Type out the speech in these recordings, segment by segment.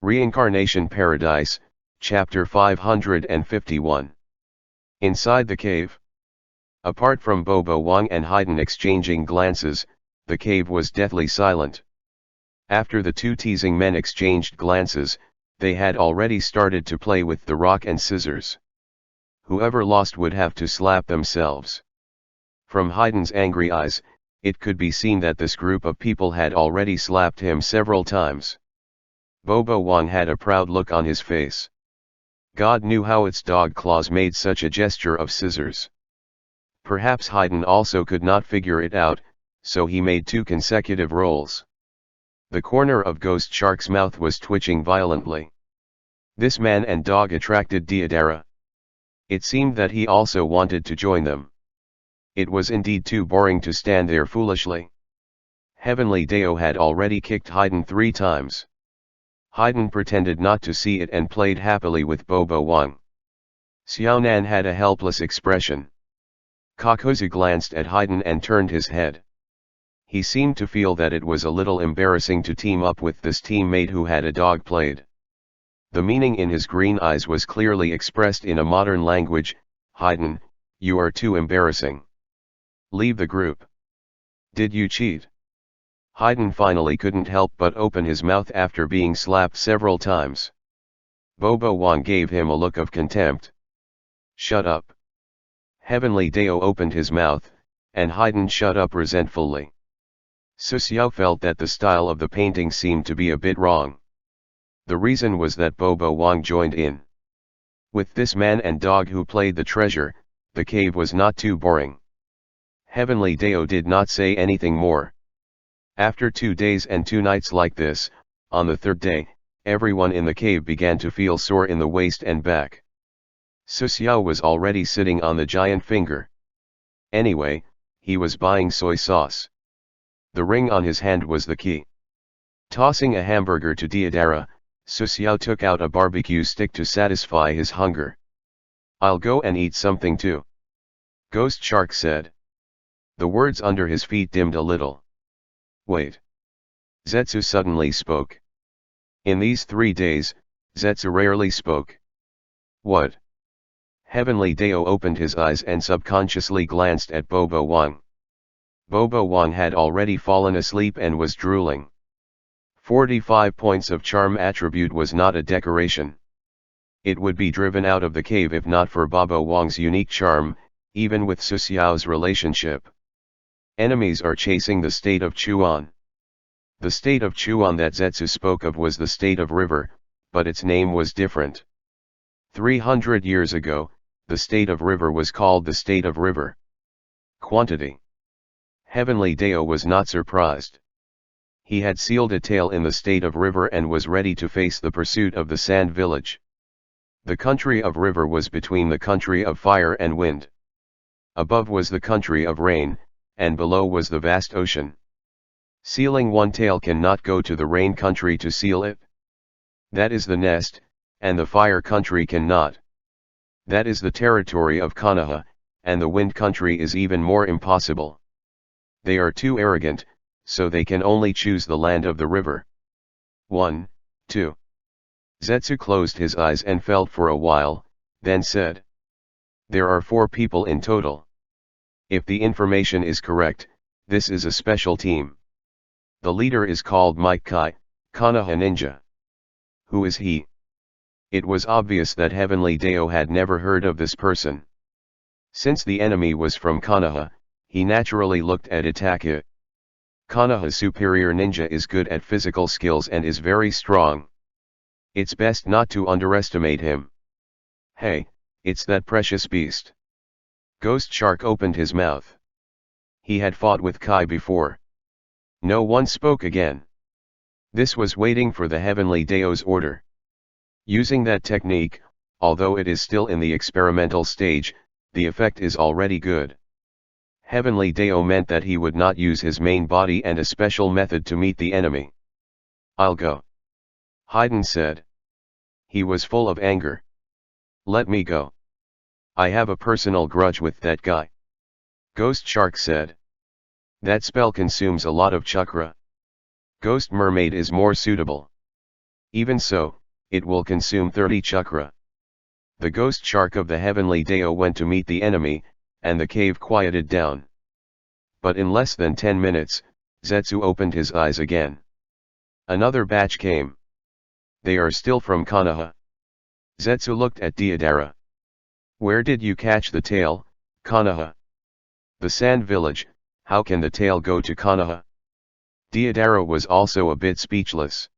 Reincarnation Paradise, Chapter 551. Inside the cave. Apart from Bobo Wang and Haydn exchanging glances, the cave was deathly silent. After the two teasing men exchanged glances, they had already started to play with the rock and scissors. Whoever lost would have to slap themselves. From Haydn's angry eyes, it could be seen that this group of people had already slapped him several times. Bobo Wang had a proud look on his face. God knew how its dog claws made such a gesture of scissors. Perhaps Haydn also could not figure it out, so he made two consecutive rolls. The corner of Ghost Shark's mouth was twitching violently. This man and dog attracted Deodara. It seemed that he also wanted to join them. It was indeed too boring to stand there foolishly. Heavenly Deo had already kicked Haydn 3 times. Haydn pretended not to see it and played happily with Bobo Wang. Xiaonan had a helpless expression. Kakozu glanced at Haydn and turned his head. He seemed to feel that it was a little embarrassing to team up with this teammate who had a dog played. The meaning in his green eyes was clearly expressed in a modern language. Haydn, you are too embarrassing. Leave the group. Did you cheat? Haydn finally couldn't help but open his mouth after being slapped several times. Bobo Wang gave him a look of contempt. Shut up. Heavenly Deo opened his mouth, and Haydn shut up resentfully. Su Xiao felt that the style of the painting seemed to be a bit wrong. The reason was that Bobo Wang joined in. With this man and dog who played the treasure, the cave was not too boring. Heavenly Deo did not say anything more. After 2 days and 2 nights like this, on the 3rd day, everyone in the cave began to feel sore in the waist and back. Su Xiao was already sitting on the giant finger. Anyway, he was buying soy sauce. The ring on his hand was the key. Tossing a hamburger to Deodara, Su Xiao took out a barbecue stick to satisfy his hunger. I'll go and eat something too. Ghost Shark said. The words under his feet dimmed a little. Wait. Zetsu suddenly spoke. In these 3 days, Zetsu rarely spoke. What? Heavenly Deo opened his eyes and subconsciously glanced at Bobo Wang. Bobo Wang had already fallen asleep and was drooling. 45 points of charm attribute was not a decoration. It would be driven out of the cave if not for Bobo Wang's unique charm, even with Su Xiao's relationship. Enemies are chasing the state of Chuan. The state of Chuan that Zetsu spoke of was the state of river, but its name was different. 300 years ago, the state of river was called the state of river. Quantity. Heavenly Deo was not surprised. He had sealed a tail in the state of river and was ready to face the pursuit of the sand village. The country of river was between the country of fire and wind. Above was the country of rain, and below was the vast ocean. Sealing one tail cannot go to the rain country to seal it. That is the nest, and the fire country cannot. That is the territory of Konoha, and the wind country is even more impossible. They are too arrogant, so they can only choose the land of the river. 1, 2. Zetsu closed his eyes and felt for a while, then said. There are 4 people in total. If the information is correct, this is a special team. The leader is called Mike Kai, Konoha Ninja. Who is he? It was obvious that Heavenly Deo had never heard of this person. Since the enemy was from Konoha, he naturally looked at Itaku. Konoha's superior ninja is good at physical skills and is very strong. It's best not to underestimate him. Hey, it's that precious beast. Ghost Shark opened his mouth. He had fought with Kai before. No one spoke again. This was waiting for the Heavenly Deo's order. Using that technique, although it is still in the experimental stage, the effect is already good. Heavenly Deo meant that he would not use his main body and a special method to meet the enemy. I'll go. Haydn said. He was full of anger. Let me go. I have a personal grudge with that guy. Ghost Shark said. That spell consumes a lot of chakra. Ghost Mermaid is more suitable. Even so, it will consume 30 chakra. The ghost shark of the heavenly Deo went to meet the enemy, and the cave quieted down. But in less than 10 minutes, Zetsu opened his eyes again. Another batch came. They are still from Konoha. Zetsu looked at Deodara. Where did you catch the tail, Konoha? The sand village. How can the tail go to Konoha? Deodara was also a bit speechless.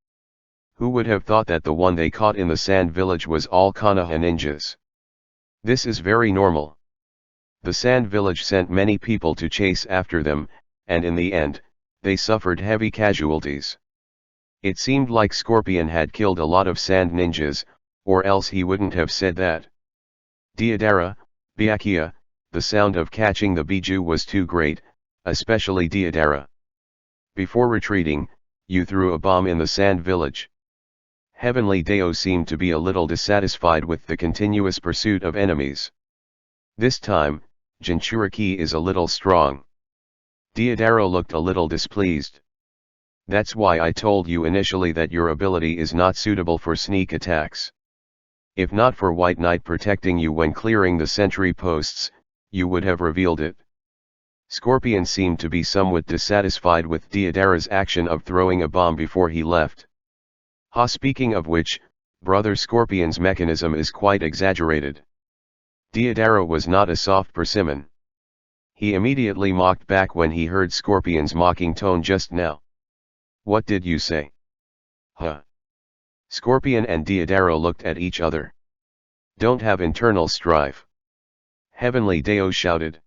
Who would have thought that the one they caught in the sand village was all Konoha ninjas? This is very normal. The sand village sent many people to chase after them, and in the end, they suffered heavy casualties. It seemed like Scorpion had killed a lot of sand ninjas, or else he wouldn't have said that. Deodara, Byakuya, the sound of catching the Biju was too great, especially Deodara. Before retreating, you threw a bomb in the sand village. Heavenly Deo seemed to be a little dissatisfied with the continuous pursuit of enemies. This time, Jinchuriki is a little strong. Deodara looked a little displeased. That's why I told you initially that your ability is not suitable for sneak attacks. If not for White Knight protecting you when clearing the sentry posts, you would have revealed it. Scorpion seemed to be somewhat dissatisfied with Deodara's action of throwing a bomb before he left. Speaking of which, Brother Scorpion's mechanism is quite exaggerated. Deodara was not a soft persimmon. He immediately mocked back when he heard Scorpion's mocking tone just now. What did you say? Huh? Scorpion and Deodara looked at each other. Don't have internal strife. Heavenly Deo shouted.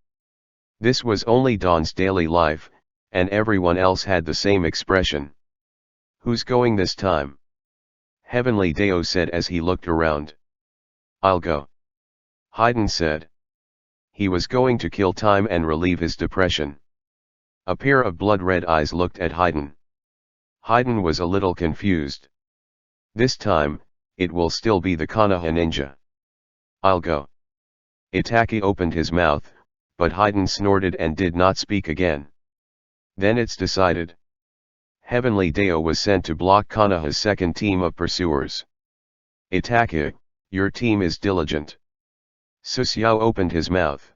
This was only Dawn's daily life, and everyone else had the same expression. Who's going this time? Heavenly Deo said as he looked around. I'll go. Haydn said. He was going to kill time and relieve his depression. A pair of blood-red eyes looked at Haydn. Haydn was a little confused. This time, it will still be the Konoha ninja. I'll go. Itaki opened his mouth, but Haydn snorted and did not speak again. Then it's decided. Heavenly Deo was sent to block Konoha's second team of pursuers. Itaki, your team is diligent. Susuo opened his mouth.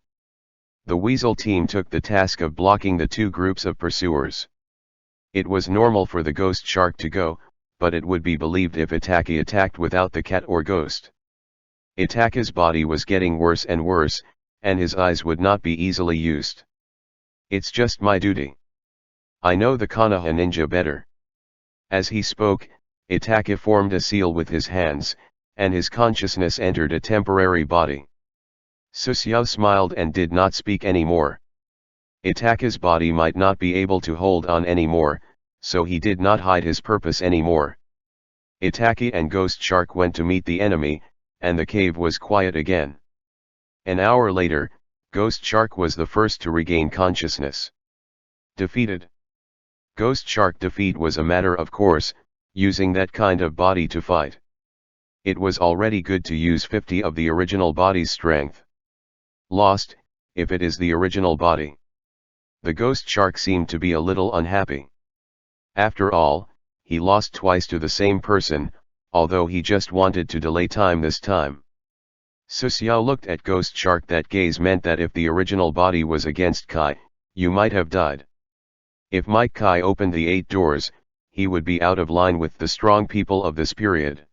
The Weasel team took the task of blocking the two groups of pursuers. It was normal for the ghost shark to go, but it would be believed if Itaki attacked without the cat or ghost. Itaki's body was getting worse and worse, and his eyes would not be easily used. It's just my duty. I know the Konoha ninja better. As he spoke, Itaki formed a seal with his hands, and his consciousness entered a temporary body. Susuo smiled and did not speak anymore. Itaki's body might not be able to hold on anymore, so he did not hide his purpose anymore. Itaki and Ghost Shark went to meet the enemy, and the cave was quiet again. An hour later, Ghost Shark was the first to regain consciousness. Defeated. Ghost Shark defeat was a matter of course, using that kind of body to fight. It was already good to use 50 of the original body's strength. Lost, if it is the original body. The Ghost Shark seemed to be a little unhappy. After all, he lost twice to the same person, although he just wanted to delay time this time. Susuo looked at Ghost Shark. That gaze meant that if the original body was against Kai, you might have died. If Mike Kai opened the 8 doors, he would be out of line with the strong people of this period.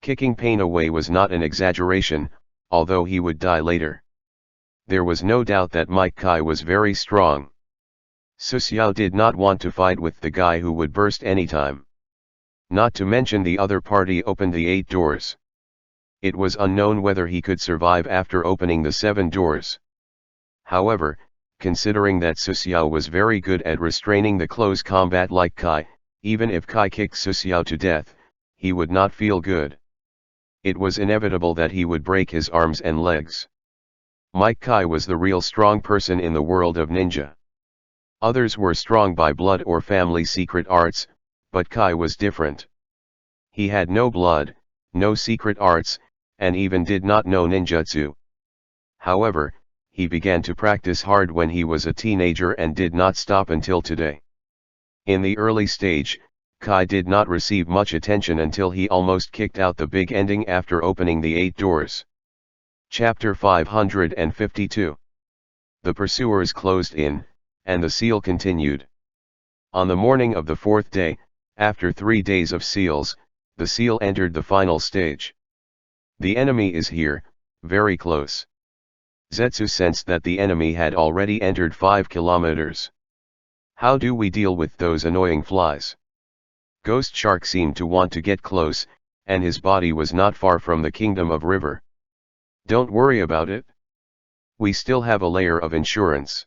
Kicking pain away was not an exaggeration, although he would die later. There was no doubt that Mike Kai was very strong. Susuo did not want to fight with the guy who would burst anytime. Not to mention the other party opened the 8 doors. It was unknown whether he could survive after opening the 7 doors. However, considering that Susuo was very good at restraining the close combat like Kai, even if Kai kicked Susuo to death, he would not feel good. It was inevitable that he would break his arms and legs. Mike Kai was the real strong person in the world of ninja. Others were strong by blood or family secret arts, but Kai was different. He had no blood, no secret arts, and even did not know ninjutsu. However, he began to practice hard when he was a teenager and did not stop until today. In the early stage, Kai did not receive much attention until he almost kicked out the big ending after opening the 8 doors. Chapter 552. The pursuers closed in, and the seal continued. On the morning of the 4th day, after 3 days of seals, the seal entered the final stage. The enemy is here, very close. Zetsu sensed that the enemy had already entered 5 kilometers. How do we deal with those annoying flies? Ghost Shark seemed to want to get close, and his body was not far from the kingdom of River. Don't worry about it. We still have a layer of insurance.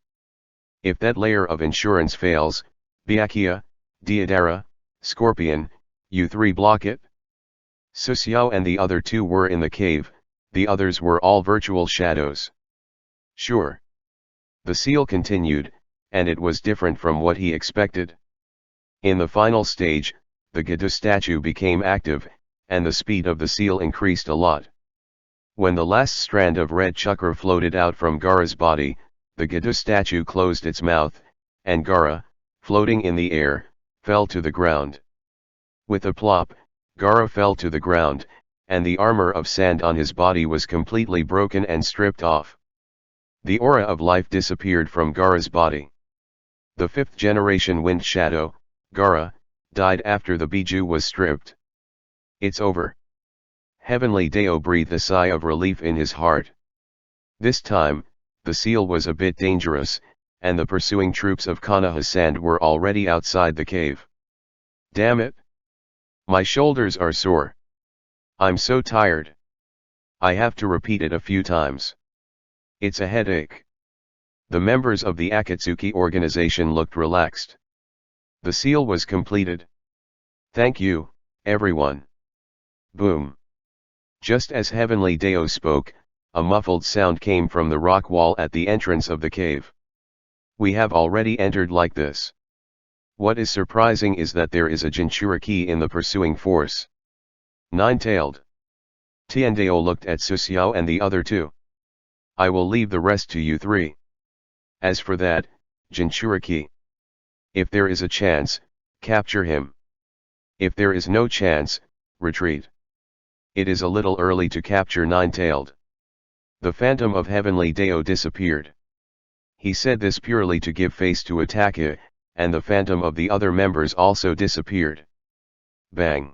If that layer of insurance fails, Byakuya, Deodara, Scorpion, you 3 block it. Susiao and the other 2 were in the cave, the others were all virtual shadows. Sure. The seal continued, and it was different from what he expected. In the final stage, the Gadu statue became active, and the speed of the seal increased a lot. When the last strand of red chakra floated out from Gaara's body, the Gadu statue closed its mouth, and Gaara, floating in the air, fell to the ground. With a plop, Gaara fell to the ground, and the armor of sand on his body was completely broken and stripped off. The aura of life disappeared from Gaara's body. The 5th generation wind shadow, Gaara, died after the Biju was stripped. It's over. Heavenly Deo breathed a sigh of relief in his heart. This time, the seal was a bit dangerous, and the pursuing troops of Konoha-san were already outside the cave. Damn it! My shoulders are sore. I'm so tired. I have to repeat it a few times. It's a headache. The members of the Akatsuki organization looked relaxed. The seal was completed. Thank you, everyone. Boom. Just as Heavenly Deo spoke, a muffled sound came from the rock wall at the entrance of the cave. We have already entered like this. What is surprising is that there is a Jinchuriki in the pursuing force. Nine-tailed. Tiendeo looked at Susiao and the other 2. I will leave the rest to you 3. As for that, Jinchuriki. If there is a chance, capture him. If there is no chance, retreat. It is a little early to capture Nine-tailed. The phantom of Heavenly Deo disappeared. He said this purely to give face to Ataka, and the phantom of the other members also disappeared. Bang!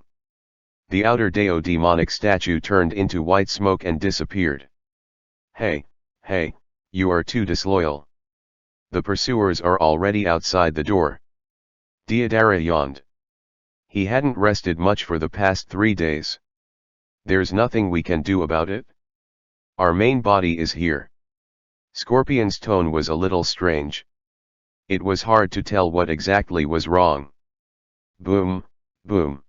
The outer Deo demonic statue turned into white smoke and disappeared. Hey, you are too disloyal. The pursuers are already outside the door. Deodara yawned. He hadn't rested much for the past 3 days. There's nothing we can do about it. Our main body is here. Scorpion's tone was a little strange. It was hard to tell what exactly was wrong. Boom, boom.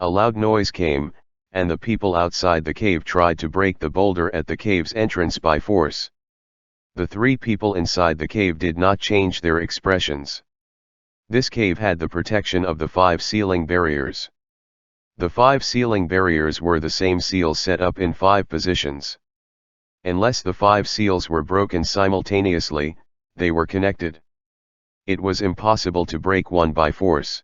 A loud noise came, and the people outside the cave tried to break the boulder at the cave's entrance by force. The 3 people inside the cave did not change their expressions. This cave had the protection of the 5 sealing barriers. The 5 sealing barriers were the same seals set up in 5 positions. Unless the 5 seals were broken simultaneously, they were connected. It was impossible to break one by force.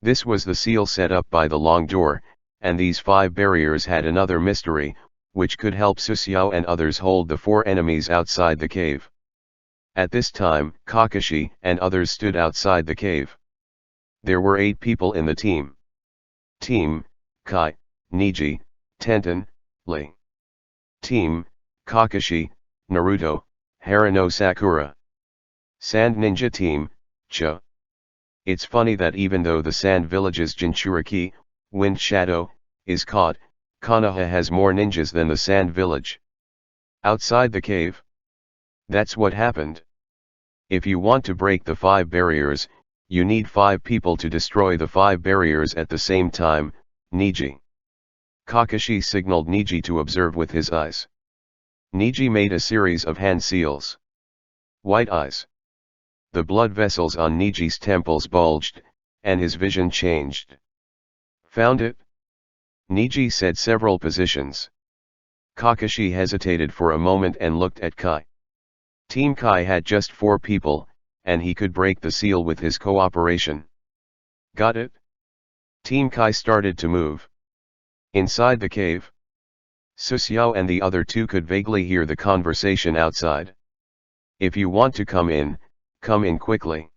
This was the seal set up by the long door, and these 5 barriers had another mystery, which could help Susiao and others hold the 4 enemies outside the cave. At this time, Kakashi and others stood outside the cave. There were 8 people in the team. Team, Kai, Niji, Tenten, Lee. Team, Kakashi, Naruto, Harano Sakura. Sand Ninja Team, Cho. It's funny that even though the Sand Village's Jinchuriki, Wind Shadow, is caught, Konoha has more ninjas than the Sand Village. Outside the cave? That's what happened. If you want to break the 5 barriers, you need 5 people to destroy the 5 barriers at the same time, Niji. Kakashi signaled Niji to observe with his eyes. Niji made a series of hand seals. White eyes. The blood vessels on Niji's temples bulged, and his vision changed. Found it? Niji said several positions. Kakashi hesitated for a moment and looked at Kai. Team Kai had just 4 people, and he could break the seal with his cooperation. Got it? Team Kai started to move. Inside the cave, Su Xiao and the other two could vaguely hear the conversation outside. If you want to come in quickly.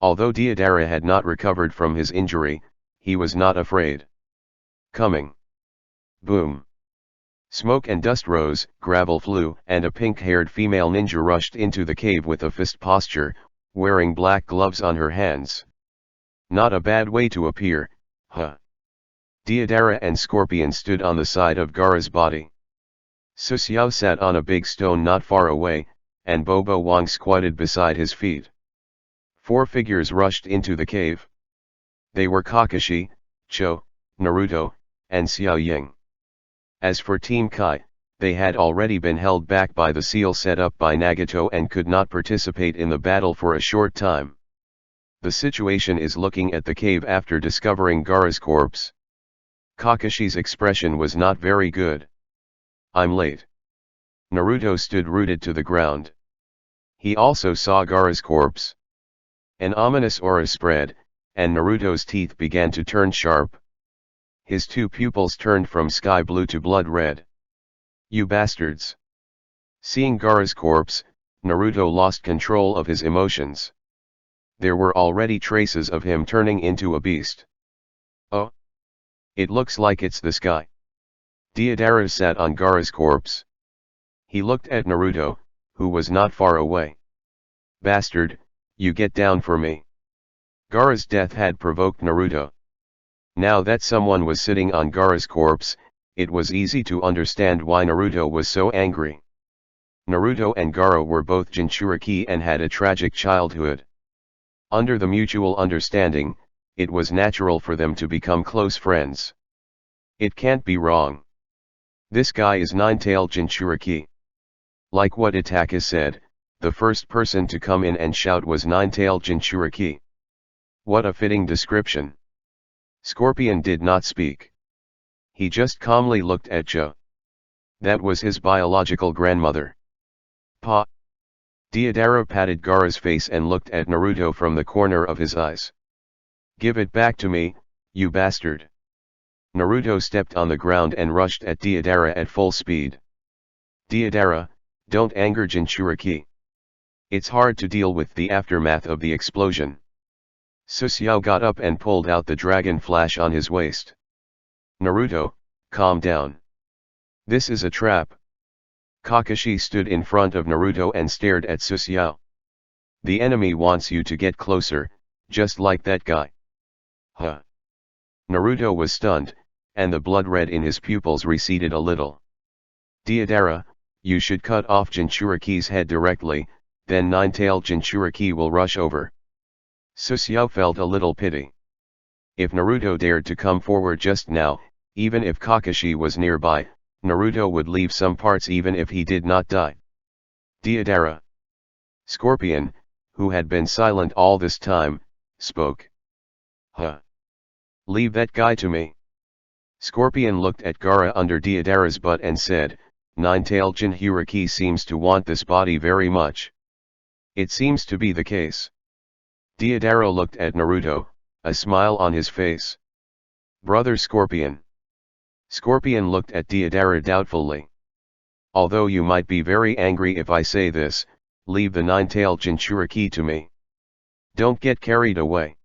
Although Deodara had not recovered from his injury, he was not afraid. Coming. Boom. Smoke and dust rose, gravel flew, and a pink-haired female ninja rushed into the cave with a fist posture, wearing black gloves on her hands. Not a bad way to appear, huh? Deodara and Scorpion stood on the side of Gaara's body. Su Xiao sat on a big stone not far away, and Bobo Wang squatted beside his feet. 4 figures rushed into the cave. They were Kakashi, Cho, Naruto, and Xiao Ying. As for Team Kai, they had already been held back by the seal set up by Nagato and could not participate in the battle for a short time. The situation is looking at the cave after discovering Gaara's corpse. Kakashi's expression was not very good. I'm late. Naruto stood rooted to the ground. He also saw Gaara's corpse. An ominous aura spread, and Naruto's teeth began to turn sharp. His 2 pupils turned from sky blue to blood red. You bastards! Seeing Gaara's corpse, Naruto lost control of his emotions. There were already traces of him turning into a beast. Oh! It looks like it's this guy. Deodara sat on Gaara's corpse. He looked at Naruto, who was not far away. Bastard, you get down for me. Gaara's death had provoked Naruto. Now that someone was sitting on Gaara's corpse, it was easy to understand why Naruto was so angry. Naruto and Gaara were both Jinchuriki and had a tragic childhood. Under the mutual understanding, it was natural for them to become close friends. It can't be wrong. This guy is Nine-tailed Jinchuriki. Like what Itaka said, the first person to come in and shout was Nine-tailed Jinchuriki. What a fitting description. Scorpion did not speak. He just calmly looked at Joe. That was his biological grandmother. Pa. Deodara patted Gaara's face and looked at Naruto from the corner of his eyes. Give it back to me, you bastard. Naruto stepped on the ground and rushed at Deodara at full speed. Deodara, don't anger Jinchuriki. It's hard to deal with the aftermath of the explosion. Su Xiao got up and pulled out the dragon flash on his waist. Naruto, calm down. This is a trap. Kakashi stood in front of Naruto and stared at Su Xiao. The enemy wants you to get closer, just like that guy. Huh. Naruto was stunned, and the blood red in his pupils receded a little. Deodara, you should cut off Jinchuriki's head directly, then Nine-tailed Jinchuriki will rush over. Su Xiao felt a little pity. If Naruto dared to come forward just now, even if Kakashi was nearby, Naruto would leave some parts even if he did not die. Deodara. Scorpion, who had been silent all this time, spoke. Huh. Leave that guy to me. Scorpion looked at Gaara under Deodara's butt and said, Nine-tailed Jinchuriki seems to want this body very much. It seems to be the case. Deodara looked at Naruto, a smile on his face. Brother Scorpion. Scorpion looked at Deodara doubtfully. Although you might be very angry if I say this, leave the Nine-tailed Jinchuriki to me. Don't get carried away.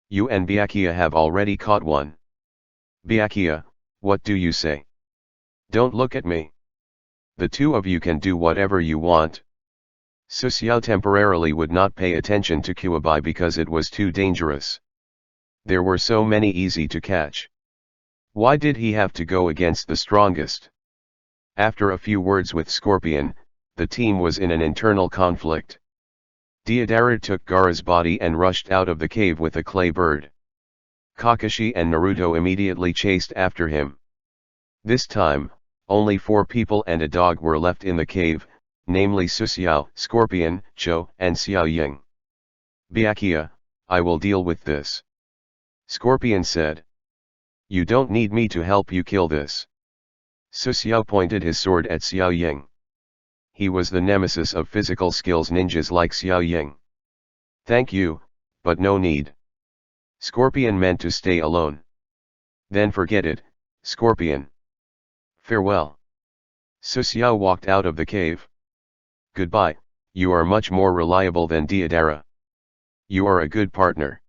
You and Byakuya have already caught one. Byakuya, what do you say? Don't look at me. The 2 of you can do whatever you want. Su Xiao temporarily would not pay attention to Kuwabai because it was too dangerous. There were so many easy to catch. Why did he have to go against the strongest? After a few words with Scorpion, the team was in an internal conflict. Deodara took Gaara's body and rushed out of the cave with a clay bird. Kakashi and Naruto immediately chased after him. This time, only 4 people and a dog were left in the cave, namely Su Xiao, Scorpion, Cho, and Xiao Ying. Byakuya, I will deal with this. Scorpion said. You don't need me to help you kill this. Su Xiao pointed his sword at Xiao Ying. He was the nemesis of physical skills ninjas like Xiao Ying. Thank you, but no need. Scorpion meant to stay alone. Then forget it, Scorpion. Farewell. Susiao walked out of the cave. Goodbye, you are much more reliable than Deodara. You are a good partner.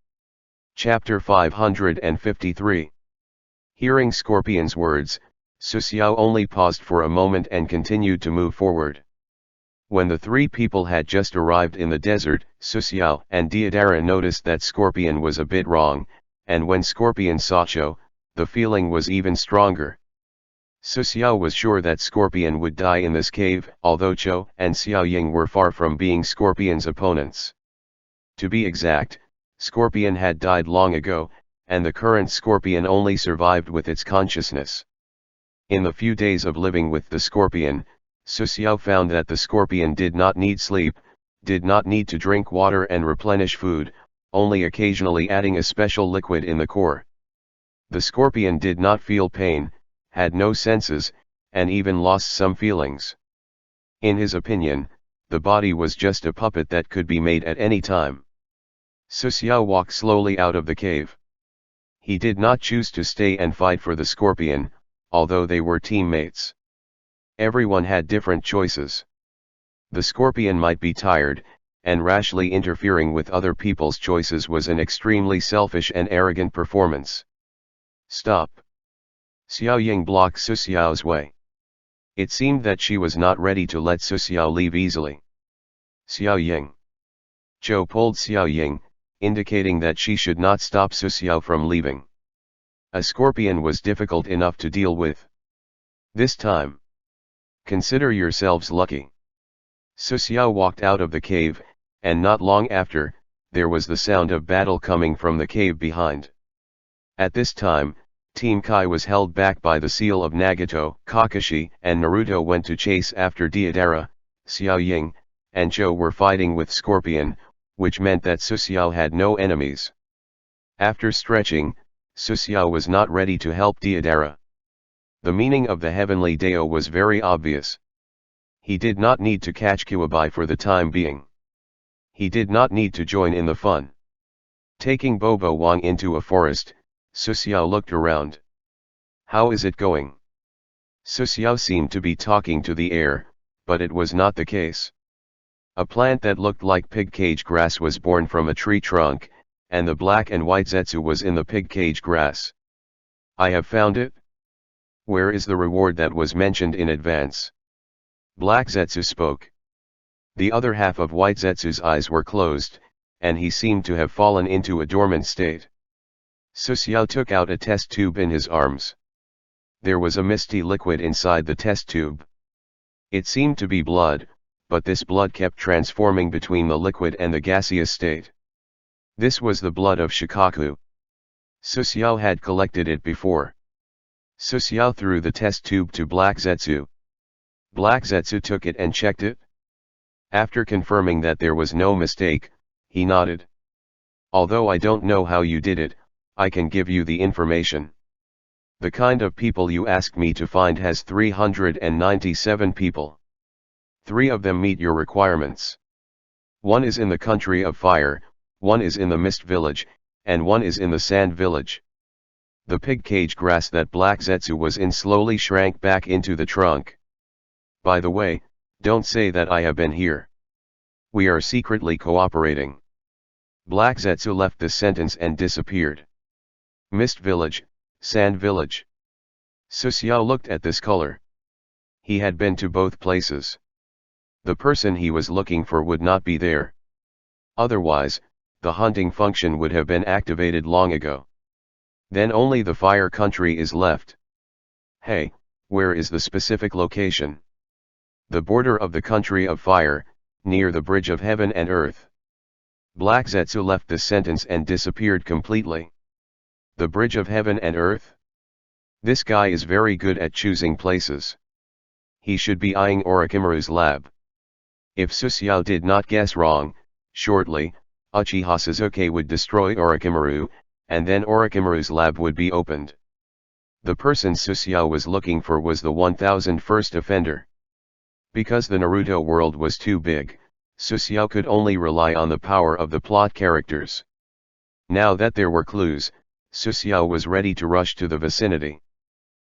Chapter 553. Hearing Scorpion's words, Susiao only paused for a moment and continued to move forward. When the three people had just arrived in the desert, Susiao and Deodara noticed that Scorpion was a bit wrong, and when Scorpion saw Cho, the feeling was even stronger. Susiao was sure that Scorpion would die in this cave, although Cho and Xiaoying were far from being Scorpion's opponents. To be exact, Scorpion had died long ago, and the current Scorpion only survived with its consciousness. In the few days of living with the Scorpion, Susiao found that the Scorpion did not need sleep, did not need to drink water and replenish food, only occasionally adding a special liquid in the core. The Scorpion did not feel pain, had no senses, and even lost some feelings. In his opinion, the body was just a puppet that could be made at any time. Susiao walked slowly out of the cave. He did not choose to stay and fight for the Scorpion, although they were teammates. Everyone had different choices. The Scorpion might be tired, and rashly interfering with other people's choices was an extremely selfish and arrogant performance. Stop. Xiaoying blocked Susiao's way. It seemed that she was not ready to let Susiao leave easily. Xiaoying. Zhou pulled Xiaoying, indicating that she should not stop Susiao from leaving. A Scorpion was difficult enough to deal with. This time. Consider yourselves lucky. Susiao walked out of the cave, and not long after, there was the sound of battle coming from the cave behind. At this time, Team Kai was held back by the seal of Nagato. Kakashi and Naruto went to chase after Deodara, Xiaoying, and Cho were fighting with Scorpion, which meant that Susiao had no enemies. After stretching, Susiao was not ready to help Deodara. The meaning of the heavenly Dao was very obvious. He did not need to catch Kuwabai for the time being. He did not need to join in the fun. Taking Bobo Wang into a forest, Susiao looked around. How is it going? Susiao seemed to be talking to the air, but it was not the case. A plant that looked like pig cage grass was born from a tree trunk, and the black and white zetsu was in the pig cage grass. I have found it. Where is the reward that was mentioned in advance? Black zetsu spoke. The other half of white zetsu's eyes were closed, and he seemed to have fallen into a dormant state. Susiao took out a test tube in his arms. There was a misty liquid inside the test tube. It seemed to be blood, but this blood kept transforming between the liquid and the gaseous state. This was the blood of Shikaku. Susiao had collected it before. Susiao threw the test tube to Black Zetsu. Black Zetsu took it and checked it. After confirming that there was no mistake, he nodded. Although I don't know how you did it, I can give you the information. The kind of people you asked me to find has 397 people. 3 of them meet your requirements. 1 is in the country of fire, 1 is in the mist village, and 1 is in the sand village. The pig cage grass that Black Zetsu was in slowly shrank back into the trunk. By the way, don't say that I have been here. We are secretly cooperating. Black Zetsu left the sentence and disappeared. Mist village, sand village. Susiao looked at this color. He had been to both places. The person he was looking for would not be there. Otherwise, the hunting function would have been activated long ago. Then only the fire country is left. Hey, where is the specific location? The border of the country of fire, near the bridge of heaven and earth. Black Zetsu left the sentence and disappeared completely. The bridge of heaven and earth? This guy is very good at choosing places. He should be eyeing Orochimaru's lab. If Susiao did not guess wrong, shortly, Uchiha Sasuke would destroy Orochimaru, and then Orochimaru's lab would be opened. The person Susiao was looking for was the 1001st offender. Because the Naruto world was too big, Susiao could only rely on the power of the plot characters. Now that there were clues, Susiao was ready to rush to the vicinity.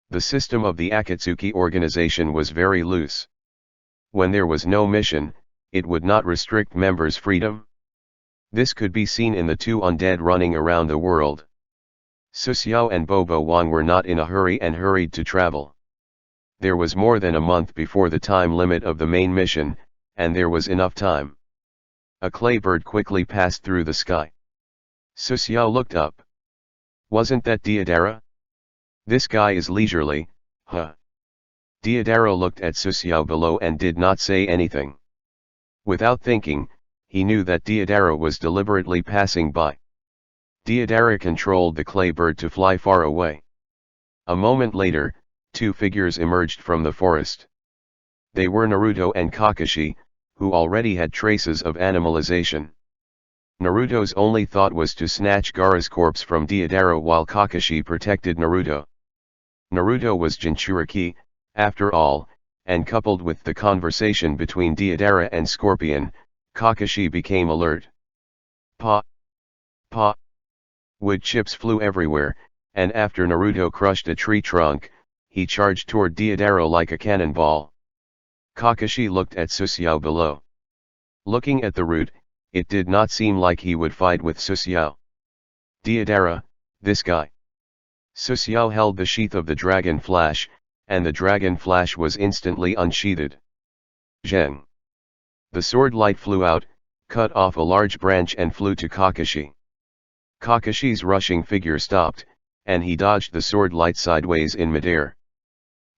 The system of the Akatsuki organization was very loose. When there was no mission, it would not restrict members' freedom. This could be seen in the two undead running around the world. Susiao and Bobo Wang were not in a hurry and hurried to travel. There was more than a month before the time limit of the main mission, and there was enough time. A clay bird quickly passed through the sky. Susiao looked up. Wasn't that Diodara? This guy is leisurely, huh? Diodara looked at Susiao below and did not say anything. Without thinking, he knew that Diodara was deliberately passing by. Diodara controlled the clay bird to fly far away. A moment later, two figures emerged from the forest. They were Naruto and Kakashi, who already had traces of animalization. Naruto's only thought was to snatch Gaara's corpse from Diodara while Kakashi protected Naruto. Naruto was Jinchuriki, after all, and coupled with the conversation between Diodara and Scorpion, Kakashi became alert. Pa! Pa! Wood chips flew everywhere, and after Naruto crushed a tree trunk, he charged toward Diodara like a cannonball. Kakashi looked at Susiao below. Looking at the route, it did not seem like he would fight with Susiao. Diodara, this guy. Susiao held the sheath of the dragon flash, and the dragon flash was instantly unsheathed. Zheng. The sword light flew out, cut off a large branch and flew to Kakashi. Kakashi's rushing figure stopped, and he dodged the sword light sideways in midair.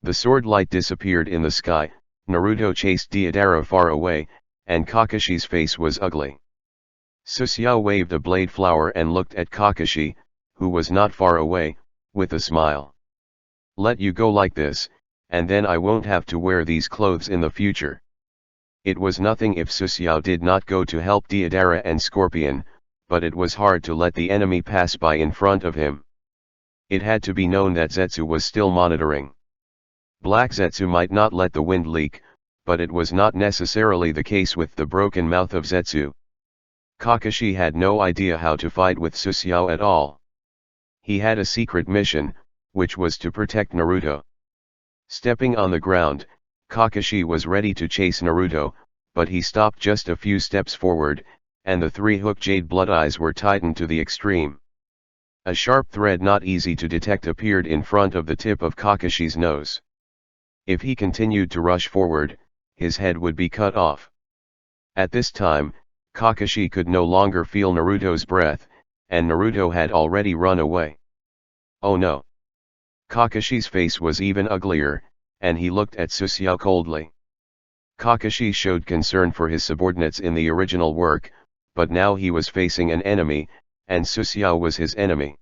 The sword light disappeared in the sky. Naruto chased Diodara far away, and Kakashi's face was ugly. Susiao waved a blade flower and looked at Kakashi, who was not far away, with a smile. Let you go like this, and then I won't have to wear these clothes in the future. It was nothing if Susiao did not go to help Diodara and Scorpion, but it was hard to let the enemy pass by in front of him. It had to be known that Zetsu was still monitoring. Black Zetsu might not let the wind leak, but it was not necessarily the case with the broken mouth of Zetsu. Kakashi had no idea how to fight with Susiao at all. He had a secret mission, which was to protect Naruto. Stepping on the ground, Kakashi was ready to chase Naruto, but he stopped just a few steps forward, and the three-hook jade blood eyes were tightened to the extreme. A sharp thread not easy to detect appeared in front of the tip of Kakashi's nose. If he continued to rush forward, his head would be cut off. At this time, Kakashi could no longer feel Naruto's breath, and Naruto had already run away. Oh no! Kakashi's face was even uglier, and he looked at Susiao coldly. Kakashi showed concern for his subordinates in the original work, but now he was facing an enemy, and Susiao was his enemy.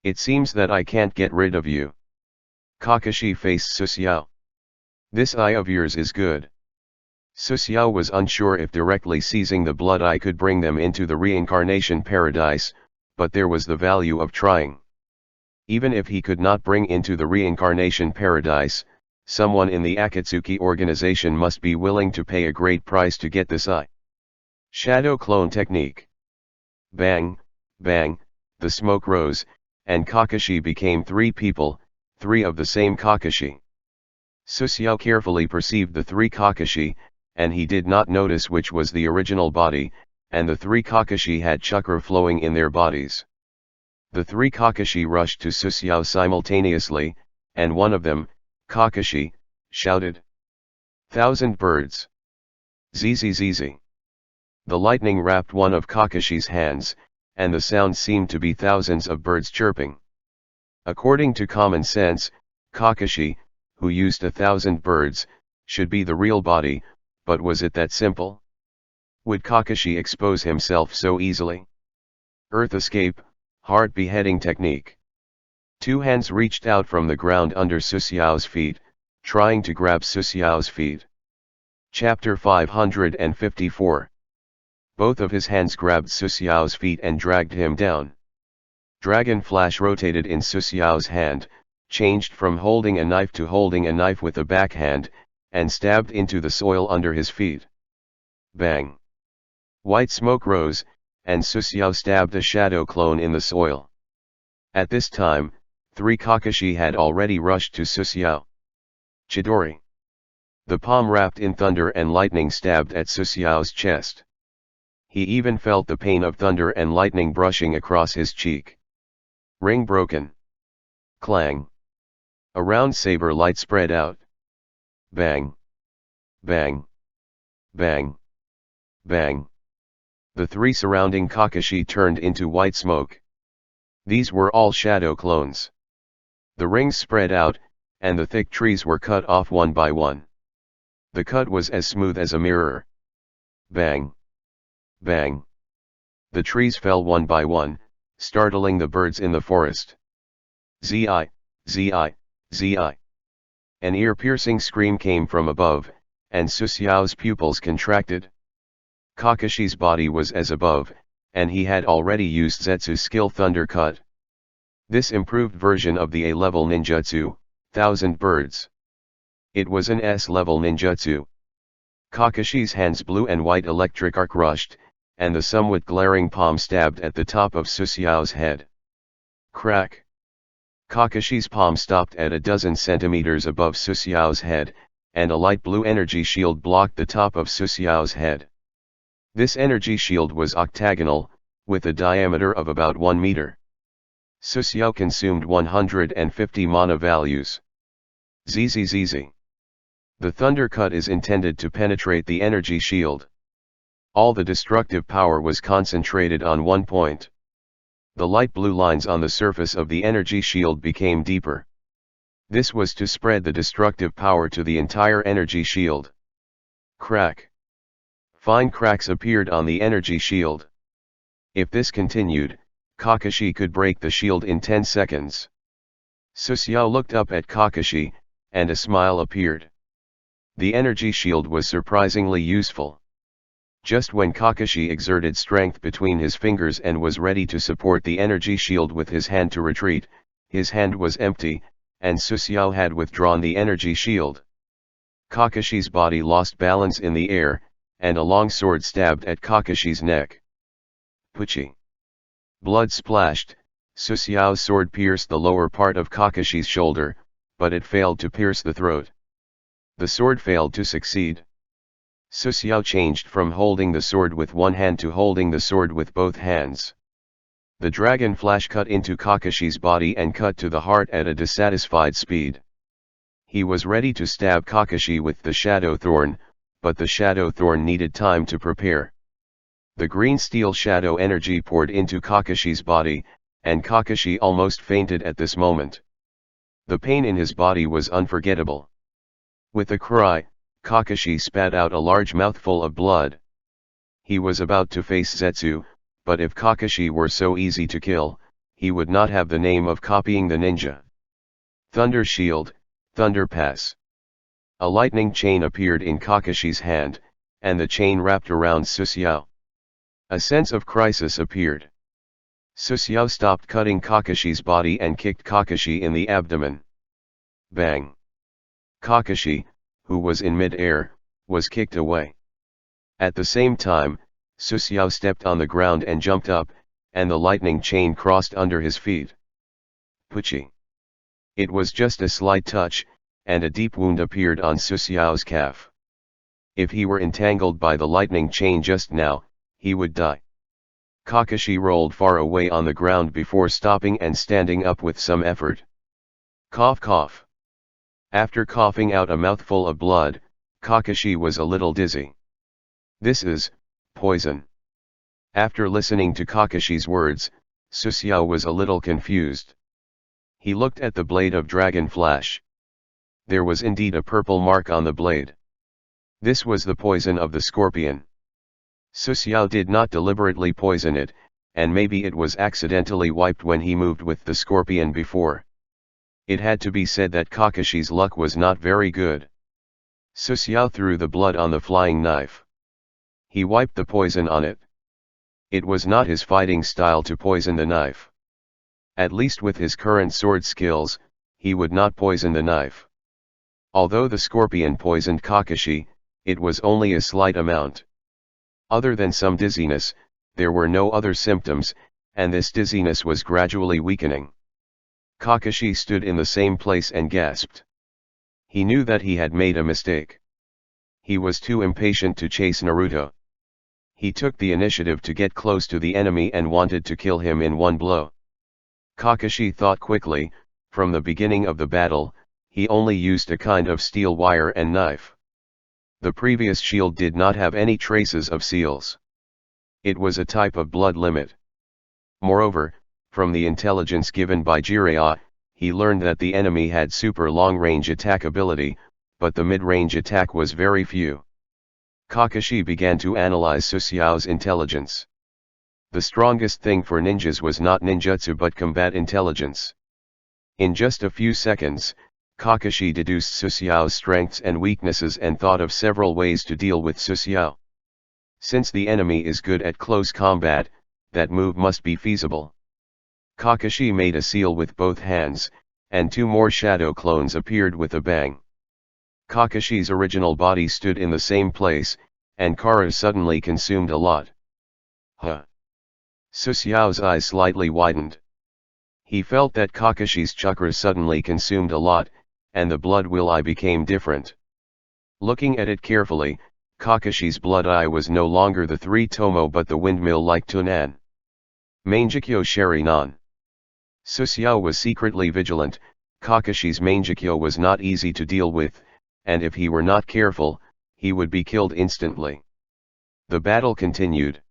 It seems that I can't get rid of you. Kakashi faced Susiao. This eye of yours is good. Susiao was unsure if directly seizing the blood eye could bring them into the reincarnation paradise, but there was the value of trying. Even if he could not bring into the reincarnation paradise, someone in the Akatsuki organization must be willing to pay a great price to get this eye. Shadow clone technique. Bang, bang, the smoke rose, and Kakashi became three people, three of the same Kakashi. Susiao carefully perceived the three Kakashi, and he did not notice which was the original body, and the three Kakashi had chakra flowing in their bodies. The three Kakashi rushed to Susiao simultaneously, and one of them, Kakashi, shouted, "1,000 birds! Zzz." The lightning wrapped one of Kakashi's hands, and the sound seemed to be thousands of birds chirping. According to common sense, Kakashi, who used 1,000 birds, should be the real body, but was it that simple? Would Kakashi expose himself so easily? Earth escape, heart beheading technique. Two hands reached out from the ground under Susiao's feet, trying to grab Susiao's feet. Chapter 554. Both of his hands grabbed Susiao's feet and dragged him down. Dragon Flash rotated in Susiao's hand, changed from holding a knife to holding a knife with a backhand, and stabbed into the soil under his feet. Bang! White smoke rose, and Susiao stabbed a shadow clone in the soil. At this time, 3 Kakashi had already rushed to Susiao. Chidori. The palm wrapped in thunder and lightning stabbed at Susiao's chest. He even felt the pain of thunder and lightning brushing across his cheek. Ring broken. Clang. A round saber light spread out. Bang. Bang. Bang. Bang. The 3 surrounding Kakashi turned into white smoke. These were all shadow clones. The rings spread out, and the thick trees were cut off one by one. The cut was as smooth as a mirror. Bang. Bang. The trees fell one by one, startling the birds in the forest. Zi, zi, zi. An ear-piercing scream came from above, and Susiao's pupils contracted. Kakashi's body was as above, and he had already used Zetsu's skill Thunder Cut. This improved version of the A-level ninjutsu, Thousand Birds. It was an S-level ninjutsu. Kakashi's hands blue and white electric arc rushed, and the somewhat glaring palm stabbed at the top of Susiao's head. Crack. Kakashi's palm stopped at a dozen centimeters above Susiao's head, and a light blue energy shield blocked the top of Susiao's head. This energy shield was octagonal, with a diameter of about 1 meter. Susiao consumed 150 mana values. Zzz. The Thunder Cut is intended to penetrate the energy shield. All the destructive power was concentrated on one point. The light blue lines on the surface of the energy shield became deeper. This was to spread the destructive power to the entire energy shield. Crack. Fine cracks appeared on the energy shield. If this continued, Kakashi could break the shield in 10 seconds. Susiao looked up at Kakashi, and a smile appeared. The energy shield was surprisingly useful. Just when Kakashi exerted strength between his fingers and was ready to support the energy shield with his hand to retreat, his hand was empty, and Susiao had withdrawn the energy shield. Kakashi's body lost balance in the air, and a long sword stabbed at Kakashi's neck. Puchi. Blood splashed. Susiao's sword pierced the lower part of Kakashi's shoulder, but it failed to pierce the throat. The sword failed to succeed. Susiao changed from holding the sword with one hand to holding the sword with both hands. The dragon flash cut into Kakashi's body and cut to the heart at a dissatisfied speed. He was ready to stab Kakashi with the Shadow Thorn, but the Shadow Thorn needed time to prepare. The green steel shadow energy poured into Kakashi's body, and Kakashi almost fainted at this moment. The pain in his body was unforgettable. With a cry, Kakashi spat out a large mouthful of blood. He was about to face Zetsu, but if Kakashi were so easy to kill, he would not have the name of copying the ninja. Thunder Shield, Thunder Pass. A lightning chain appeared in Kakashi's hand, and the chain wrapped around Susiao. A sense of crisis appeared. Susiao stopped cutting Kakashi's body and kicked Kakashi in the abdomen. Bang! Kakashi, who was in mid-air, was kicked away. At the same time, Susiao stepped on the ground and jumped up, and the lightning chain crossed under his feet. Puchi. It was just a slight touch, and a deep wound appeared on Susiao's calf. If he were entangled by the lightning chain just now, he would die. Kakashi rolled far away on the ground before stopping and standing up with some effort. Cough cough. After coughing out a mouthful of blood, Kakashi was a little dizzy. This is poison. After listening to Kakashi's words, Susiao was a little confused. He looked at the blade of Dragon Flash. There was indeed a purple mark on the blade. This was the poison of the scorpion. Susiao did not deliberately poison it, and maybe it was accidentally wiped when he moved with the scorpion before. It had to be said that Kakashi's luck was not very good. Susiao threw the blood on the flying knife. He wiped the poison on it. It was not his fighting style to poison the knife. At least with his current sword skills, he would not poison the knife. Although the scorpion poisoned Kakashi, it was only a slight amount. Other than some dizziness, there were no other symptoms, and this dizziness was gradually weakening. Kakashi stood in the same place and gasped. He knew that he had made a mistake. He was too impatient to chase Naruto. He took the initiative to get close to the enemy and wanted to kill him in one blow. Kakashi thought quickly. From the beginning of the battle, he only used a kind of steel wire and knife. The previous shield did not have any traces of seals. It was a type of blood limit. Moreover, from the intelligence given by Jiraiya, he learned that the enemy had super long-range attack ability, but the mid-range attack was very few. Kakashi began to analyze Susio's intelligence. The strongest thing for ninjas was not ninjutsu but combat intelligence. In just a few seconds, Kakashi deduced Susio's strengths and weaknesses and thought of several ways to deal with Susio. Since the enemy is good at close combat, that move must be feasible. Kakashi made a seal with both hands, and two more shadow clones appeared with a bang. Kakashi's original body stood in the same place, and Kara suddenly consumed a lot. Huh! Susio's eyes slightly widened. He felt that Kakashi's chakra suddenly consumed a lot, and the blood will eye became different. Looking at it carefully, Kakashi's blood eye was no longer the three tomo but the windmill-like Tunan. Mangekyo Sharinan. Susio was secretly vigilant. Kakashi's Mangekyo was not easy to deal with, and if he were not careful, he would be killed instantly. The battle continued.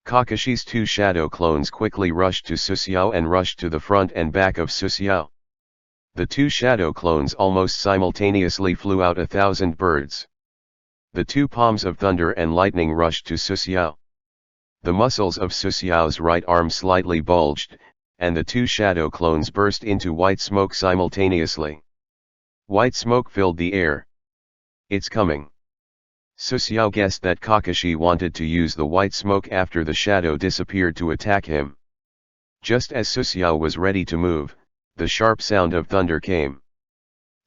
Kakashi's two shadow clones quickly rushed to Susio and rushed to the front and back of Susio. The two shadow clones almost simultaneously flew out 1,000 birds. The two palms of thunder and lightning rushed to Susio. The muscles of Susio's right arm slightly bulged, and the two shadow clones burst into white smoke simultaneously. White smoke filled the air. It's coming. Susio guessed that Kakashi wanted to use the white smoke after the shadow disappeared to attack him. Just as Susio was ready to move, the sharp sound of thunder came.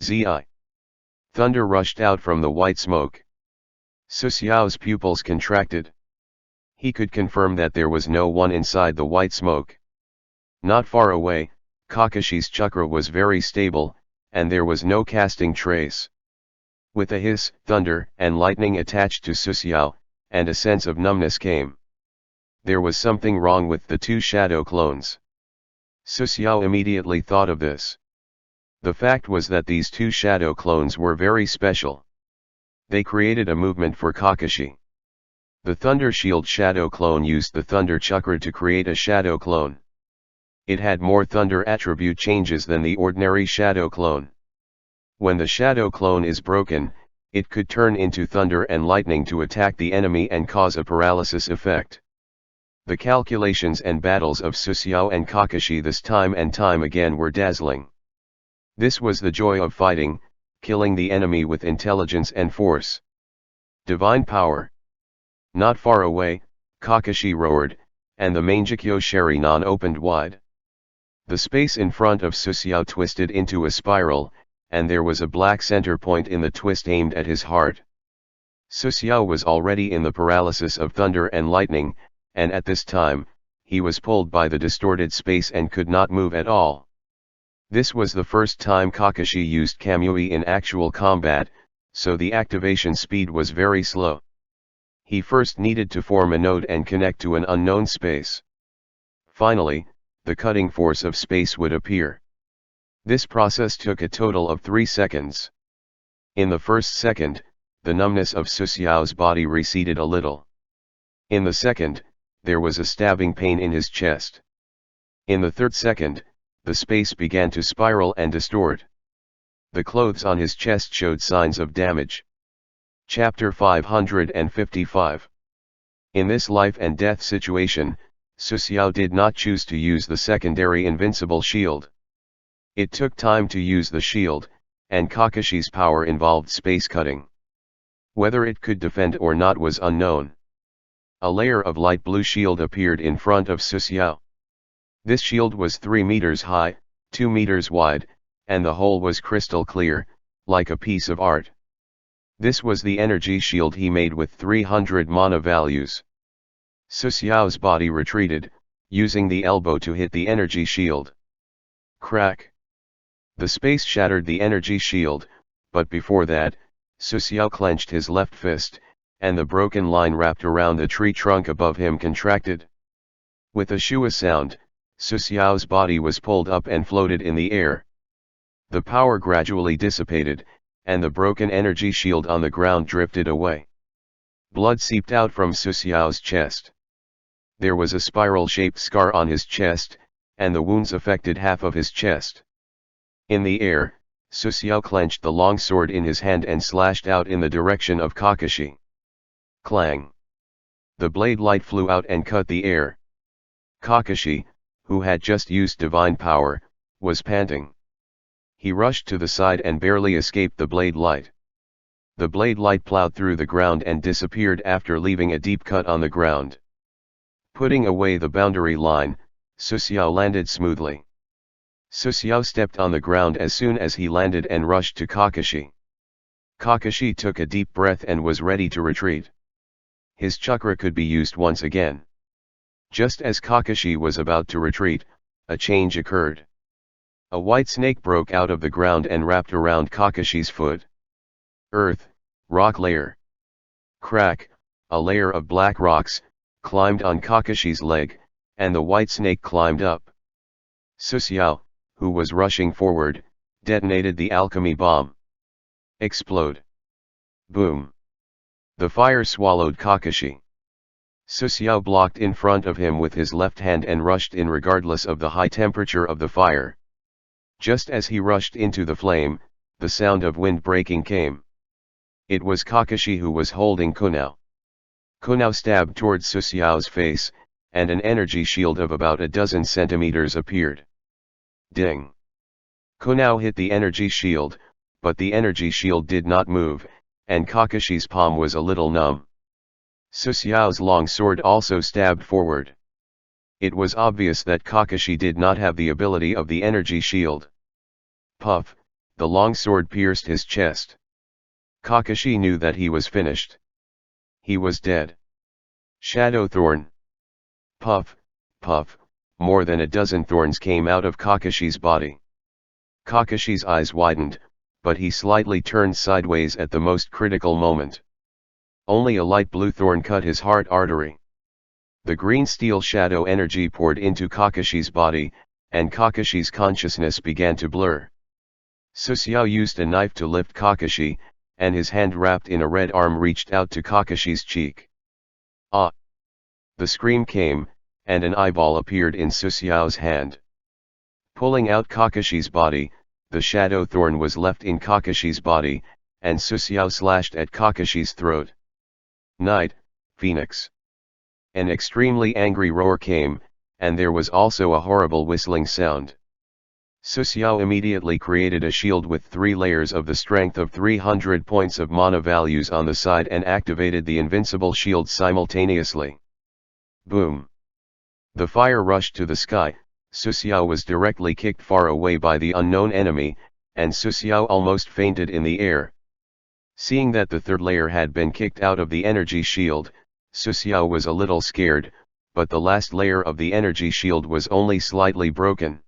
Zi! Thunder rushed out from the white smoke. Susio's pupils contracted. He could confirm that there was no one inside the white smoke. Not far away, Kakashi's chakra was very stable, and there was no casting trace. With a hiss, thunder and lightning attached to Susio, and a sense of numbness came. There was something wrong with the two shadow clones. Susio immediately thought of this. The fact was that these two shadow clones were very special. They created a movement for Kakashi. The Thunder Shield shadow clone used the Thunder Chakra to create a shadow clone. It had more thunder attribute changes than the ordinary shadow clone. When the shadow clone is broken, it could turn into thunder and lightning to attack the enemy and cause a paralysis effect. The calculations and battles of Susio and Kakashi this time and time again were dazzling. This was the joy of fighting, killing the enemy with intelligence and force. Divine power. Not far away, Kakashi roared, and the Mangekyo Sharinan opened wide. The space in front of Susio twisted into a spiral, and there was a black center point in the twist aimed at his heart. Susio was already in the paralysis of thunder and lightning, and at this time, he was pulled by the distorted space and could not move at all. This was the first time Kakashi used Kamui in actual combat, so the activation speed was very slow. He first needed to form a node and connect to an unknown space. Finally, the cutting force of space would appear. This process took a total of 3 seconds. In the first second, the numbness of Susio's body receded a little. In the second, there was a stabbing pain in his chest. In the third second, the space began to spiral and distort. The clothes on his chest showed signs of damage. Chapter 555. In this life and death situation, Susio did not choose to use the secondary invincible shield. It took time to use the shield, and Kakashi's power involved space cutting. Whether it could defend or not was unknown. A layer of light blue shield appeared in front of Susio. This shield was 3 meters high, 2 meters wide, and the whole was crystal clear, like a piece of art. This was the energy shield he made with 300 mana values. Susiao's body retreated, using the elbow to hit the energy shield. Crack! The space shattered the energy shield, but before that, Susiao clenched his left fist, and the broken line wrapped around the tree trunk above him contracted. With a shua sound, Susiao's body was pulled up and floated in the air. The power gradually dissipated, and the broken energy shield on the ground drifted away. Blood seeped out from Susiao's chest. There was a spiral-shaped scar on his chest, and the wounds affected half of his chest. In the air, Susiao clenched the long sword in his hand and slashed out in the direction of Kakashi. Clang! The blade light flew out and cut the air. Kakashi, who had just used divine power, was panting. He rushed to the side and barely escaped the blade light. The blade light plowed through the ground and disappeared after leaving a deep cut on the ground. Putting away the boundary line, Susiao landed smoothly. Susiao stepped on the ground as soon as he landed and rushed to Kakashi. Kakashi took a deep breath and was ready to retreat. His chakra could be used once again. Just as Kakashi was about to retreat, a change occurred. A white snake broke out of the ground and wrapped around Kakashi's foot. Earth, rock layer. Crack, a layer of black rocks, climbed on Kakashi's leg, and the white snake climbed up. Susiao, who was rushing forward, detonated the alchemy bomb. Explode. Boom. The fire swallowed Kakashi. Susiao blocked in front of him with his left hand and rushed in regardless of the high temperature of the fire. Just as he rushed into the flame, the sound of wind breaking came. It was Kakashi who was holding Kunao. Kunao stabbed towards Susiao's face, and an energy shield of about a dozen centimeters appeared. Ding! Kunao hit the energy shield, but the energy shield did not move, and Kakashi's palm was a little numb. Susiao's long sword also stabbed forward. It was obvious that Kakashi did not have the ability of the energy shield. Puff, the long sword pierced his chest. Kakashi knew that he was finished. He was dead. Shadow Thorn. Puff, puff, more than a dozen thorns came out of Kakashi's body. Kakashi's eyes widened, but he slightly turned sideways at the most critical moment. Only a light blue thorn cut his heart artery. The green steel shadow energy poured into Kakashi's body, and Kakashi's consciousness began to blur. Susiao used a knife to lift Kakashi, and his hand wrapped in a red arm reached out to Kakashi's cheek. Ah! The scream came, and an eyeball appeared in Susiao's hand. Pulling out Kakashi's body, the shadow thorn was left in Kakashi's body, and Susiao slashed at Kakashi's throat. Night, Phoenix. An extremely angry roar came, and there was also a horrible whistling sound. Susiao immediately created a shield with 3 layers of the strength of 300 points of mana values on the side and activated the invincible shield simultaneously. Boom! The fire rushed to the sky. Susiao was directly kicked far away by the unknown enemy, and Susiao almost fainted in the air. Seeing that the third layer had been kicked out of the energy shield, Susiao was a little scared, but the last layer of the energy shield was only slightly broken.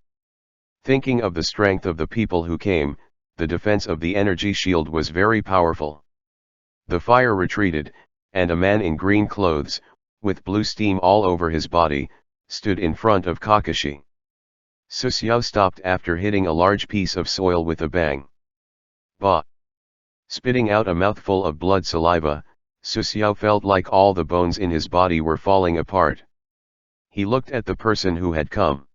Thinking of the strength of the people who came, the defense of the energy shield was very powerful. The fire retreated, and a man in green clothes, with blue steam all over his body, stood in front of Kakashi. Susiao stopped after hitting a large piece of soil with a bang. Bah! Spitting out a mouthful of blood saliva, Susiao felt like all the bones in his body were falling apart. He looked at the person who had come.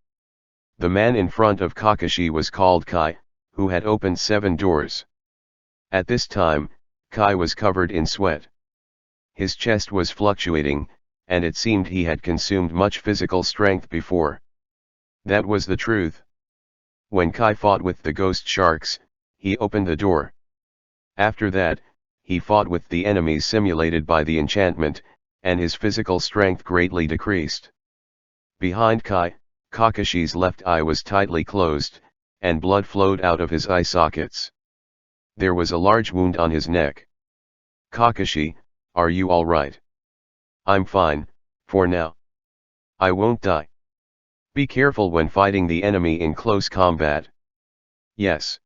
The man in front of Kakashi was called Kai, who had opened 7 doors. At this time, Kai was covered in sweat. His chest was fluctuating, and it seemed he had consumed much physical strength before. That was the truth. When Kai fought with the ghost sharks, he opened the door. After that, he fought with the enemies simulated by the enchantment, and his physical strength greatly decreased. Behind Kai, Kakashi's left eye was tightly closed, and blood flowed out of his eye sockets. There was a large wound on his neck. Kakashi, are you all right? I'm fine, For now. I won't die. Be careful when fighting the enemy in close combat. Yes.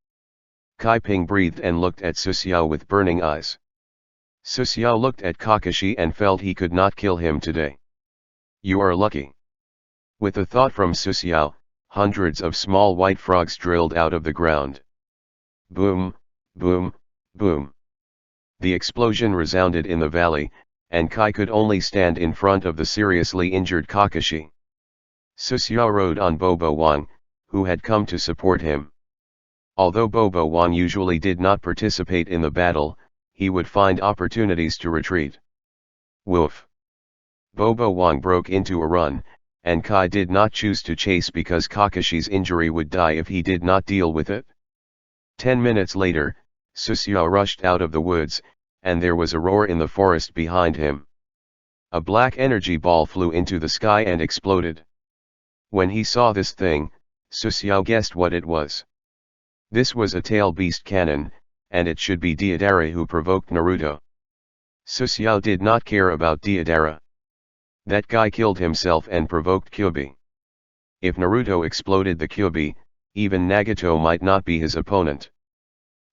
Kai Ping breathed and looked at Su Xiao with burning eyes. Su Xiao looked at Kakashi and felt he could not kill him today. You are lucky. With a thought from Su Xiao, hundreds of small white frogs drilled out of the ground. Boom, boom, boom. The explosion resounded in the valley, and Kai could only stand in front of the seriously injured Kakashi. Su Xiao rode on Bobo Wang, who had come to support him. Although Bobo Wang usually did not participate in the battle, he would find opportunities to retreat. Woof! Bobo Wang broke into a run, and Kai did not choose to chase because Kakashi's injury would die if he did not deal with it. 10 minutes later, Su Xiao rushed out of the woods, and there was a roar in the forest behind him. A black energy ball flew into the sky and exploded. When he saw this thing, Su Xiao guessed what it was. This was a tail beast cannon, and it should be Deidara who provoked Naruto. Su Xiao did not care about Deidara. That guy killed himself and provoked Kyuubi. If Naruto exploded the Kyuubi, even Nagato might not be his opponent.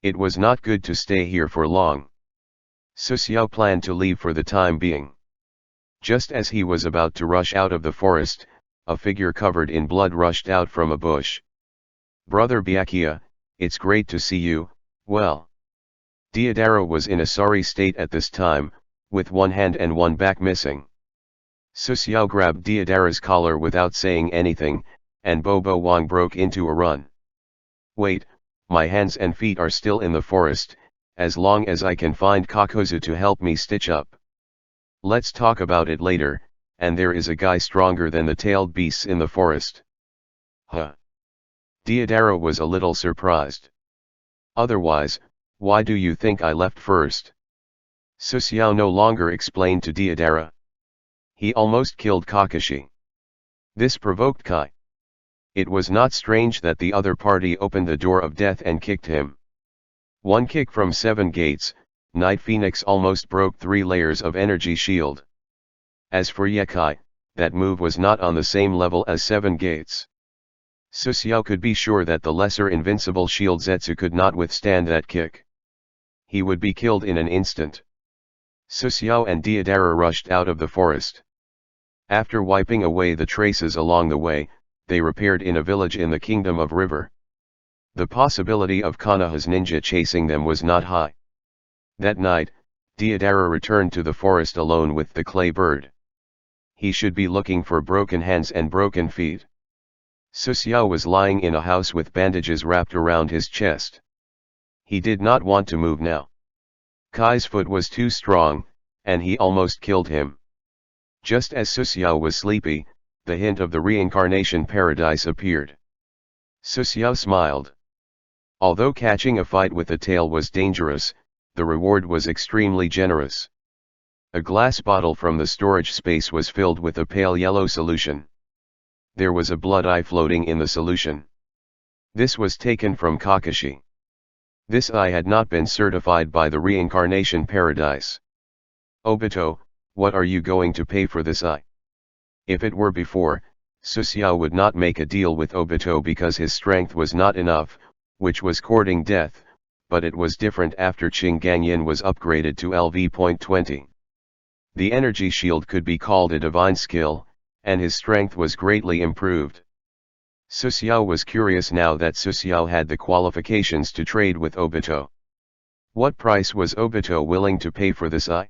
It was not good to stay here for long. Su Xiao planned to leave for the time being. Just as he was about to rush out of the forest, a figure covered in blood rushed out from a bush. Brother Byakuya, it's great to see you. Well. Deidara was in a sorry state at this time, with one hand and one back missing. Su Xiao grabbed Deidara's collar without saying anything, and Bobo Wang broke into a run. Wait, my hands and feet are still in the forest, as long as I can find Kakuzu to help me stitch up. Let's talk about it later, and there is a guy stronger than the tailed beasts in the forest. Huh. Deidara was a little surprised. Otherwise, why do you think I left first? Su Xiao no longer explained to Deidara. He almost killed Kakashi. This provoked Kai. It was not strange that the other party opened the door of death and kicked him. One kick from 7 gates, Night Phoenix almost broke 3 layers of energy shield. As for Yekai, that move was not on the same level as 7 gates. Su Xiao could be sure that the lesser invincible shield Zetsu could not withstand that kick. He would be killed in an instant. Su Xiao and Deidara rushed out of the forest. After wiping away the traces along the way, they repaired in a village in the Kingdom of River. The possibility of Konoha's ninja chasing them was not high. That night, Deidara returned to the forest alone with the clay bird. He should be looking for broken hands and broken feet. Su Xiao was lying in a house with bandages wrapped around his chest. He did not want to move now. Kai's foot was too strong, and he almost killed him. Just as Su Xiao was sleepy, the hint of the reincarnation paradise appeared. Su Xiao smiled. Although catching a fight with a tail was dangerous, the reward was extremely generous. A glass bottle from the storage space was filled with a pale yellow solution. There was a blood eye floating in the solution. This was taken from Kakashi. This eye had not been certified by the reincarnation paradise. Obito, what are you going to pay for this eye? If it were before, Su Xiao would not make a deal with Obito because his strength was not enough, which was courting death, but it was different after Qing Gangyin was upgraded to LV.20. The energy shield could be called a divine skill, and his strength was greatly improved. Su Xiao was curious now that Su Xiao had the qualifications to trade with Obito. What price was Obito willing to pay for this eye?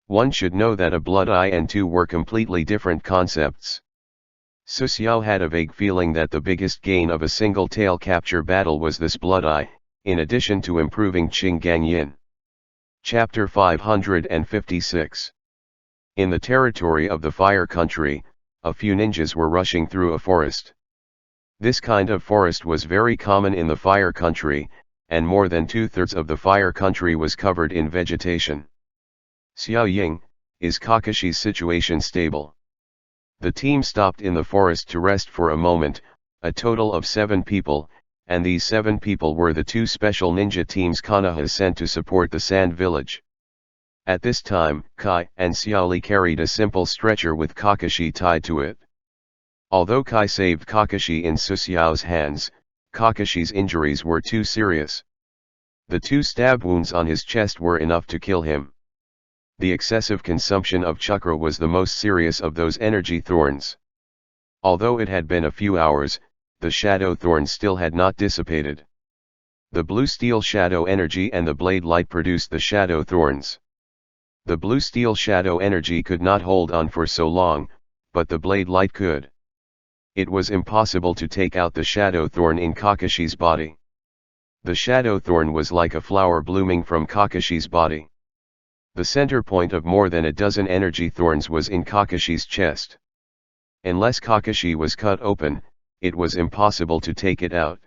One should know that a blood eye and two were completely different concepts. Su Xiao had a vague feeling that the biggest gain of a single tail capture battle was this blood eye, in addition to improving Qing Gangyin. Chapter 556. In the territory of the Fire Country, a few ninjas were rushing through a forest. This kind of forest was very common in the Fire Country, and more than 2/3 of the Fire Country was covered in vegetation. Xiao Ying, is Kakashi's situation stable? The team stopped in the forest to rest for a moment, a total of 7 people, and these 7 people were the 2 special ninja teams Konoha sent to support the Sand Village. At this time, Kai and Xiaoli carried a simple stretcher with Kakashi tied to it. Although Kai saved Kakashi in Suxiao's hands, Kakashi's injuries were too serious. The 2 stab wounds on his chest were enough to kill him. The excessive consumption of chakra was the most serious of those energy thorns. Although it had been a few hours, the shadow thorns still had not dissipated. The blue steel shadow energy and the blade light produced the shadow thorns. The blue steel shadow energy could not hold on for so long, but the blade light could. It was impossible to take out the shadow thorn in Kakashi's body. The shadow thorn was like a flower blooming from Kakashi's body. The center point of more than a dozen energy thorns was in Kakashi's chest. Unless Kakashi was cut open, it was impossible to take it out.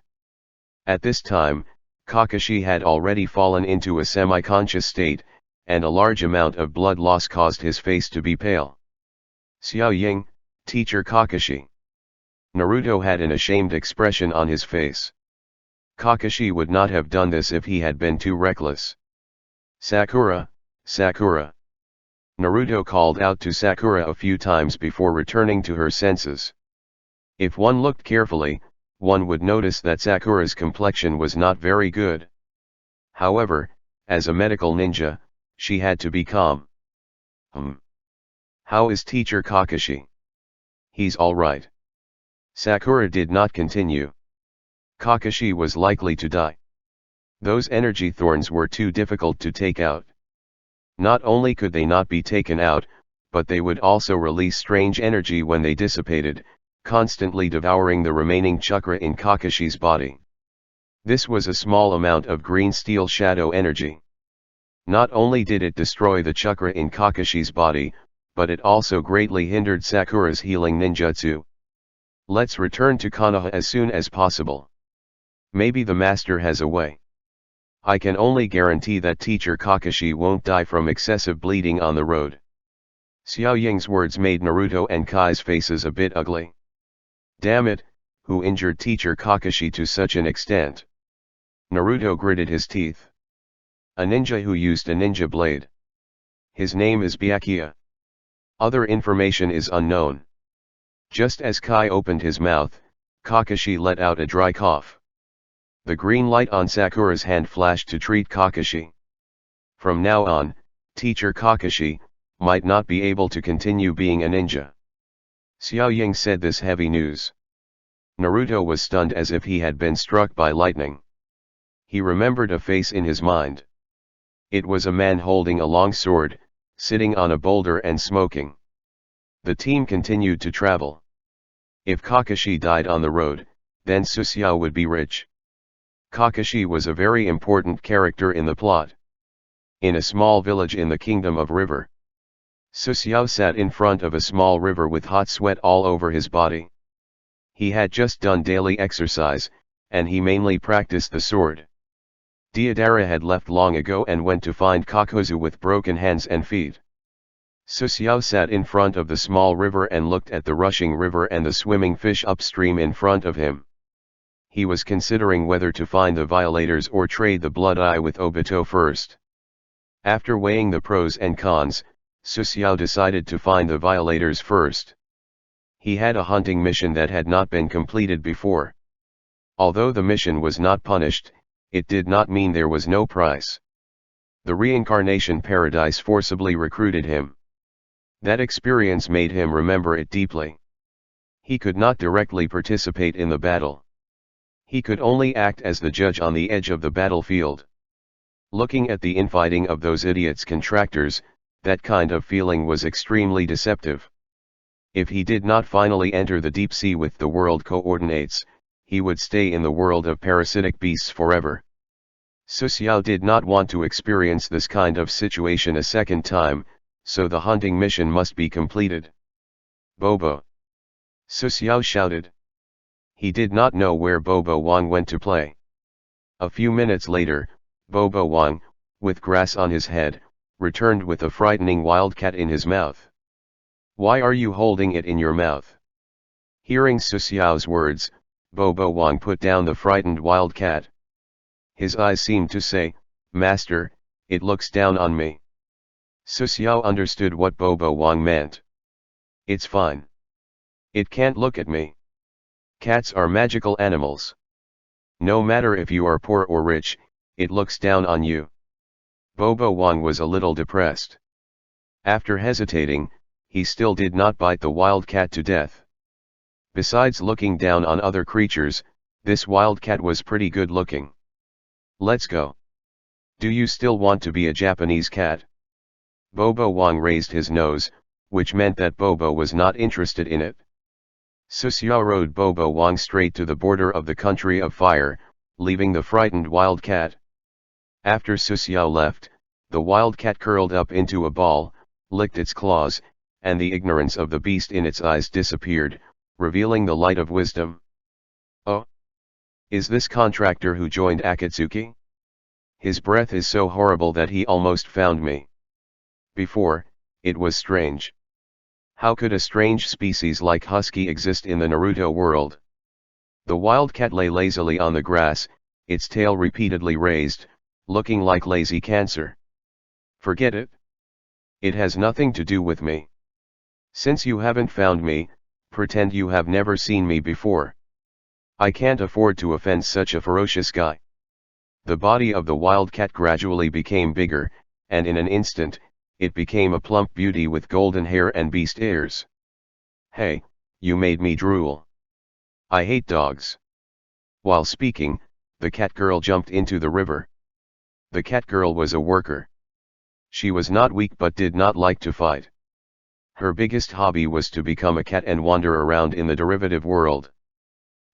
At this time, Kakashi had already fallen into a semi-conscious state, and a large amount of blood loss caused his face to be pale. Xiao Ying, teacher Kakashi. Naruto had an ashamed expression on his face. Kakashi would not have done this if he had been too reckless. Sakura, Sakura. Naruto called out to Sakura a few times before returning to her senses. If one looked carefully, one would notice that Sakura's complexion was not very good. However, as a medical ninja, she had to be calm. How is teacher Kakashi? He's all right. Sakura did not continue. Kakashi was likely to die. Those energy thorns were too difficult to take out. Not only could they not be taken out, but they would also release strange energy when they dissipated, constantly devouring the remaining chakra in Kakashi's body. This was a small amount of green steel shadow energy. Not only did it destroy the chakra in Kakashi's body, but it also greatly hindered Sakura's healing ninjutsu. Let's return to Konoha as soon as possible. Maybe the master has a way. I can only guarantee that teacher Kakashi won't die from excessive bleeding on the road. Xiao Ying's words made Naruto and Kai's faces a bit ugly. Damn it, who injured teacher Kakashi to such an extent? Naruto gritted his teeth. A ninja who used a ninja blade. His name is Byakuya. Other information is unknown. Just as Kai opened his mouth, Kakashi let out a dry cough. The green light on Sakura's hand flashed to treat Kakashi. From now on, teacher Kakashi might not be able to continue being a ninja. Xiao Ying said this heavy news. Naruto was stunned as if he had been struck by lightning. He remembered a face in his mind. It was a man holding a long sword, sitting on a boulder and smoking. The team continued to travel. If Kakashi died on the road, then Suxiao would be rich. Kakashi was a very important character in the plot. In a small village in the Kingdom of River, Suxiao sat in front of a small river with hot sweat all over his body. He had just done daily exercise, and he mainly practiced the sword. Deidara had left long ago and went to find Kakuzu with broken hands and feet. Suxiao sat in front of the small river and looked at the rushing river and the swimming fish upstream in front of him. He was considering whether to find the violators or trade the blood eye with Obito first. After weighing the pros and cons, Suxiao decided to find the violators first. He had a hunting mission that had not been completed before. Although the mission was not punished, it did not mean there was no price. The Reincarnation Paradise forcibly recruited him. That experience made him remember it deeply. He could not directly participate in the battle. He could only act as the judge on the edge of the battlefield. Looking at the infighting of those idiots contractors, that kind of feeling was extremely deceptive. If he did not finally enter the deep sea with the world coordinates, he would stay in the world of parasitic beasts forever. Suxiao did not want to experience this kind of situation a second time, so the hunting mission must be completed. Bobo! Suxiao shouted. He did not know where Bobo Wang went to play. A few minutes later, Bobo Wang, with grass on his head, returned with a frightening wildcat in his mouth. Why are you holding it in your mouth? Hearing Suxiao's words, Bobo Wang put down the frightened wildcat. His eyes seemed to say, Master, it looks down on me. Su Xiao understood what Bobo Wang meant. It's fine. It can't look at me. Cats are magical animals. No matter if you are poor or rich, it looks down on you. Bobo Wang was a little depressed. After hesitating, he still did not bite the wild cat to death. Besides looking down on other creatures, this wild cat was pretty good looking. Let's go. Do you still want to be a Japanese cat? Bobo Wang raised his nose, which meant that Bobo was not interested in it. Su Xiao rode Bobo Wang straight to the border of the country of fire, leaving the frightened wild cat. After Su Xiao left, the wild cat curled up into a ball, licked its claws, and the ignorance of the beast in its eyes disappeared, revealing the light of wisdom. Oh! Is this contractor who joined Akatsuki? His breath is so horrible that he almost found me. Before, it was strange. How could a strange species like husky exist in the Naruto world? The wild cat lay lazily on the grass, its tail repeatedly raised, looking like lazy cancer. Forget it. It has nothing to do with me. Since you haven't found me, pretend you have never seen me before. I can't afford to offend such a ferocious guy. The body of the wild cat gradually became bigger, and in an instant, it became a plump beauty with golden hair and beast ears. Hey, you made me drool. I hate dogs. While speaking, the cat girl jumped into the river. The cat girl was a worker. She was not weak but did not like to fight. Her biggest hobby was to become a cat and wander around in the derivative world.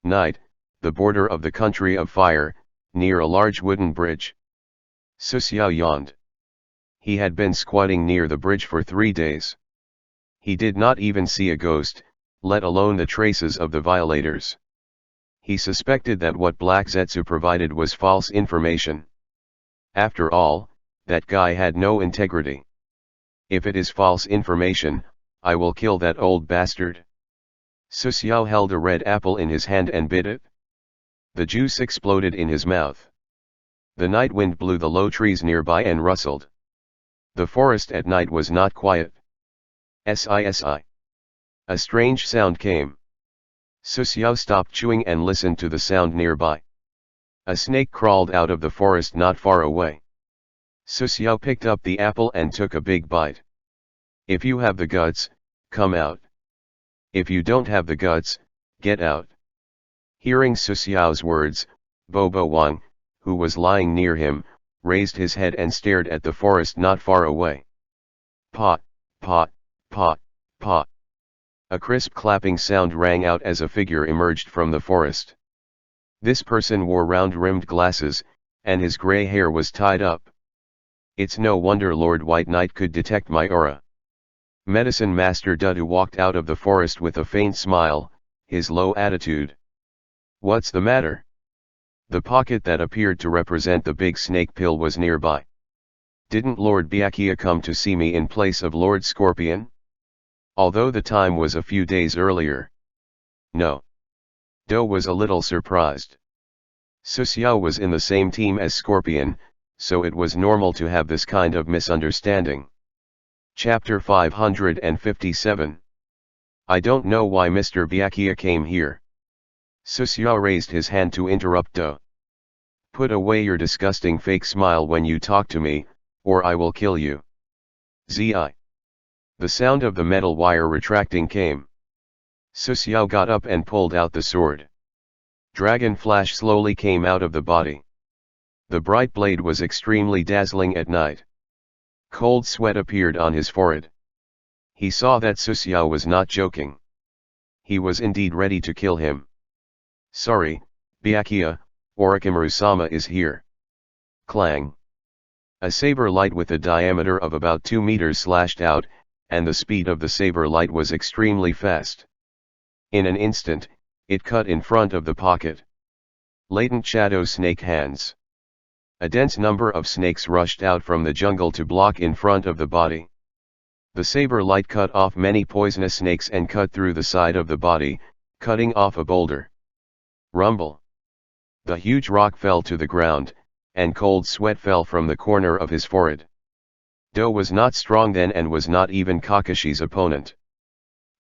Night, the border of the country of fire, near a large wooden bridge. Su Xiao yawned. He had been squatting near the bridge for 3 days. He did not even see a ghost, let alone the traces of the violators. He suspected that what Black Zetsu provided was false information. After all, that guy had no integrity. If it is false information, I will kill that old bastard. Su Xiao held a red apple in his hand and bit it. The juice exploded in his mouth. The night wind blew the low trees nearby and rustled. The forest at night was not quiet. Si. A strange sound came. Su Xiao stopped chewing and listened to the sound nearby. A snake crawled out of the forest not far away. Su Xiao picked up the apple and took a big bite. If you have the guts, come out. If you don't have the guts, get out. Hearing Su Xiao's words, Bobo Wang, who was lying near him, raised his head and stared at the forest not far away. Pot, pot, pot, pot. A crisp clapping sound rang out as a figure emerged from the forest. This person wore round-rimmed glasses, and his gray hair was tied up. It's no wonder Lord White Knight could detect my aura. Medicine Master Dudu walked out of the forest with a faint smile, his low attitude. What's the matter? The pocket that appeared to represent the big snake pill was nearby. Didn't Lord Byakuya come to see me in place of Lord Scorpion? Although the time was a few days earlier. No. Do was a little surprised. Su Xiao was in the same team as Scorpion, so it was normal to have this kind of misunderstanding. Chapter 557. I don't know why Mr. Byakuya came here. Su Xiao raised his hand to interrupt Do. Put away your disgusting fake smile when you talk to me, or I will kill you. Zi. The sound of the metal wire retracting came. Su Xiao got up and pulled out the sword. Dragon flash slowly came out of the body. The bright blade was extremely dazzling at night. Cold sweat appeared on his forehead. He saw that Su Xiao was not joking. He was indeed ready to kill him. Sorry, Byakuya, Orochimaru-sama is here. Clang. A saber light with a diameter of about 2 meters slashed out, and the speed of the saber light was extremely fast. In an instant, it cut in front of the pocket. Latent shadow snake hands. A dense number of snakes rushed out from the jungle to block in front of the body. The saber light cut off many poisonous snakes and cut through the side of the body, cutting off a boulder. Rumble. The huge rock fell to the ground, and cold sweat fell from the corner of his forehead. Do was not strong then and was not even Kakashi's opponent.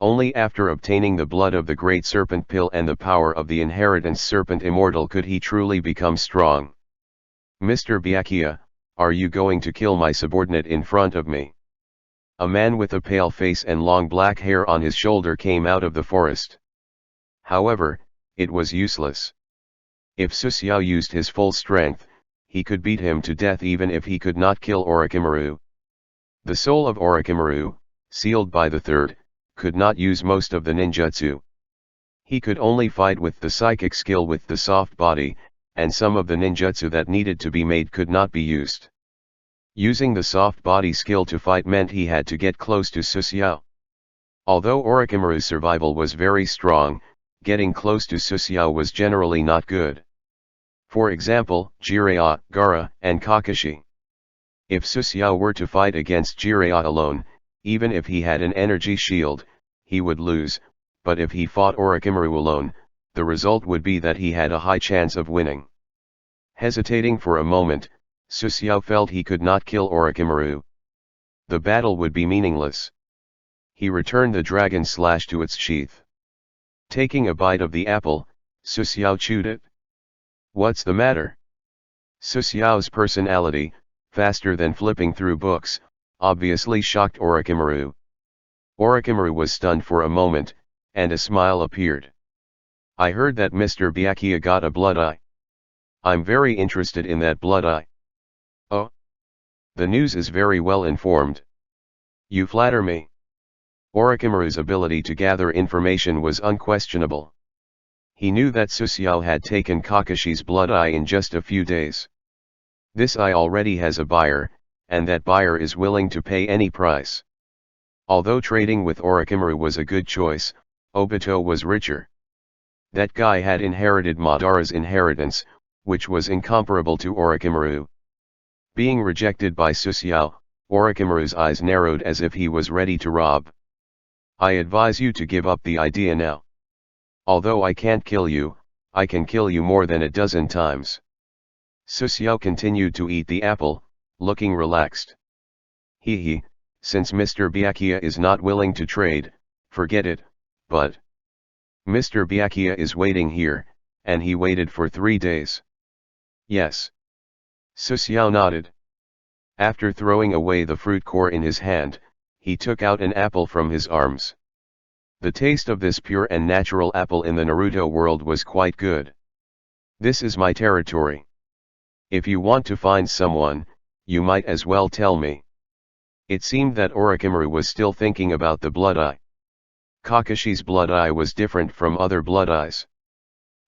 Only after obtaining the blood of the great serpent pill and the power of the inheritance serpent immortal could he truly become strong. Mr. Byakuya, are you going to kill my subordinate in front of me? A man with a pale face and long black hair on his shoulder came out of the forest. However, it was useless. If Susiao used his full strength, he could beat him to death even if he could not kill Orochimaru. The soul of Orochimaru, sealed by the third, could not use most of the ninjutsu. He could only fight with the psychic skill with the soft body, and some of the ninjutsu that needed to be made could not be used. Using the soft body skill to fight meant he had to get close to Susiao. Although Orochimaru's survival was very strong, getting close to Susiao was generally not good. For example, Jiraiya, Gaara, and Kakashi. If Susiao were to fight against Jiraiya alone, even if he had an energy shield, he would lose, but if he fought Orochimaru alone, the result would be that he had a high chance of winning. Hesitating for a moment, Susiao felt he could not kill Orochimaru. The battle would be meaningless. He returned the dragon slash to its sheath. Taking a bite of the apple, Susiao chewed it. What's the matter? Susiao's personality, faster than flipping through books, obviously shocked Orochimaru. Orochimaru was stunned for a moment, and a smile appeared. I heard that Mr. Byakuya got a blood eye. I'm very interested in that blood eye. Oh? The news is very well informed. You flatter me. Orochimaru's ability to gather information was unquestionable. He knew that Susiao had taken Kakashi's blood eye in just a few days. This eye already has a buyer, and that buyer is willing to pay any price. Although trading with Orochimaru was a good choice, Obito was richer. That guy had inherited Madara's inheritance, which was incomparable to Orochimaru. Being rejected by Susiao, Orochimaru's eyes narrowed as if he was ready to rob. I advise you to give up the idea now. Although I can't kill you, I can kill you more than a dozen times. Susiao continued to eat the apple, looking relaxed. Hee, since Mr. Byakuya is not willing to trade, forget it, but Mr. Byakuya is waiting here, and he waited for 3 days. Yes. Susiao nodded. After throwing away the fruit core in his hand, he took out an apple from his arms. The taste of this pure and natural apple in the Naruto world was quite good. This is my territory. If you want to find someone, you might as well tell me. It seemed that Orochimaru was still thinking about the blood eye. Kakashi's blood eye was different from other blood eyes.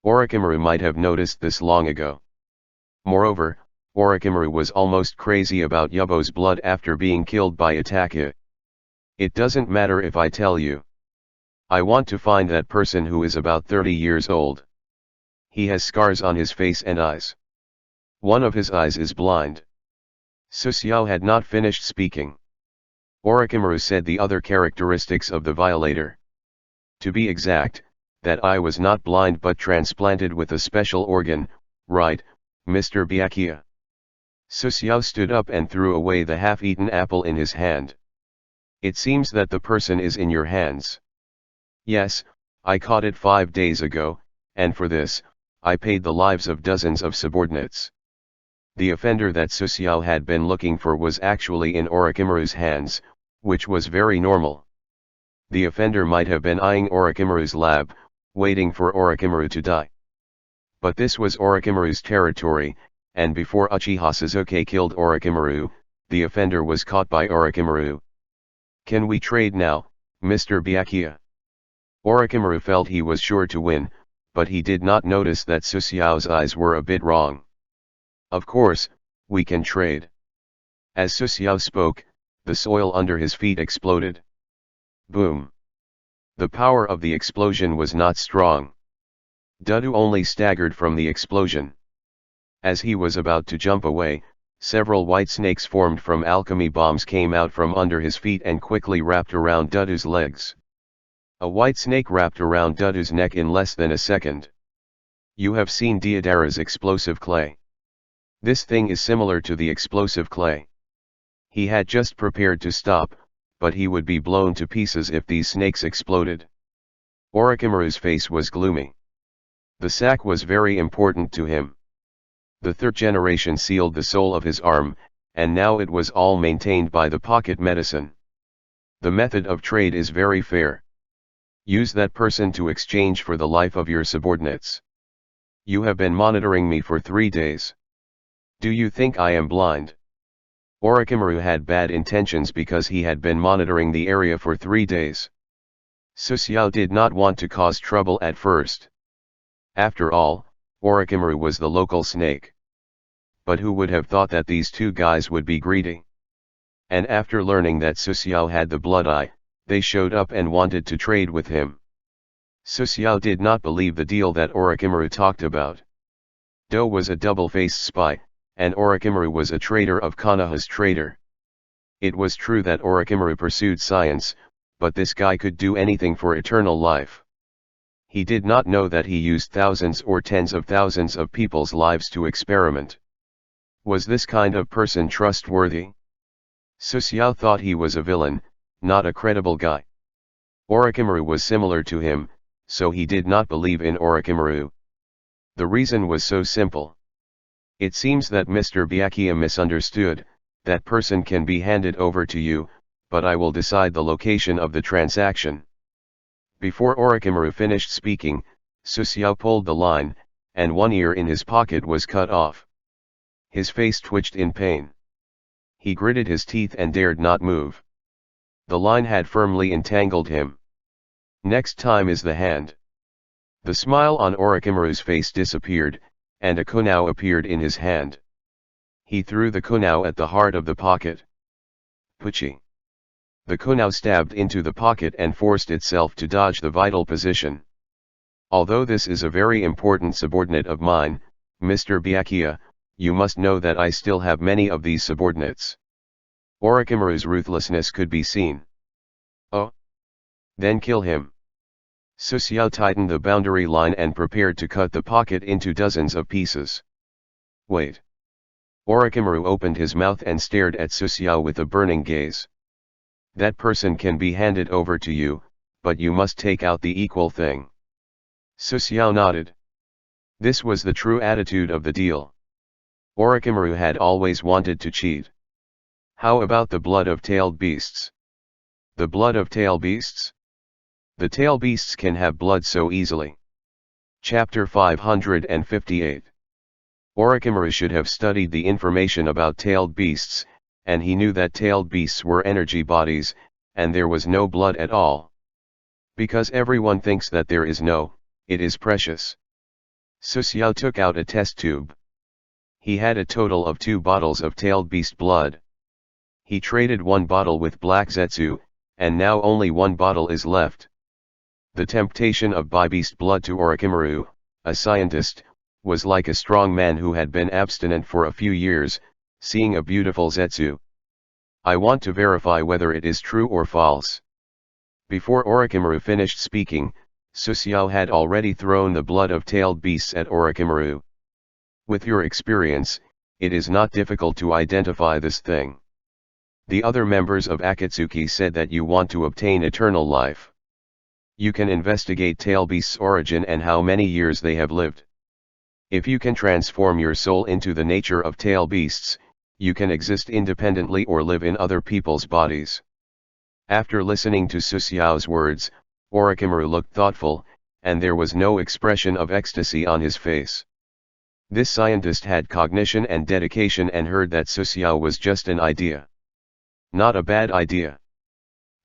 Orochimaru might have noticed this long ago. Moreover, Orochimaru was almost crazy about Yubo's blood after being killed by Itachi. It doesn't matter if I tell you. I want to find that person who is about 30 years old. He has scars on his face and eyes. One of his eyes is blind. Susiao had not finished speaking. Orochimaru said the other characteristics of the violator. To be exact, that eye was not blind but transplanted with a special organ, right, Mr. Byakuya? Susiao stood up and threw away the half-eaten apple in his hand. It seems that the person is in your hands. Yes, I caught it 5 days ago, and for this, I paid the lives of dozens of subordinates. The offender that Susiao had been looking for was actually in Orochimaru's hands, which was very normal. The offender might have been eyeing Orochimaru's lab, waiting for Orochimaru to die. But this was Orochimaru's territory, and before Uchiha Sasuke killed Orochimaru, the offender was caught by Orochimaru. Can we trade now, Mr. Byakuya? Orochimaru felt he was sure to win, but he did not notice that Susiao's eyes were a bit wrong. Of course, we can trade. As Susiao spoke, the soil under his feet exploded. Boom. The power of the explosion was not strong. Dudu only staggered from the explosion. As he was about to jump away, several white snakes formed from alchemy bombs came out from under his feet and quickly wrapped around Dudu's legs. A white snake wrapped around Dudu's neck in less than a second. You have seen Deodara's explosive clay. This thing is similar to the explosive clay. He had just prepared to stop, but he would be blown to pieces if these snakes exploded. Orochimaru's face was gloomy. The sack was very important to him. The third generation sealed the soul of his arm, and now it was all maintained by the pocket medicine. The method of trade is very fair. Use that person to exchange for the life of your subordinates. You have been monitoring me for 3 days. Do you think I am blind? Orochimaru had bad intentions because he had been monitoring the area for 3 days. Susiao did not want to cause trouble at first. After all, Orochimaru was the local snake. But who would have thought that these two guys would be greedy? And after learning that Susiao had the blood eye, they showed up and wanted to trade with him. Susiao did not believe the deal that Orochimaru talked about. Do was a double-faced spy, and Orochimaru was a traitor of Konoha's traitor. It was true that Orochimaru pursued science, but this guy could do anything for eternal life. He did not know that he used thousands or tens of thousands of people's lives to experiment. Was this kind of person trustworthy? Susiao thought he was a villain, not a credible guy. Orochimaru was similar to him, so he did not believe in Orochimaru. The reason was so simple. It seems that Mr. Byakuya misunderstood. That person can be handed over to you, but I will decide the location of the transaction. Before Orochimaru finished speaking, Susiao pulled the line, and one ear in his pocket was cut off. His face twitched in pain. He gritted his teeth and dared not move. The line had firmly entangled him. Next time is the hand. The smile on Orochimaru's face disappeared, and a kunao appeared in his hand. He threw the kunao at the heart of the pocket. Puchi. The kunao stabbed into the pocket and forced itself to dodge the vital position. Although this is a very important subordinate of mine, Mr. Byakuya, you must know that I still have many of these subordinates. Orochimaru's ruthlessness could be seen. Oh? Then kill him. Susiao tightened the boundary line and prepared to cut the pocket into dozens of pieces. Wait. Orochimaru opened his mouth and stared at Susiao with a burning gaze. That person can be handed over to you, but you must take out the equal thing. Susiao nodded. This was the true attitude of the deal. Orochimaru had always wanted to cheat. How about the blood of tailed beasts? The blood of tail beasts? The tail beasts can have blood so easily. Chapter 558. Orochimaru should have studied the information about tailed beasts, and he knew that tailed beasts were energy bodies, and there was no blood at all. Because everyone thinks that there is no, it is precious. Susiao took out a test tube. He had a total of 2 bottles of tailed beast blood. He traded 1 bottle with Black Zetsu, and now only 1 bottle is left. The temptation of beast blood to Orochimaru, a scientist, was like a strong man who had been abstinent for a few years, seeing a beautiful Zetsu. I want to verify whether it is true or false. Before Orochimaru finished speaking, Susiao had already thrown the blood of tailed beasts at Orochimaru. With your experience, it is not difficult to identify this thing. The other members of Akatsuki said that you want to obtain eternal life. You can investigate tail beasts' origin and how many years they have lived. If you can transform your soul into the nature of tail beasts, you can exist independently or live in other people's bodies. After listening to Susiao's words, Orochimaru looked thoughtful, and there was no expression of ecstasy on his face. This scientist had cognition and dedication and heard that Susiao was just an idea. Not a bad idea.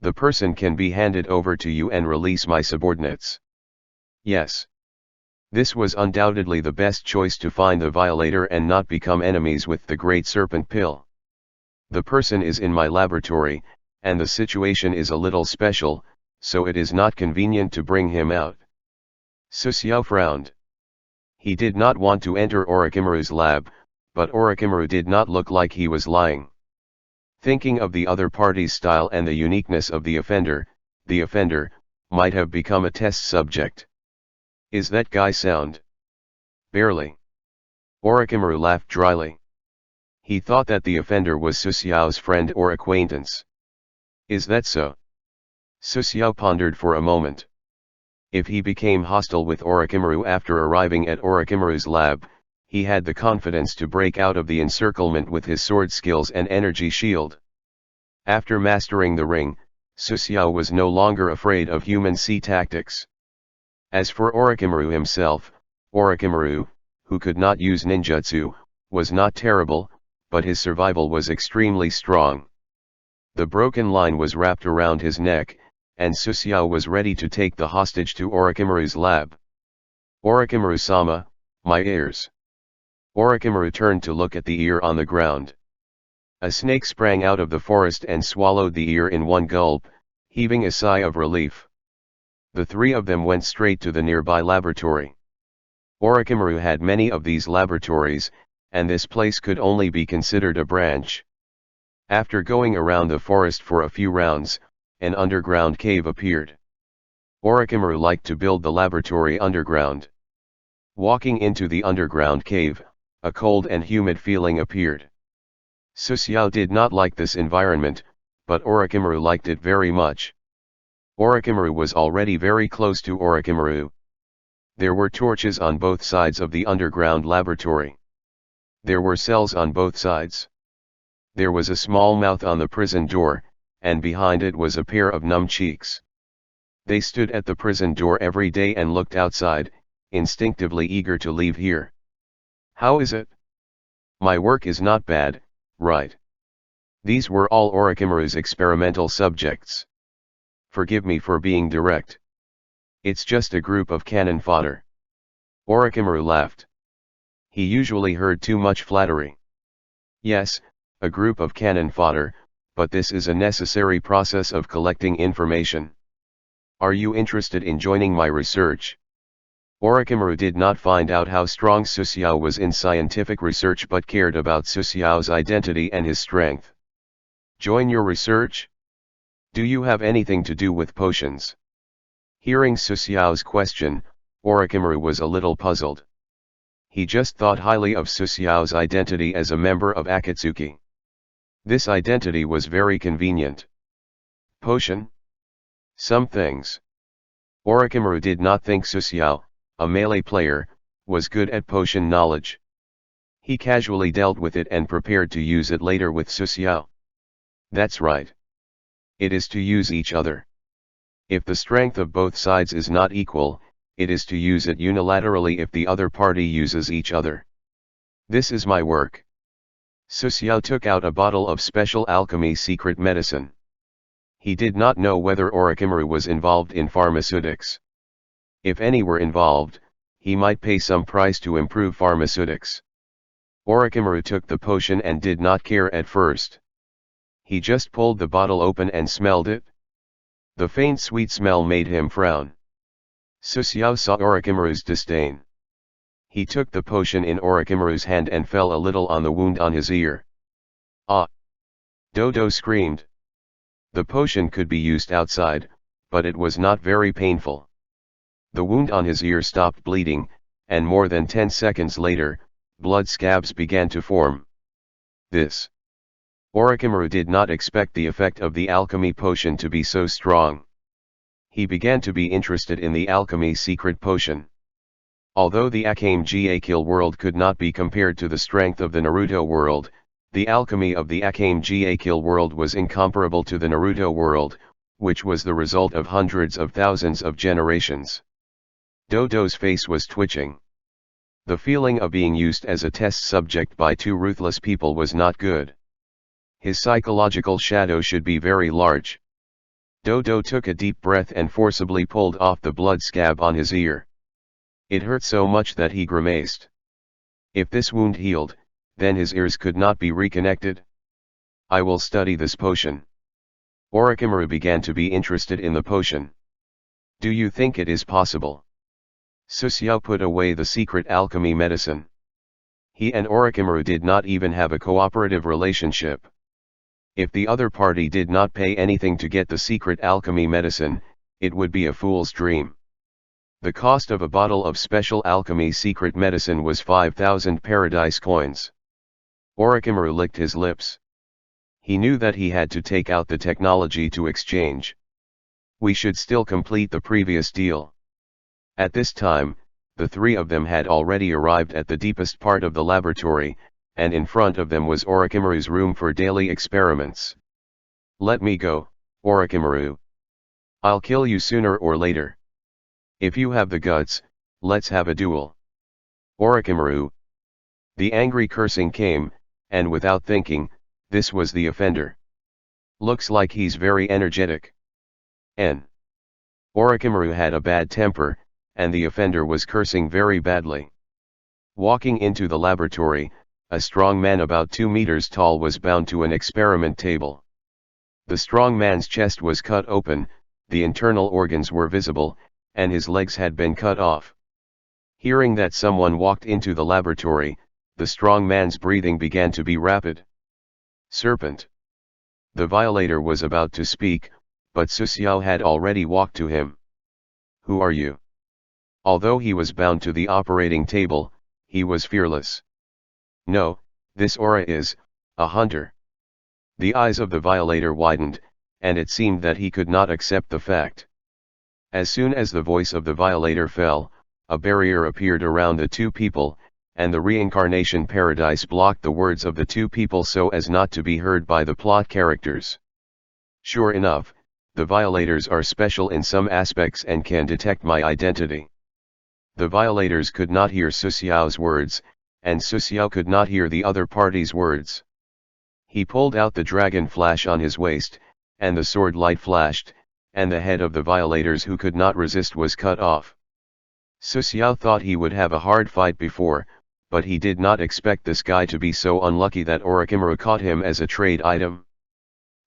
The person can be handed over to you and release my subordinates. Yes. This was undoubtedly the best choice to find the violator and not become enemies with the Great Serpent Pill. The person is in my laboratory, and the situation is a little special, so it is not convenient to bring him out. Susiao frowned. He did not want to enter Orochimaru's lab, but Orochimaru did not look like he was lying. Thinking of the other party's style and the uniqueness of the offender, might have become a test subject. Is that guy sound? Barely. Orochimaru laughed dryly. He thought that the offender was Susiao's friend or acquaintance. Is that so? Susiao pondered for a moment. If he became hostile with Orochimaru after arriving at Orochimaru's lab, he had the confidence to break out of the encirclement with his sword skills and energy shield. After mastering the ring, Susiao was no longer afraid of human sea tactics. As for Orochimaru himself, Orochimaru, who could not use ninjutsu, was not terrible, but his survival was extremely strong. The broken line was wrapped around his neck, and Susiao was ready to take the hostage to Orochimaru's lab. Orochimaru-sama, my ears. Orochimaru turned to look at the ear on the ground. A snake sprang out of the forest and swallowed the ear in one gulp, heaving a sigh of relief. The three of them went straight to the nearby laboratory. Orochimaru had many of these laboratories, and this place could only be considered a branch. After going around the forest for a few rounds, an underground cave appeared. Orochimaru liked to build the laboratory underground. Walking into the underground cave, a cold and humid feeling appeared. Susiao did not like this environment, but Orochimaru liked it very much. Orochimaru was already very close to Orochimaru. There were torches on both sides of the underground laboratory. There were cells on both sides. There was a small mouth on the prison door, and behind it was a pair of numb cheeks. They stood at the prison door every day and looked outside, instinctively eager to leave here. How is it? My work is not bad, right? These were all Orochimaru's experimental subjects. Forgive me for being direct. It's just a group of cannon fodder. Orochimaru laughed. He usually heard too much flattery. Yes, a group of cannon fodder, but this is a necessary process of collecting information. Are you interested in joining my research? Orochimaru did not find out how strong Susiao was in scientific research but cared about Susiao's identity and his strength. Join your research? Do you have anything to do with potions? Hearing Susiao's question, Orochimaru was a little puzzled. He just thought highly of Susiao's identity as a member of Akatsuki. This identity was very convenient. Potion? Some things. Orochimaru did not think Susiao, a melee player, was good at potion knowledge. He casually dealt with it and prepared to use it later with Susiao. That's right. It is to use each other. If the strength of both sides is not equal, it is to use it unilaterally if the other party uses each other. This is my work. Susiao took out a bottle of special alchemy secret medicine. He did not know whether Orochimaru was involved in pharmaceutics. If any were involved, he might pay some price to improve pharmaceutics. Orochimaru took the potion and did not care at first. He just pulled the bottle open and smelled it. The faint sweet smell made him frown. Susiao saw Orochimaru's disdain. He took the potion in Orochimaru's hand and fell a little on the wound on his ear. Ah! Dodo screamed. The potion could be used outside, but it was not very painful. The wound on his ear stopped bleeding, and more than 10 seconds later, blood scabs began to form. This. Orochimaru did not expect the effect of the alchemy potion to be so strong. He began to be interested in the alchemy secret potion. Although the Akame-ga Kill world could not be compared to the strength of the Naruto world, the alchemy of the Akame-ga Kill world was incomparable to the Naruto world, which was the result of hundreds of thousands of generations. Dodo's face was twitching. The feeling of being used as a test subject by two ruthless people was not good. His psychological shadow should be very large. Dodo took a deep breath and forcibly pulled off the blood scab on his ear. It hurt so much that he grimaced. If this wound healed, then his ears could not be reconnected. I will study this potion. Orochimaru began to be interested in the potion. Do you think it is possible? Susiao put away the secret alchemy medicine. He and Orochimaru did not even have a cooperative relationship. If the other party did not pay anything to get the secret alchemy medicine, it would be a fool's dream. The cost of a bottle of special alchemy secret medicine was 5,000 paradise coins. Orochimaru licked his lips. He knew that he had to take out the technology to exchange. We should still complete the previous deal. At this time, the three of them had already arrived at the deepest part of the laboratory, and in front of them was Orochimaru's room for daily experiments. Let me go, Orochimaru. I'll kill you sooner or later. If you have the guts, let's have a duel. Orochimaru. The angry cursing came, and without thinking, this was the offender. Looks like he's very energetic. Orochimaru had a bad temper, and the offender was cursing very badly. Walking into the laboratory, a strong man about 2 meters tall was bound to an experiment table. The strong man's chest was cut open, the internal organs were visible, and his legs had been cut off. Hearing that someone walked into the laboratory, the strong man's breathing began to be rapid. Serpent. The violator was about to speak, but Suxiao had already walked to him. Who are you? Although he was bound to the operating table, he was fearless. No, this aura is a hunter. The eyes of the violator widened, and it seemed that he could not accept the fact. As soon as the voice of the violator fell, a barrier appeared around the two people, and the reincarnation paradise blocked the words of the two people so as not to be heard by the plot characters. Sure enough, the violators are special in some aspects and can detect my identity. The violators could not hear Suxiao's words, and Suxiao could not hear the other party's words. He pulled out the dragon flash on his waist, and the sword light flashed, and the head of the violators who could not resist was cut off. Suxiao thought he would have a hard fight before, but he did not expect this guy to be so unlucky that Orochimaru caught him as a trade item.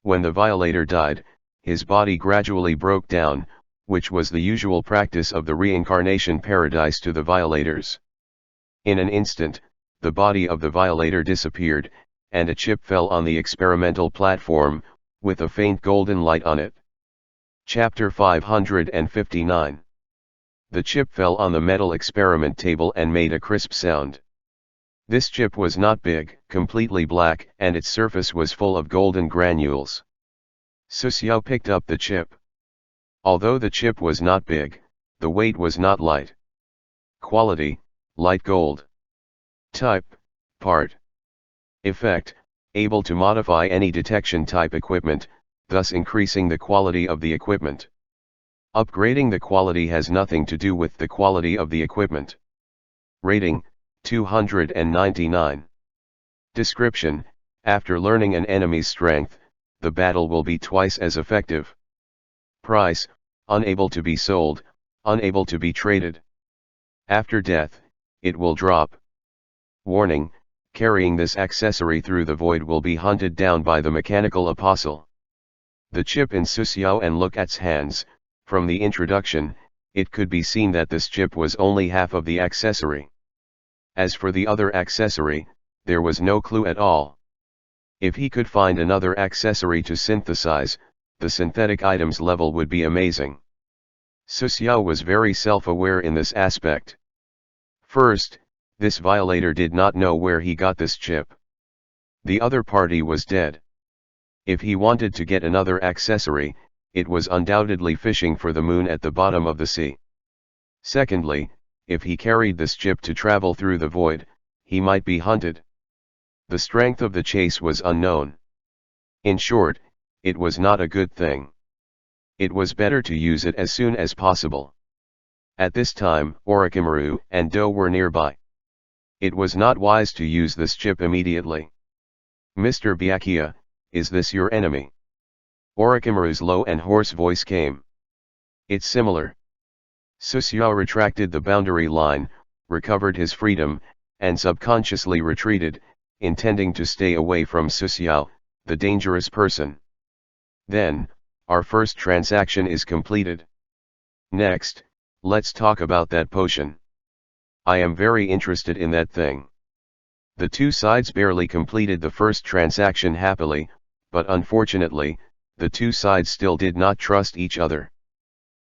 When the violator died, his body gradually broke down, which was the usual practice of the reincarnation paradise to the violators. In an instant, the body of the violator disappeared, and a chip fell on the experimental platform, with a faint golden light on it. Chapter 559. The chip fell on the metal experiment table and made a crisp sound. This chip was not big, completely black, and its surface was full of golden granules. Suxiao picked up the chip. Although the chip was not big, the weight was not light. Quality, light gold. Type, part. Effect, able to modify any detection type equipment, thus increasing the quality of the equipment. Upgrading the quality has nothing to do with the quality of the equipment. Rating, 299. Description, after learning an enemy's strength, the battle will be twice as effective. Price, unable to be sold, unable to be traded. After death, it will drop. Warning, carrying this accessory through the void will be hunted down by the mechanical apostle. The chip in Suxiao and Lukat's hands. From the introduction, it could be seen that this chip was only half of the accessory. As for the other accessory, there was no clue at all. If he could find another accessory to synthesize, the synthetic items level would be amazing. Suxiao was very self-aware in this aspect. First, this violator did not know where he got this chip. The other party was dead. If he wanted to get another accessory, it was undoubtedly fishing for the moon at the bottom of the sea. Secondly, if he carried this chip to travel through the void, he might be hunted. The strength of the chase was unknown. In short, it was not a good thing. It was better to use it as soon as possible. At this time, Orochimaru and Do were nearby. It was not wise to use this chip immediately. Mr. Byakuya, is this your enemy? Orochimaru's low and hoarse voice came. It's similar. Suxiao retracted the boundary line, recovered his freedom, and subconsciously retreated, intending to stay away from Suxiao, the dangerous person. Then, our first transaction is completed. Next, let's talk about that potion. I am very interested in that thing. The two sides barely completed the first transaction happily, but unfortunately, the two sides still did not trust each other.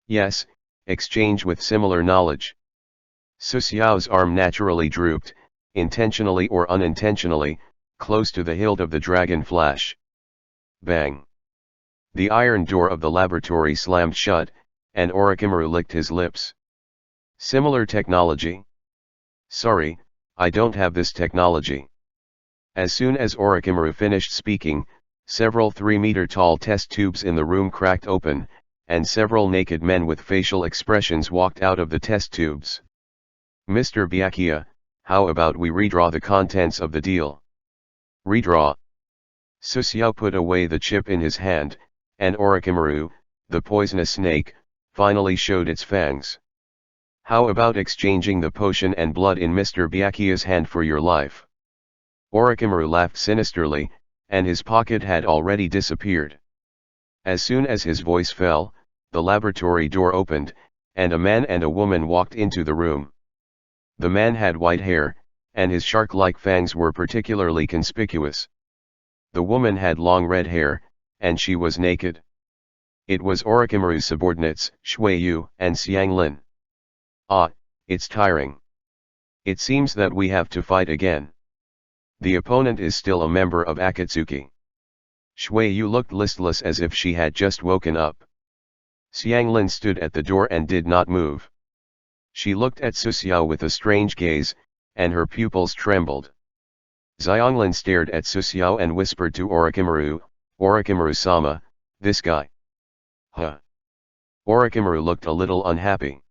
Yes, exchange with similar knowledge. Suxiao's arm naturally drooped, intentionally or unintentionally, close to the hilt of the dragon flash. Bang! The iron door of the laboratory slammed shut, and Orochimaru licked his lips. Similar technology? Sorry, I don't have this technology. As soon as Orochimaru finished speaking, several 3-meter-tall test tubes in the room cracked open, and several naked men with facial expressions walked out of the test tubes. Mr. Byakuya, how about we redraw the contents of the deal? Redraw. Susiao put away the chip in his hand, and Orochimaru, the poisonous snake, finally showed its fangs. How about exchanging the potion and blood in Mr. Byakuya's hand for your life? Orochimaru laughed sinisterly, and his pocket had already disappeared. As soon as his voice fell, the laboratory door opened, and a man and a woman walked into the room. The man had white hair, and his shark-like fangs were particularly conspicuous. The woman had long red hair, and she was naked. It was Orochimaru's subordinates, Shuiyu and Xianglin. Ah, it's tiring. It seems that we have to fight again. The opponent is still a member of Akatsuki. Shuiyu looked listless as if she had just woken up. Xianglin stood at the door and did not move. She looked at Susiao with a strange gaze, and her pupils trembled. Xianglin stared at Susiao and whispered to Orochimaru, "Orochimaru-sama, this guy." Huh. Orochimaru looked a little unhappy.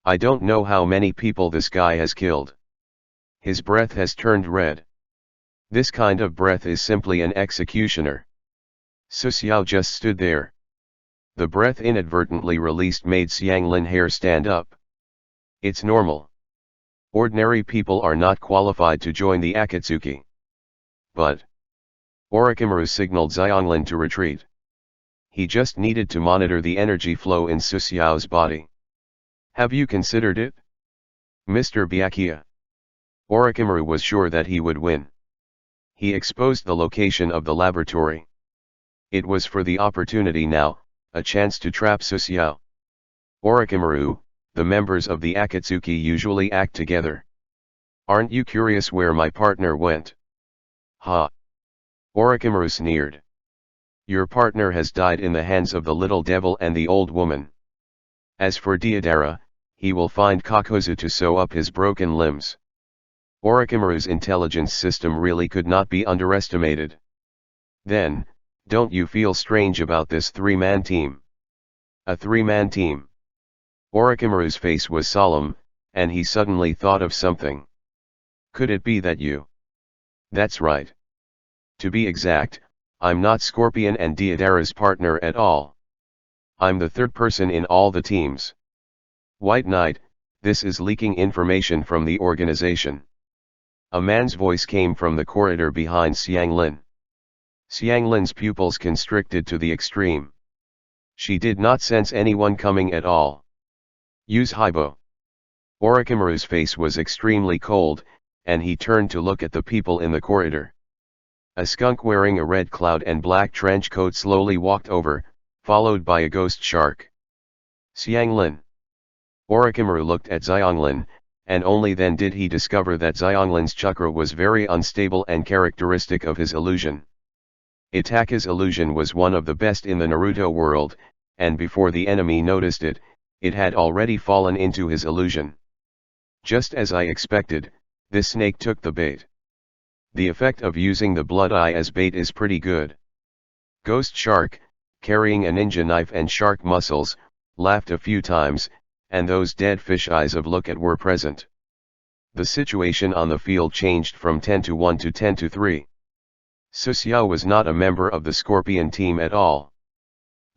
I don't know how many people this guy has killed. His breath has turned red. This kind of breath is simply an executioner. Susiao just stood there. The breath inadvertently released made Xianglin hair stand up. It's normal. Ordinary people are not qualified to join the Akatsuki. But Orochimaru signaled Xianglin to retreat. He just needed to monitor the energy flow in Susiao's body. Have you considered it? Mr. Byakuya. Orochimaru was sure that he would win. He exposed the location of the laboratory. It was for the opportunity now, a chance to trap Susiao. Orochimaru, the members of the Akatsuki usually act together. Aren't you curious where my partner went? Ha! Orochimaru sneered. Your partner has died in the hands of the little devil and the old woman. As for Deidara, he will find Kakuzu to sew up his broken limbs. Orochimaru's intelligence system really could not be underestimated. Then, don't you feel strange about this 3-man team? A 3-man team. Orochimaru's face was solemn, and he suddenly thought of something. Could it be that you? That's right. To be exact, I'm not Scorpion and Deidara's partner at all. I'm the third person in all the teams. White Knight, this is leaking information from the organization. A man's voice came from the corridor behind Xianglin. Xianglin's pupils constricted to the extreme. She did not sense anyone coming at all. Use Haibo. Orochimaru's face was extremely cold, and he turned to look at the people in the corridor. A skunk wearing a red cloud and black trench coat slowly walked over, followed by a ghost shark. Xianglin. Orochimaru looked at Xianglin, and only then did he discover that Xianglin's chakra was very unstable and characteristic of his illusion. Itaka's illusion was one of the best in the Naruto world, and before the enemy noticed it, it had already fallen into his illusion. Just as I expected, this snake took the bait. The effect of using the blood eye as bait is pretty good. Ghost Shark, carrying a ninja knife and shark muscles, laughed a few times, and those dead fish eyes of look at were present. The situation on the field changed from 10-1 to 10-3. Susiao was not a member of the Scorpion team at all.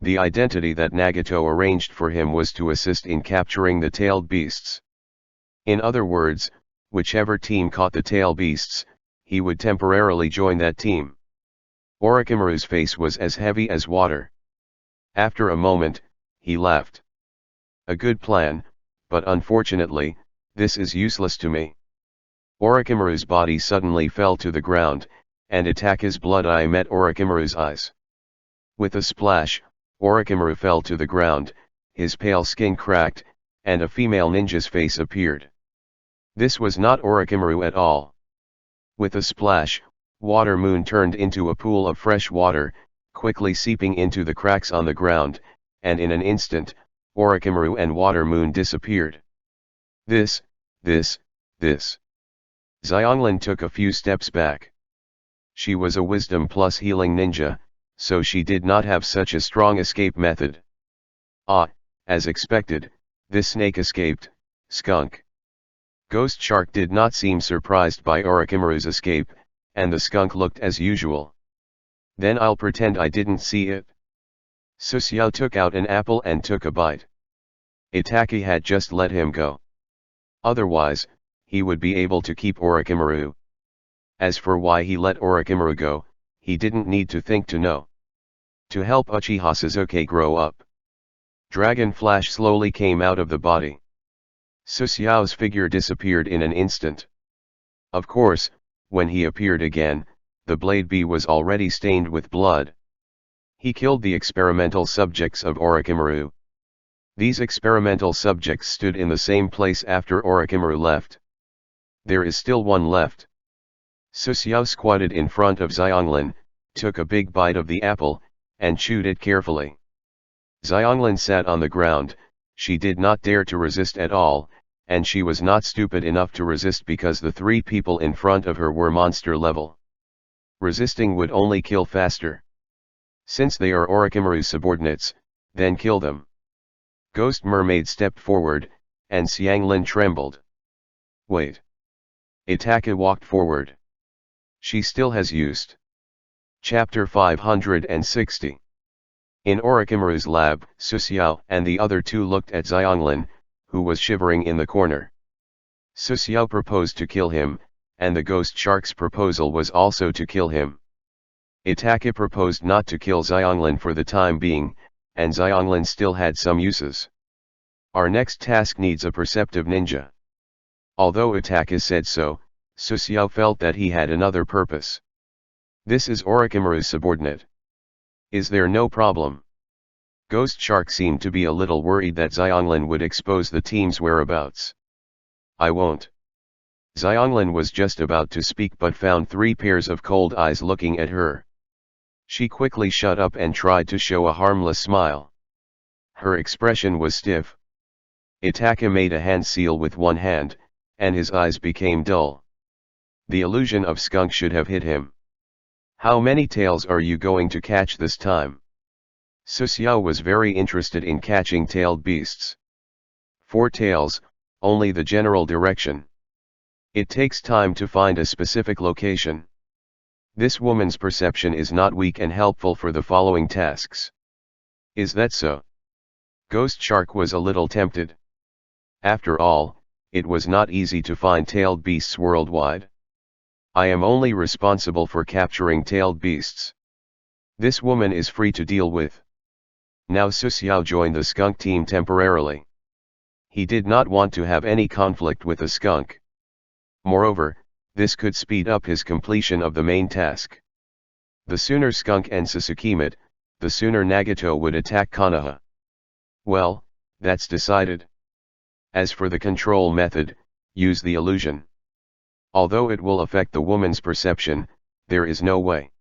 The identity that Nagato arranged for him was to assist in capturing the tailed beasts. In other words, whichever team caught the tail beasts, he would temporarily join that team. Orochimaru's face was as heavy as water. After a moment, he laughed. A good plan, but unfortunately, this is useless to me. Orochimaru's body suddenly fell to the ground, and Itaka's blood eye met Orochimaru's eyes. With a splash, Orochimaru fell to the ground, his pale skin cracked, and a female ninja's face appeared. This was not Orochimaru at all. With a splash, Water Moon turned into a pool of fresh water, quickly seeping into the cracks on the ground, and in an instant, Orochimaru and Water Moon disappeared. This. Xianglin took a few steps back. She was a wisdom plus healing ninja, so she did not have such a strong escape method. As expected, this snake escaped, skunk. Ghost Shark did not seem surprised by Orochimaru's escape, and the skunk looked as usual. Then I'll pretend I didn't see it. Suxiao took out an apple and took a bite. Itake had just let him go. Otherwise, he would be able to keep Orochimaru. As for why he let Orochimaru go, he didn't need to think to know. To help Uchiha Sasuke grow up. Dragon Flash slowly came out of the body. Suxiao's figure disappeared in an instant. Of course, when he appeared again, the Blade Bee was already stained with blood. He killed the experimental subjects of Orochimaru. These experimental subjects stood in the same place after Orochimaru left. There is still one left. Suxiao squatted in front of Xianglin, took a big bite of the apple, and chewed it carefully. Xianglin sat on the ground. She did not dare to resist at all, and she was not stupid enough to resist because the three people in front of her were monster level. Resisting would only kill faster. Since they are Orochimaru's subordinates, then kill them. Ghost Mermaid stepped forward, and Xianglin trembled. Wait. Itake walked forward. She still has used. Chapter 560. In Orochimaru's lab, Suxiao and the other two looked at Xianglin, who was shivering in the corner. Suxiao proposed to kill him, and the Ghost Shark's proposal was also to kill him. Itake proposed not to kill Xianglin for the time being, and Xianglin still had some uses. Our next task needs a perceptive ninja. Although Itake said so, Suxiao felt that he had another purpose. This is Orochimaru's subordinate. Is there no problem? Ghost Shark seemed to be a little worried that Xianglin would expose the team's whereabouts. I won't. Xianglin was just about to speak but found 3 pairs of cold eyes looking at her. She quickly shut up and tried to show a harmless smile. Her expression was stiff. Itake made a hand seal with one hand, and his eyes became dull. The illusion of skunk should have hit him. How many tails are you going to catch this time? Suxiao was very interested in catching tailed beasts. 4 tails, only the general direction. It takes time to find a specific location. This woman's perception is not weak and helpful for the following tasks. Is that so? Ghost Shark was a little tempted. After all, it was not easy to find tailed beasts worldwide. I am only responsible for capturing tailed beasts. This woman is free to deal with. Now Suxiao joined the skunk team temporarily. He did not want to have any conflict with the skunk. Moreover, this could speed up his completion of the main task. The sooner Skunk and Sasuke met, the sooner Nagato would attack Konoha. Well, that's decided. As for the control method, use the illusion. Although it will affect the woman's perception, there is no way.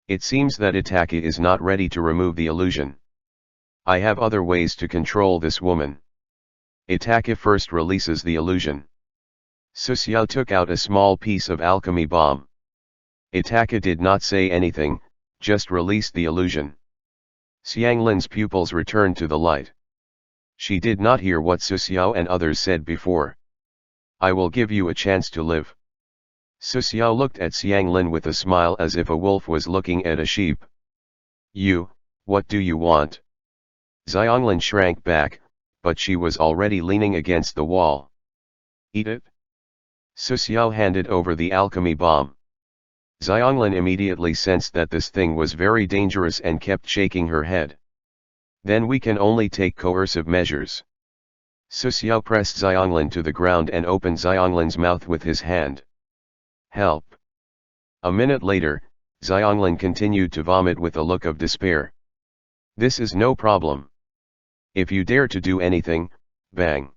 It seems that Itake is not ready to remove the illusion. I have other ways to control this woman. Itake first releases the illusion. Suxiao took out a small piece of alchemy bomb. Itake did not say anything, just released the illusion. Xianglin's pupils returned to the light. She did not hear what Suxiao and others said before. I will give you a chance to live. Suxiao looked at Xianglin with a smile as if a wolf was looking at a sheep. You, what do you want? Xianglin shrank back, but she was already leaning against the wall. Eat it? Suxiao handed over the alchemy bomb. Xianglin immediately sensed that this thing was very dangerous and kept shaking her head. Then we can only take coercive measures. Suxiao pressed Xianglin to the ground and opened Xianglin's mouth with his hand. Help! A minute later, Xianglin continued to vomit with a look of despair. This is no problem. If you dare to do anything, bang!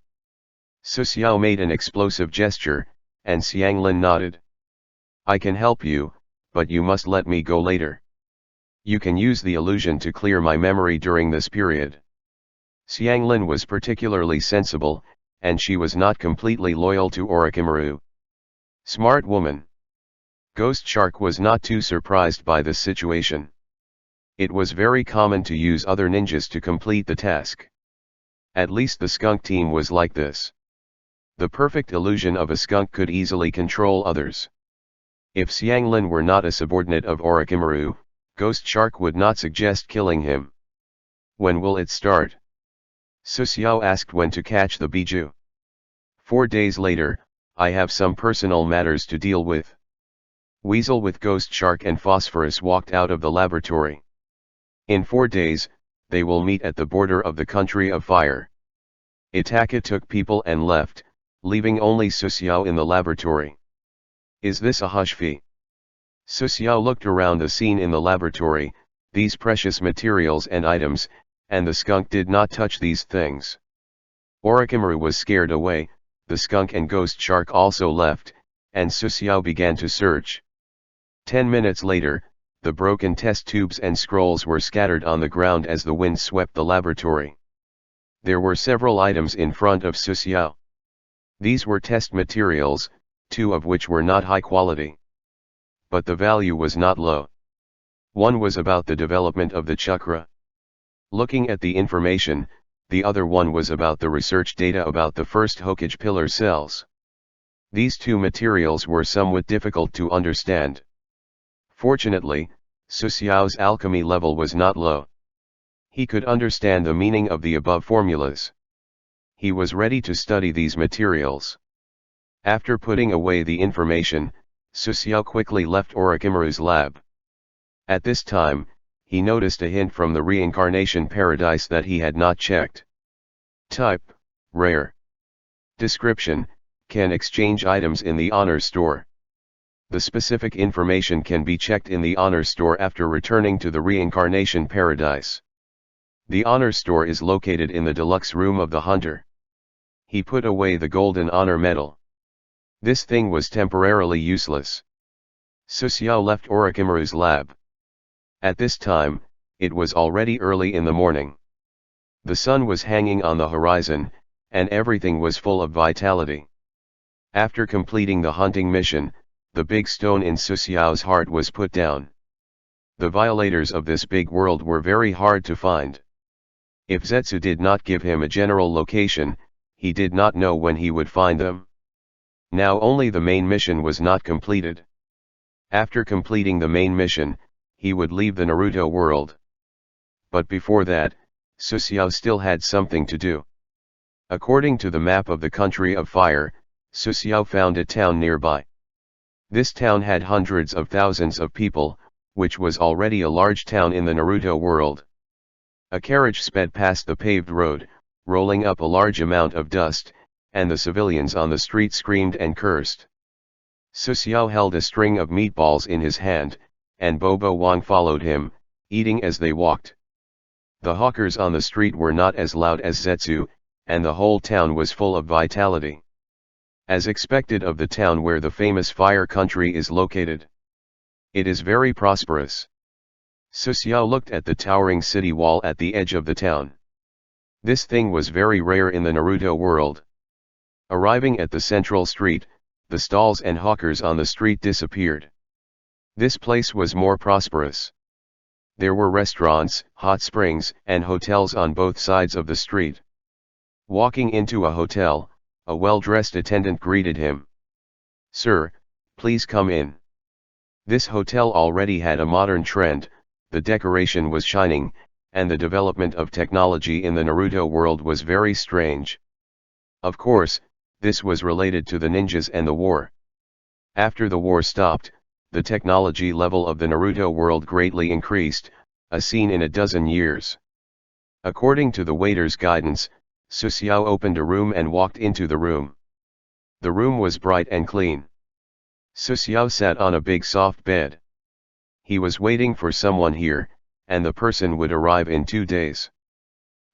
Suxiao made an explosive gesture, and Xianglin nodded. I can help you, but you must let me go later. You can use the illusion to clear my memory during this period. Xianglin was particularly sensible, and she was not completely loyal to Orochimaru. Smart woman. Ghost Shark was not too surprised by this situation. It was very common to use other ninjas to complete the task. At least the skunk team was like this. The perfect illusion of a skunk could easily control others. If Xianglin were not a subordinate of Orochimaru, Ghost Shark would not suggest killing him. When will it start? Suxiao asked when to catch the Biju. 4 days later, I have some personal matters to deal with. Weasel with Ghost Shark and Phosphorus walked out of the laboratory. In 4 days, they will meet at the border of the country of fire. Itaka took people and left, leaving only Suxiao in the laboratory. Is this a hush fee? Suxiao looked around the scene in the laboratory, these precious materials and items, and the skunk did not touch these things. Orochimaru was scared away, the skunk and Ghost Shark also left, and Suxiao began to search. 10 minutes later, the broken test tubes and scrolls were scattered on the ground as the wind swept the laboratory. There were several items in front of Suxiao. These were test materials, 2 of which were not high quality. But the value was not low. One was about the development of the chakra. Looking at the information, the other one was about the research data about the first Hokage pillar cells. These 2 materials were somewhat difficult to understand. Fortunately, Suxiao's alchemy level was not low. He could understand the meaning of the above formulas. He was ready to study these materials. After putting away the information, Suxiao quickly left Orochimaru's lab. At this time, he noticed a hint from the Reincarnation paradise that he had not checked. Type: Rare. Description: Can exchange items in the honor store. The specific information can be checked in the honor store after returning to the Reincarnation paradise. The honor store is located in the deluxe room of the hunter. He put away the golden honor medal. This thing was temporarily useless. Suxiao left Orochimaru's lab. At this time, it was already early in the morning. The sun was hanging on the horizon, and everything was full of vitality. After completing the hunting mission, the big stone in Suxiao's heart was put down. The violators of this big world were very hard to find. If Zetsu did not give him a general location, he did not know when he would find them. Now only the main mission was not completed. After completing the main mission, he would leave the Naruto world. But before that, Suxiao still had something to do. According to the map of the country of fire, Suxiao found a town nearby. This town had hundreds of thousands of people, which was already a large town in the Naruto world. A carriage sped past the paved road, rolling up a large amount of dust, and the civilians on the street screamed and cursed. Suxiao held a string of meatballs in his hand, and Bobo Wang followed him, eating as they walked. The hawkers on the street were not as loud as Zetsu, and the whole town was full of vitality. As expected of the town where the famous fire country is located. It is very prosperous. Suxiao looked at the towering city wall at the edge of the town. This thing was very rare in the Naruto world. Arriving at the central street, the stalls and hawkers on the street disappeared. This place was more prosperous. There were restaurants, hot springs, and hotels on both sides of the street. Walking into a hotel, a well-dressed attendant greeted him. "Sir, please come in." This hotel already had a modern trend, the decoration was shining, and the development of technology in the Naruto world was very strange. Of course, this was related to the ninjas and the war. After the war stopped, the technology level of the Naruto world greatly increased, a scene in a dozen years. According to the waiter's guidance, Suxiao opened a room and walked into the room. The room was bright and clean. Suxiao sat on a big soft bed. He was waiting for someone here, and the person would arrive in 2 days.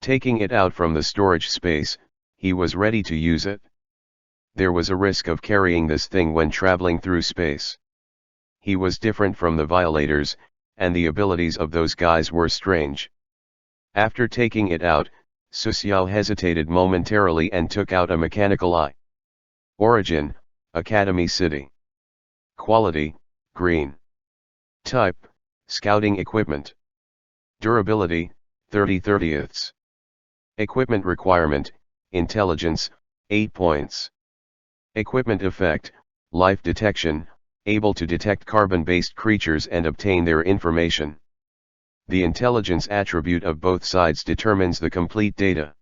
Taking it out from the storage space, he was ready to use it. There was a risk of carrying this thing when traveling through space. he was different from the violators, and the abilities of those guys were strange. After taking it out, Susiao hesitated momentarily and took out a mechanical eye. Origin, Academy City. Quality, green. Type, scouting equipment. Durability, 30/30ths. Equipment requirement, intelligence, 8 points. Equipment effect, life detection, able to detect carbon-based creatures and obtain their information. The intelligence attribute of both sides determines the complete data.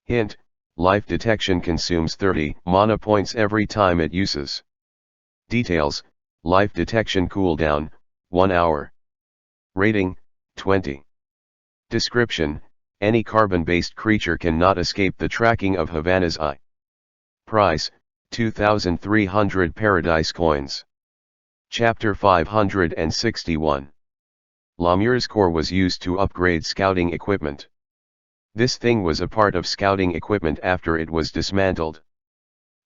Hint, life detection consumes 30 mana points every time it uses. Details, life detection cooldown, 1 hour. Rating, 20. Description, any carbon-based creature cannot escape the tracking of Havana's eye. Price, 2,300 paradise coins. Chapter 561. Lemur's core was used to upgrade scouting equipment. This thing was a part of scouting equipment after it was dismantled.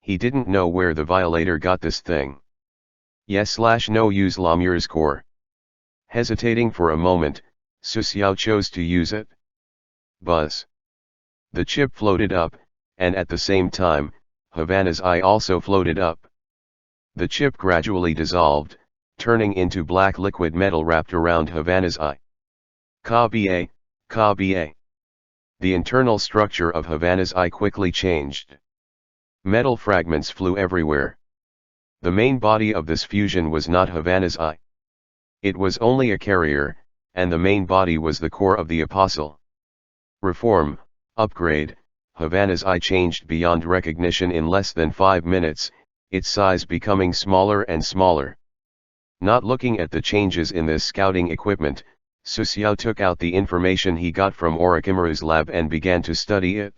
He didn't know where the violator got this thing. Yes/no use Lemur's core. Hesitating for a moment, Susiao chose to use it. Buzz. The chip floated up, and at the same time, Havana's eye also floated up. The chip gradually dissolved, turning into black liquid metal wrapped around Havana's eye. Ka-ba, ka-ba. The internal structure of Havana's eye quickly changed. Metal fragments flew everywhere. The main body of this fusion was not Havana's eye. It was only a carrier, and the main body was the core of the apostle. Reform, upgrade, Havana's eye changed beyond recognition in less than 5 minutes, its size becoming smaller and smaller. Not looking at the changes in this scouting equipment, Susiao took out the information he got from Orochimaru's lab and began to study it.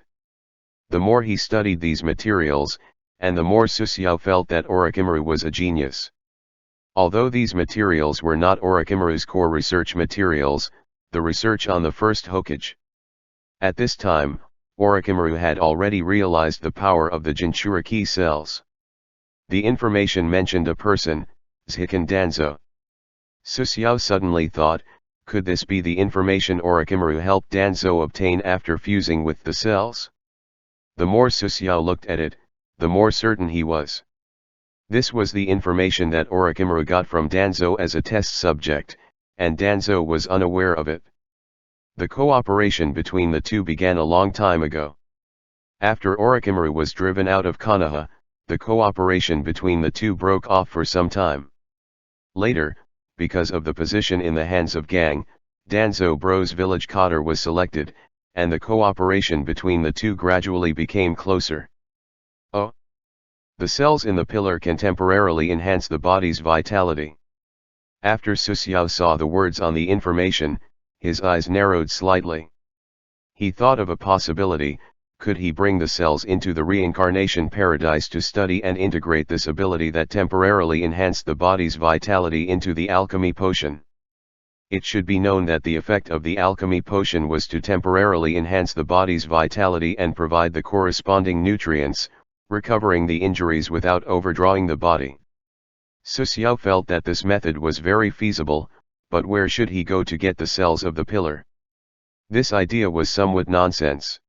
The more he studied these materials, and the more Susiao felt that Orochimaru was a genius. Although these materials were not Orochimaru's core research materials, the research on the first Hokage. At this time, Orochimaru had already realized the power of the Jinchuriki cells. The information mentioned a person, Ziken Danzo. Susiao suddenly thought, could this be the information Orochimaru helped Danzo obtain after fusing with the cells? The more Susiao looked at it, the more certain he was. This was the information that Orochimaru got from Danzo as a test subject, and Danzo was unaware of it. The cooperation between the two began a long time ago. After Orochimaru was driven out of Konoha, the cooperation between the two broke off for some time. Later, because of the position in the hands of Gang, Danzo Bro's village Cotter was selected, and the cooperation between the two gradually became closer. Oh! The cells in the pillar can temporarily enhance the body's vitality. After Susiao saw the words on the information, his eyes narrowed slightly. He thought of a possibility: could he bring the cells into the reincarnation paradise to study and integrate this ability that temporarily enhanced the body's vitality into the alchemy potion? It should be known that the effect of the alchemy potion was to temporarily enhance the body's vitality and provide the corresponding nutrients, recovering the injuries without overdrawing the body. Susiao felt that this method was very feasible, but where should he go to get the cells of the pillar? This idea was somewhat nonsense.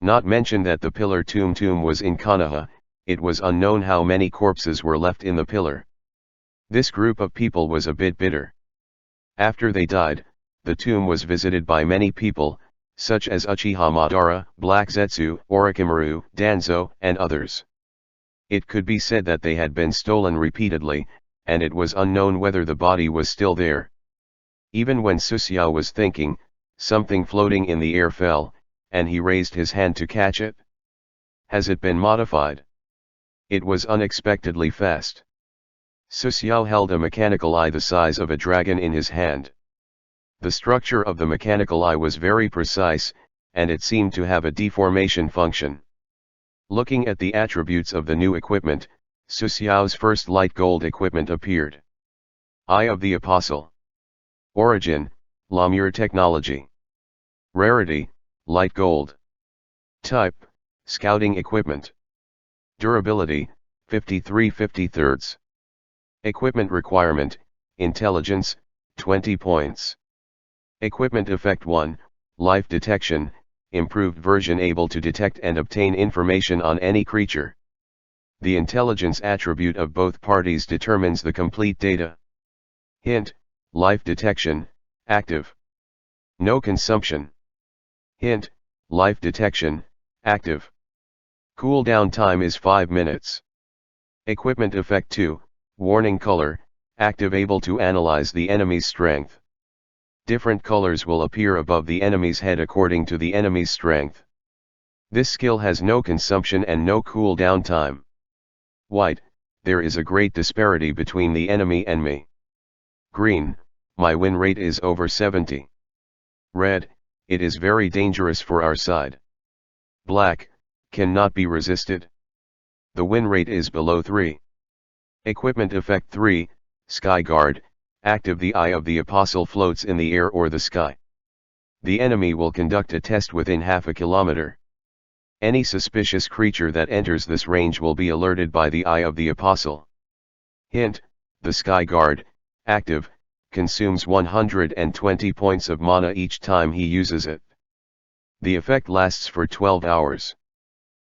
Not mention that the pillar tomb was in Konoha, it was unknown how many corpses were left in the pillar. This group of people was a bit bitter. After they died, the tomb was visited by many people, such as Uchiha Madara, Black Zetsu, Orochimaru, Danzo, and others. It could be said that they had been stolen repeatedly, and it was unknown whether the body was still there. Even when Susiao was thinking, something floating in the air fell, and he raised his hand to catch it. Has it been modified? It was unexpectedly fast. Susiao held a mechanical eye the size of a dragon in his hand. The structure of the mechanical eye was very precise, and it seemed to have a deformation function. Looking at the attributes of the new equipment, Susiao's first light gold equipment appeared. Eye of the Apostle. Origin, Lemur technology. Rarity, light gold. Type, scouting equipment. Durability, 53/53ths. Equipment requirement, intelligence, 20 points. Equipment effect 1, life detection, improved version able to detect and obtain information on any creature. The intelligence attribute of both parties determines the complete data. Hint, life detection, active. No consumption. Hint, life detection, active. Cooldown time is 5 minutes. Equipment effect 2, warning color, active able to analyze the enemy's strength. Different colors will appear above the enemy's head according to the enemy's strength. This skill has no consumption and no cooldown time. White, there is a great disparity between the enemy and me. Green, my win rate is over 70. Red, it is very dangerous for our side. Black, cannot be resisted. The win rate is below 3. Equipment effect 3, Sky Guard, active. The eye of the apostle floats in the air or the sky. The enemy will conduct a test within half a kilometer. Any suspicious creature that enters this range will be alerted by the eye of the apostle. Hint, the Sky Guard, active, consumes 120 points of mana each time he uses it. The effect lasts for 12 hours.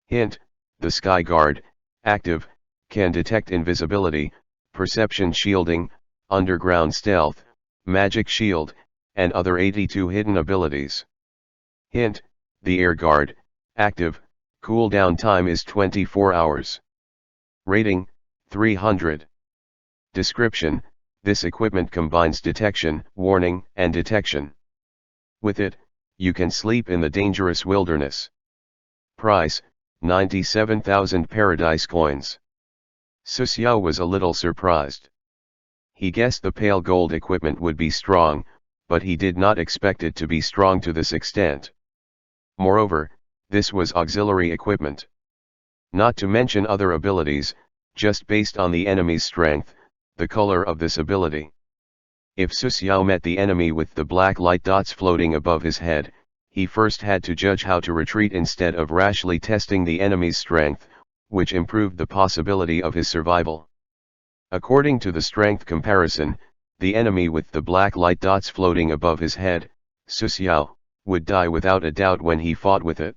Hint, the Sky Guard, active, can detect invisibility, perception shielding, underground stealth, magic shield, and other 82 hidden abilities. Hint, the Air Guard, active, cooldown time is 24 hours. Rating, 300. Description, this equipment combines detection, warning, and detection. With it, you can sleep in the dangerous wilderness. Price, 97,000 paradise coins. Su Xiao was a little surprised. He guessed the pale gold equipment would be strong, but he did not expect it to be strong to this extent. Moreover, this was auxiliary equipment. Not to mention other abilities, just based on the enemy's strength, the color of this ability. If Su Xiao met the enemy with the black light dots floating above his head, he first had to judge how to retreat instead of rashly testing the enemy's strength, which improved the possibility of his survival. According to the strength comparison, the enemy with the black light dots floating above his head, Su Xiao, would die without a doubt when he fought with it.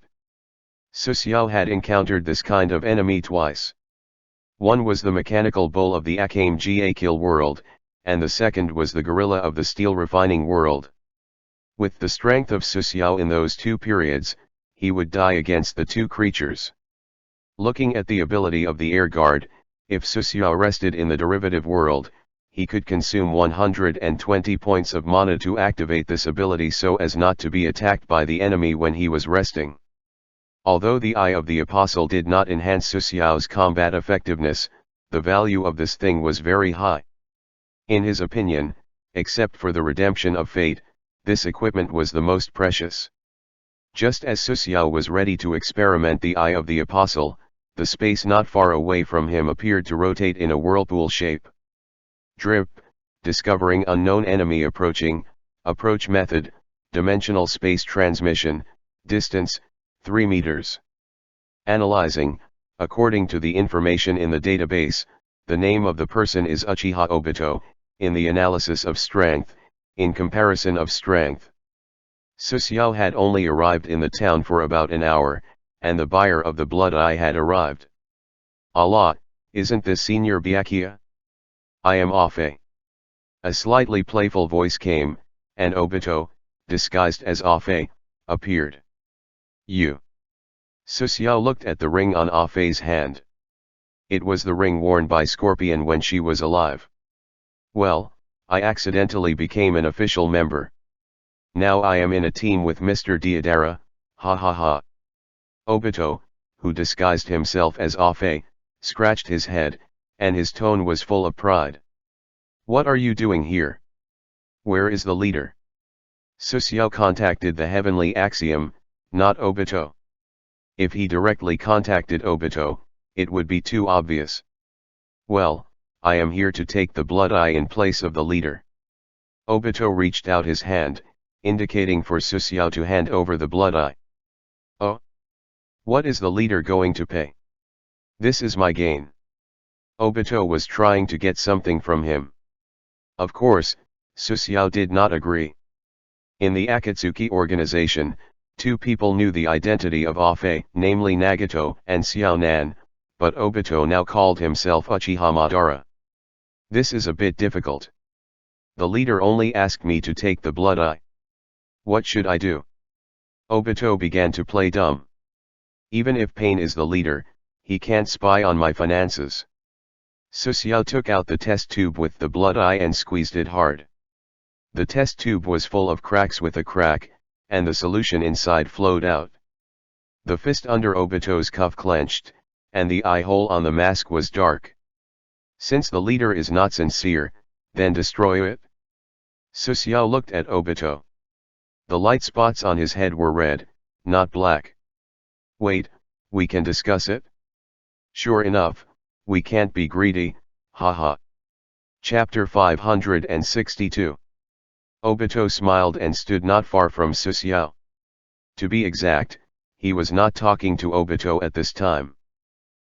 Su Xiao had encountered this kind of enemy twice. One was the mechanical bull of the Akame Ga Kill world, and the second was the gorilla of the steel refining world. With the strength of Su Xiao in those two periods, he would die against the two creatures. Looking at the ability of the Air Guard, if Su Xiao rested in the derivative world, he could consume 120 points of mana to activate this ability so as not to be attacked by the enemy when he was resting. Although the Eye of the Apostle did not enhance Su Xiao's combat effectiveness, the value of this thing was very high. In his opinion, except for the redemption of fate, this equipment was the most precious. Just as Su Xiao was ready to experiment the Eye of the Apostle, the space not far away from him appeared to rotate in a whirlpool shape. Drip, discovering unknown enemy approaching, approach method, dimensional space transmission, distance, 3 meters. Analyzing, according to the information in the database, the name of the person is Uchiha Obito, in the analysis of strength, in comparison of strength. Su Xiao had only arrived in the town for about an hour, and the buyer of the blood eye had arrived. Allah, isn't this Senior Byakuya? I am Afe. A slightly playful voice came, and Obito, disguised as Afe, appeared. You. Su Xiao looked at the ring on Afe's hand. It was the ring worn by Scorpion when she was alive. Well, I accidentally became an official member. Now I am in a team with Mr. Deodara, ha ha ha. Obito, who disguised himself as Afe, scratched his head, and his tone was full of pride. What are you doing here? Where is the leader? Su Xiao contacted the heavenly axiom, not Obito. If he directly contacted Obito, it would be too obvious. Well, I am here to take the blood eye in place of the leader. Obito reached out his hand, indicating for Su Xiao to hand over the blood eye. Oh? What is the leader going to pay? This is my gain. Obito was trying to get something from him. Of course, Susuao did not agree. In the Akatsuki organization, two people knew the identity of Afe, namely Nagato and Xiaonan, but Obito now called himself Uchiha Madara. This is a bit difficult. The leader only asked me to take the blood eye. What should I do? Obito began to play dumb. Even if Pain is the leader, he can't spy on my finances. Susuao took out the test tube with the blood eye and squeezed it hard. The test tube was full of cracks with a crack, and the solution inside flowed out. The fist under Obito's cuff clenched, and the eye hole on the mask was dark. Since the leader is not sincere, then destroy it. Susuao looked at Obito. The light spots on his head were red, not black. Wait, we can discuss it? Sure enough, we can't be greedy, haha. Chapter 562. Obito smiled and stood not far from Susuao. To be exact, he was not talking to Obito at this time.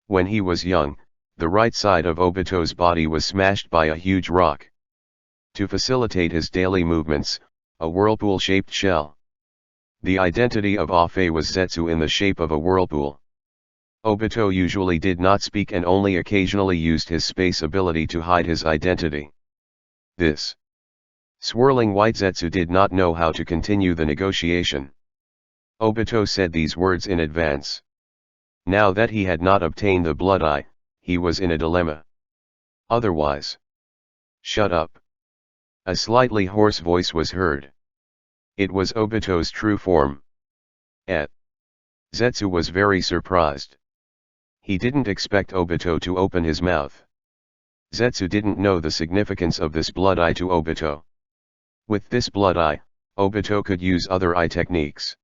When he was young, the right side of Obito's body was smashed by a huge rock. To facilitate his daily movements, a whirlpool-shaped shell. The identity of Afe was Zetsu in the shape of a whirlpool. Obito usually did not speak and only occasionally used his space ability to hide his identity. This swirling white Zetsu did not know how to continue the negotiation. Obito said these words in advance. Now that he had not obtained the blood eye, he was in a dilemma. Otherwise. Shut up. A slightly hoarse voice was heard. It was Obito's true form. Zetsu was very surprised. He didn't expect Obito to open his mouth. Zetsu didn't know the significance of this blood eye to Obito. With this blood eye, Obito could use other eye techniques.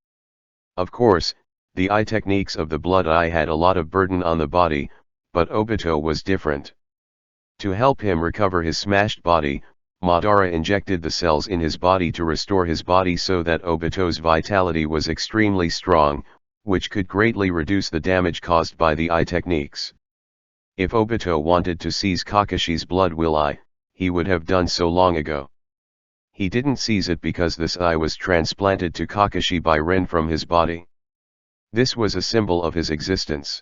Of course, the eye techniques of the blood eye had a lot of burden on the body, but Obito was different. To help him recover his smashed body, Madara injected the cells in his body to restore his body so that Obito's vitality was extremely strong, which could greatly reduce the damage caused by the eye techniques. If Obito wanted to seize Kakashi's blood will eye, he would have done so long ago. He didn't seize it because this eye was transplanted to Kakashi by Rin from his body. This was a symbol of his existence.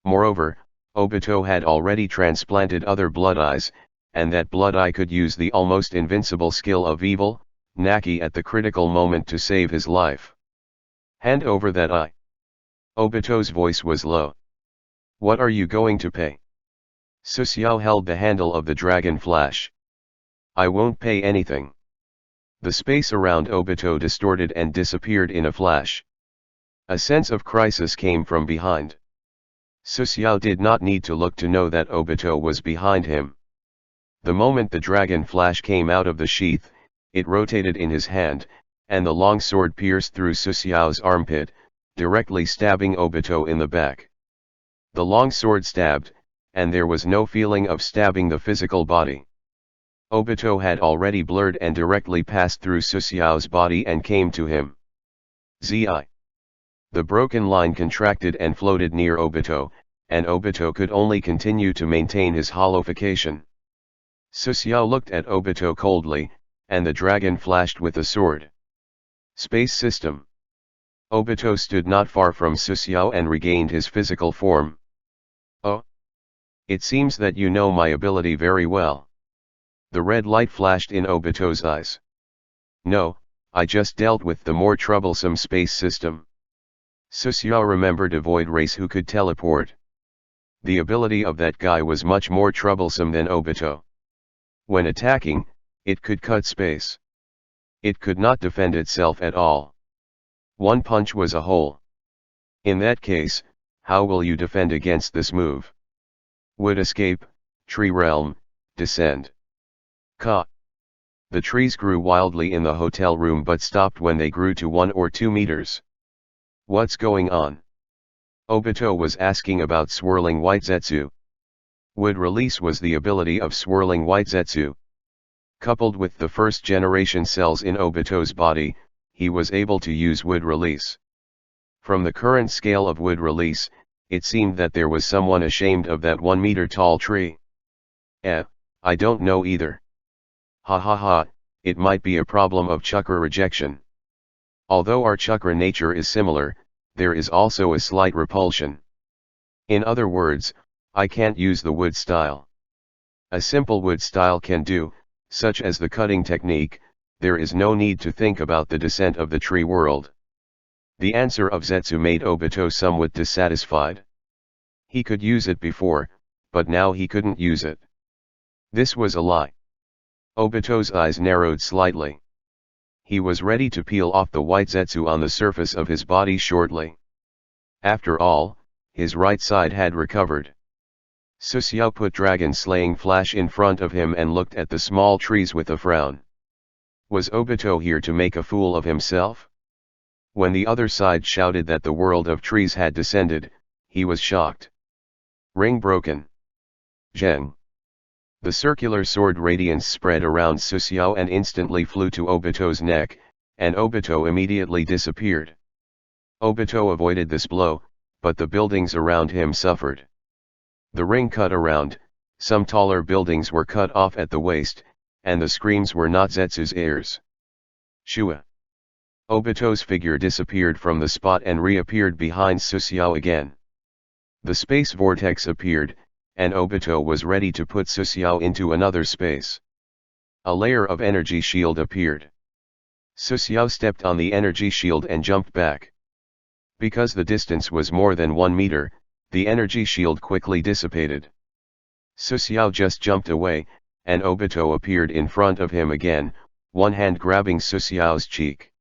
Moreover, Obito had already transplanted other blood eyes, and that blood eye could use the almost invincible skill of evil, Naki at the critical moment to save his life. Hand over that eye. Obito's voice was low. What are you going to pay? Susuao held the handle of the dragon flash. I won't pay anything. The space around Obito distorted and disappeared in a flash. A sense of crisis came from behind. Susuao did not need to look to know that Obito was behind him. The moment the dragon flash came out of the sheath, it rotated in his hand, and the long sword pierced through Susuao's armpit, directly stabbing Obito in the back. The long sword stabbed, and there was no feeling of stabbing the physical body. Obito had already blurred and directly passed through Susuao's body and came to him. Zi. The broken line contracted and floated near Obito, and Obito could only continue to maintain his hollowification. Susuao looked at Obito coldly, and the dragon flashed with a sword. Space system. Obito stood not far from Susuao and regained his physical form. Oh. It seems that you know my ability very well. The red light flashed in Obito's eyes. No, I just dealt with the more troublesome space system. Susuao remembered a void race who could teleport. The ability of that guy was much more troublesome than Obito. When attacking, it could cut space. It could not defend itself at all. One punch was a hole. In that case, how will you defend against this move? Would escape, tree realm, descend. Ka. The trees grew wildly in the hotel room but stopped when they grew to 1 or 2 meters. What's going on? Obito was asking about swirling white Zetsu. Wood release was the ability of swirling white Zetsu. Coupled with the first generation cells in Obito's body, he was able to use wood release. From the current scale of wood release, It seemed that there was someone ashamed of that 1 meter tall tree. I don't know either. Ha ha ha, it might be a problem of chakra rejection. Although our chakra nature is similar, there is also a slight repulsion. In other words, I can't use the wood style. A simple wood style can do, such as the cutting technique. There is no need to think about the descent of the tree world. The answer of Zetsu made Obito somewhat dissatisfied. He could use it before, but now he couldn't use it. This was a lie. Obito's eyes narrowed slightly. He was ready to peel off the white Zetsu on the surface of his body shortly. After all, his right side had recovered. Susiao put Dragon Slaying Flash in front of him and looked at the small trees with a frown. Was Obito here to make a fool of himself? When the other side shouted that the world of trees had descended, he was shocked. Ring broken. Zheng. The circular sword radiance spread around Susiao and instantly flew to Obito's neck, and Obito immediately disappeared. Obito avoided this blow, but the buildings around him suffered. The ring cut around, some taller buildings were cut off at the waist, and the screams were not Zetsu's ears. Shua. Obito's figure disappeared from the spot and reappeared behind Susiao again. The space vortex appeared, and Obito was ready to put Susiao into another space. A layer of energy shield appeared. Susiao stepped on the energy shield and jumped back. Because the distance was more than 1 meter, the energy shield quickly dissipated. Susiao just jumped away, and Obito appeared in front of him again, one hand grabbing Susiao's cheek.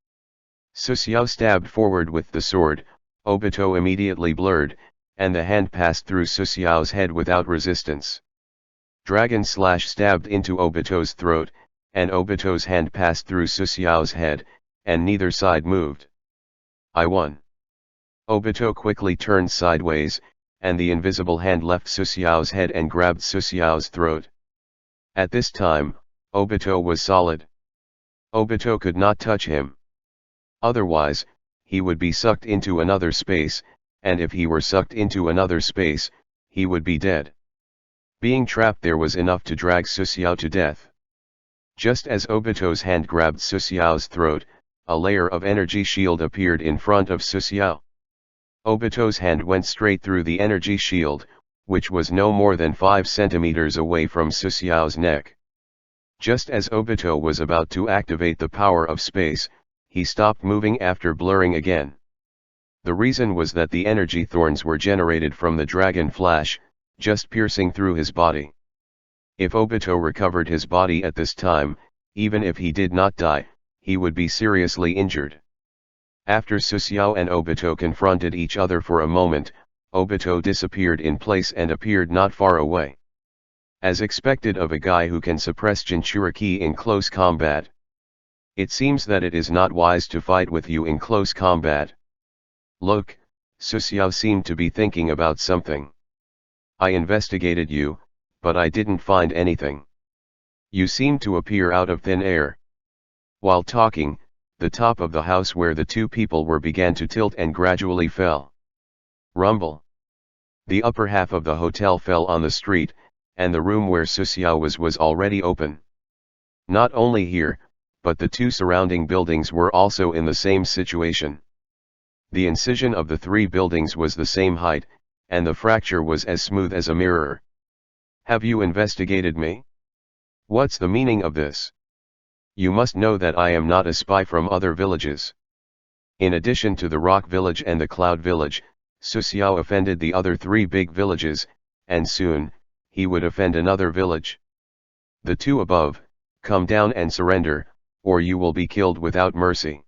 Susiao stabbed forward with the sword, Obito immediately blurred, and the hand passed through Susiao's head without resistance. Dragon Slash stabbed into Obito's throat, and Obito's hand passed through Susiao's head, and neither side moved. I won. Obito quickly turned sideways, and the invisible hand left Susiao's head and grabbed Susiao's throat. At this time, Obito was solid. Obito could not touch him. Otherwise, he would be sucked into another space, and if he were sucked into another space, he would be dead. Being trapped there was enough to drag Susiao to death. Just as Obito's hand grabbed Susiao's throat, a layer of energy shield appeared in front of Susiao. Obito's hand went straight through the energy shield, which was no more than 5 centimeters away from Susiao's neck. Just as Obito was about to activate the power of space, he stopped moving after blurring again. The reason was that the energy thorns were generated from the dragon flash, just piercing through his body. If Obito recovered his body at this time, even if he did not die, he would be seriously injured. After Susiao and Obito confronted each other for a moment, Obito disappeared in place and appeared not far away. As expected of a guy who can suppress Jinchuriki in close combat. It seems that it is not wise to fight with you in close combat. Look, Susiao seemed to be thinking about something. I investigated you, but I didn't find anything. You seemed to appear out of thin air. While talking, the top of the house where the two people were began to tilt and gradually fell. Rumble. The upper half of the hotel fell on the street, and the room where Susiao was already open. Not only here, but the two surrounding buildings were also in the same situation. The incision of the 3 buildings was the same height, and the fracture was as smooth as a mirror. Have you investigated me? What's the meaning of this? You must know that I am not a spy from other villages. In addition to the Rock Village and the Cloud Village, Susiao offended the other 3 big villages, and soon, he would offend another village. The 2 above, come down and surrender, or you will be killed without mercy.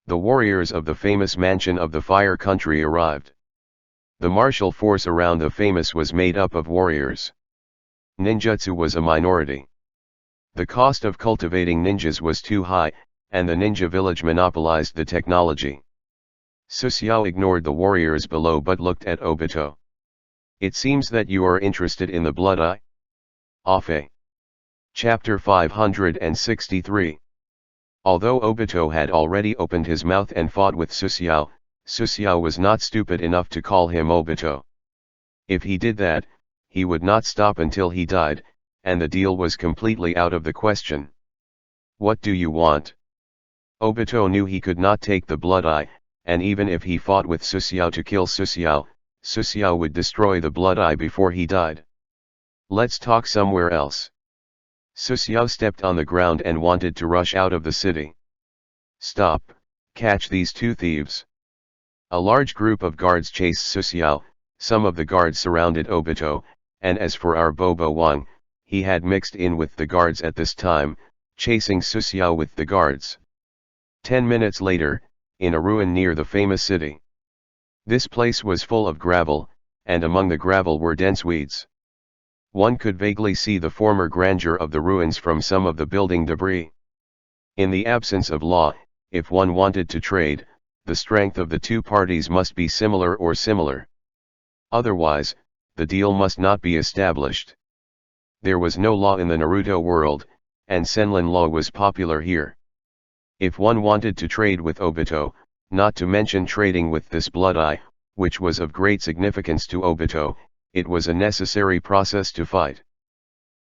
The warriors of the famous mansion of the Fire Country arrived. The martial force around the famous was made up of warriors. Ninjutsu was a minority. The cost of cultivating ninjas was too high, and the ninja village monopolized the technology. Susiao ignored the warriors below but looked at Obito. It seems that you are interested in the blood eye? Afe. Chapter 563. Although Obito had already opened his mouth and fought with Susiao, Susiao was not stupid enough to call him Obito. If he did that, he would not stop until he died, and the deal was completely out of the question. What do you want? Obito knew he could not take the blood eye, and even if he fought with Susiao to kill Susiao, Susiao would destroy the blood eye before he died. Let's talk somewhere else. Susiao stepped on the ground and wanted to rush out of the city. Stop, catch these two thieves. A large group of guards chased Susiao. Some of the guards surrounded Obito, and as for our Bobo Wang, he had mixed in with the guards at this time, chasing Susiao with the guards. 10 minutes later, in a ruin near the famous city. This place was full of gravel, and among the gravel were dense weeds. One could vaguely see the former grandeur of the ruins from some of the building debris. In the absence of law, if one wanted to trade, the strength of the two parties must be similar or similar. Otherwise, the deal must not be established. There was no law in the Naruto world, and Senlin law was popular here. If one wanted to trade with Obito, not to mention trading with this blood eye, which was of great significance to Obito, it was a necessary process to fight.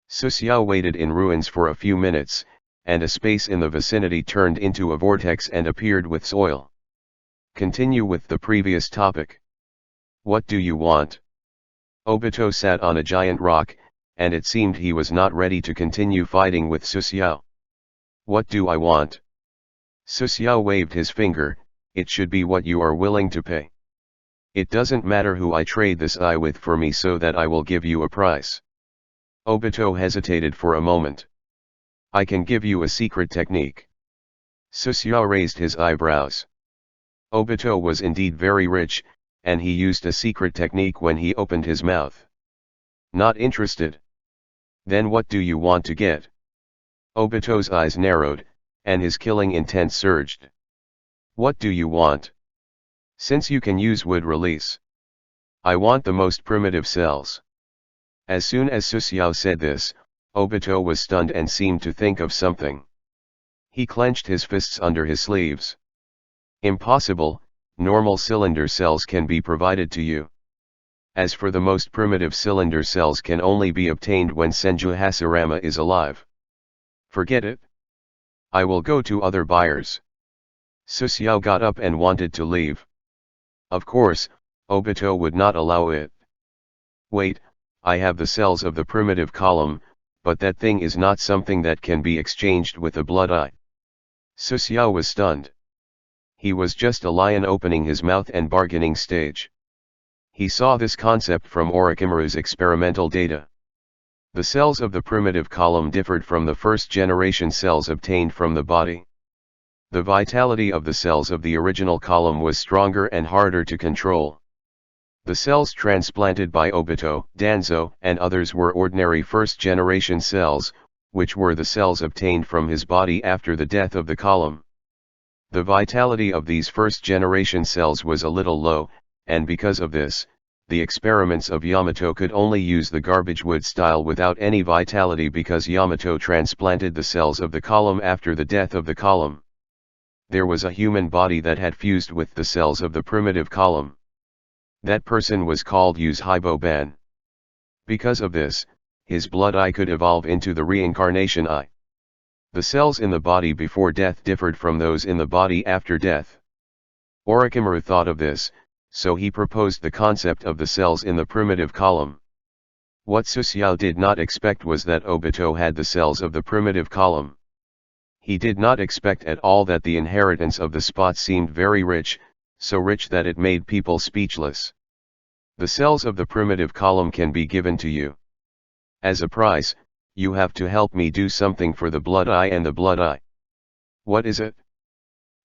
Susiao waited in ruins for a few minutes, and a space in the vicinity turned into a vortex and appeared with soil. Continue with the previous topic. What do you want? Obito sat on a giant rock, and it seemed he was not ready to continue fighting with Susiao. What do I want? Susiao waved his finger. It should be what you are willing to pay. It doesn't matter who I trade this eye with for me, so that I will give you a price. Obito hesitated for a moment. I can give you a secret technique. Susiao raised his eyebrows. Obito was indeed very rich, and he used a secret technique when he opened his mouth. Not interested. Then what do you want to get? Obito's eyes narrowed, and his killing intent surged. What do you want? Since you can use wood release. I want the most primitive cells. As soon as Susiao said this, Obito was stunned and seemed to think of something. He clenched his fists under his sleeves. Impossible, normal cylinder cells can be provided to you. As for the most primitive cylinder cells can only be obtained when Senju Hashirama is alive. Forget it. I will go to other buyers. Susiao got up and wanted to leave. Of course, Obito would not allow it. Wait, I have the cells of the primitive column, but that thing is not something that can be exchanged with a blood eye. Susiao was stunned. He was just a lion opening his mouth and bargaining stage. He saw this concept from Orochimaru's experimental data. The cells of the primitive column differed from the first-generation cells obtained from the body. The vitality of the cells of the original column was stronger and harder to control. The cells transplanted by Obito, Danzo, and others were ordinary first-generation cells, which were the cells obtained from his body after the death of the column. The vitality of these first-generation cells was a little low, and because of this, the experiments of Yamato could only use the garbage wood style without any vitality, because Yamato transplanted the cells of the column after the death of the column. There was a human body that had fused with the cells of the primitive column. That person was called Yuzhibo-ban. Because of this, his blood eye could evolve into the reincarnation eye. The cells in the body before death differed from those in the body after death. Orochimaru thought of this, so he proposed the concept of the cells in the primitive column. What Susiao did not expect was that Obito had the cells of the primitive column. He did not expect at all that the inheritance of the spot seemed very rich, so rich that it made people speechless. The cells of the primitive column can be given to you. As a price, you have to help me do something for the blood eye and the blood eye. What is it?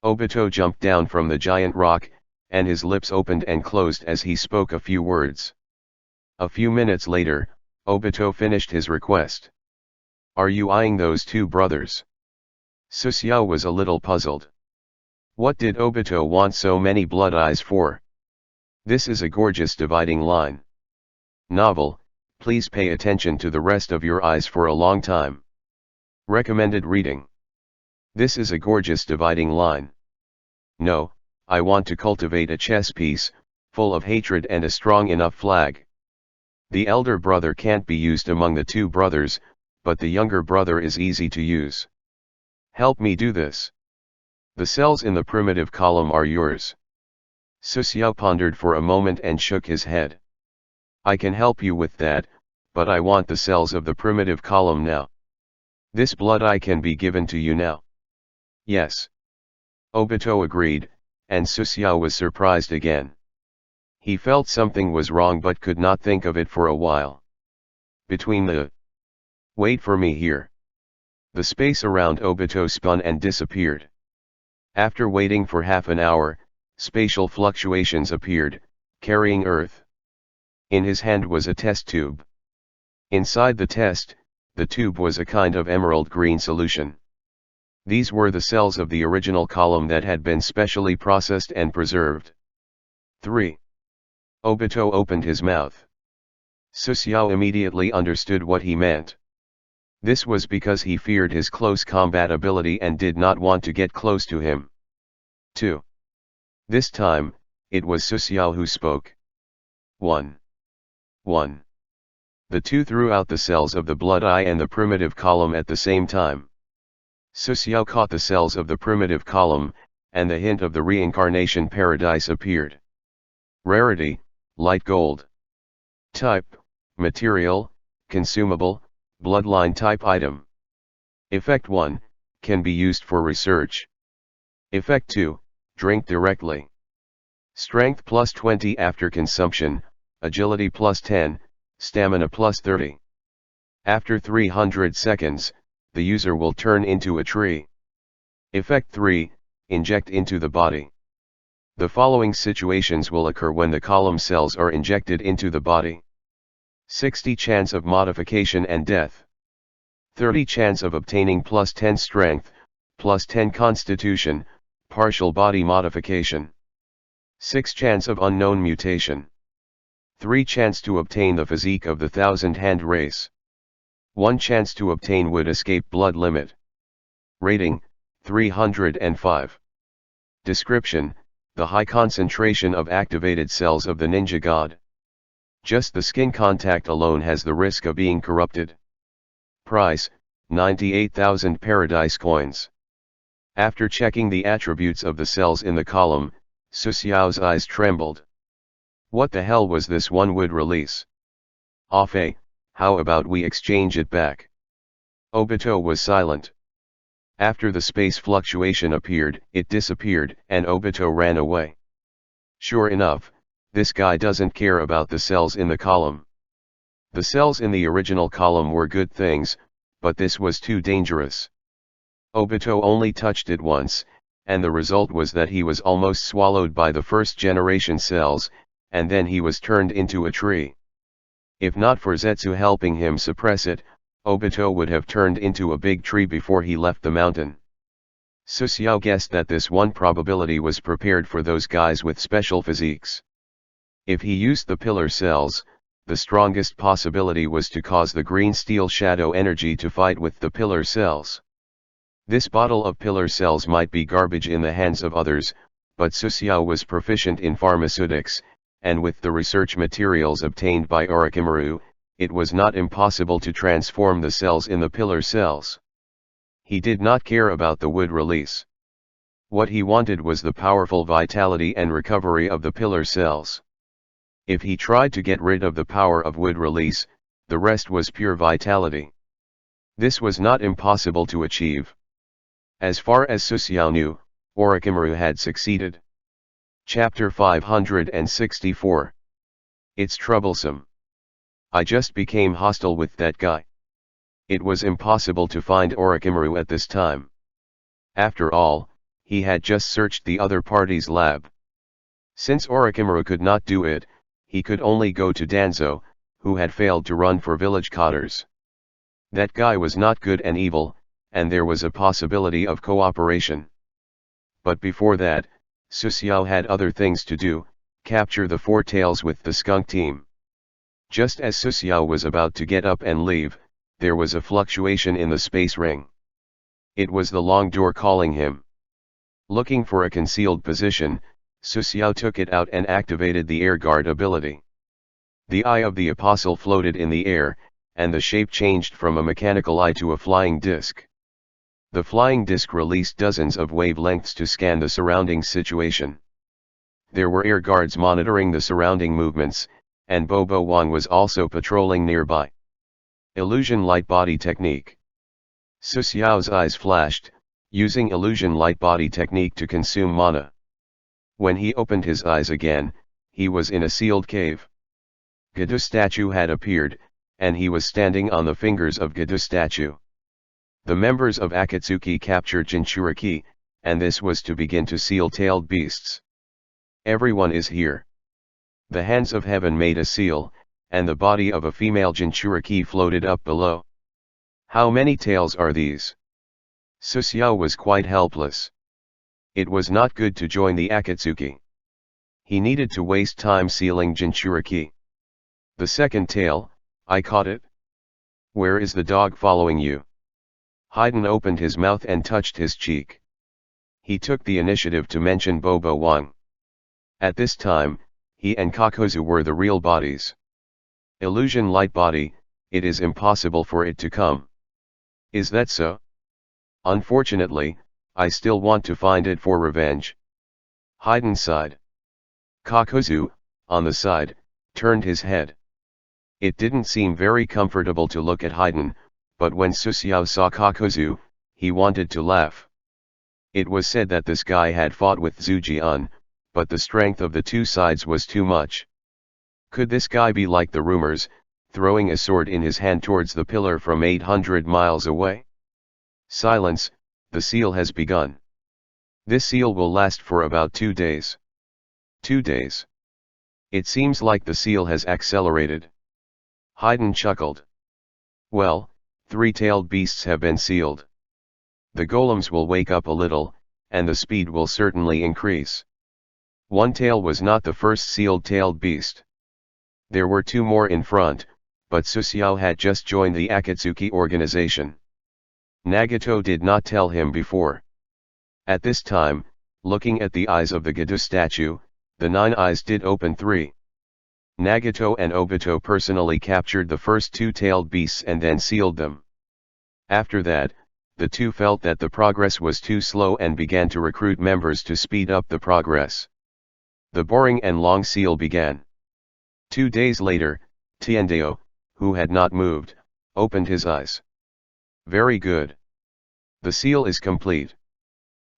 Obito jumped down from the giant rock, and his lips opened and closed as he spoke a few words. A few minutes later, Obito finished his request. Are you eyeing those two brothers? Susiao was a little puzzled. What did Obito want so many blood eyes for? This is a gorgeous dividing line. Novel, please pay attention to the rest of your eyes for a long time. Recommended reading. This is a gorgeous dividing line. No, I want to cultivate a chess piece, full of hatred and a strong enough flag. The elder brother can't be used among the two brothers, but the younger brother is easy to use. Help me do this. The cells in the primitive column are yours. Susiao pondered for a moment and shook his head. I can help you with that, but I want the cells of the primitive column now. This blood eye can be given to you now. Yes. Obito agreed, and Susiao was surprised again. He felt something was wrong but could not think of it for a while. Between the... Wait for me here. The space around Obito spun and disappeared. After waiting for half an hour, spatial fluctuations appeared, carrying Earth. In his hand was a test tube. Inside the tube was a kind of emerald green solution. These were the cells of the original column that had been specially processed and preserved. 3. Obito opened his mouth. Susiao immediately understood what he meant. This was because he feared his close combat ability and did not want to get close to him. 2. This time, it was Susiao who spoke. 1. The two threw out the cells of the blood eye and the primitive column at the same time. Susiao caught the cells of the primitive column, and the hint of the reincarnation paradise appeared. Rarity, light gold. Type, material, consumable, bloodline type item. Effect 1, can be used for research. Effect 2, drink directly. Strength plus 20 after consumption, agility plus 10, stamina plus 30. After 300 seconds, the user will turn into a tree. Effect 3, inject into the body. The following situations will occur when the column cells are injected into the body. 60 chance of modification and death. 30 chance of obtaining plus 10 strength, plus 10 constitution, partial body modification. 6 chance of unknown mutation. 3 chance to obtain the physique of the thousand hand race. 1 chance to obtain would escape blood limit. Rating, 305. Description, the high concentration of activated cells of the ninja god. Just the skin contact alone has the risk of being corrupted. Price, 98,000 paradise coins. After checking the attributes of the cells in the column, Susiao's eyes trembled. What the hell was this one would release? Afe, how about we exchange it back? Obito was silent. After the space fluctuation appeared, it disappeared, and Obito ran away. Sure enough, this guy doesn't care about the cells in the column. The cells in the original column were good things, but this was too dangerous. Obito only touched it once, and the result was that he was almost swallowed by the first generation cells, and then he was turned into a tree. If not for Zetsu helping him suppress it, Obito would have turned into a big tree before he left the mountain. Susiao guessed that this one probability was prepared for those guys with special physiques. If he used the pillar cells, the strongest possibility was to cause the green steel shadow energy to fight with the pillar cells. This bottle of pillar cells might be garbage in the hands of others, but Susiao was proficient in pharmaceutics, and with the research materials obtained by Orochimaru, it was not impossible to transform the cells in the pillar cells. He did not care about the wood release. What he wanted was the powerful vitality and recovery of the pillar cells. If he tried to get rid of the power of wood release, the rest was pure vitality. This was not impossible to achieve. As far as Susiao knew, Orochimaru had succeeded. Chapter 564. It's troublesome. I just became hostile with that guy. It was impossible to find Orochimaru at this time. After all, he had just searched the other party's lab. Since Orochimaru could not do it, he could only go to Danzo, who had failed to run for village cotters. That guy was not good and evil, and there was a possibility of cooperation. But before that, Susiao had other things to do, capture the four tails with the skunk team. Just as Susiao was about to get up and leave, there was a fluctuation in the space ring. It was the long door calling him. Looking for a concealed position, Susiao took it out and activated the air guard ability. The eye of the apostle floated in the air, and the shape changed from a mechanical eye to a flying disc. The flying disc released dozens of wavelengths to scan the surrounding situation. There were air guards monitoring the surrounding movements, and Bobo Wang was also patrolling nearby. Illusion light body technique. Susiao's eyes flashed, using illusion light body technique to consume mana. When he opened his eyes again, he was in a sealed cave. Gedo statue had appeared, and he was standing on the fingers of Gedo statue. The members of Akatsuki captured Jinchuriki, and this was to begin to seal tailed beasts. Everyone is here. The hands of heaven made a seal, and the body of a female Jinchuriki floated up below. How many tails are these? Susiao was quite helpless. It was not good to join the Akatsuki. He needed to waste time sealing Jinchuriki. The second tail, I caught it. Where is the dog following you? Haydn opened his mouth and touched his cheek. He took the initiative to mention Bobo Wang. At this time, he and Kakozu were the real bodies. Illusion light body, it is impossible for it to come. Is that so? Unfortunately, I still want to find it for revenge. Haydn sighed. Kakozu, on the side, turned his head. It didn't seem very comfortable to look at Haydn, but when Susiao saw Kakozu, he wanted to laugh. It was said that this guy had fought with Zujian, but the strength of the two sides was too much. Could this guy be like the rumors, throwing a sword in his hand towards the pillar from 800 miles away? Silence, the seal has begun. This seal will last for about 2 days. 2 days. It seems like the seal has accelerated. Haydn chuckled. Well, 3-tailed beasts have been sealed. The golems will wake up a little, and the speed will certainly increase. One tail was not the first sealed-tailed beast. There were 2 more in front, but Susiao had just joined the Akatsuki organization. Nagato did not tell him before. At this time, looking at the eyes of the Gedo statue, the 9 eyes did open 3. Nagato and Obito personally captured the first 2-tailed beasts and then sealed them. After that, the 2 felt that the progress was too slow and began to recruit members to speed up the progress. The boring and long seal began. 2 days later, Tiendeo, who had not moved, opened his eyes. Very good. The seal is complete.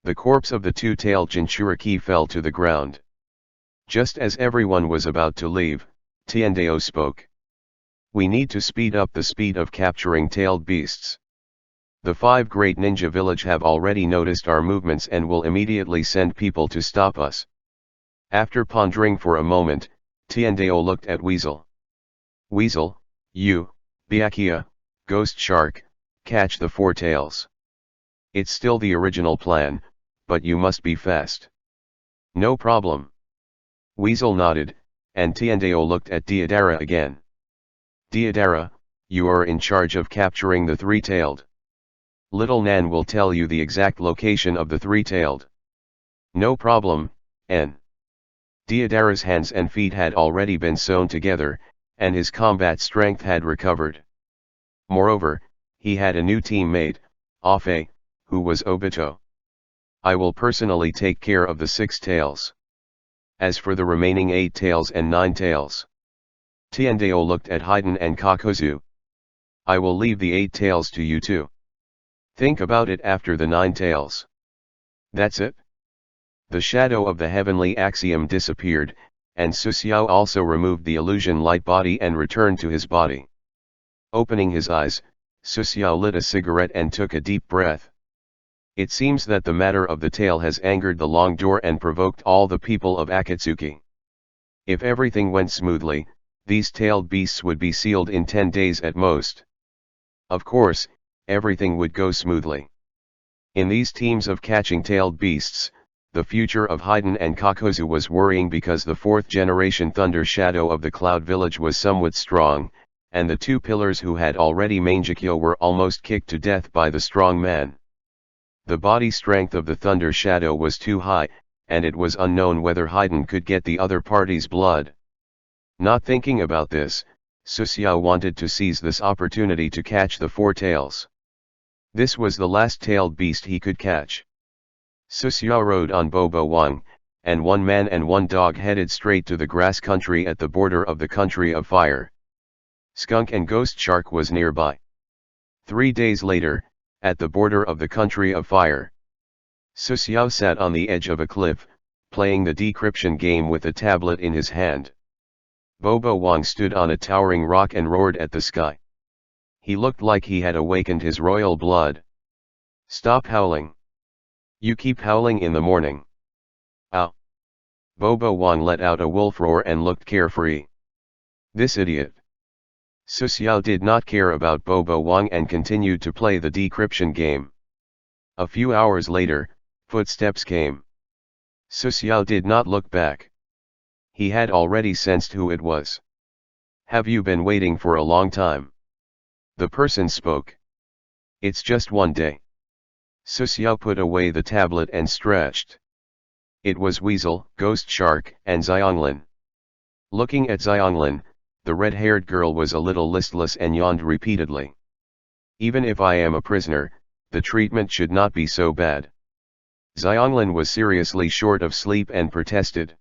The corpse of the 2-tailed Jinchuriki fell to the ground. Just as everyone was about to leave, Tiendeo spoke. We need to speed up the speed of capturing tailed beasts. The 5 great ninja village have already noticed our movements and will immediately send people to stop us. After pondering for a moment, Tiendeo looked at Weasel. Weasel, you, Byakuya, Ghost Shark, catch the 4 tails. It's still the original plan, but you must be fast. No problem. Weasel nodded, and Tiendeo looked at Deodara again. Deodara, you are in charge of capturing the 3-tailed. Little Nan will tell you the exact location of the 3-tailed. No problem, N. Deodara's hands and feet had already been sewn together, and his combat strength had recovered. Moreover, he had a new teammate, Afe, who was Obito. I will personally take care of the 6 tails. As for the remaining 8 tails and 9 tails. Tiendeo looked at Haydn and Kakozu. I will leave the 8 tails to you two. Think about it after the 9 tails. That's it? The shadow of the heavenly axiom disappeared, and Susiao also removed the illusion light body and returned to his body. Opening his eyes, Susiao lit a cigarette and took a deep breath. It seems that the matter of the tail has angered the long door and provoked all the people of Akatsuki. If everything went smoothly, these tailed beasts would be sealed in 10 days at most. Of course, everything would go smoothly. In these teams of catching tailed beasts, the future of Haydn and Kakozu was worrying because the 4th generation Thunder Shadow of the Cloud Village was somewhat strong, and the 2 pillars who had already Mangekyo were almost kicked to death by the strong man. The body strength of the Thunder Shadow was too high, and it was unknown whether Haydn could get the other party's blood. Not thinking about this, Su Xiao wanted to seize this opportunity to catch the four tails. This was the last tailed beast he could catch. Su Xiao rode on Bobo Wang, and one man and one dog headed straight to the grass country at the border of the country of fire. Skunk and Ghost Shark was nearby. 3 days later, at the border of the country of fire, Su Xiao sat on the edge of a cliff, playing the decryption game with a tablet in his hand. Bobo Wang stood on a towering rock and roared at the sky. He looked like he had awakened his royal blood. "Stop howling. You keep howling in the morning." "Ow!" Bobo Wang let out a wolf roar and looked carefree. "This idiot." Su Xiao did not care about Bobo Wang and continued to play the decryption game. A few hours later, footsteps came. Su Xiao did not look back. He had already sensed who it was. "Have you been waiting for a long time?" The person spoke. "It's just one day." Su Xiao put away the tablet and stretched. It was Weasel, Ghost Shark, and Xianglin. Looking at Xianglin, the red-haired girl was a little listless and yawned repeatedly. "Even if I am a prisoner, the treatment should not be so bad." Xianglin was seriously short of sleep and protested.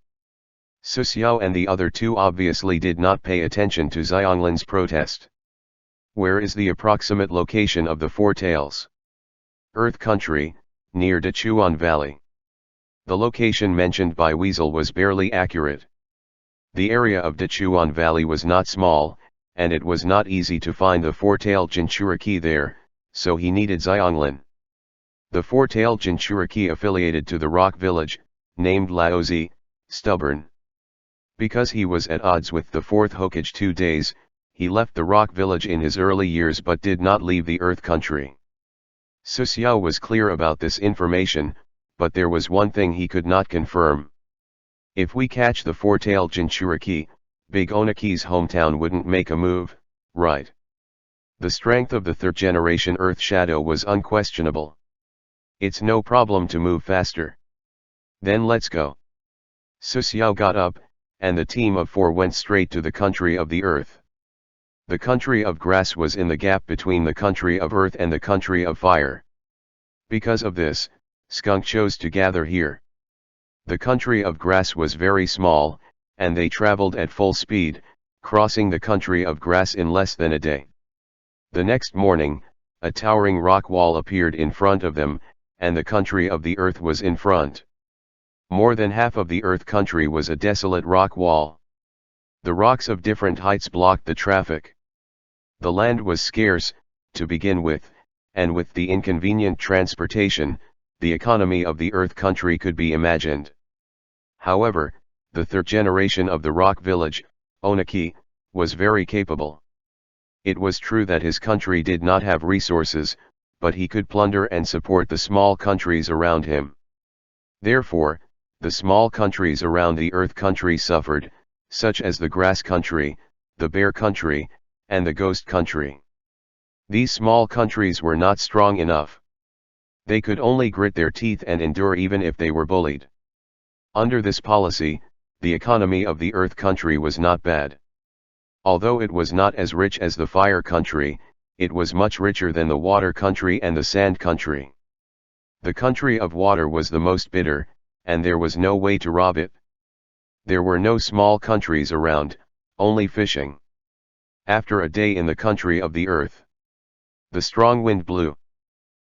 Su Xiao and the other two obviously did not pay attention to Xianglin's protest. "Where is the approximate location of the Four Tails?" "Earth Country, near Dechuan Valley." The location mentioned by Weasel was barely accurate. The area of Dechuan Valley was not small, and it was not easy to find the four-tailed Jinchuriki there, so he needed Xianglin. The four-tailed Jinchuriki affiliated to the rock village, named Laozi, Stubborn. Because he was at odds with the fourth Hokage 2 days, he left the rock village in his early years but did not leave the Earth Country. Su Xiao was clear about this information, but there was one thing he could not confirm. If we catch the four-tailed Jinchuriki, Big Onaki's hometown wouldn't make a move, right? The strength of the third-generation Earth Shadow was unquestionable. It's no problem to move faster. Then let's go. Su Xiao got up, and the team of 4 went straight to the country of the Earth. The country of grass was in the gap between the country of Earth and the country of fire. Because of this, Skunk chose to gather here. The country of grass was very small, and they traveled at full speed, crossing the country of grass in less than a day. The next morning, a towering rock wall appeared in front of them, and the country of the Earth was in front. More than half of the Earth country was a desolate rock wall. The rocks of different heights blocked the traffic. The land was scarce, to begin with, and with the inconvenient transportation, the economy of the Earth country could be imagined. However, the third generation of the rock village, Onaki, was very capable. It was true that his country did not have resources, but he could plunder and support the small countries around him. Therefore, the small countries around the Earth country suffered, such as the grass country, the bear country, and the ghost country. These small countries were not strong enough. They could only grit their teeth and endure even if they were bullied. Under this policy, the economy of the Earth country was not bad. Although it was not as rich as the fire country, it was much richer than the water country and the sand country. The country of water was the most bitter, and there was no way to rob it. There were no small countries around, only fishing. After a day in the country of the Earth, the strong wind blew.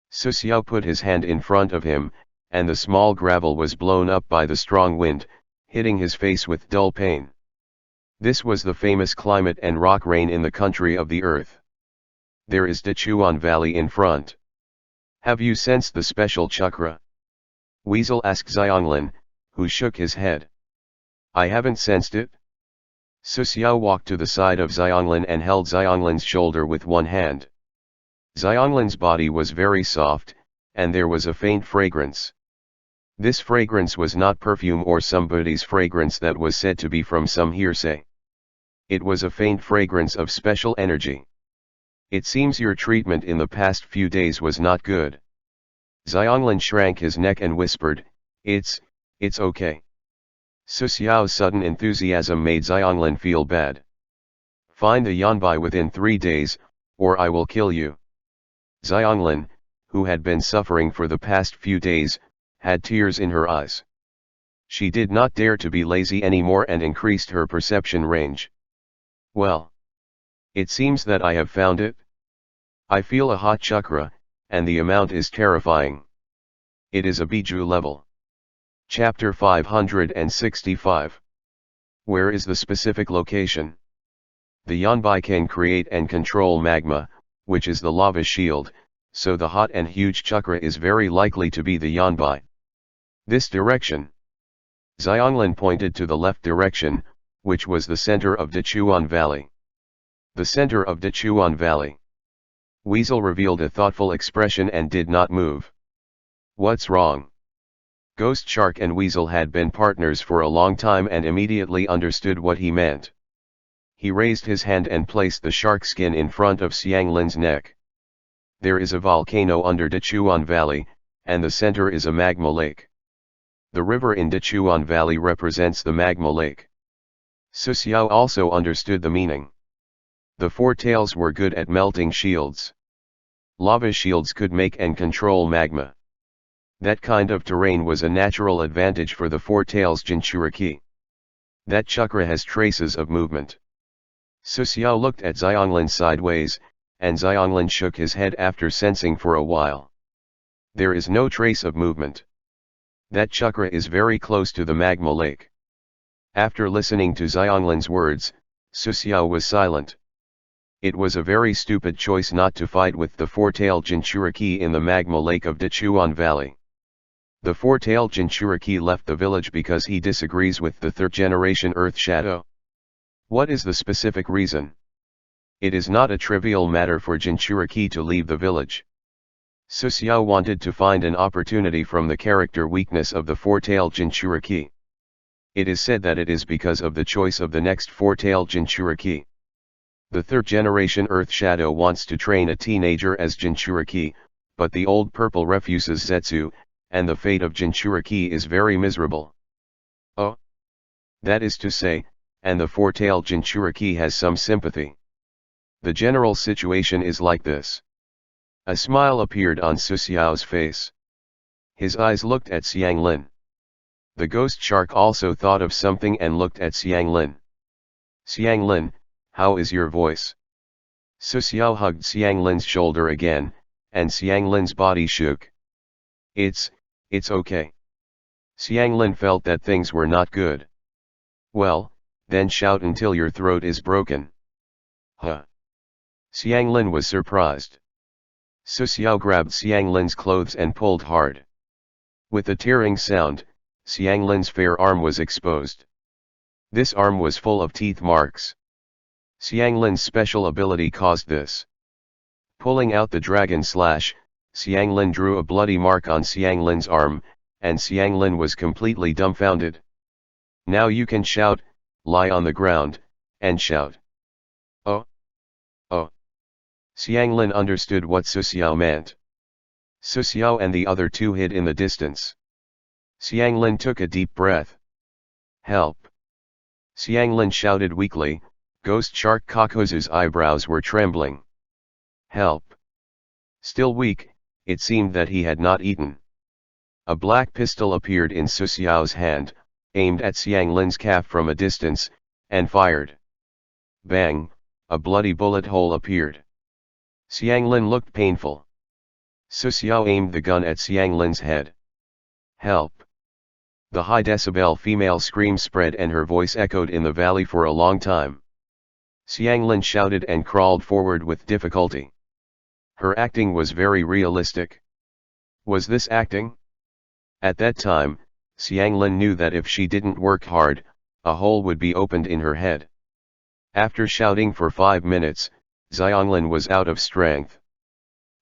Su Xiao put his hand in front of him, and the small gravel was blown up by the strong wind, hitting his face with dull pain. This was the famous climate and rock rain in the country of the Earth. There is Dechuan Valley in front. Have you sensed the special chakra? Weasel asked Xianglin, who shook his head. I haven't sensed it. Su Xiao walked to the side of Xianglin and held Xianglin's shoulder with one hand. Xianglin's body was very soft, and there was a faint fragrance. This fragrance was not perfume or somebody's fragrance that was said to be from some hearsay. It was a faint fragrance of special energy. It seems your treatment in the past few days was not good. Xianglin shrank his neck and whispered, It's It's okay. Su Xiao's sudden enthusiasm made Xianglin feel bad. Find the Yanbai within 3 days, or I will kill you. Xianglin, who had been suffering for the past few days, had tears in her eyes. She did not dare to be lazy anymore and increased her perception range. Well, it seems that I have found it. I feel a hot chakra, and the amount is terrifying. It is a Biju level. Chapter 565. Where is the specific location? The Yanbai can create and control magma, which is the lava shield, so the hot and huge chakra is very likely to be the Yanbai. This direction. Xianglin pointed to the left direction, which was the center of Dechuan Valley. The center of Dechuan Valley. Weasel revealed a thoughtful expression and did not move. What's wrong? Ghost Shark and Weasel had been partners for a long time and immediately understood what he meant. He raised his hand and placed the shark skin in front of Xianglin's neck. There is a volcano under Dechuan Valley, and the center is a magma lake. The river in Dechuan Valley represents the magma lake. Su Xiao also understood the meaning. The four tails were good at melting shields. Lava shields could make and control magma. That kind of terrain was a natural advantage for the four tails Jinchuriki. That chakra has traces of movement. Su Xiao looked at Xianglin sideways, and Xianglin shook his head after sensing for a while. There is no trace of movement. That chakra is very close to the magma lake. After listening to Xianglin's words, Su Xiao was silent. It was a very stupid choice not to fight with the four-tailed Jinchuriki in the magma lake of Dechuan Valley. The four-tailed Jinchuriki left the village because he disagrees with the third-generation Earth Shadow. What is the specific reason? It is not a trivial matter for Jinchuriki to leave the village. Su Xiao wanted to find an opportunity from the character weakness of the four-tailed Jinchuriki. It is said that it is because of the choice of the next four-tailed Jinchuriki. The third-generation Earth Shadow wants to train a teenager as Jinchuriki, but the old purple refuses Zetsu, and the fate of Jinchuriki is very miserable. Oh? That is to say, and the four-tailed Jinchuriki has some sympathy. The general situation is like this. A smile appeared on Su Xiao's face. His eyes looked at Xianglin. The ghost shark also thought of something and looked at Xianglin. Xianglin, how is your voice? Su Xiao hugged Xianglin's shoulder again, and Xianglin's body shook. It's okay. Xianglin felt that things were not good. Well, then shout until your throat is broken. Huh. Xianglin was surprised. Su Xiao grabbed Xianglin's clothes and pulled hard. With a tearing sound, Xianglin's fair arm was exposed. This arm was full of teeth marks. Xianglin's special ability caused this. Pulling out the dragon slash, Xianglin drew a bloody mark on Xianglin's arm, and Xianglin was completely dumbfounded. Now you can shout, lie on the ground, and shout. Oh! Oh! Xianglin understood what Su Xiao meant. Su Xiao and the other two hid in the distance. Xianglin took a deep breath. Help! Xianglin shouted weakly. Ghost Shark Kakuzu's eyebrows were trembling. Help! Still weak, it seemed that he had not eaten. A black pistol appeared in Su Xiao's hand, aimed at Xianglin's calf from a distance, and fired. Bang! A bloody bullet hole appeared. Xianglin looked painful. Su Xiao aimed the gun at Xianglin's head. Help! The high decibel female scream spread and her voice echoed in the valley for a long time. Xianglin shouted and crawled forward with difficulty. Her acting was very realistic. Was this acting? At that time, Xianglin knew that if she didn't work hard, a hole would be opened in her head. After shouting for 5 minutes, Xianglin was out of strength.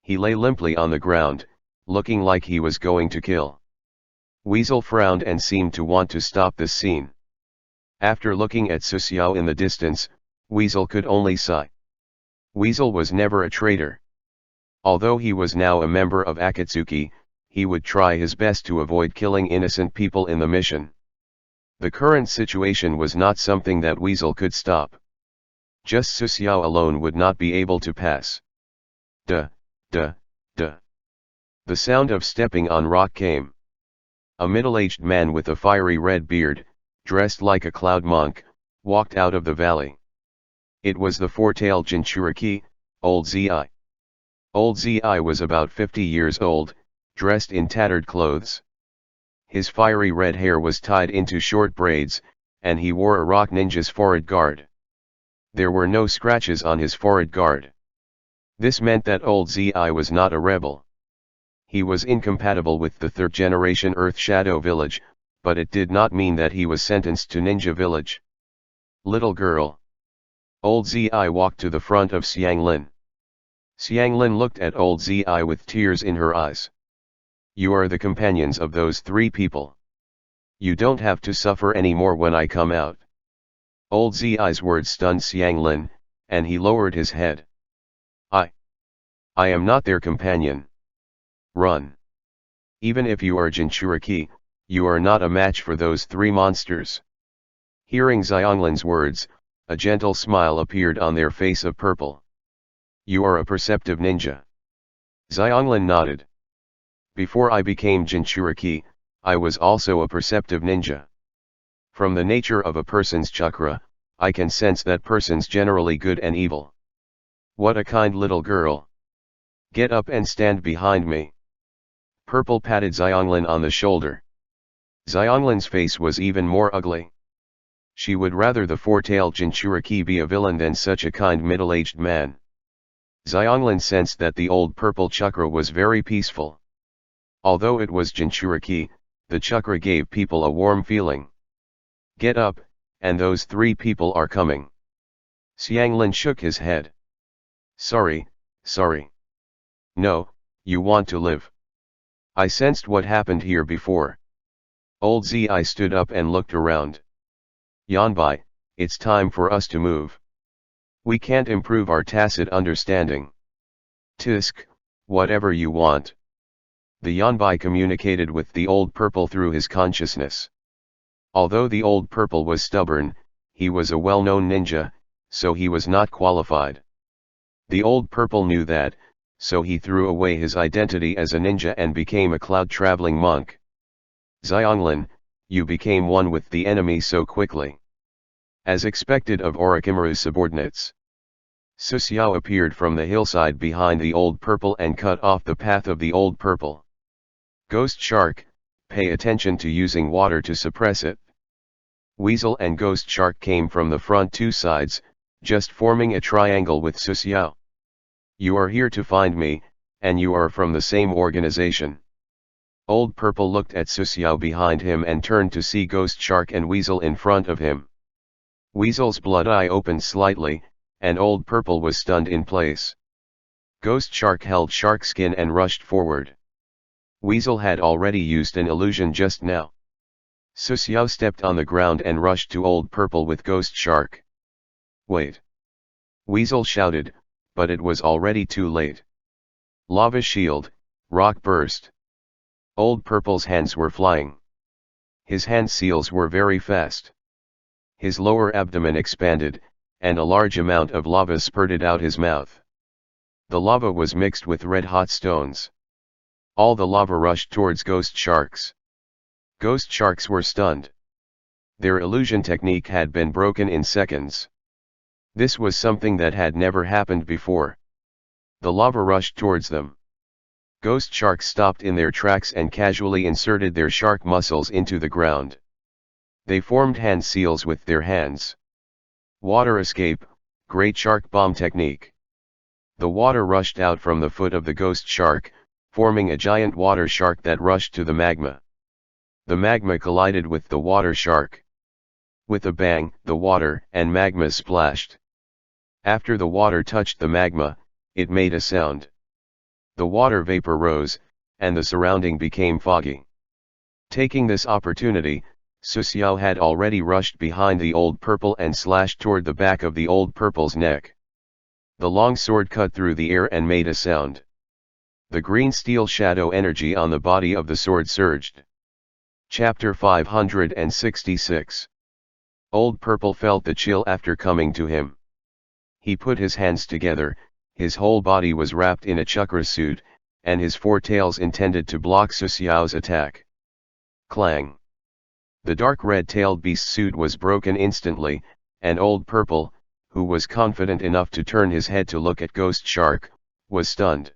He lay limply on the ground, looking like he was going to kill. Weasel frowned and seemed to want to stop this scene. After looking at Su Xiao in the distance, Weasel could only sigh. Weasel was never a traitor. Although he was now a member of Akatsuki, he would try his best to avoid killing innocent people in the mission. The current situation was not something that Weasel could stop. Just Su Xiao alone would not be able to pass. Duh, duh, duh. The sound of stepping on rock came. A middle-aged man with a fiery red beard, dressed like a cloud monk, walked out of the valley. It was the four-tailed Jinchuriki, Old Zi. Old Zi was about 50 years old, dressed in tattered clothes. His fiery red hair was tied into short braids, and he wore a rock ninja's forehead guard. There were no scratches on his forehead guard. This meant that Old Zi was not a rebel. He was incompatible with the third-generation Earth Shadow Village, but it did not mean that he was sentenced to Ninja Village. Little girl. Old Zi walked to the front of Xianglin. Xianglin looked at Old Zi with tears in her eyes. You are the companions of those three people. You don't have to suffer anymore when I come out. Old Zi's words stunned Xianglin, and he lowered his head. I am not their companion. Run. Even if you are Jinchuriki, you are not a match for those three monsters. Hearing Xianglin's words, a gentle smile appeared on their face of purple. You are a perceptive ninja. Xianglin nodded. Before I became Jinchuriki, I was also a perceptive ninja. From the nature of a person's chakra, I can sense that person's generally good and evil. What a kind little girl. Get up and stand behind me. Purple patted Xianglin on the shoulder. Xianglin's face was even more ugly. She would rather the four-tailed Jinchuriki be a villain than such a kind middle-aged man. Xianglin sensed that the old purple chakra was very peaceful. Although it was Jinchuriki, the chakra gave people a warm feeling. Get up, and those three people are coming. Xianglin shook his head. Sorry. No, you want to live. I sensed what happened here before. Old Zi stood up and looked around. Yanbai, it's time for us to move. We can't improve our tacit understanding. Tisk, whatever you want. The Yanbai communicated with the old purple through his consciousness. Although the old purple was stubborn, he was a well-known ninja, so he was not qualified. The old purple knew that, so he threw away his identity as a ninja and became a cloud-traveling monk. Xianglin, you became one with the enemy so quickly. As expected of Orochimaru's subordinates. Su Xiao appeared from the hillside behind the old purple and cut off the path of the old purple. Ghost Shark, pay attention to using water to suppress it. Weasel and Ghost Shark came from the front two sides, just forming a triangle with Su Xiao. You are here to find me, and you are from the same organization. Old Purple looked at Su Xiao behind him and turned to see Ghost Shark and Weasel in front of him. Weasel's blood eye opened slightly, and Old Purple was stunned in place. Ghost Shark held shark skin and rushed forward. Weasel had already used an illusion just now. Su Xiao stepped on the ground and rushed to Old Purple with Ghost Shark. Wait! Weasel shouted, but it was already too late. Lava shield, rock burst. Old Purple's hands were flying. His hand seals were very fast. His lower abdomen expanded, and a large amount of lava spurted out his mouth. The lava was mixed with red-hot stones. All the lava rushed towards Ghost Sharks. Ghost Sharks were stunned. Their illusion technique had been broken in seconds. This was something that had never happened before. The lava rushed towards them. Ghost Sharks stopped in their tracks and casually inserted their shark muscles into the ground. They formed hand seals with their hands. Water escape, Great Shark Bomb technique. The water rushed out from the foot of the Ghost Shark, forming a giant water shark that rushed to the magma. The magma collided with the water shark. With a bang, the water and magma splashed. After the water touched the magma, it made a sound. The water vapor rose, and the surrounding became foggy. Taking this opportunity, Su Xiao had already rushed behind the Old Purple and slashed toward the back of the Old Purple's neck. The long sword cut through the air and made a sound. The green steel shadow energy on the body of the sword surged. Chapter 566. Old Purple felt the chill after coming to him. He put his hands together, his whole body was wrapped in a chakra suit, and his four tails intended to block Su Xiao's attack. Clang! The dark red-tailed beast suit was broken instantly, and Old Purple, who was confident enough to turn his head to look at Ghost Shark, was stunned.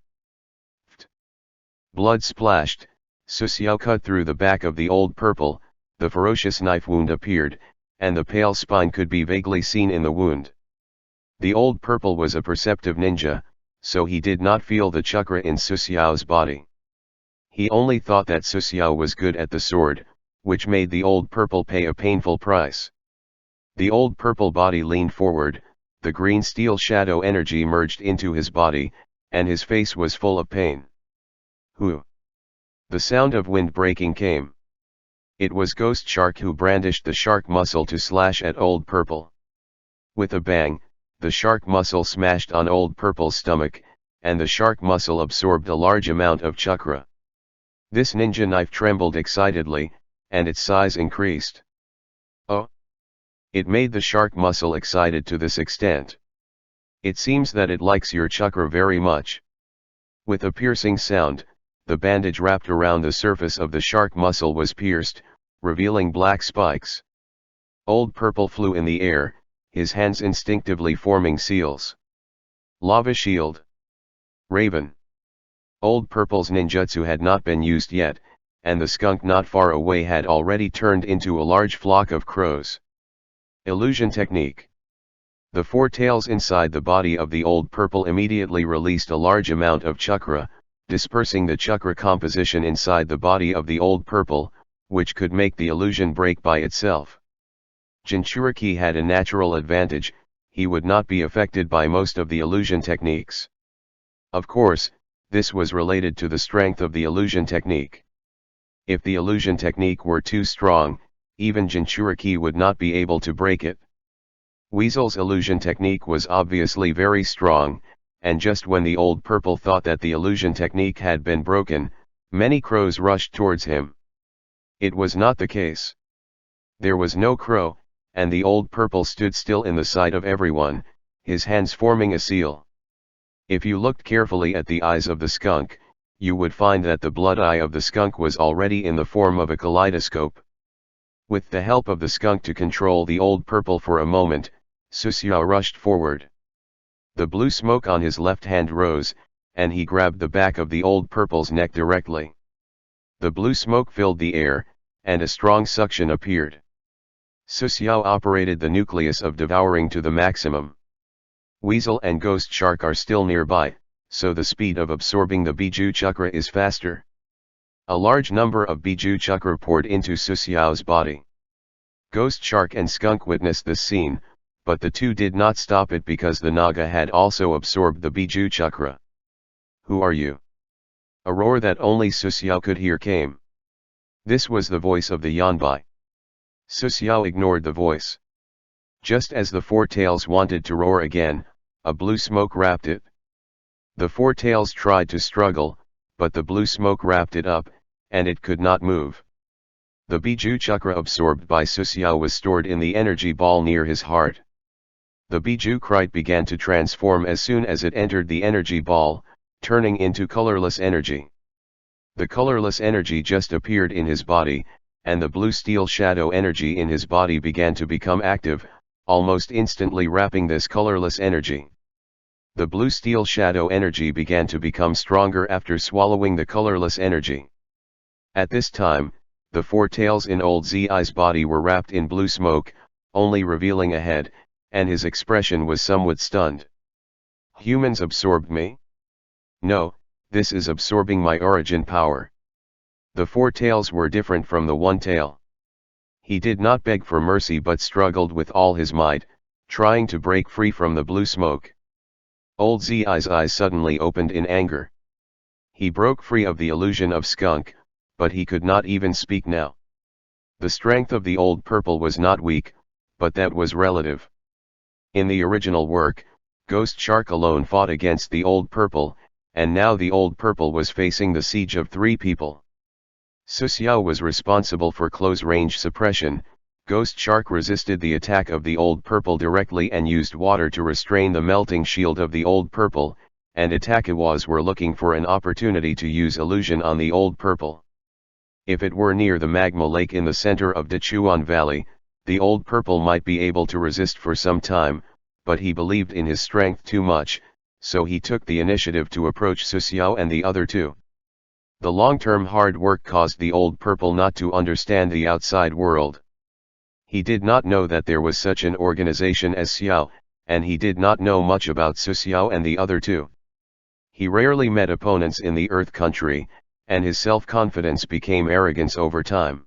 Blood splashed, Su Xiao cut through the back of the Old Purple, the ferocious knife wound appeared, and the pale spine could be vaguely seen in the wound. The Old Purple was a perceptive ninja, so he did not feel the chakra in Su Xiao's body. He only thought that Su Xiao was good at the sword, which made the Old Purple pay a painful price. The Old Purple body leaned forward, the green steel shadow energy merged into his body, and his face was full of pain. Who? The sound of wind breaking came. It was Ghost Shark who brandished the shark muscle to slash at Old Purple. With a bang, the shark muscle smashed on Old Purple's stomach, and the shark muscle absorbed a large amount of chakra. This ninja knife trembled excitedly, and its size increased. Oh! It made the shark muscle excited to this extent. It seems that it likes your chakra very much. With a piercing sound, the bandage wrapped around the surface of the shark muscle was pierced, revealing black spikes. Old Purple flew in the air, his hands instinctively forming seals. Lava shield. Raven. Old Purple's ninjutsu had not been used yet, and the skunk not far away had already turned into a large flock of crows. Illusion technique. The four tails inside the body of the Old Purple immediately released a large amount of chakra, dispersing the chakra composition inside the body of the Old Purple, which could make the illusion break by itself. Jinchuriki had a natural advantage, he would not be affected by most of the illusion techniques. Of course, this was related to the strength of the illusion technique. If the illusion technique were too strong, even Jinchuriki would not be able to break it. Weasel's illusion technique was obviously very strong, and just when the Old Purple thought that the illusion technique had been broken, many crows rushed towards him. It was not the case. There was no crow, and the Old Purple stood still in the sight of everyone, his hands forming a seal. If you looked carefully at the eyes of the skunk, you would find that the blood eye of the skunk was already in the form of a kaleidoscope. With the help of the skunk to control the Old Purple for a moment, Su Xiao rushed forward. The blue smoke on his left hand rose, and he grabbed the back of the Old Purple's neck directly. The blue smoke filled the air, and a strong suction appeared. Su Xiao operated the nucleus of devouring to the maximum. Weasel and Ghost Shark are still nearby, so the speed of absorbing the Biju chakra is faster. A large number of Biju chakra poured into Su Xiao's body. Ghost Shark and Skunk witnessed this scene, but the two did not stop it because the Naga had also absorbed the Biju chakra. Who are you? A roar that only Su Xiao could hear came. This was the voice of the Yanbai. Su Xiao ignored the voice. Just as the four tails wanted to roar again, a blue smoke wrapped it. The four tails tried to struggle, but the blue smoke wrapped it up, and it could not move. The Biju chakra absorbed by Su Xiao was stored in the energy ball near his heart. The Biju Krite began to transform as soon as it entered the energy ball, turning into colorless energy. The colorless energy just appeared in his body, and the blue steel shadow energy in his body began to become active, almost instantly wrapping this colorless energy. The blue steel shadow energy began to become stronger after swallowing the colorless energy. At this time, the four tails in Old Zi's body were wrapped in blue smoke, only revealing a head, and his expression was somewhat stunned. Humans absorbed me? No, this is absorbing my origin power. The four tails were different from the one tail. He did not beg for mercy but struggled with all his might, trying to break free from the blue smoke. Old Zi's eyes suddenly opened in anger. He broke free of the illusion of skunk, but he could not even speak now. The strength of the Old Purple was not weak, but that was relative. In the original work, Ghost Shark alone fought against the Old Purple, and now the Old Purple was facing the siege of 3 people. Su Xiao was responsible for close-range suppression. Ghost Shark resisted the attack of the Old Purple directly and used water to restrain the melting shield of the Old Purple, and Attackawaz were looking for an opportunity to use illusion on the Old Purple. If it were near the magma lake in the center of Dechuan Valley, the Old Purple might be able to resist for some time, but he believed in his strength too much, so he took the initiative to approach Su Xiao and the other 2. The long-term hard work caused the Old Purple not to understand the outside world. He did not know that there was such an organization as Xiao, and he did not know much about Su Xiao and the other 2. He rarely met opponents in the Earth country, and his self-confidence became arrogance over time.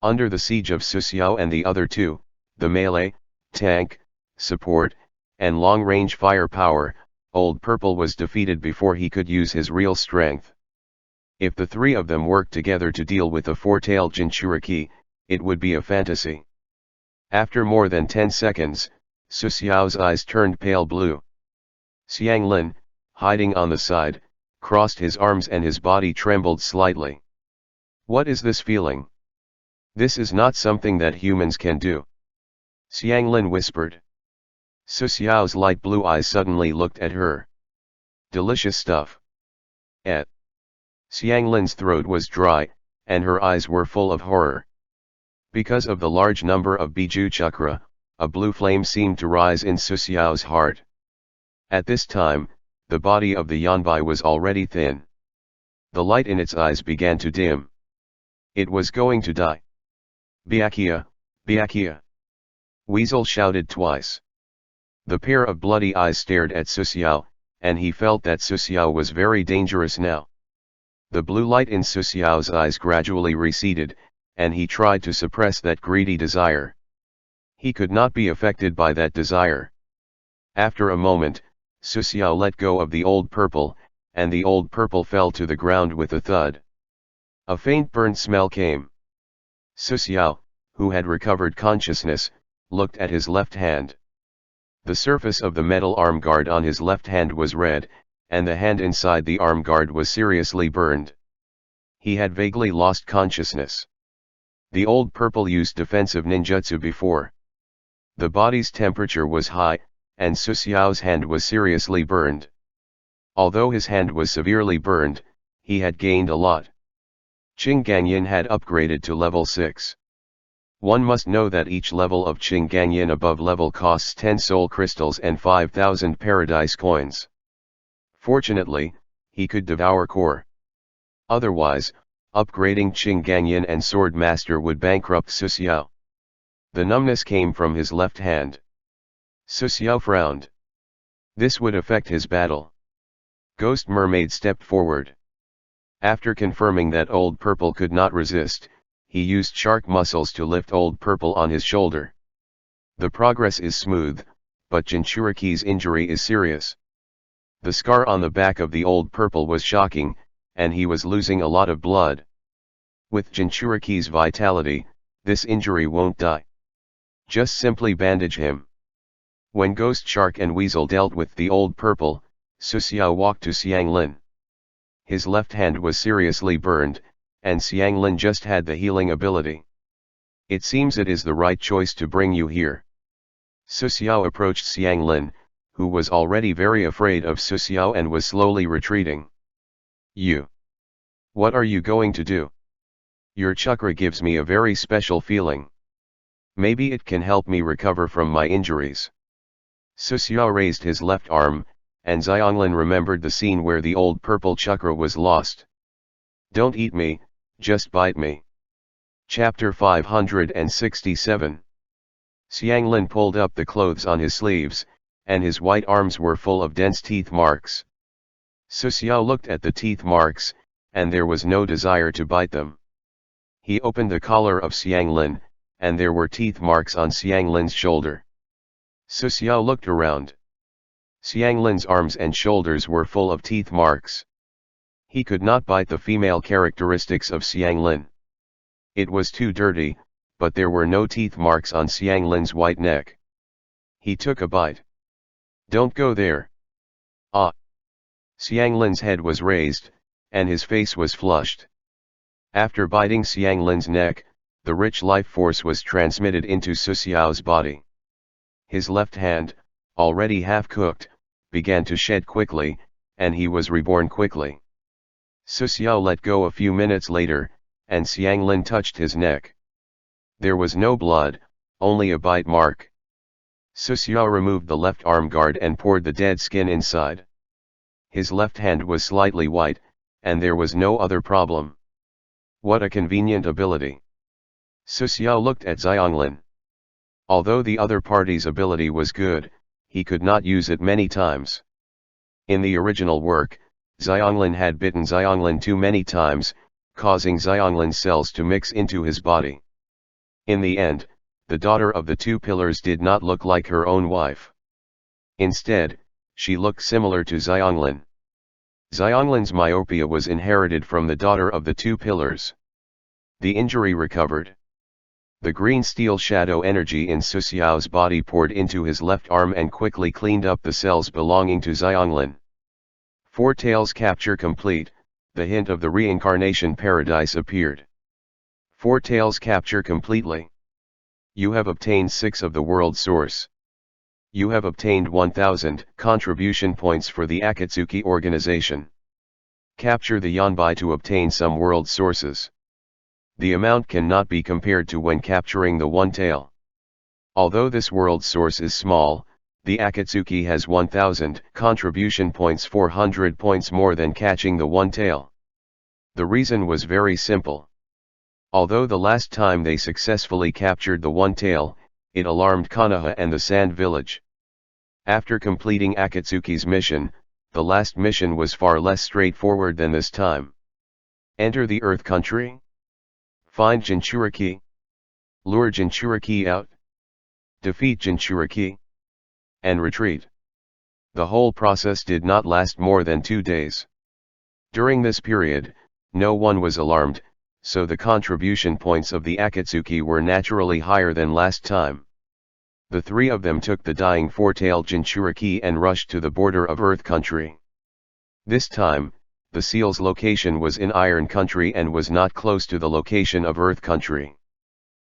Under the siege of Su Xiao and the other 2, the melee, tank, support, and long-range firepower, Old Purple was defeated before he could use his real strength. If the 3 of them worked together to deal with the 4-tailed Jinchuriki, it would be a fantasy. After more than 10 seconds, Su Xiao's eyes turned pale blue. Xiang Lin, hiding on the side, crossed his arms and his body trembled slightly. What is this feeling? This is not something that humans can do. Xiang Lin whispered. Su Xiao's light blue eyes suddenly looked at her. Delicious stuff. Xiang Lin's throat was dry, and her eyes were full of horror. Because of the large number of Biju Chakra, a blue flame seemed to rise in Su Xiao's heart. At this time, the body of the Yanbai was already thin. The light in its eyes began to dim. It was going to die. Byakuya, Byakuya! Weasel shouted twice. The pair of bloody eyes stared at Su Xiao, and he felt that Su Xiao was very dangerous now. The blue light in Su Xiao's eyes gradually receded, and he tried to suppress that greedy desire. He could not be affected by that desire. After a moment, Su Xiao let go of the Old Purple, and the Old Purple fell to the ground with a thud. A faint burnt smell came. Su Xiao, who had recovered consciousness, looked at his left hand. The surface of the metal arm guard on his left hand was red, and the hand inside the arm guard was seriously burned. He had vaguely lost consciousness. The Old Purple used defensive ninjutsu before. The body's temperature was high, and Su Xiao's hand was seriously burned. Although his hand was severely burned, he had gained a lot. Qingganyin had upgraded to level 6. One must know that each level of Qingganyin above level costs 10 soul crystals and 5,000 paradise coins. Fortunately, he could devour core. Otherwise, upgrading Qingganyin and Sword Master would bankrupt Su Xiao. The numbness came from his left hand. Su Xiao frowned. This would affect his battle. Ghost Mermaid stepped forward. After confirming that Old Purple could not resist, he used shark muscles to lift Old Purple on his shoulder. The progress is smooth, but Jinchuriki's injury is serious. The scar on the back of the Old Purple was shocking, and he was losing a lot of blood. With Jinchuriki's vitality, this injury won't die. Just simply bandage him. When Ghost Shark and Weasel dealt with the Old Purple, Su Xiao walked to Xiang Lin. His left hand was seriously burned, and Xiang Lin just had the healing ability. It seems it is the right choice to bring you here. Su Xiao approached Xiang Lin, who was already very afraid of Su Xiao and was slowly retreating. You. What are you going to do? Your chakra gives me a very special feeling. Maybe it can help me recover from my injuries. Su Xiao raised his left arm, and Xianglin remembered the scene where the Old Purple chakra was lost. Don't eat me, just bite me. Chapter 567. Xianglin pulled up the clothes on his sleeves, and his white arms were full of dense teeth marks. Su Xiao looked at the teeth marks, and there was no desire to bite them. He opened the collar of Xianglin, and there were teeth marks on Xianglin's shoulder. Su Xiao looked around. Xianglin's arms and shoulders were full of teeth marks. He could not bite the female characteristics of Xianglin. It was too dirty, but there were no teeth marks on Xianglin's white neck. He took a bite. Don't go there. Ah! Xianglin's head was raised, and his face was flushed. After biting Xianglin's neck, the rich life force was transmitted into Suxiao's body. His left hand, already half-cooked, began to shed quickly, and he was reborn quickly. Suxiao let go a few minutes later, and Xianglin touched his neck. There was no blood, only a bite mark. Suxiao removed the left arm guard and poured the dead skin inside. His left hand was slightly white, and there was no other problem. What a convenient ability. Suxiao looked at Xianglin. Although the other party's ability was good, he could not use it many times. In the original work, Xianglin had bitten Xianglin too many times, causing Xianglin's cells to mix into his body. In the end, the daughter of the two pillars did not look like her own wife. Instead, she looked similar to Xianglin. Xianglin's myopia was inherited from the daughter of the two pillars. The injury recovered. The green steel shadow energy in Suxiao's body poured into his left arm and quickly cleaned up the cells belonging to Xianglin. Four tails capture complete, the hint of the reincarnation paradise appeared. Four tails capture completely. You have obtained 6 of the world source. You have obtained 1000 contribution points for the Akatsuki organization. Capture the Yanbai to obtain some world sources. The amount cannot be compared to when capturing the one tail. Although this world source is small, the Akatsuki has 1000 contribution points, 400 points more than catching the one tail. The reason was very simple. Although the last time they successfully captured the one tail, it alarmed Konoha and the Sand Village. After completing Akatsuki's mission, the last mission was far less straightforward than this time. Enter the Earth Country. Find Jinchuriki. Lure Jinchuriki out. Defeat Jinchuriki. And retreat. The whole process did not last more than 2 days. During this period, no one was alarmed, so the contribution points of the Akatsuki were naturally higher than last time. The 3 of them took the dying four-tailed Jinchuriki and rushed to the border of Earth Country. This time, the seal's location was in Iron Country and was not close to the location of Earth Country.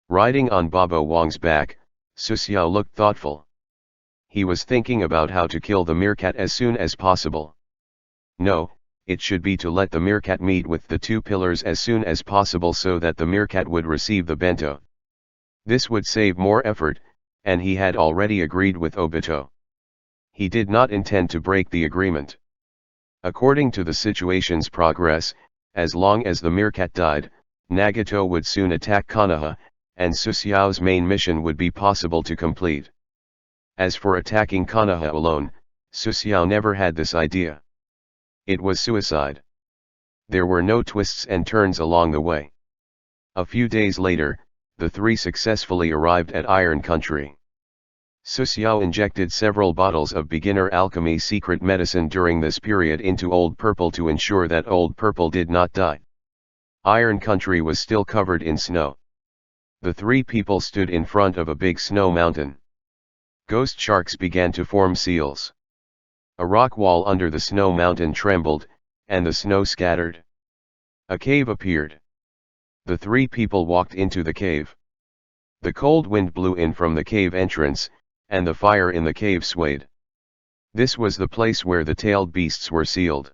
Riding on Babo Wang's back, Suxiao looked thoughtful. He was thinking about how to kill the meerkat as soon as possible. No, it should be to let the meerkat meet with the two pillars as soon as possible so that the meerkat would receive the bento. This would save more effort, and he had already agreed with Obito. He did not intend to break the agreement. According to the situation's progress, as long as the meerkat died, Nagato would soon attack Konoha, and Suxiao's main mission would be possible to complete. As for attacking Konoha alone, Suxiao never had this idea. It was suicide. There were no twists and turns along the way. A few days later, the 3 successfully arrived at Iron Country. Suxiao injected several bottles of beginner alchemy secret medicine during this period into Old Purple to ensure that Old Purple did not die. Iron Country was still covered in snow. The 3 people stood in front of a big snow mountain. Ghost sharks began to form seals. A rock wall under the snow mountain trembled, and the snow scattered. A cave appeared. The 3 people walked into the cave. The cold wind blew in from the cave entrance, and the fire in the cave swayed. This was the place where the tailed beasts were sealed.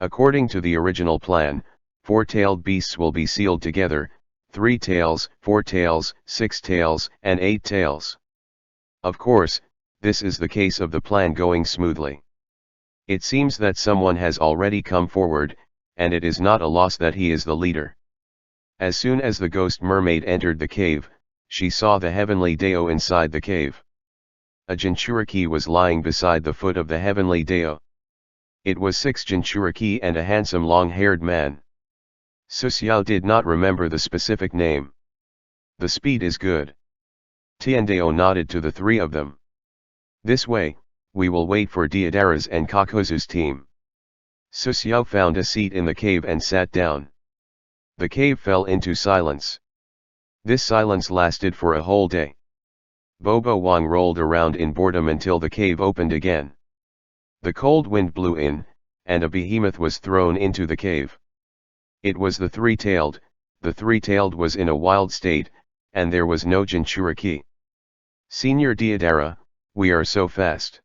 According to the original plan, 4 tailed beasts will be sealed together, 3 tails, 4 tails, 6 tails, and 8 tails. Of course, this is the case of the plan going smoothly. It seems that someone has already come forward, and it is not a loss that he is the leader. As soon as the ghost mermaid entered the cave, she saw the heavenly Deo inside the cave. A Jinchuriki was lying beside the foot of the heavenly Deo. It was 6 Jinchuriki and a handsome long-haired man. Suxiao did not remember the specific name. The speed is good. Tiandeo nodded to the 3 of them. This way, we will wait for Deidara's and Kakuzu's team. Suxiao found a seat in the cave and sat down. The cave fell into silence. This silence lasted for a whole day. Bobo Wang rolled around in boredom until the cave opened again. The cold wind blew in, and a behemoth was thrown into the cave. It was the three-tailed was in a wild state, and there was no Jinchuriki. Senior Deodara, we are so fast.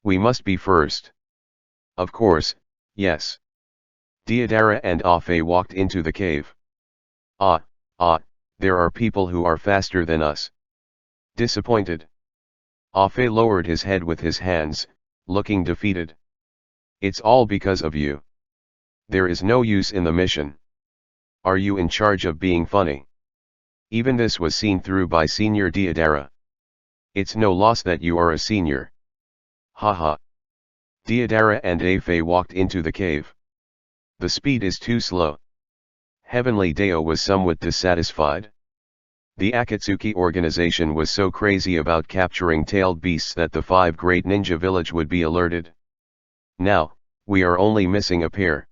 We must be first. Of course, yes. Deodara and Afe walked into the cave. Ah, there are people who are faster than us. Disappointed. Afe lowered his head with his hands, looking defeated. It's all because of you. There is no use in the mission. Are you in charge of being funny? Even this was seen through by Senior Deodara. It's no loss that you are a senior. Haha. Deodara and Afe walked into the cave. The speed is too slow. Heavenly Deo was somewhat dissatisfied. The Akatsuki organization was so crazy about capturing tailed beasts that the 5 great ninja village would be alerted. Now, we are only missing a pair.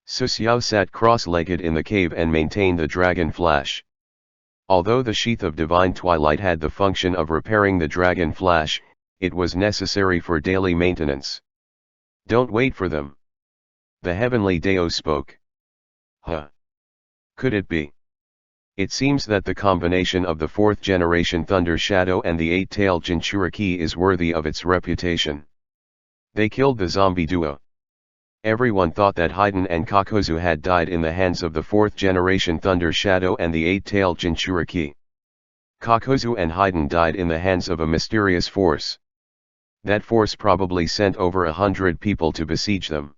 Susiao sat cross-legged in the cave and maintained the dragon flash. Although the sheath of divine twilight had the function of repairing the dragon flash, it was necessary for daily maintenance. Don't wait for them. The heavenly Deo spoke. Huh. Could it be? It seems that the combination of the 4th generation Thunder Shadow and the 8-tailed Jinchuriki is worthy of its reputation. They killed the zombie duo. Everyone thought that Haiden and Kakozu had died in the hands of the 4th generation Thunder Shadow and the 8-tailed Jinchuriki. Kakozu and Haiden died in the hands of a mysterious force. That force probably sent over 100 people to besiege them.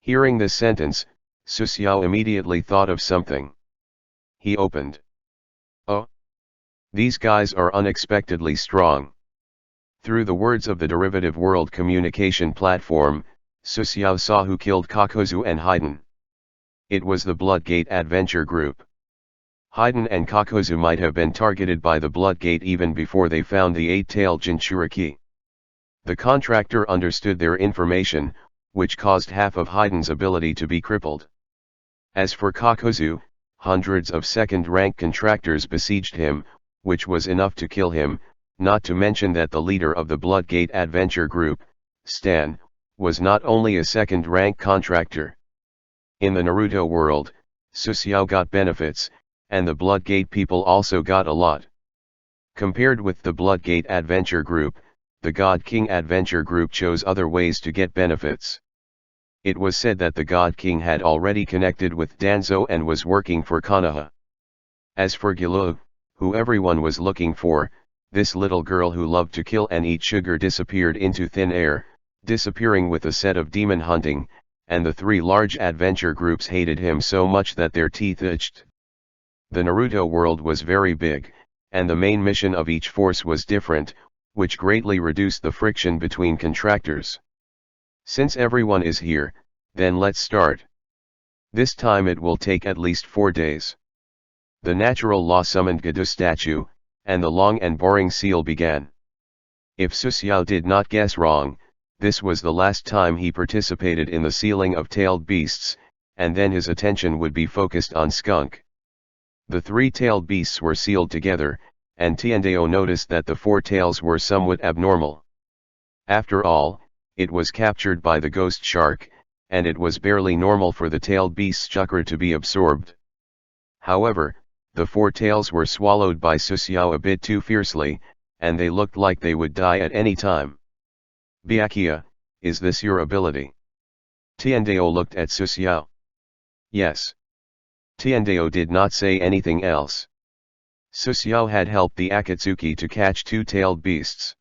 Hearing this sentence, Susiao immediately thought of something. He opened. Oh! These guys are unexpectedly strong. Through the words of the derivative world communication platform, Susiao saw who killed Kakozu and Haiden. It was the Bloodgate Adventure Group. Haiden and Kakozu might have been targeted by the Bloodgate even before they found the 8-tailed Jinchuriki. The contractor understood their information, which caused half of Haiden's ability to be crippled. As for Kakozu, hundreds of second-rank contractors besieged him, which was enough to kill him, not to mention that the leader of the Bloodgate Adventure Group, Stan, was not only a second-rank contractor. In the Naruto world, Susiao got benefits, and the Bloodgate people also got a lot. Compared with the Bloodgate Adventure Group, the God King Adventure Group chose other ways to get benefits. It was said that the God King had already connected with Danzo and was working for Konoha. As for Gilo, who everyone was looking for, this little girl who loved to kill and eat sugar disappeared into thin air, disappearing with a set of demon hunting, and the 3 large adventure groups hated him so much that their teeth itched. The Naruto world was very big, and the main mission of each force was different, which greatly reduced the friction between contractors. Since everyone is here, then let's start. This time it will take at least 4 days. The natural law summoned Gado statue, and the long and boring seal began. If Susiao did not guess wrong, this was the last time he participated in the sealing of tailed beasts, and then his attention would be focused on Skunk. The 3 tailed beasts were sealed together, and Tiandeo noticed that the 4 tails were somewhat abnormal. After all, it was captured by the ghost shark, and it was barely normal for the tailed beast's chakra to be absorbed. However, the 4 tails were swallowed by Susiao a bit too fiercely, and they looked like they would die at any time. Byakuya, is this your ability? Tiandeo looked at Susiao. Yes. Tiandeo did not say anything else. Susiao had helped the Akatsuki to catch 2 tailed beasts.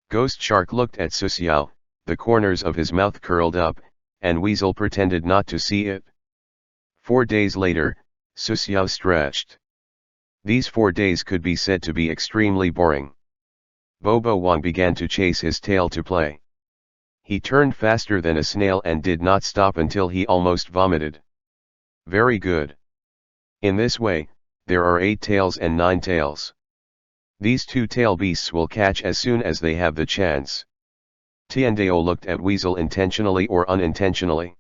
Ghost Shark looked at Susiao, the corners of his mouth curled up, and Weasel pretended not to see it. 4 days later, Susiao stretched. These 4 days could be said to be extremely boring. Bobo Wang began to chase his tail to play. He turned faster than a snail and did not stop until he almost vomited. Very good. In this way, there are 8 tails and 9 tails. These 2 tail beasts will catch as soon as they have the chance. Tiandeo looked at Weasel intentionally or unintentionally.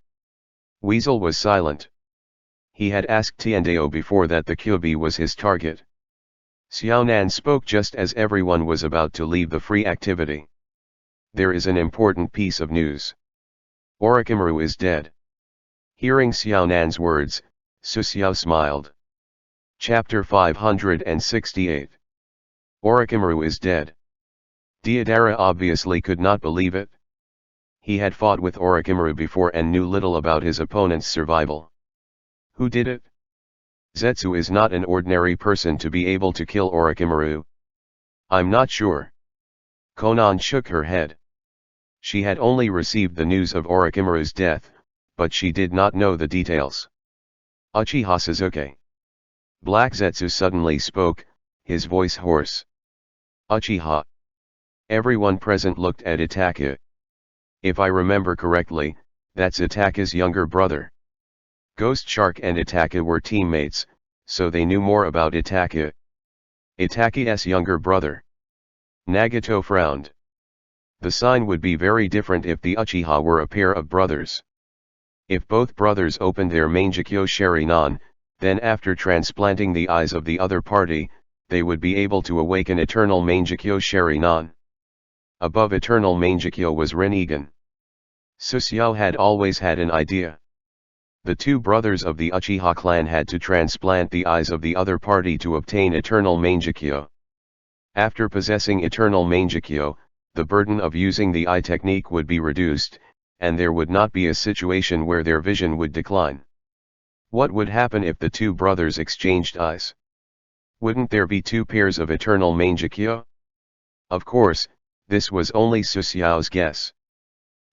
Weasel was silent. He had asked Tiandeo before that the Kyubi was his target. Xiaonan spoke just as everyone was about to leave the free activity. There is an important piece of news. Orochimaru is dead. Hearing Xiaonan's words, Suxiao smiled. Chapter 568. Orochimaru is dead. Deidara obviously could not believe it. He had fought with Orochimaru before and knew little about his opponent's survival. Who did it? Zetsu is not an ordinary person to be able to kill Orochimaru. I'm not sure. Konan shook her head. She had only received the news of Orochimaru's death, but she did not know the details. Uchiha Sasuke. Black Zetsu suddenly spoke, his voice hoarse. Uchiha. Everyone present looked at Itachi. If I remember correctly, that's Itachi's younger brother. Ghost Shark and Itachi were teammates, so they knew more about Itachi. Itachi's younger brother. Nagato frowned. The sign would be very different if the Uchiha were a pair of brothers. If both brothers opened their Mangekyo Sharingan, then after transplanting the eyes of the other party, they would be able to awaken Eternal Mangekyo Sharingan. Above Eternal Mangekyo was Rinnegan. Suxiao had always had an idea. The two brothers of the Uchiha clan had to transplant the eyes of the other party to obtain Eternal Mangekyo. After possessing Eternal Mangekyo, the burden of using the eye technique would be reduced, and there would not be a situation where their vision would decline. What would happen if the two brothers exchanged eyes? Wouldn't there be two pairs of Eternal Mangekyo? Of course, this was only Suxiao's guess.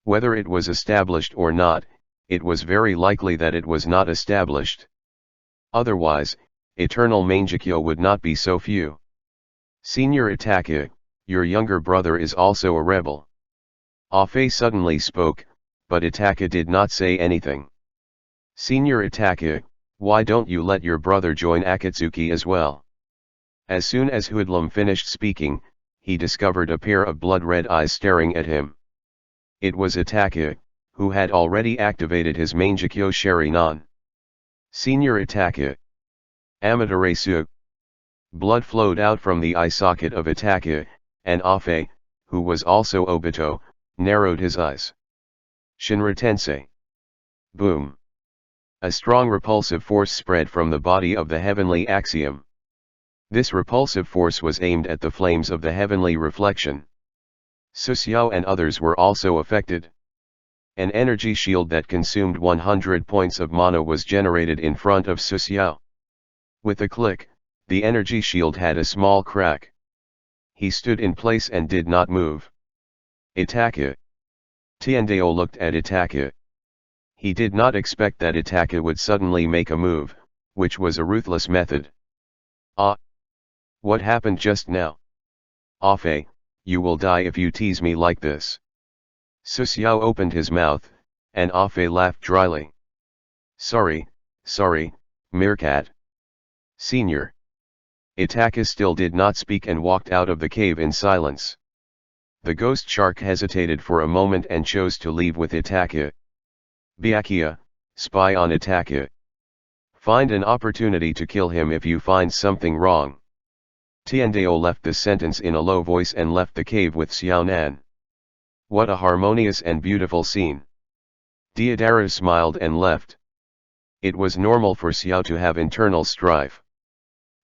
Whether it was established or not, it was very likely that it was not established. Otherwise, Eternal Mangekyo would not be so few. Senior Itachi, your younger brother is also a rebel. Afe suddenly spoke, but Itachi did not say anything. Senior Itachi, why don't you let your brother join Akatsuki as well? As soon as Hoodlum finished speaking, he discovered a pair of blood-red eyes staring at him. It was Itachi, who had already activated his Mangekyo Sharingan. Senior Itachi. Amaterasu. Blood flowed out from the eye socket of Itachi, and Afe, who was also Obito, narrowed his eyes. Shinra Tensei. Boom. A strong repulsive force spread from the body of the heavenly axiom. This repulsive force was aimed at the flames of the heavenly reflection. Suxiao and others were also affected. An energy shield that consumed 100 points of mana was generated in front of Suxiao. With a click, the energy shield had a small crack. He stood in place and did not move. Itachi. Tiandao looked at Itachi. He did not expect that Itachi would suddenly make a move, which was a ruthless method. Ah! What happened just now? Afe, you will die if you tease me like this. Suxiao opened his mouth, and Afe laughed dryly. Sorry, meerkat. Senior. Itachi still did not speak and walked out of the cave in silence. The ghost shark hesitated for a moment and chose to leave with Itachi. Byakuya, spy on Itachi. Find an opportunity to kill him if you find something wrong. Tiandao left the sentence in a low voice and left the cave with Xiaonan. What a harmonious and beautiful scene. Deidara smiled and left. It was normal for Xiao to have internal strife.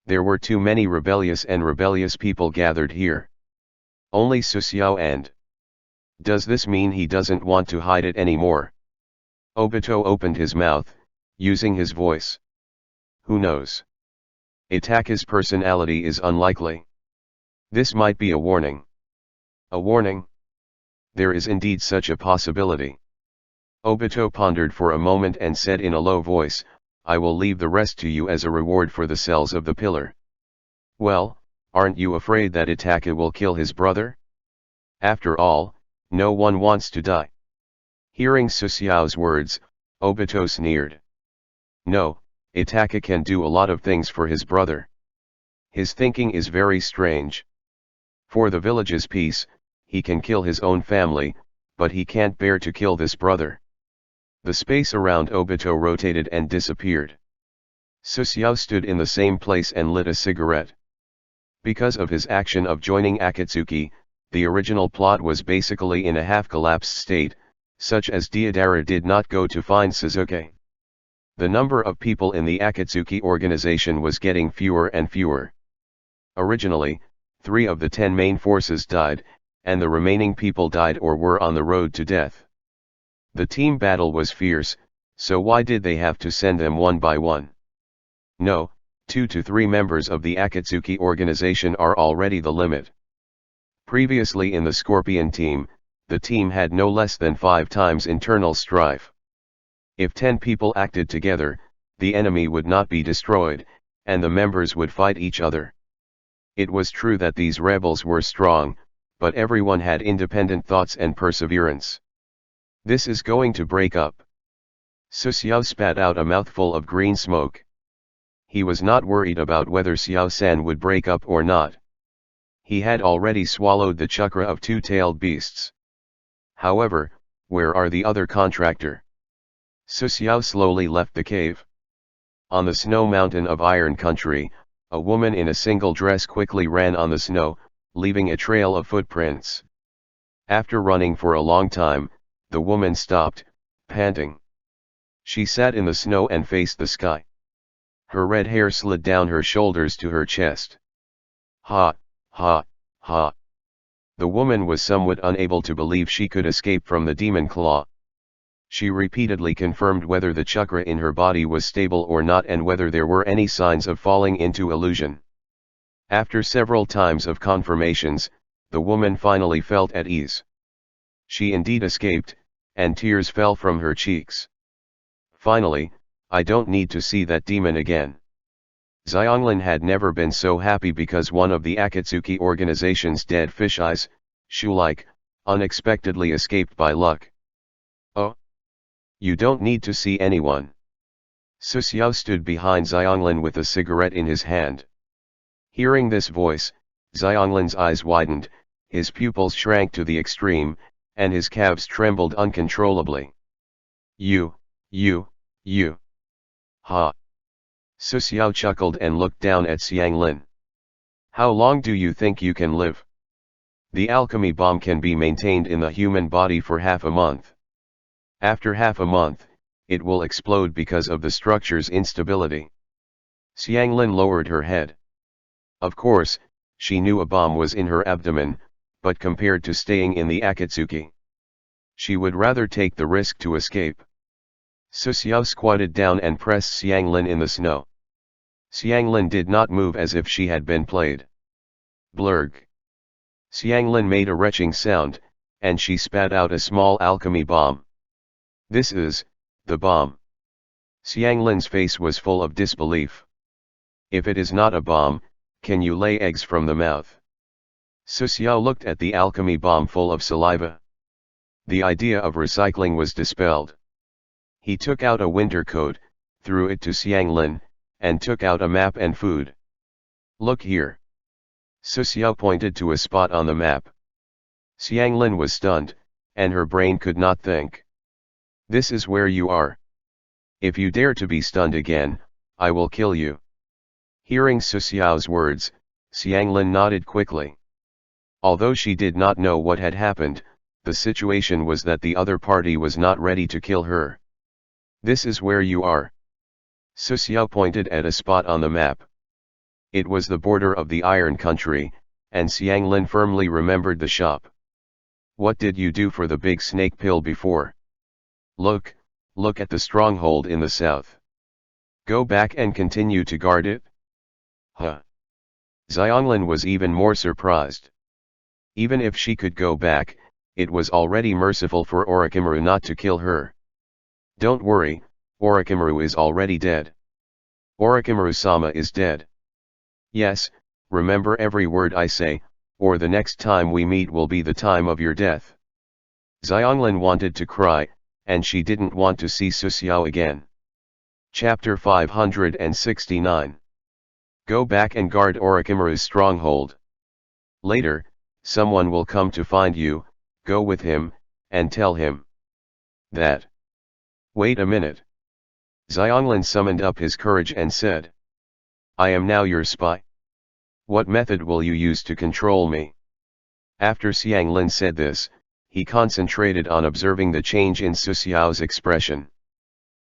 There were too many rebellious people gathered here. Only Suxiao and. Does this mean he doesn't want to hide it anymore? Obito opened his mouth, using his voice. Who knows? Itachi's personality is unlikely. This might be a warning. A warning? There is indeed such a possibility. Obito pondered for a moment and said in a low voice, I will leave the rest to you as a reward for the cells of the pillar. Well, aren't you afraid that Itachi will kill his brother? After all, no one wants to die. Hearing Suxiao's words, Obito sneered. No, Itachi can do a lot of things for his brother. His thinking is very strange. For the village's peace, he can kill his own family, but he can't bear to kill this brother. The space around Obito rotated and disappeared. Suxiao stood in the same place and lit a cigarette. Because of his action of joining Akatsuki, the original plot was basically in a half-collapsed state, such as Deidara did not go to find Suzuki. The number of people in the Akatsuki organization was getting fewer and fewer. Originally, 3 of the 10 main forces died, and the remaining people died or were on the road to death. The team battle was fierce, so why did they have to send them one by one? No, 2 to 3 members of the Akatsuki organization are already the limit. Previously in the Scorpion team, the team had no less than 5 times internal strife. If 10 people acted together, the enemy would not be destroyed, and the members would fight each other. It was true that these rebels were strong, but everyone had independent thoughts and perseverance. This is going to break up. Susiao spat out a mouthful of green smoke. He was not worried about whether Xiao-san would break up or not. He had already swallowed the chakra of 2-tailed beasts. However, where are the other contractor? Susiao slowly left the cave. On the snow mountain of Iron Country, a woman in a single dress quickly ran on the snow, leaving a trail of footprints. After running for a long time, the woman stopped, panting. She sat in the snow and faced the sky. Her red hair slid down her shoulders to her chest. Ha, ha, ha. The woman was somewhat unable to believe she could escape from the demon claw. She repeatedly confirmed whether the chakra in her body was stable or not and whether there were any signs of falling into illusion. After several times of confirmations, the woman finally felt at ease. She indeed escaped, and tears fell from her cheeks. Finally, I don't need to see that demon again. Xianglin had never been so happy because one of the Akatsuki organization's dead fish eyes, shoe-like, unexpectedly escaped by luck. Oh? You don't need to see anyone. Susiao stood behind Xianglin with a cigarette in his hand. Hearing this voice, Xianglin's eyes widened, his pupils shrank to the extreme, and his calves trembled uncontrollably. You. Ha. Susiao chuckled and looked down at Xianglin. How long do you think you can live? The alchemy bomb can be maintained in the human body for half a month. After half a month, it will explode because of the structure's instability. Xianglin lowered her head. Of course, she knew a bomb was in her abdomen, but compared to staying in the Akatsuki, she would rather take the risk to escape. Susiao squatted down and pressed Xianglin in the snow. Xianglin did not move as if she had been played. Blurg. Xianglin made a retching sound, and she spat out a small alchemy bomb. This is the bomb. Xianglin's face was full of disbelief. If it is not a bomb, can you lay eggs from the mouth? Susiao looked at the alchemy bomb full of saliva. The idea of recycling was dispelled. He took out a winter coat, threw it to Xianglin, and took out a map and food. Look here. Susiao pointed to a spot on the map. Xianglin was stunned, and her brain could not think. This is where you are. If you dare to be stunned again, I will kill you. Hearing Susiao's words, Xianglin nodded quickly. Although she did not know what had happened, the situation was that the other party was not ready to kill her. This is where you are. Susiao pointed at a spot on the map. It was the border of the Iron Country, and Xianglin firmly remembered the shop. What did you do for the big snake pill before? Look at the stronghold in the south. Go back and continue to guard it? Huh. Xianglin was even more surprised. Even if she could go back, it was already merciful for Orochimaru not to kill her. Don't worry, Orochimaru is already dead. Orochimaru-sama is dead. Yes, remember every word I say, or the next time we meet will be the time of your death. Xianglin wanted to cry, and she didn't want to see Susiao again. Chapter 569. Go back and guard Orochimaru's stronghold. Later, someone will come to find you, go with him, and tell him that. Wait a minute. Xianglin summoned up his courage and said. I am now your spy. What method will you use to control me? After Xianglin said this, he concentrated on observing the change in Su Xiao's expression.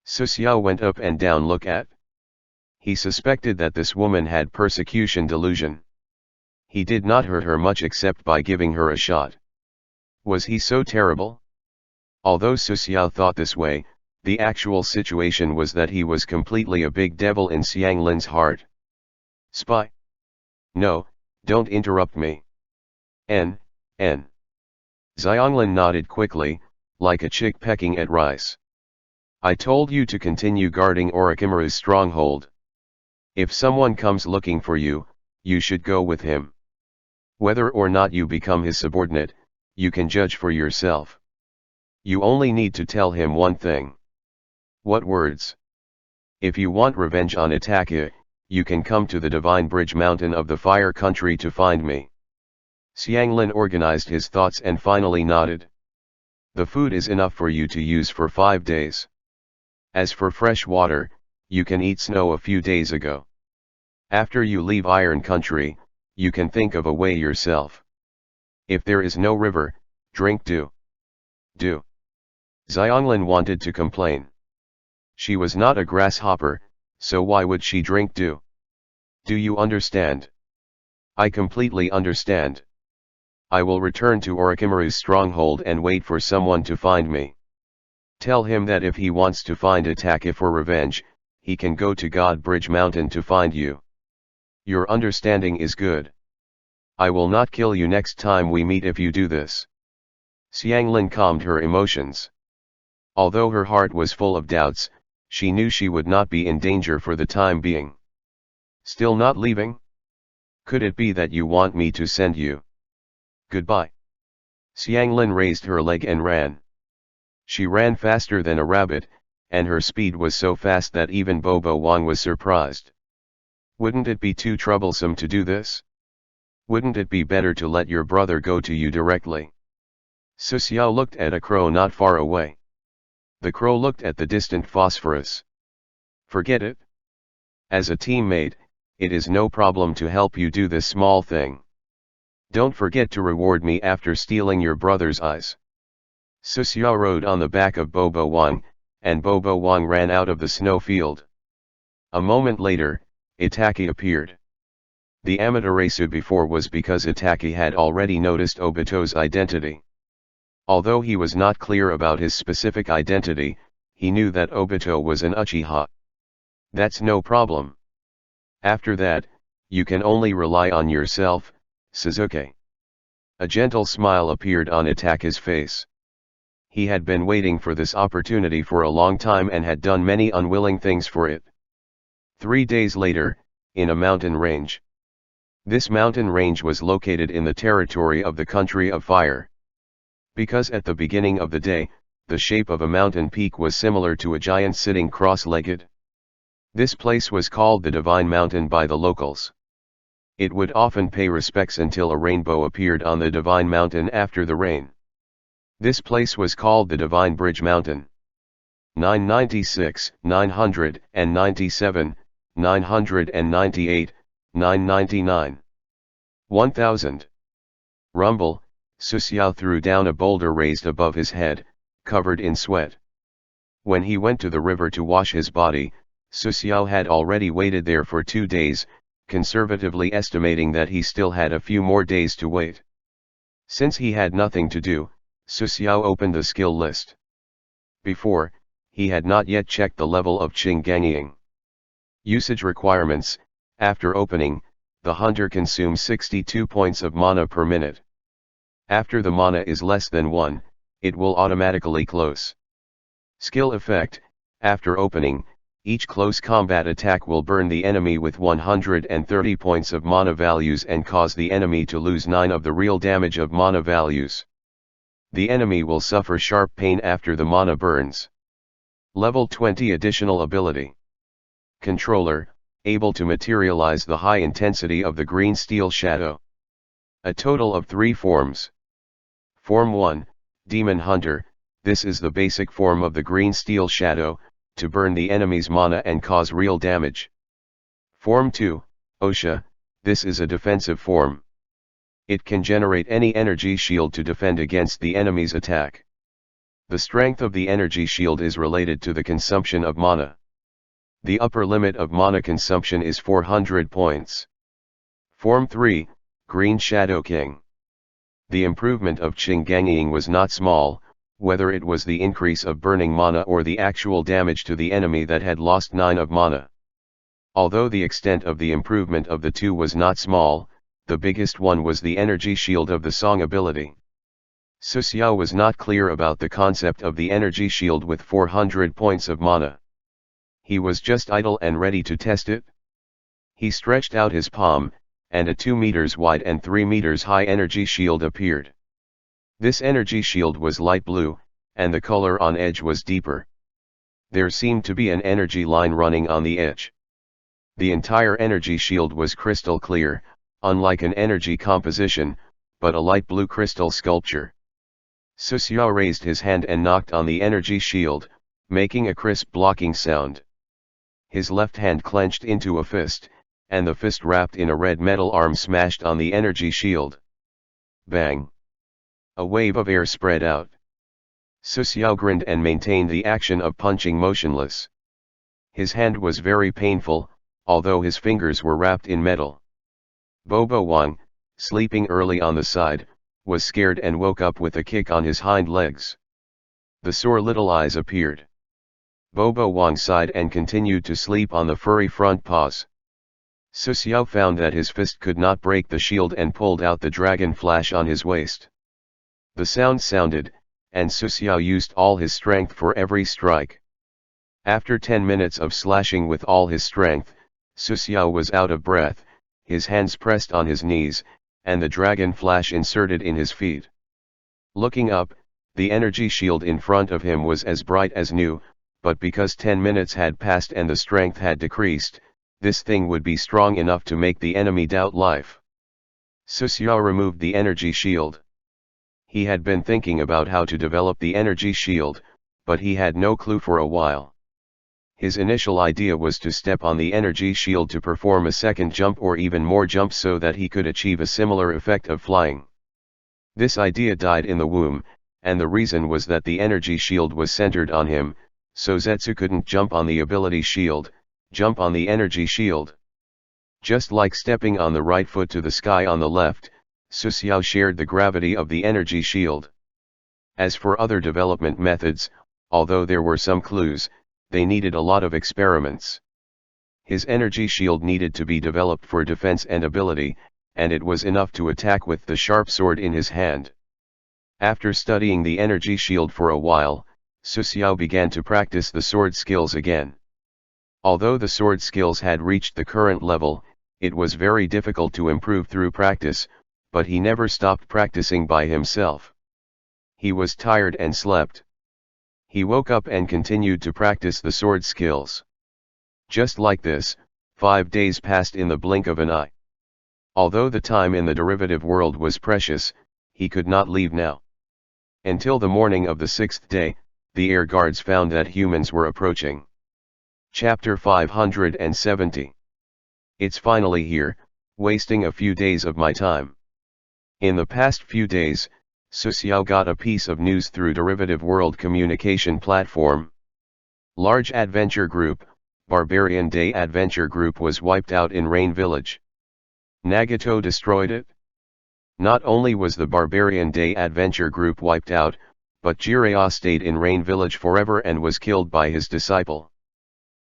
Su Xiao went up and down look at. He suspected that this woman had persecution delusion. He did not hurt her much except by giving her a shot. Was he so terrible? Although Su Xiao thought this way, the actual situation was that he was completely a big devil in Xianglin's heart. Spy? No, don't interrupt me. N. Xianglin nodded quickly, like a chick pecking at rice. I told you to continue guarding Orochimaru's stronghold. If someone comes looking for you, you should go with him. Whether or not you become his subordinate, you can judge for yourself. You only need to tell him one thing. What words? If you want revenge on Itaka, you can come to the Divine Bridge Mountain of the Fire Country to find me. Xianglin organized his thoughts and finally nodded. The food is enough for you to use for 5 days. As for fresh water, you can eat snow a few days ago. After you leave Iron Country, you can think of a way yourself. If there is no river, drink dew. Xianglin wanted to complain. She was not a grasshopper, so why would she drink dew? Do you understand? I completely understand. I will return to Orochimaru's stronghold and wait for someone to find me. Tell him that if he wants to find Itaka for revenge, he can go to God Bridge Mountain to find you. Your understanding is good. I will not kill you next time we meet if you do this. Xianglin calmed her emotions. Although her heart was full of doubts, she knew she would not be in danger for the time being. Still not leaving? Could it be that you want me to send you? Goodbye. Xianglin raised her leg and ran. She ran faster than a rabbit, and her speed was so fast that even Bobo Wang was surprised. Wouldn't it be too troublesome to do this? Wouldn't it be better to let your brother go to you directly? Su Xiao looked at a crow not far away. The crow looked at the distant phosphorus. Forget it. As a teammate, it is no problem to help you do this small thing. Don't forget to reward me after stealing your brother's eyes. Su Xiao rode on the back of Bobo Wang, and Bobo Wang ran out of the snowfield. A moment later, Itaki appeared. The Amaterasu before was because Itaki had already noticed Obito's identity. Although he was not clear about his specific identity, he knew that Obito was an Uchiha. That's no problem. After that, you can only rely on yourself, Suzuki. A gentle smile appeared on Itaki's face. He had been waiting for this opportunity for a long time and had done many unwilling things for it. 3 days later, in a mountain range. This mountain range was located in the territory of the Country of Fire. Because at the beginning of the day, the shape of a mountain peak was similar to a giant sitting cross-legged. This place was called the Divine Mountain by the locals. It would often pay respects until a rainbow appeared on the Divine Mountain after the rain. This place was called the Divine Bridge Mountain. 996, 997, 998, 999. 1000. Rumble, Su Xiao threw down a boulder raised above his head, covered in sweat. When he went to the river to wash his body, Su Xiao had already waited there for 2 days, conservatively estimating that he still had a few more days to wait. Since he had nothing to do, Su Xiao opened the skill list. Before, he had not yet checked the level of Qingganying. Usage requirements: after opening, the hunter consumes 62 points of mana per minute. After the mana is less than 1, it will automatically close. Skill effect: after opening, each close combat attack will burn the enemy with 130 points of mana values and cause the enemy to lose 9 of the real damage of mana values. The enemy will suffer sharp pain after the mana burns. Level 20 additional ability. Controller, able to materialize the high intensity of the green steel shadow. A total of 3 forms. Form 1, Demon Hunter. This is the basic form of the green steel shadow, to burn the enemy's mana and cause real damage. Form 2, Osha. This is a defensive form. It can generate any energy shield to defend against the enemy's attack. The strength of the energy shield is related to the consumption of mana. The upper limit of mana consumption is 400 points. Form 3, Green Shadow King. The improvement of Qingganying was not small, whether it was the increase of burning mana or the actual damage to the enemy that had lost 9 of mana. Although the extent of the improvement of the two was not small, the biggest one was the energy shield of the song ability. Su Xiao was not clear about the concept of the energy shield with 400 points of mana. He was just idle and ready to test it. He stretched out his palm, and a 2 meters wide and 3 meters high energy shield appeared. This energy shield was light blue, and the color on edge was deeper. There seemed to be an energy line running on the edge. The entire energy shield was crystal clear, unlike an energy composition, but a light blue crystal sculpture. Su Xiao raised his hand and knocked on the energy shield, making a crisp blocking sound. His left hand clenched into a fist, and the fist wrapped in a red metal arm smashed on the energy shield. Bang! A wave of air spread out. Su Xiao grinned and maintained the action of punching motionless. His hand was very painful, although his fingers were wrapped in metal. Bobo Wang, sleeping early on the side, was scared and woke up with a kick on his hind legs. The sore little eyes appeared. Bobo Wang sighed and continued to sleep on the furry front paws. Su Xiao found that his fist could not break the shield and pulled out the dragon flash on his waist. The sound sounded, and Su Xiao used all his strength for every strike. After 10 minutes of slashing with all his strength, Su Xiao was out of breath, his hands pressed on his knees, and the dragon flash inserted in his feet. Looking up, the energy shield in front of him was as bright as new, but because 10 minutes had passed and the strength had decreased, this thing would be strong enough to make the enemy doubt life. Su Xiao removed the energy shield. He had been thinking about how to develop the energy shield, but he had no clue for a while. His initial idea was to step on the energy shield to perform a second jump or even more jumps so that he could achieve a similar effect of flying. This idea died in the womb, and the reason was that the energy shield was centered on him, so Zetsu couldn't jump on the ability shield, jump on the energy shield. Just like stepping on the right foot to the sky on the left, Su Xiao shared the gravity of the energy shield. As for other development methods, although there were some clues, they needed a lot of experiments. His energy shield needed to be developed for defense and ability, and it was enough to attack with the sharp sword in his hand. After studying the energy shield for a while, Su Xiao began to practice the sword skills again. Although the sword skills had reached the current level, it was very difficult to improve through practice, but he never stopped practicing by himself. He was tired and slept. He woke up and continued to practice the sword skills. Just like this, 5 days passed in the blink of an eye. Although the time in the derivative world was precious, he could not leave now. Until the morning of the 6th day, the air guards found that humans were approaching. Chapter 570. It's finally here, wasting a few days of my time. In the past few days, Su Xiao got a piece of news through Derivative World Communication Platform. Large Adventure Group, Barbarian Day Adventure Group was wiped out in Rain Village. Nagato destroyed it. Not only was the Barbarian Day Adventure Group wiped out, but Jiraiya stayed in Rain Village forever and was killed by his disciple.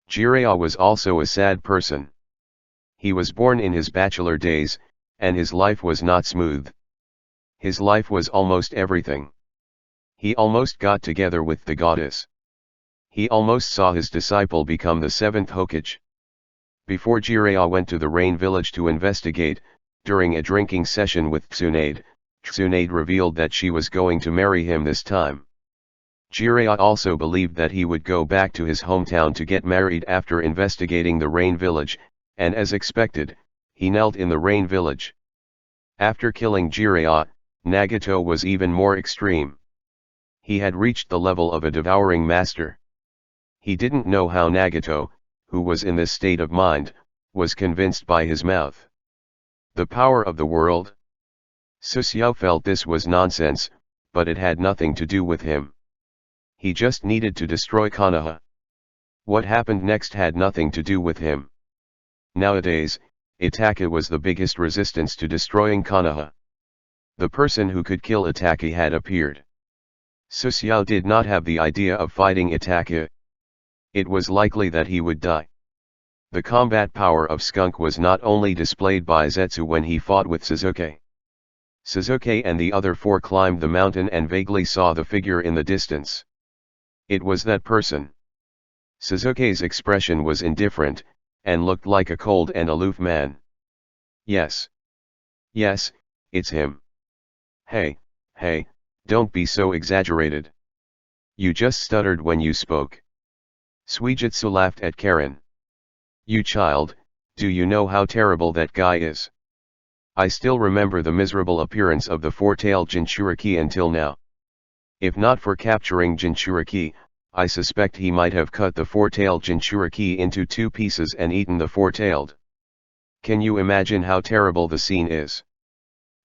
Jiraiya was also a sad person. He was born in his bachelor days, and his life was not smooth. His life was almost everything. He almost got together with the goddess. He almost saw his disciple become the 7th Hokage. Before Jiraiya went to the Rain Village to investigate, during a drinking session with Tsunade, Tsunade revealed that she was going to marry him this time. Jiraiya also believed that he would go back to his hometown to get married after investigating the Rain Village, and as expected, he knelt in the Rain Village. After killing Jiraiya, Nagato was even more extreme. He had reached the level of a devouring master. He didn't know how Nagato, who was in this state of mind, was convinced by his mouth. The power of the world? Susiao felt this was nonsense, but it had nothing to do with him. He just needed to destroy Konoha. What happened next had nothing to do with him. Nowadays, Itachi was the biggest resistance to destroying Konoha. The person who could kill Itachi had appeared. Susiao did not have the idea of fighting Itachi. It was likely that he would die. The combat power of Skunk was not only displayed by Zetsu when he fought with Sasuke. Sasuke and the other four climbed the mountain and vaguely saw the figure in the distance. It was that person. Sasuke's expression was indifferent, and looked like a cold and aloof man. Yes. Yes, it's him. Hey, don't be so exaggerated. You just stuttered when you spoke. Suijutsu laughed at Karen. You child, do you know how terrible that guy is? I still remember the miserable appearance of the four-tailed Jinchuriki until now. If not for capturing Jinchuriki, I suspect he might have cut the four-tailed Jinchuriki into two pieces and eaten the four-tailed. Can you imagine how terrible the scene is?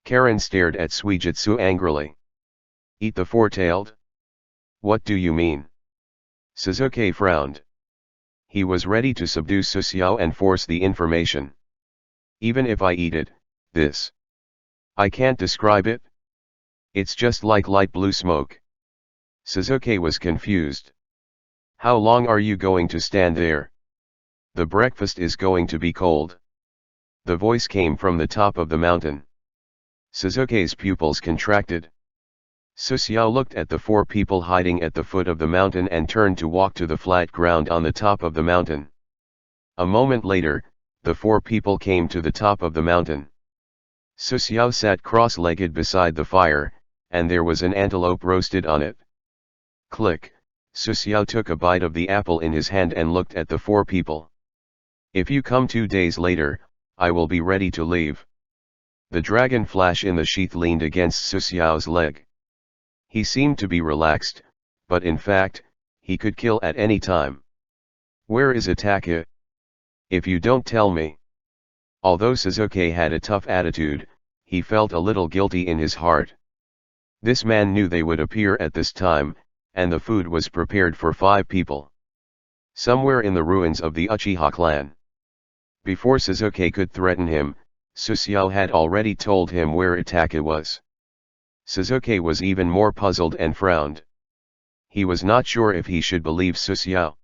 Karen stared at Suijutsu angrily. Eat the four-tailed? What do you mean? Sasuke frowned. He was ready to subdue Susiao and force the information. Even if I eat it, this. I can't describe it. It's just like light blue smoke. Sasuke was confused. How long are you going to stand there? The breakfast is going to be cold. The voice came from the top of the mountain. Sasuke's pupils contracted. Susiao looked at the four people hiding at the foot of the mountain and turned to walk to the flat ground on the top of the mountain. A moment later, the four people came to the top of the mountain. Susiao sat cross-legged beside the fire, and there was an antelope roasted on it. Click, Susiao took a bite of the apple in his hand and looked at the four people. If you come 2 days later, I will be ready to leave. The dragon flash in the sheath leaned against Susiao's leg. He seemed to be relaxed, but in fact, he could kill at any time. Where is Itachi? If you don't tell me. Although Sasuke had a tough attitude, he felt a little guilty in his heart. This man knew they would appear at this time, and the food was prepared for 5 people. Somewhere in the ruins of the Uchiha clan. Before Sasuke could threaten him, Susiao had already told him where Itachi was. Sasuke was even more puzzled and frowned. He was not sure if he should believe Susiao.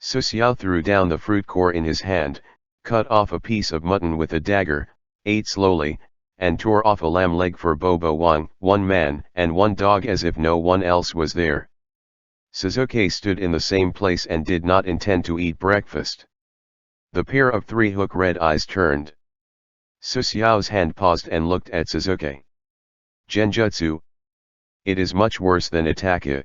Susiao threw down the fruit core in his hand, cut off a piece of mutton with a dagger, ate slowly, and tore off a lamb leg for Bobo Wang, 1 man and 1 dog as if no one else was there. Sasuke stood in the same place and did not intend to eat breakfast. The pair of 3 hook red eyes turned. Susiao's hand paused and looked at Sasuke. Genjutsu. It is much worse than Itachi.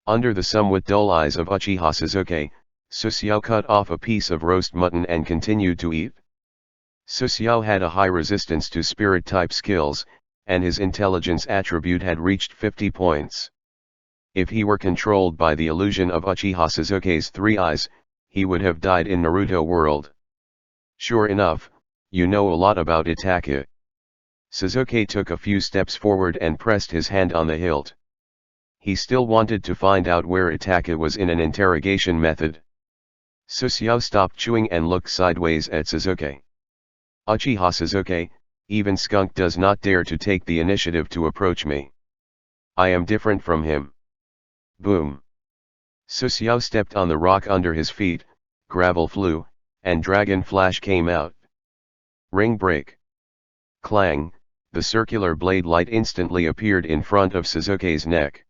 Under the somewhat dull eyes of Uchiha Sasuke, Susiao cut off a piece of roast mutton and continued to eat. Susiao had a high resistance to spirit-type skills, and his intelligence attribute had reached 50 points. If he were controlled by the illusion of Uchiha Sasuke's 3 eyes, he would have died in Naruto world. Sure enough, you know a lot about Itachi. Sasuke took a few steps forward and pressed his hand on the hilt. He still wanted to find out where Itachi was in an interrogation method. Susiao stopped chewing and looked sideways at Sasuke. Uchiha Sasuke, even Skunk does not dare to take the initiative to approach me. I am different from him. Boom. Susiao stepped on the rock under his feet, gravel flew, and dragon flash came out. Ring break. Clang, the circular blade light instantly appeared in front of Sasuke's neck.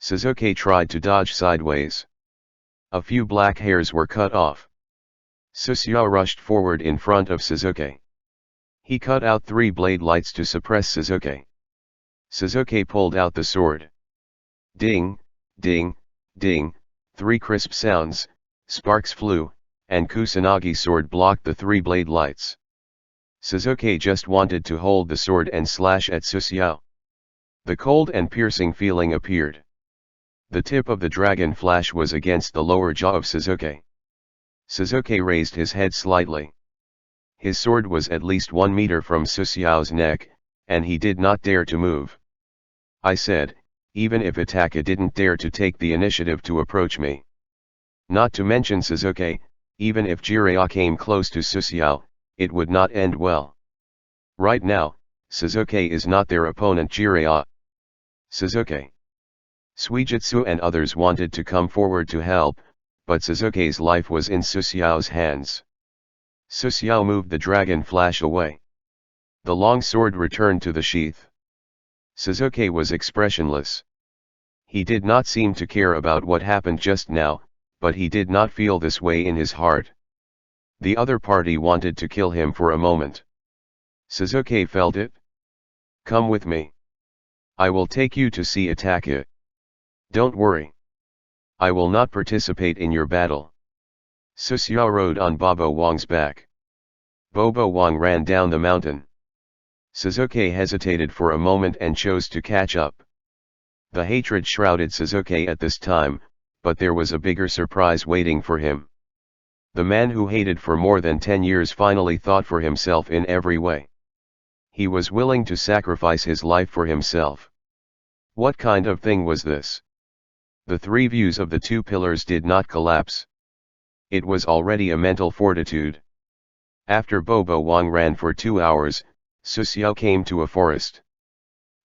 Sasuke tried to dodge sideways. A few black hairs were cut off. Susiao rushed forward in front of Sasuke. He cut out 3 blade lights to suppress Sasuke. Sasuke pulled out the sword. Ding, ding, ding, 3 crisp sounds, sparks flew, and Kusanagi sword blocked the 3 blade lights. Sasuke just wanted to hold the sword and slash at Susiao. The cold and piercing feeling appeared. The tip of the dragon flash was against the lower jaw of Sasuke. Sasuke raised his head slightly. His sword was at least 1 meter from Susiao's neck, and he did not dare to move. I said, even if Itaka didn't dare to take the initiative to approach me. Not to mention Suzuki, even if Jiraiya came close to Susiao, it would not end well. Right now, Suzuki is not their opponent. Jiraiya. Suzuki. Suijutsu and others wanted to come forward to help, but Suzuki's life was in Susiao's hands. Susiao moved the dragon flash away. The long sword returned to the sheath. Suzuki was expressionless. He did not seem to care about what happened just now, but he did not feel this way in his heart. The other party wanted to kill him for a moment. Suzuki felt it. Come with me. I will take you to see Itaka. Don't worry. I will not participate in your battle. Susiao rode on Bobo Wang's back. Bobo Wang ran down the mountain. Suzuki hesitated for a moment and chose to catch up. The hatred shrouded Suzuki at this time, but there was a bigger surprise waiting for him. The man who hated for more than 10 years finally thought for himself in every way. He was willing to sacrifice his life for himself. What kind of thing was this? The three views of the two pillars did not collapse. It was already a mental fortitude. After Bobo Wang ran for 2 hours, Susiao came to a forest.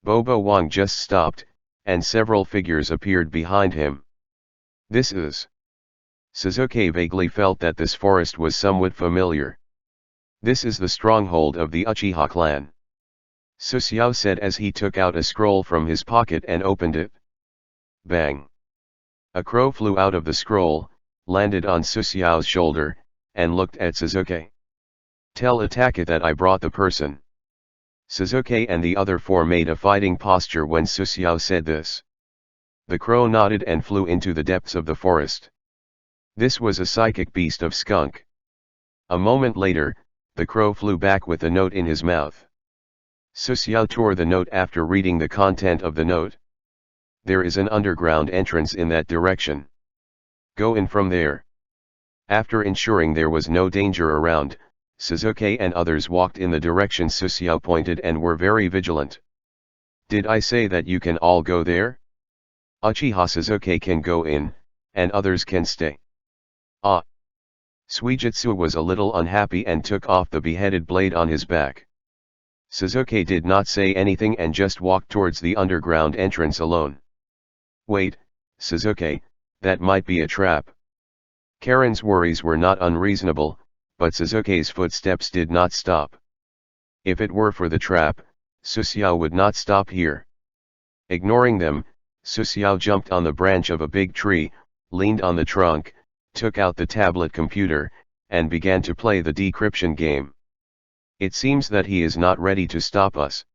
Bobo Wang just stopped, and several figures appeared behind him. This is... Suzuki vaguely felt that this forest was somewhat familiar. This is the stronghold of the Uchiha clan. Susiao said as he took out a scroll from his pocket and opened it. Bang! A crow flew out of the scroll, landed on Susiao's shoulder, and looked at Suzuki. Tell Itaka that I brought the person. Suzuki and the other four made a fighting posture when Susiao said this. The crow nodded and flew into the depths of the forest. This was a psychic beast of skunk. A moment later, the crow flew back with a note in his mouth. Susiao tore the note after reading the content of the note. There is an underground entrance in that direction. Go in from there. After ensuring there was no danger around, Suzuki and others walked in the direction Susiao pointed and were very vigilant. Did I say that you can all go there? Uchiha Suzuki can go in, and others can stay. Ah! Suijutsu was a little unhappy and took off the beheaded blade on his back. Suzuki did not say anything and just walked towards the underground entrance alone. Wait, Suzuki, that might be a trap. Karen's worries were not unreasonable, but Suzuki's footsteps did not stop. If it were for the trap, Susiao would not stop here. Ignoring them, Susiao jumped on the branch of a big tree, leaned on the trunk, took out the tablet computer, and began to play the decryption game. It seems that he is not ready to stop us.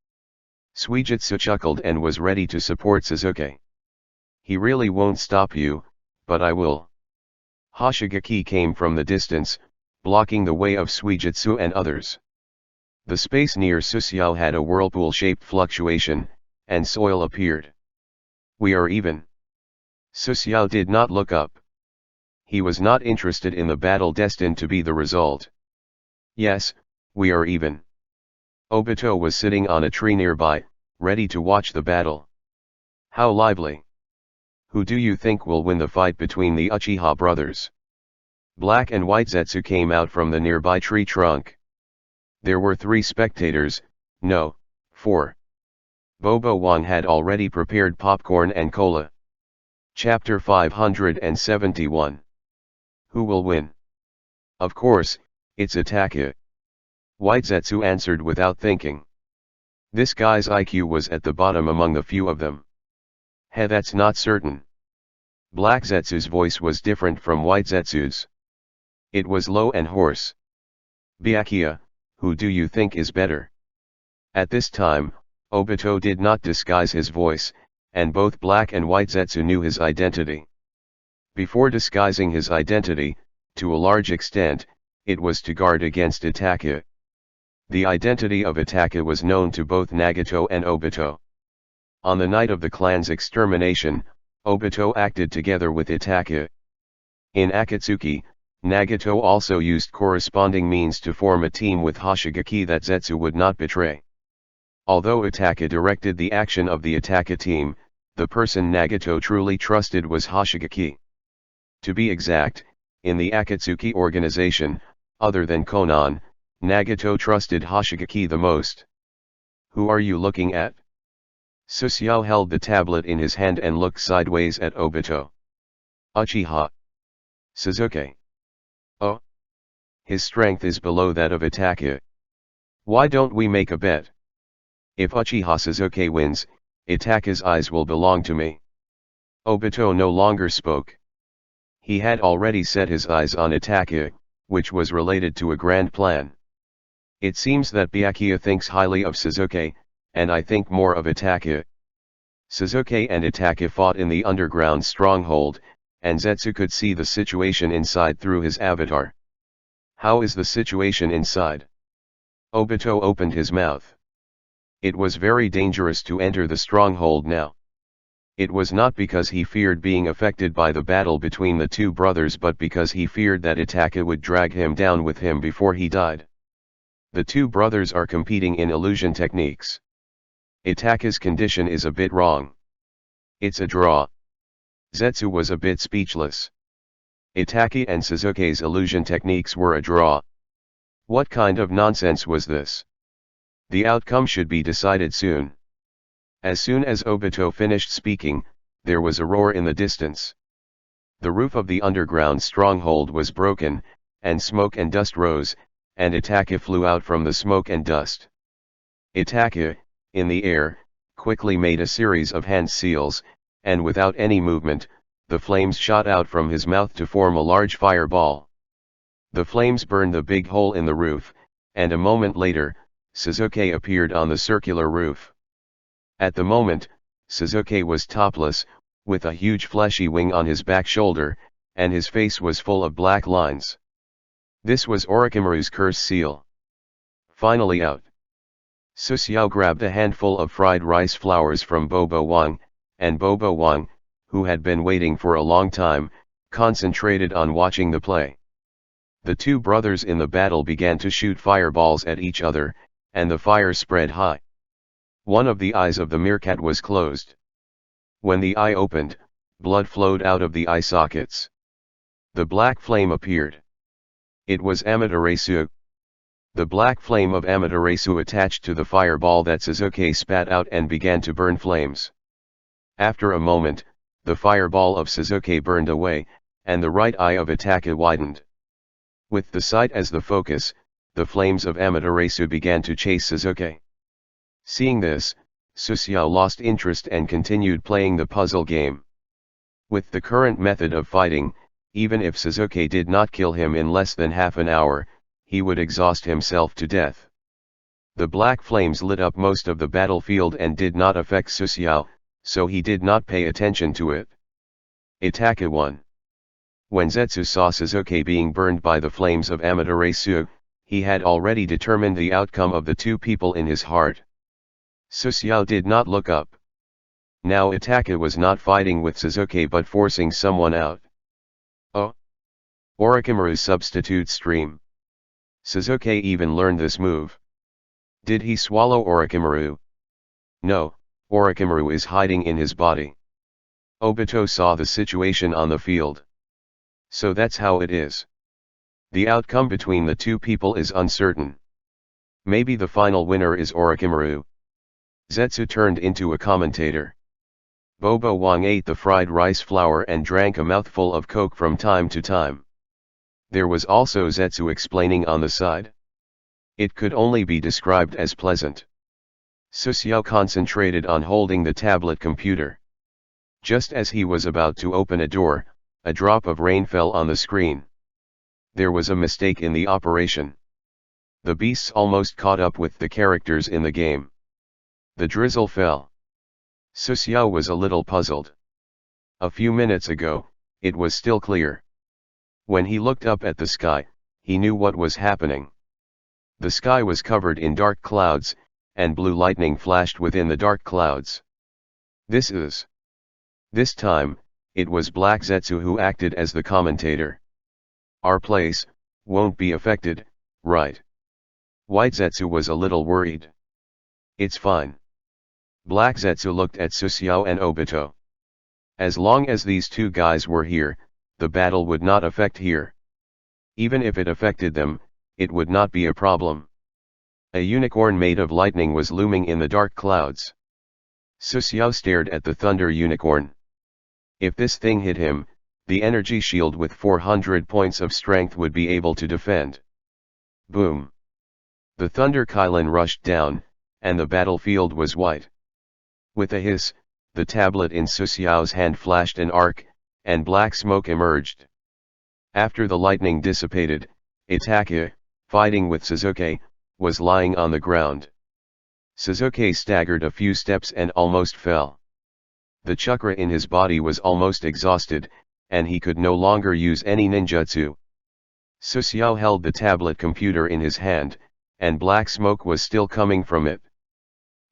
Suijutsu chuckled and was ready to support Suzuki. He really won't stop you, but I will. Hoshigaki came from the distance, blocking the way of Suijutsu and others. The space near Susiao had a whirlpool-shaped fluctuation, and soil appeared. We are even. Susiao did not look up. He was not interested in the battle destined to be the result. Yes, we are even. Obito was sitting on a tree nearby, ready to watch the battle. How lively. Who do you think will win the fight between the Uchiha brothers? Black and White Zetsu came out from the nearby tree trunk. There were 3 spectators, no, 4. Bobo Wang had already prepared popcorn and cola. Chapter 571. Who will win? Of course, it's Itaka. White Zetsu answered without thinking. This guy's IQ was at the bottom among the few of them. Hey, that's not certain. Black Zetsu's voice was different from White Zetsu's. It was low and hoarse. Byakuya, who do you think is better? At this time, Obito did not disguise his voice, and both Black and White Zetsu knew his identity. Before disguising his identity, to a large extent, it was to guard against Itaka. The identity of Itaka was known to both Nagato and Obito. On the night of the clan's extermination, Obito acted together with Itaka. In Akatsuki, Nagato also used corresponding means to form a team with Hoshigaki that Zetsu would not betray. Although Itaka directed the action of the Itaka team, the person Nagato truly trusted was Hoshigaki. To be exact, in the Akatsuki organization, other than Konan, Nagato trusted Hoshigaki the most. "Who are you looking at?" Susuo held the tablet in his hand and looked sideways at Obito. "Uchiha Sasuke. Oh. His strength is below that of Itaka. Why don't we make a bet? If Uchiha Sasuke wins, Itaka's eyes will belong to me." Obito no longer spoke. He had already set his eyes on Itaka, which was related to a grand plan. "It seems that Byakuya thinks highly of Sasuke, and I think more of Itaka." Sasuke and Itaka fought in the underground stronghold, and Zetsu could see the situation inside through his avatar. "How is the situation inside?" Obito opened his mouth. It was very dangerous to enter the stronghold now. It was not because he feared being affected by the battle between the two brothers, but because he feared that Itaka would drag him down with him before he died. The two brothers are competing in illusion techniques. Itaka's condition is a bit wrong. It's a draw. Zetsu was a bit speechless. Itaka and Sasuke's illusion techniques were a draw. What kind of nonsense was this? The outcome should be decided soon. As soon as Obito finished speaking, there was a roar in the distance. The roof of the underground stronghold was broken, and smoke and dust rose, and Itaka flew out from the smoke and dust. Itaka, in the air, quickly made a series of hand seals, and without any movement, the flames shot out from his mouth to form a large fireball. The flames burned the big hole in the roof, and a moment later, Sasuke appeared on the circular roof. At the moment, Sasuke was topless, with a huge fleshy wing on his back shoulder, and his face was full of black lines. This was Orochimaru's curse seal. Finally out. Susuo grabbed a handful of fried rice flowers from Bobo Wang, and Bobo Wang, who had been waiting for a long time, concentrated on watching the play. The two brothers in the battle began to shoot fireballs at each other, and the fire spread high. One of the eyes of the meerkat was closed. When the eye opened, blood flowed out of the eye sockets. The black flame appeared. It was Amaterasu. The black flame of Amaterasu attached to the fireball that Sasuke spat out and began to burn flames. After a moment, the fireball of Sasuke burned away, and the right eye of Itaka widened. With the sight as the focus, the flames of Amaterasu began to chase Sasuke. Seeing this, Susuo lost interest and continued playing the puzzle game. With the current method of fighting, even if Sasuke did not kill him in less than half an hour, he would exhaust himself to death. The black flames lit up most of the battlefield and did not affect Susuo, so he did not pay attention to it. Itaka won. When Zetsu saw Sasuke being burned by the flames of Amaterasu, he had already determined the outcome of the two people in his heart. Susuo did not look up. Now Itaka was not fighting with Sasuke but forcing someone out. Oh! Orochimaru's substitute stream. Sasuke even learned this move. Did he swallow Orochimaru? No, Orochimaru is hiding in his body. Obito saw the situation on the field. So that's how it is. The outcome between the two people is uncertain. Maybe the final winner is Orochimaru. Zetsu turned into a commentator. Bobo Wang ate the fried rice flour and drank a mouthful of coke from time to time. There was also Zetsu explaining on the side. It could only be described as pleasant. Susuo concentrated on holding the tablet computer. Just as he was about to open a door, a drop of rain fell on the screen. There was a mistake in the operation. The beasts almost caught up with the characters in the game. The drizzle fell. Susuo was a little puzzled. A few minutes ago, it was still clear. When he looked up at the sky, he knew what was happening. The sky was covered in dark clouds, and blue lightning flashed within the dark clouds. This time, it was Black Zetsu who acted as the commentator. Our place won't be affected, right? White Zetsu was a little worried. It's fine. Black Zetsu looked at Susiao and Obito. As long as these two guys were here, the battle would not affect here. Even if it affected them, it would not be a problem. A unicorn made of lightning was looming in the dark clouds. Susiao stared at the thunder unicorn. If this thing hit him, the energy shield with 400 points of strength would be able to defend. Boom! The thunder Kylin rushed down, and the battlefield was white. With a hiss, the tablet in Susiao's hand flashed an arc, and black smoke emerged. After the lightning dissipated, Itachi, fighting with Suzuki, was lying on the ground. Suzuki staggered a few steps and almost fell. The chakra in his body was almost exhausted, and he could no longer use any ninjutsu. Susiao held the tablet computer in his hand, and black smoke was still coming from it.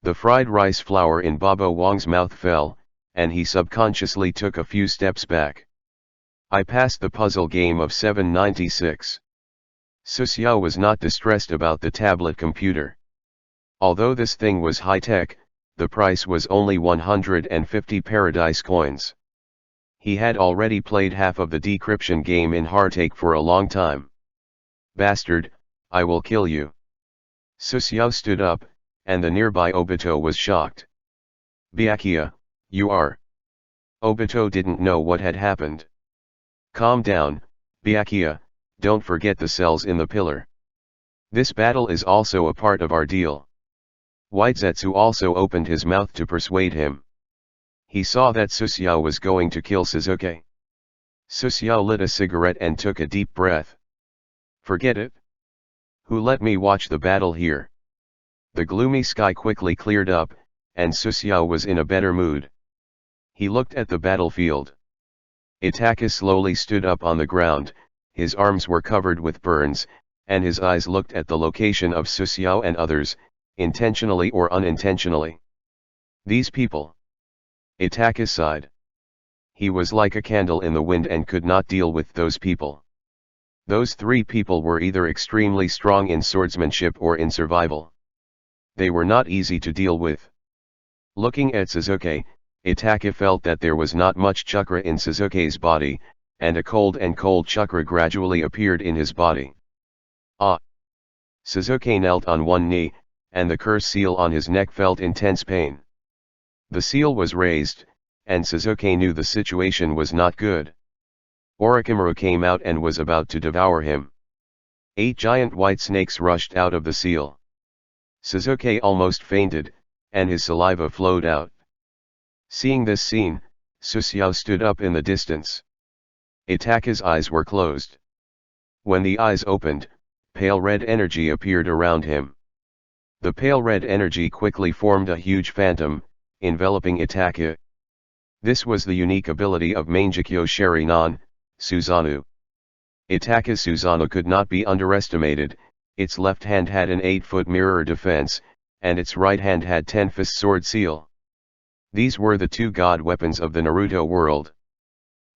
The fried rice flour in Babo Wang's mouth fell, and he subconsciously took a few steps back. I passed the puzzle game of 796. Susiao was not distressed about the tablet computer. Although this thing was high-tech, the price was only 150 paradise coins. He had already played half of the decryption game in Heartache for a long time. Bastard, I will kill you. Susiao stood up, and the nearby Obito was shocked. Byakuya, you are. Obito didn't know what had happened. Calm down, Byakuya, don't forget the cells in the pillar. This battle is also a part of our deal. White Zetsu also opened his mouth to persuade him. He saw that Susiao was going to kill Suzuki. Susiao lit a cigarette and took a deep breath. Forget it. Who let me watch the battle here? The gloomy sky quickly cleared up, and Susiao was in a better mood. He looked at the battlefield. Itachi slowly stood up on the ground, his arms were covered with burns, and his eyes looked at the location of Susiao and others, intentionally or unintentionally. These people. Itachi sighed. He was like a candle in the wind and could not deal with those people. Those three people were either extremely strong in swordsmanship or in survival. They were not easy to deal with. Looking at Suzuki, Itachi felt that there was not much chakra in Suzuki's body, and a cold chakra gradually appeared in his body. Ah! Suzuki knelt on one knee, and the curse seal on his neck felt intense pain. The seal was raised, and Suzuki knew the situation was not good. Orochimaru came out and was about to devour him. 8 giant white snakes rushed out of the seal. Suzuki almost fainted, and his saliva flowed out. Seeing this scene, Susiao stood up in the distance. Itachi's eyes were closed. When the eyes opened, pale red energy appeared around him. The pale red energy quickly formed a huge phantom, enveloping Itachi. This was the unique ability of Mangekyo Sharinan, Susanoo. Itachi's Susanoo could not be underestimated. Its left hand had an 8-foot mirror defense, and its right hand had 10-fist sword seal. These were the two god weapons of the Naruto world.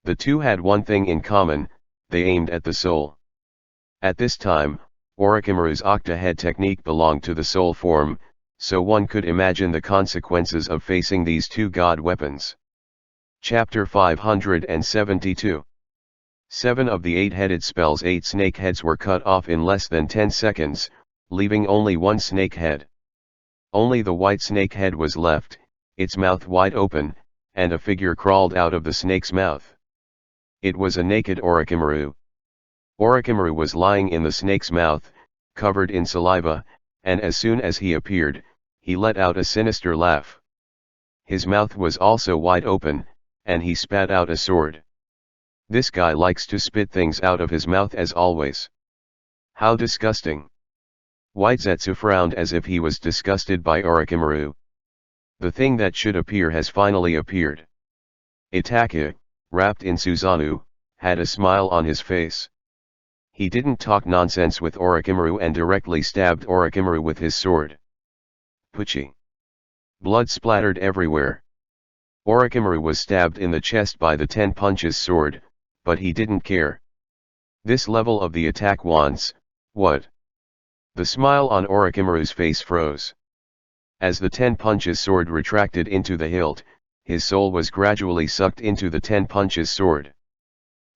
The two had one thing in common, they aimed at the soul. At this time, Orochimaru's octa-head technique belonged to the soul form, so one could imagine the consequences of facing these two god weapons. Chapter 572. 7 of the 8-headed spell's 8 snake heads were cut off in less than 10 seconds, leaving only one snake head. Only the white snake head was left, its mouth wide open, and a figure crawled out of the snake's mouth. It was a naked Orochimaru. Orochimaru was lying in the snake's mouth, covered in saliva, and as soon as he appeared, he let out a sinister laugh. His mouth was also wide open, and he spat out a sword. This guy likes to spit things out of his mouth as always. How disgusting. White Zetsu frowned as if he was disgusted by Orochimaru. The thing that should appear has finally appeared. Itachi, wrapped in Susanoo, had a smile on his face. He didn't talk nonsense with Orochimaru and directly stabbed Orochimaru with his sword. Pucci. Blood splattered everywhere. Orochimaru was stabbed in the chest by the 10 punches sword, but he didn't care. This level of the attack wants, what? The smile on Orochimaru's face froze. As the 10 punches sword retracted into the hilt, his soul was gradually sucked into the 10 punches sword.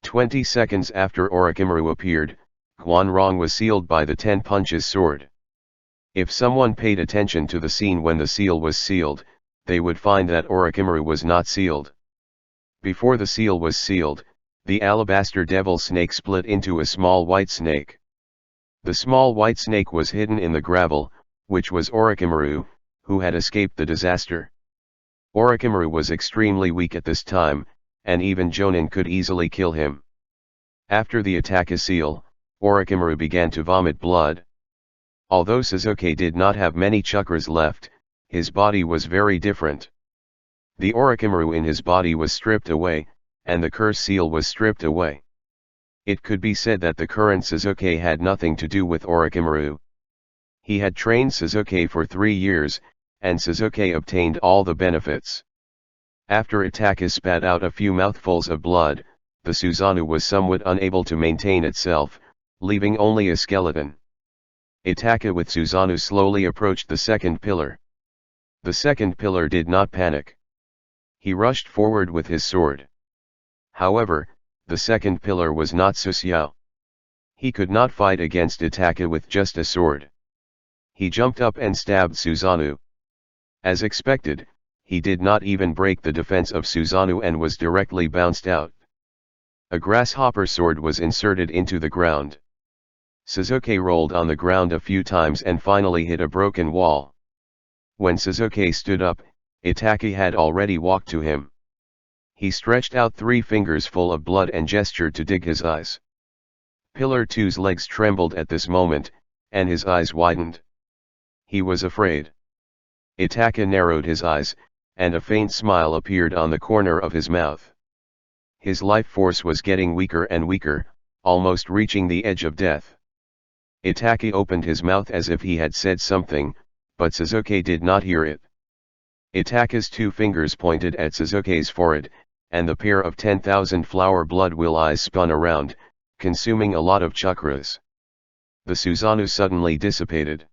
20 seconds after Orochimaru appeared, Guanrong was sealed by the 10 punches sword. If someone paid attention to the scene when the seal was sealed, they would find that Orochimaru was not sealed. Before the seal was sealed, the alabaster devil snake split into a small white snake. The small white snake was hidden in the gravel, which was Orochimaru, who had escaped the disaster. Orochimaru was extremely weak at this time, and even Jonin could easily kill him. After the attack of seal, Orochimaru began to vomit blood. Although Sasuke did not have many chakras left, his body was very different. The Orochimaru in his body was stripped away, and the curse seal was stripped away. It could be said that the current Sasuke had nothing to do with Orochimaru. He had trained Sasuke for 3 years, and Sasuke obtained all the benefits. After Itachi spat out a few mouthfuls of blood, the Susanoo was somewhat unable to maintain itself, leaving only a skeleton. Itachi with Susanoo slowly approached the second pillar. The second pillar did not panic. He rushed forward with his sword. However, the second pillar was not Susanoo. He could not fight against Itachi with just a sword. He jumped up and stabbed Susanoo. As expected, he did not even break the defense of Susanoo and was directly bounced out. A grasshopper sword was inserted into the ground. Sasuke rolled on the ground a few times and finally hit a broken wall. When Sasuke stood up, Itachi had already walked to him. He stretched out 3 fingers full of blood and gestured to dig his eyes. Pillar 2's legs trembled at this moment, and his eyes widened. He was afraid. Itachi narrowed his eyes, and a faint smile appeared on the corner of his mouth. His life force was getting weaker and weaker, almost reaching the edge of death. Itachi opened his mouth as if he had said something, but Sasuke did not hear it. Itachi's 2 fingers pointed at Sasuke's forehead, and the pair of 10,000 flower blood will eyes spun around, consuming a lot of chakras. The Susanoo suddenly dissipated.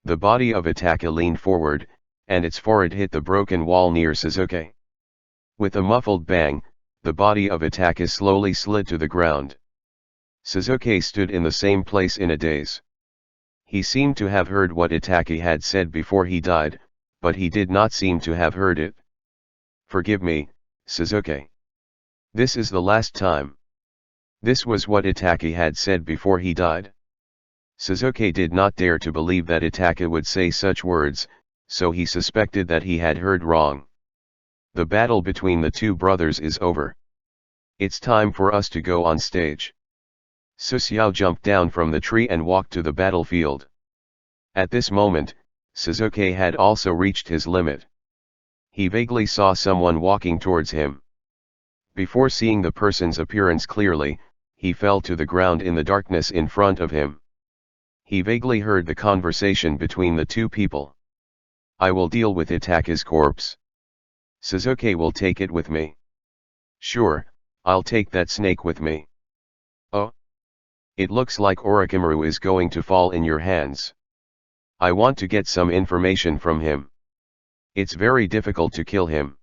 The body of Itachi leaned forward, and its forehead hit the broken wall near Sasuke. With a muffled bang, the body of Itachi slowly slid to the ground. Sasuke stood in the same place in a daze. He seemed to have heard what Itachi had said before he died, but he did not seem to have heard it. "Forgive me, Sasuke. This is the last time." This was what Itachi had said before he died. Sasuke did not dare to believe that Itachi would say such words, so he suspected that he had heard wrong. The battle between the 2 brothers is over. It's time for us to go on stage. Susanoo jumped down from the tree and walked to the battlefield. At this moment, Sasuke had also reached his limit. He vaguely saw someone walking towards him. Before seeing the person's appearance clearly, he fell to the ground in the darkness in front of him. He vaguely heard the conversation between the 2 people. "I will deal with Itachi's corpse. Sasuke will take it with me." "Sure, I'll take that snake with me." "Oh? It looks like Orochimaru is going to fall in your hands. I want to get some information from him. It's very difficult to kill him.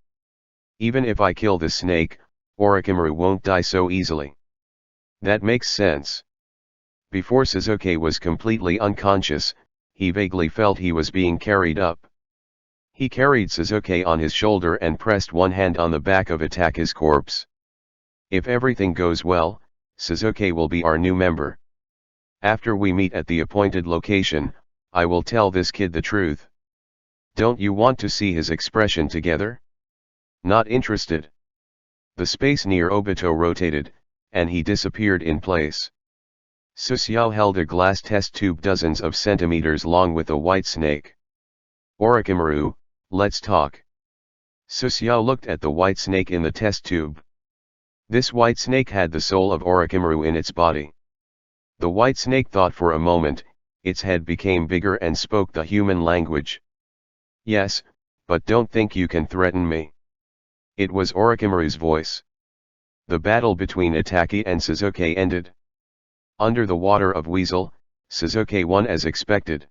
Even if I kill the snake, Orochimaru won't die so easily." "That makes sense." Before Sasuke was completely unconscious, he vaguely felt he was being carried up. He carried Sasuke on his shoulder and pressed one hand on the back of Itachi's corpse. "If everything goes well, Sasuke will be our new member. After we meet at the appointed location, I will tell this kid the truth. Don't you want to see his expression together?" "Not interested." The space near Obito rotated, and he disappeared in place. Susanoo held a glass test tube dozens of centimeters long with a white snake. "Orochimaru, let's talk." Susanoo looked at the white snake in the test tube. This white snake had the soul of Orochimaru in its body. The white snake thought for a moment, its head became bigger and spoke the human language. "Yes, but don't think you can threaten me." It was Orochimaru's voice. The battle between Itachi and Sasuke ended. Under the water of Weasel, Sasuke won as expected.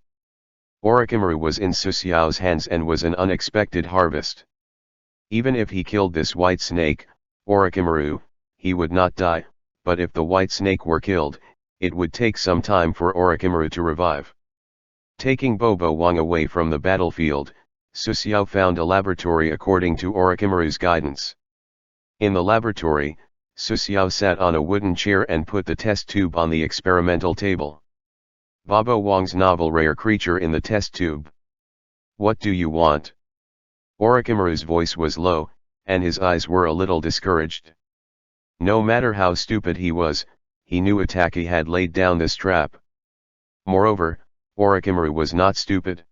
Orochimaru was in Susiao's hands and was an unexpected harvest. Even if he killed this white snake, Orochimaru, he would not die, but if the white snake were killed, it would take some time for Orochimaru to revive. Taking Bobo Wang away from the battlefield, Susiao found a laboratory according to Orochimaru's guidance. In the laboratory, Susiao sat on a wooden chair and put the test tube on the experimental table. Bobo Wang's novel rare creature in the test tube. What do you want? Orochimaru's voice was low, and his eyes were a little discouraged. No matter how stupid he was, he knew Itaki had laid down this trap. Moreover, Orochimaru was not stupid.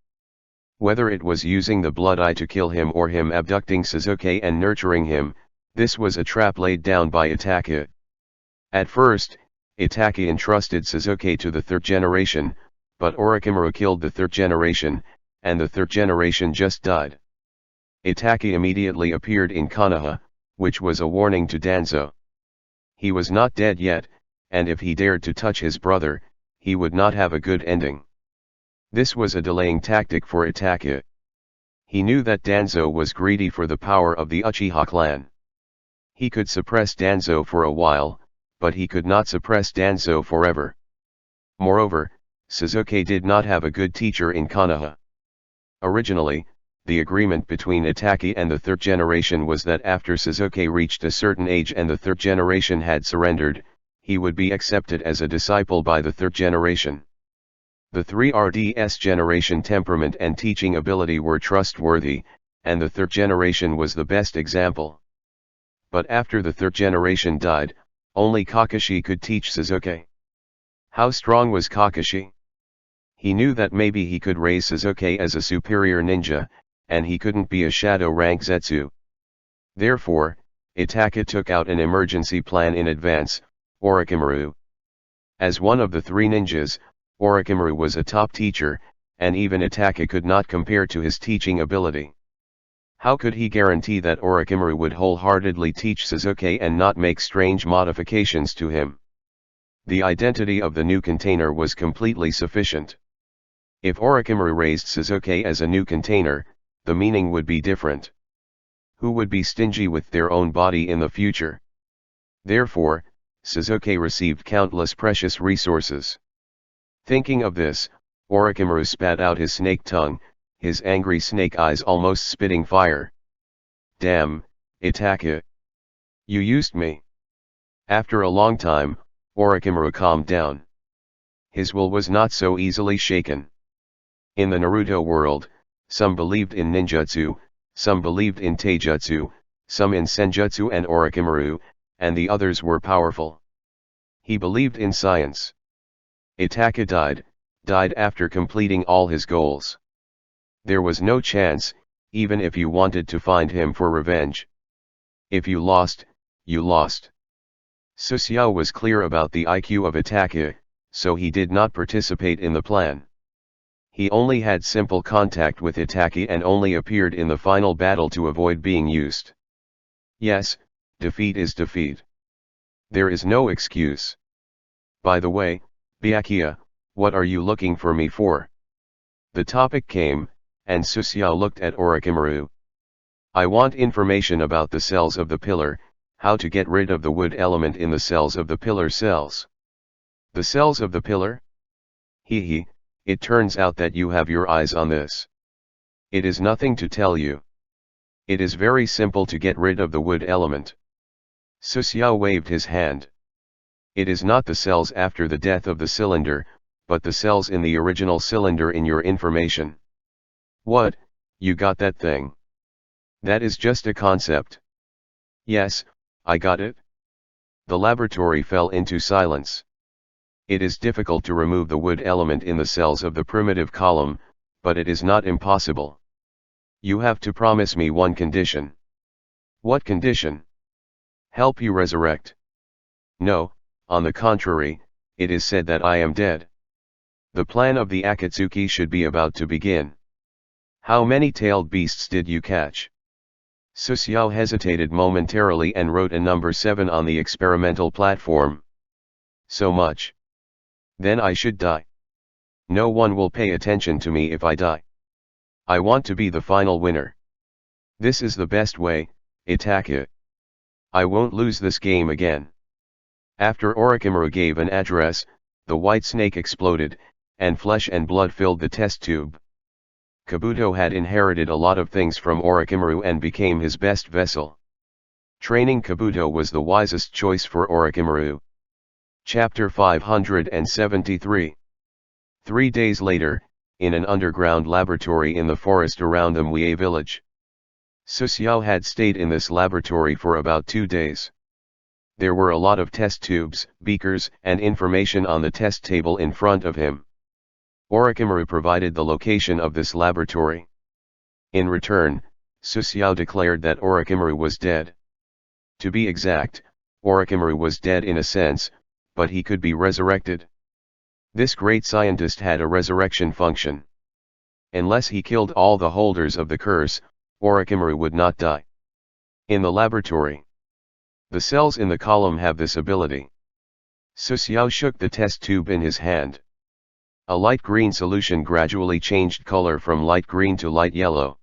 Whether it was using the blood eye to kill him or him abducting Sasuke and nurturing him, this was a trap laid down by Itaki. At first, Itaki entrusted Sasuke to the third generation, but Orochimaru killed the third generation, and the third generation just died. Itaki immediately appeared in Konoha, which was a warning to Danzo. He was not dead yet, and if he dared to touch his brother, he would not have a good ending. This was a delaying tactic for Itaki. He knew that Danzo was greedy for the power of the Uchiha clan. He could suppress Danzo for a while, but he could not suppress Danzo forever. Moreover, Sasuke did not have a good teacher in Konoha. Originally, the agreement between Itaki and the third generation was that after Sasuke reached a certain age and the third generation had surrendered, he would be accepted as a disciple by the third generation. The 3rds generation temperament and teaching ability were trustworthy, and the third generation was the best example. But after the third generation died, only Kakashi could teach Sasuke. How strong was Kakashi? He knew that maybe he could raise Sasuke as a superior ninja, and he couldn't be a shadow rank Zetsu. Therefore, Itaki took out an emergency plan in advance, Orochimaru. As one of the three ninjas, Orochimaru was a top teacher, and even Itaki could not compare to his teaching ability. How could he guarantee that Orochimaru would wholeheartedly teach Sasuke and not make strange modifications to him? The identity of the new container was completely sufficient. If Orochimaru raised Sasuke as a new container, the meaning would be different. Who would be stingy with their own body in the future? Therefore, Sasuke received countless precious resources. Thinking of this, Orochimaru spat out his snake tongue, his angry snake eyes almost spitting fire. Damn, Itaki! You used me! After a long time, Orochimaru calmed down. His will was not so easily shaken. In the Naruto world, some believed in ninjutsu, some believed in taijutsu, some in senjutsu and Orochimaru, and the others were powerful. He believed in science. Itaki died after completing all his goals. There was no chance, even if you wanted to find him for revenge. If you lost, you lost. Susiao was clear about the IQ of Itaki, so he did not participate in the plan. He only had simple contact with Itaki and only appeared in the final battle to avoid being used. Yes, defeat is defeat. There is no excuse. By the way, Byakuya, what are you looking for me for? The topic came, and Susiao looked at Orochimaru. I want information about the cells of the pillar, how to get rid of the wood element in the cells of the pillar cells. The cells of the pillar? Hee, it turns out that you have your eyes on this. It is nothing to tell you. It is very simple to get rid of the wood element. Susiao waved his hand. It is not the cells after the death of the cylinder, but the cells in the original cylinder in your information. What, you got that thing? That is just a concept. Yes, I got it. The laboratory fell into silence. It is difficult to remove the wood element in the cells of the primitive column, but it is not impossible. You have to promise me one condition. What condition? Help you resurrect. No, on the contrary, it is said that I am dead. The plan of the Akatsuki should be about to begin. How many tailed beasts did you catch? Susiao hesitated momentarily and wrote a number 7 on the experimental platform. So much. Then I should die. No one will pay attention to me if I die. I want to be the final winner. This is the best way, attack it. I won't lose this game again. After Orochimaru gave an address, the white snake exploded, and flesh and blood filled the test tube. Kabuto had inherited a lot of things from Orochimaru and became his best vessel. Training Kabuto was the wisest choice for Orochimaru. Chapter 573. 3 days later, in an underground laboratory in the forest around the Mue village. Suxiao had stayed in this laboratory for about 2 days. There were a lot of test tubes, beakers, and information on the test table in front of him. Orochimaru provided the location of this laboratory. In return, Suxiao declared that Orochimaru was dead. To be exact, Orochimaru was dead in a sense, but he could be resurrected. This great scientist had a resurrection function. Unless he killed all the holders of the curse, Orochimaru would not die. In the laboratory, the cells in the column have this ability. Suxiao shook the test tube in his hand. A light green solution gradually changed color from light green to light yellow.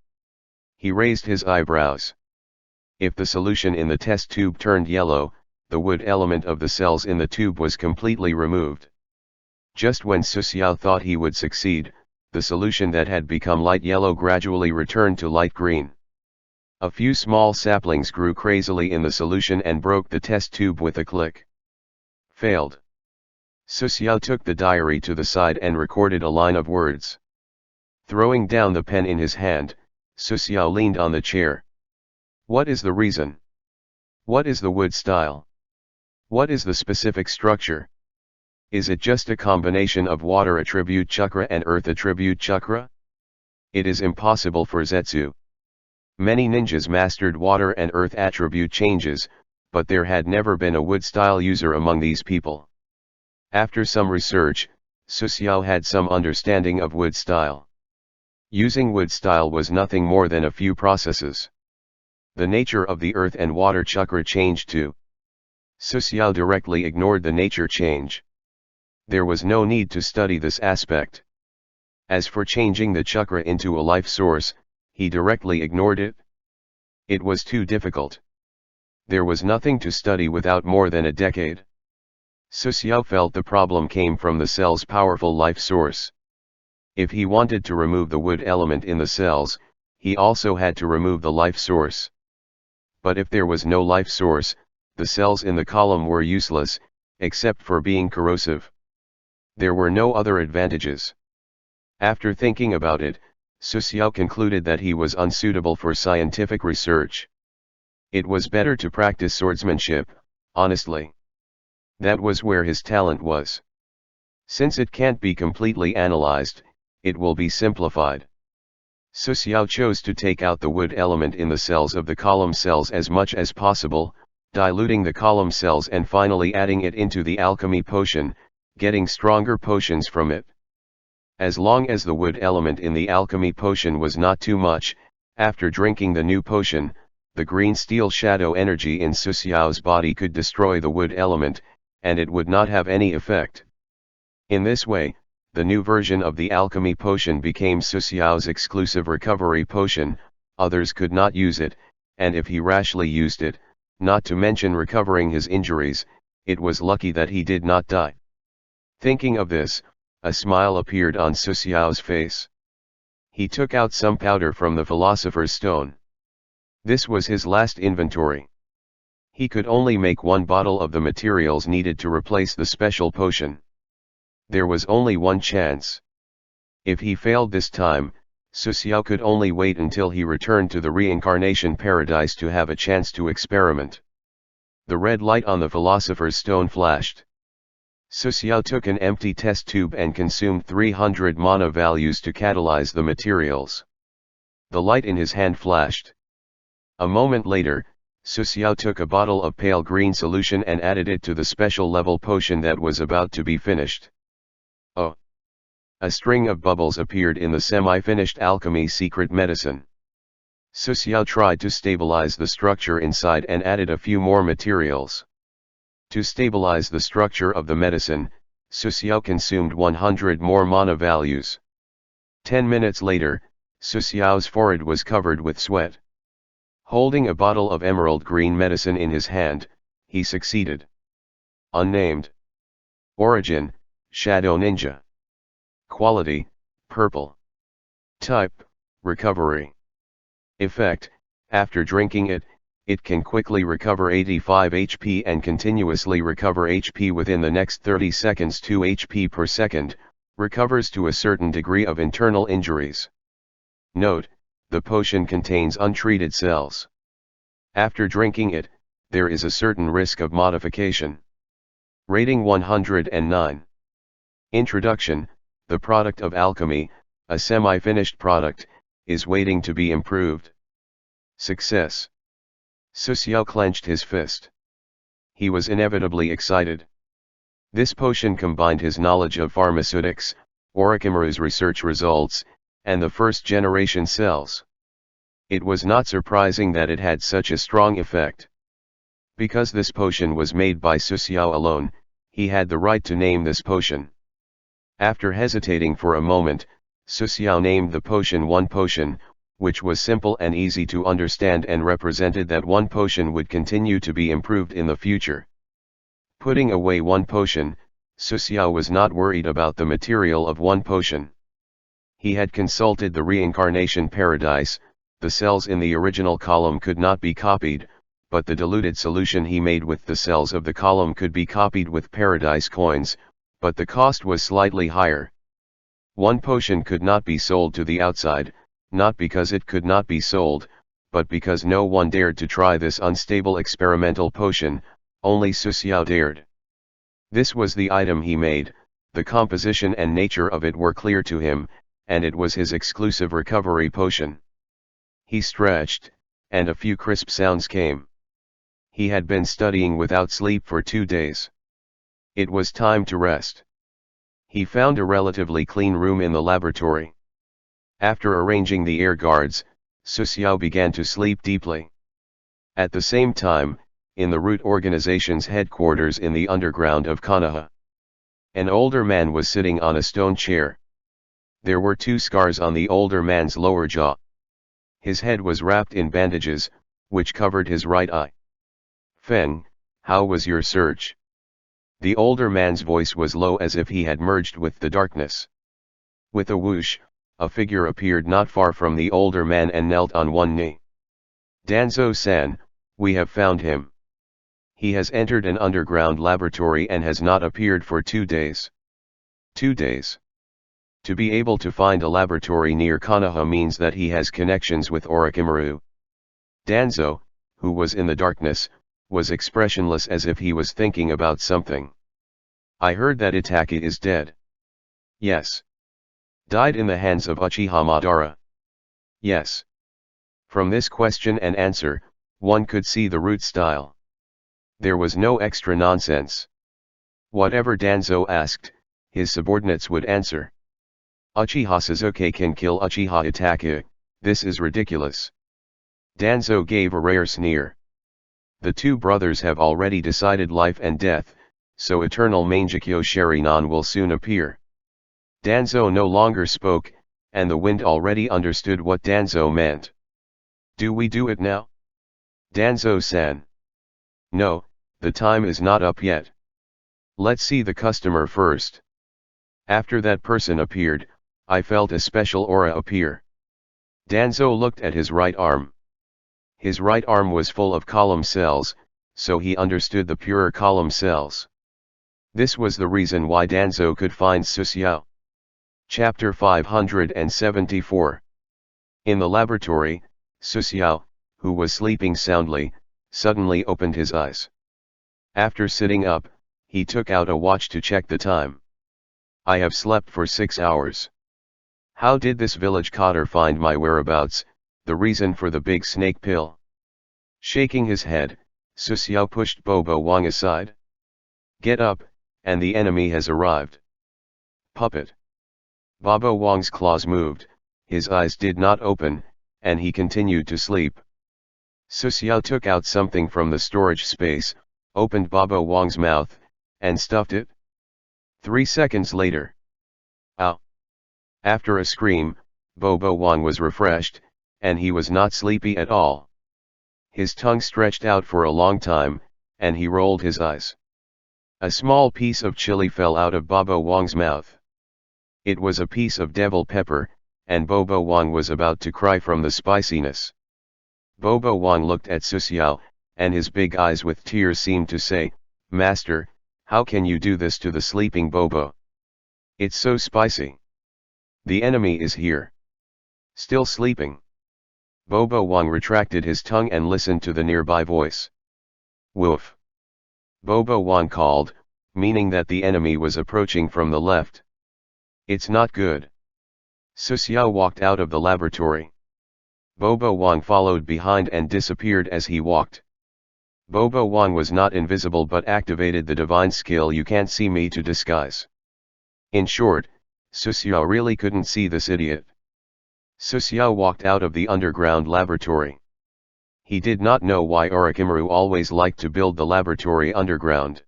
He raised his eyebrows. If the solution in the test tube turned yellow, the wood element of the cells in the tube was completely removed. Just when Suxiao thought he would succeed, the solution that had become light yellow gradually returned to light green. A few small saplings grew crazily in the solution and broke the test tube with a click. Failed. Suxiao took the diary to the side and recorded a line of words. Throwing down the pen in his hand, Suxiao leaned on the chair. What is the reason? What is the wood style? What is the specific structure? Is it just a combination of water attribute chakra and earth attribute chakra? It is impossible for Zetsu. Many ninjas mastered water and earth attribute changes, but there had never been a wood style user among these people. After some research, Suxiao had some understanding of wood style. Using wood style was nothing more than a few processes. The nature of the earth and water chakra changed too. Suxiao directly ignored the nature change. There was no need to study this aspect. As for changing the chakra into a life source, he directly ignored it. It was too difficult. There was nothing to study without more than a decade. Suxiao felt the problem came from the cell's powerful life source. If he wanted to remove the wood element in the cells, he also had to remove the life source. But if there was no life source, the cells in the column were useless, except for being corrosive. There were no other advantages. After thinking about it, Suxiao concluded that he was unsuitable for scientific research. It was better to practice swordsmanship, honestly. That was where his talent was. Since it can't be completely analyzed, it will be simplified. Suxiao chose to take out the wood element in the cells of the column cells as much as possible, diluting the column cells and finally adding it into the alchemy potion, getting stronger potions from it. As long as the wood element in the alchemy potion was not too much, after drinking the new potion, the green steel shadow energy in Suxiao's body could destroy the wood element, and it would not have any effect. In this way, the new version of the alchemy potion became Suxiao's exclusive recovery potion. Others could not use it, and if he rashly used it, not to mention recovering his injuries, it was lucky that he did not die. Thinking of this, a smile appeared on Suxiao's face. He took out some powder from the Philosopher's Stone. This was his last inventory. He could only make 1 bottle of the materials needed to replace the special potion. There was only one chance. If he failed this time, Suxiao could only wait until he returned to the Reincarnation Paradise to have a chance to experiment. The red light on the Philosopher's Stone flashed. Suxiao took an empty test tube and consumed 300 mana values to catalyze the materials. The light in his hand flashed. A moment later, Suxiao took a bottle of pale green solution and added it to the special level potion that was about to be finished. Oh! A string of bubbles appeared in the semi-finished alchemy secret medicine. Suxiao tried to stabilize the structure inside and added a few more materials. To stabilize the structure of the medicine, Su Xiao consumed 100 more mana values. 10 minutes later, Su Xiao's forehead was covered with sweat. Holding a bottle of emerald green medicine in his hand, he succeeded. Unnamed. Origin, Shadow Ninja. Quality, purple. Type, recovery. Effect, after drinking it, it can quickly recover 85 HP and continuously recover HP within the next 30 seconds. 2 HP per second, recovers to a certain degree of internal injuries. Note, the potion contains untreated cells. After drinking it, there is a certain risk of modification. Rating 109. Introduction, the product of alchemy, a semi-finished product, is waiting to be improved. Success. Su Xiao clenched his fist. He was inevitably excited. This potion combined his knowledge of pharmaceutics, Orochimaru's research results, and the first-generation cells. It was not surprising that it had such a strong effect. Because this potion was made by Su Xiao alone, he had the right to name this potion. After hesitating for a moment, Su Xiao named the potion One Potion, which was simple and easy to understand and represented that one potion would continue to be improved in the future. Putting away one potion, Su Xiao was not worried about the material of one potion. He had consulted the Reincarnation Paradise. The cells in the original column could not be copied, but the diluted solution he made with the cells of the column could be copied with Paradise coins, but the cost was slightly higher. One potion could not be sold to the outside, not because it could not be sold, but because no one dared to try this unstable experimental potion. Only Su Xiao dared. This was the item he made, the composition and nature of it were clear to him, and it was his exclusive recovery potion. He stretched, and a few crisp sounds came. He had been studying without sleep for 2 days. It was time to rest. He found a relatively clean room in the laboratory. After arranging the air guards, Su Xiao began to sleep deeply. At the same time, in the root organization's headquarters in the underground of Konoha, an older man was sitting on a stone chair. There were 2 scars on the older man's lower jaw. His head was wrapped in bandages, which covered his right eye. "Feng, how was your search?" The older man's voice was low as if he had merged with the darkness. With a whoosh, a figure appeared not far from the older man and knelt on one knee. "Danzo-san, we have found him. He has entered an underground laboratory and has not appeared for 2 days. 2 days. To be able to find a laboratory near Konoha means that he has connections with Orochimaru." Danzo, who was in the darkness, was expressionless as if he was thinking about something. "I heard that Itaki is dead." "Yes." "Died in the hands of Uchiha Madara." "Yes." From this question and answer, one could see the root style. There was no extra nonsense. Whatever Danzo asked, his subordinates would answer. "Uchiha Sasuke can kill Uchiha Itachi, this is ridiculous." Danzo gave a rare sneer. "The 2 brothers have already decided life and death, so eternal Mangekyo Sharinan will soon appear." Danzo no longer spoke, and the wind already understood what Danzo meant. "Do we do it now?" "Danzo-san." "No, the time is not up yet. Let's see the customer first." After that person appeared, I felt a special aura appear. Danzo looked at his right arm. His right arm was full of column cells, so he understood the purer column cells. This was the reason why Danzo could find Su Xiao. Chapter 574. In the laboratory, Su Xiao, who was sleeping soundly, suddenly opened his eyes. After sitting up, he took out a watch to check the time. "I have slept for 6 hours. How did this village cotter find my whereabouts, the reason for the big snake pill?" Shaking his head, Su Xiao pushed Bobo Wang aside. "Get up, and the enemy has arrived." "Puppet." Bobo Wang's claws moved, his eyes did not open, and he continued to sleep. Su Xiao took out something from the storage space, opened Bobo Wang's mouth, and stuffed it. 3 seconds later. Ow! After a scream, Bobo Wang was refreshed, and he was not sleepy at all. His tongue stretched out for a long time, and he rolled his eyes. A small piece of chili fell out of Bobo Wang's mouth. It was a piece of devil pepper, and Bobo Wang was about to cry from the spiciness. Bobo Wang looked at Su Xiao, and his big eyes with tears seemed to say, "Master, how can you do this to the sleeping Bobo? It's so spicy. The enemy is here. Still sleeping." Bobo Wang retracted his tongue and listened to the nearby voice. "Woof!" Bobo Wang called, meaning that the enemy was approaching from the left. "It's not good." Su Xiao walked out of the laboratory. Bobo Wang followed behind and disappeared as he walked. Bobo Wang was not invisible but activated the divine skill "You Can't See Me" to disguise. In short, Su Xiao really couldn't see this idiot. Su Xiao walked out of the underground laboratory. He did not know why Orochimaru always liked to build the laboratory underground.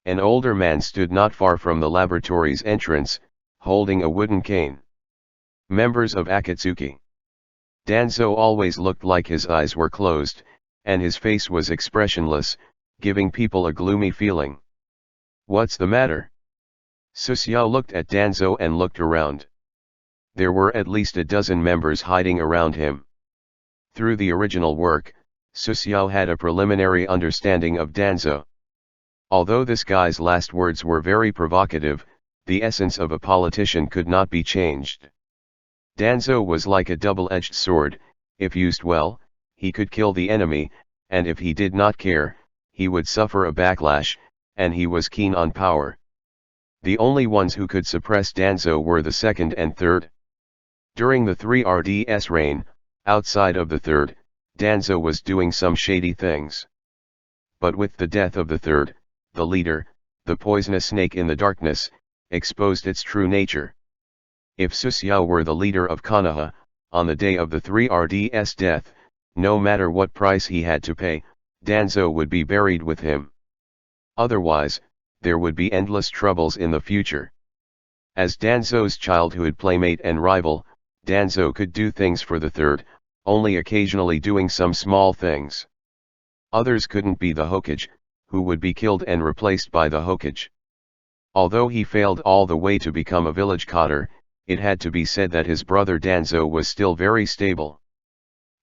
An older man stood not far from the laboratory's entrance, holding a wooden cane. Members of Akatsuki. Danzo always looked like his eyes were closed, and his face was expressionless, giving people a gloomy feeling. "What's the matter?" Su Xiao looked at Danzo and looked around. There were at least a dozen members hiding around him. Through the original work, Su Xiao had a preliminary understanding of Danzo. Although this guy's last words were very provocative, the essence of a politician could not be changed. Danzo was like a double-edged sword. If used well, he could kill the enemy, and if he did not care, he would suffer a backlash, and he was keen on power. The only ones who could suppress Danzo were the second and third. During the 3RDS reign, outside of the third, Danzo was doing some shady things. But with the death of the third, the leader, the poisonous snake in the darkness, exposed its true nature. If Su Xiao were the leader of Konoha, on the day of the 3RDS death, no matter what price he had to pay, Danzo would be buried with him. Otherwise, there would be endless troubles in the future. As Danzo's childhood playmate and rival, Danzo could do things for the third, only occasionally doing some small things. Others couldn't be the Hokage, who would be killed and replaced by the Hokage. Although he failed all the way to become a village cotter, it had to be said that his brother Danzo was still very stable.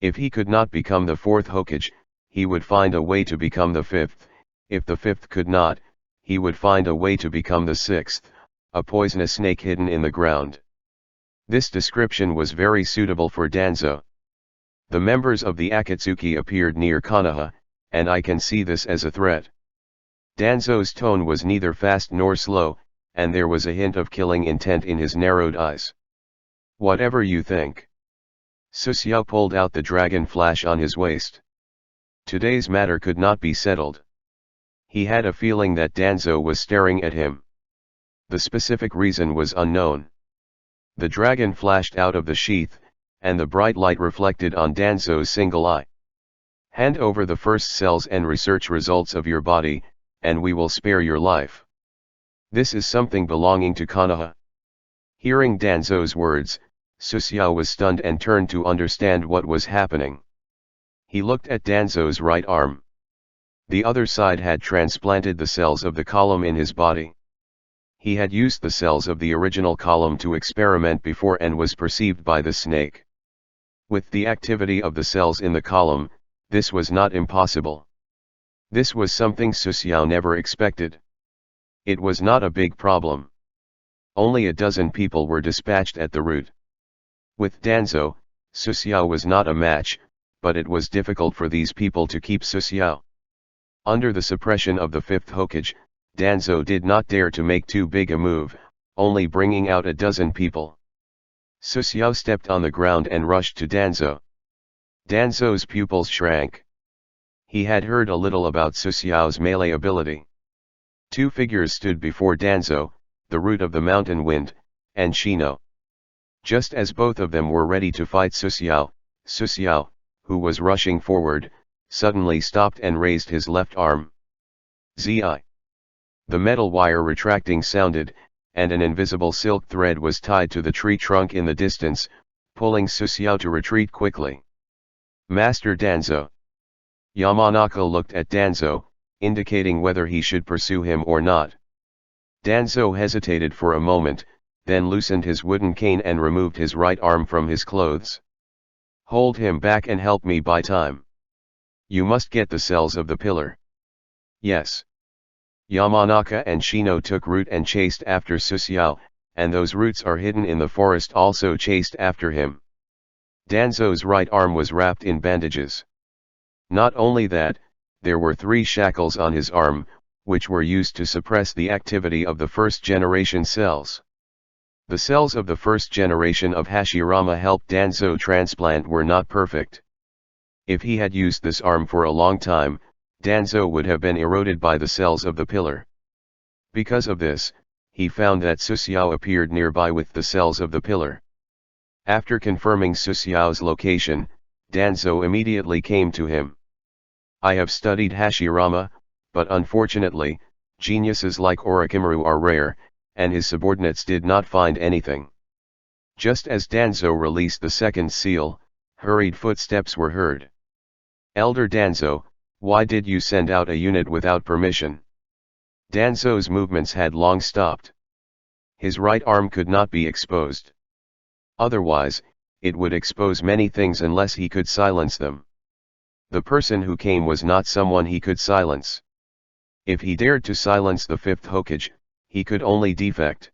If he could not become the fourth Hokage, he would find a way to become the fifth. If the fifth could not, he would find a way to become the sixth, a poisonous snake hidden in the ground. This description was very suitable for Danzo. The members of the Akatsuki appeared near Konoha, and I can see this as a threat. Danzo's tone was neither fast nor slow, and there was a hint of killing intent in his narrowed eyes. "Whatever you think." Su Xiao pulled out the dragon flash on his waist. Today's matter could not be settled. He had a feeling that Danzo was staring at him. The specific reason was unknown. The dragon flashed out of the sheath, and the bright light reflected on Danzo's single eye. "Hand over the first cells and research results of your body, and we will spare your life. This is something belonging to Konoha." Hearing Danzo's words, Su Xiao was stunned and turned to understand what was happening. He looked at Danzo's right arm. The other side had transplanted the cells of the column in his body. He had used the cells of the original column to experiment before and was perceived by the snake. With the activity of the cells in the column, this was not impossible. This was something Su Xiao never expected. It was not a big problem. Only a dozen people were dispatched at the route. With Danzo, Su Xiao was not a match, but it was difficult for these people to keep Su Xiao. Under the suppression of the fifth Hokage, Danzo did not dare to make too big a move, only bringing out a dozen people. Su Xiao stepped on the ground and rushed to Danzo. Danzo's pupils shrank. He had heard a little about Su Xiao's melee ability. Two figures stood before Danzo, the Root of the Mountain Wind, and Shino. Just as both of them were ready to fight Su Xiao, who was rushing forward, suddenly stopped and raised his left arm. "Zi." The metal wire retracting sounded, and an invisible silk thread was tied to the tree trunk in the distance, pulling Susiao to retreat quickly. Master Danzo. Yamanaka looked at Danzo, indicating whether he should pursue him or not. Danzo hesitated for a moment, then loosened his wooden cane and removed his right arm from his clothes. Hold him back and help me buy time. You must get the cells of the pillar. Yes. Yamanaka and Shino took root and chased after Susiao, and those roots are hidden in the forest also chased after him. Danzo's right arm was wrapped in bandages. Not only that, there were 3 shackles on his arm, which were used to suppress the activity of the first-generation cells. The cells of the first generation of Hashirama helped Danzo transplant were not perfect. If he had used this arm for a long time, Danzo would have been eroded by the cells of the pillar. Because of this, he found that Susiao appeared nearby with the cells of the pillar. After confirming Susiao's location, Danzo immediately came to him. I have studied Hashirama, but unfortunately, geniuses like Orochimaru are rare, and his subordinates did not find anything. Just as Danzo released the second seal, hurried footsteps were heard. Elder Danzo, why did you send out a unit without permission? Danzo's movements had long stopped. His right arm could not be exposed. Otherwise, it would expose many things unless he could silence them. The person who came was not someone he could silence. If he dared to silence the 5th Hokage, he could only defect.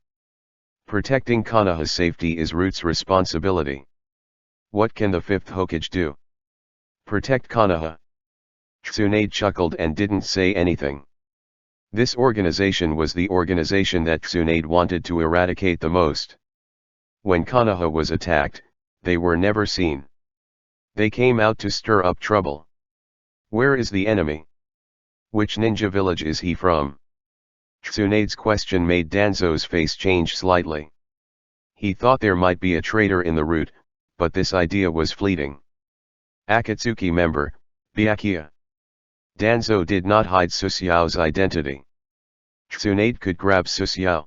Protecting Konoha's safety is Root's responsibility. What can the 5th Hokage do? Protect Konoha. Tsunade chuckled and didn't say anything. This organization was the organization that Tsunade wanted to eradicate the most. When Konoha was attacked, they were never seen. They came out to stir up trouble. Where is the enemy? Which ninja village is he from? Tsunade's question made Danzo's face change slightly. He thought there might be a traitor in the route, but this idea was fleeting. Akatsuki member, Byakuya. Danzo did not hide Susiao's identity. Tsunade could grab Susiao.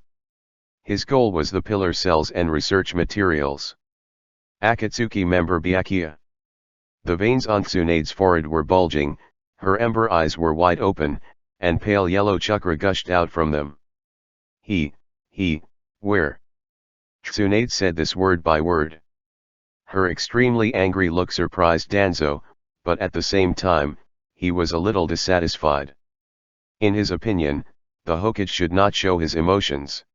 His goal was the pillar cells and research materials. Akatsuki member Byakuya. The veins on Tsunade's forehead were bulging, her ember eyes were wide open, and pale yellow chakra gushed out from them. Where? Tsunade said this word by word. Her extremely angry look surprised Danzo, but at the same time, he was a little dissatisfied. In his opinion, the Hokage should not show his emotions.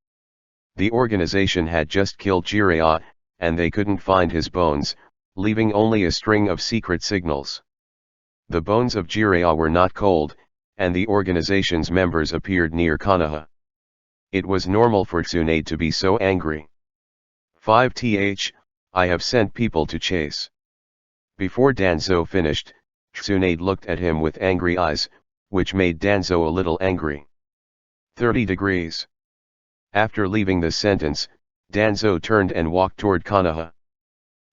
The organization had just killed Jiraiya, and they couldn't find his bones, leaving only a string of secret signals. The bones of Jiraiya were not cold, and the organization's members appeared near Konoha. It was normal for Tsunade to be so angry. 5th, I have sent people to chase. Before Danzo finished, Tsunade looked at him with angry eyes, which made Danzo a little angry. 30 degrees. After leaving the sentence, Danzo turned and walked toward Konoha.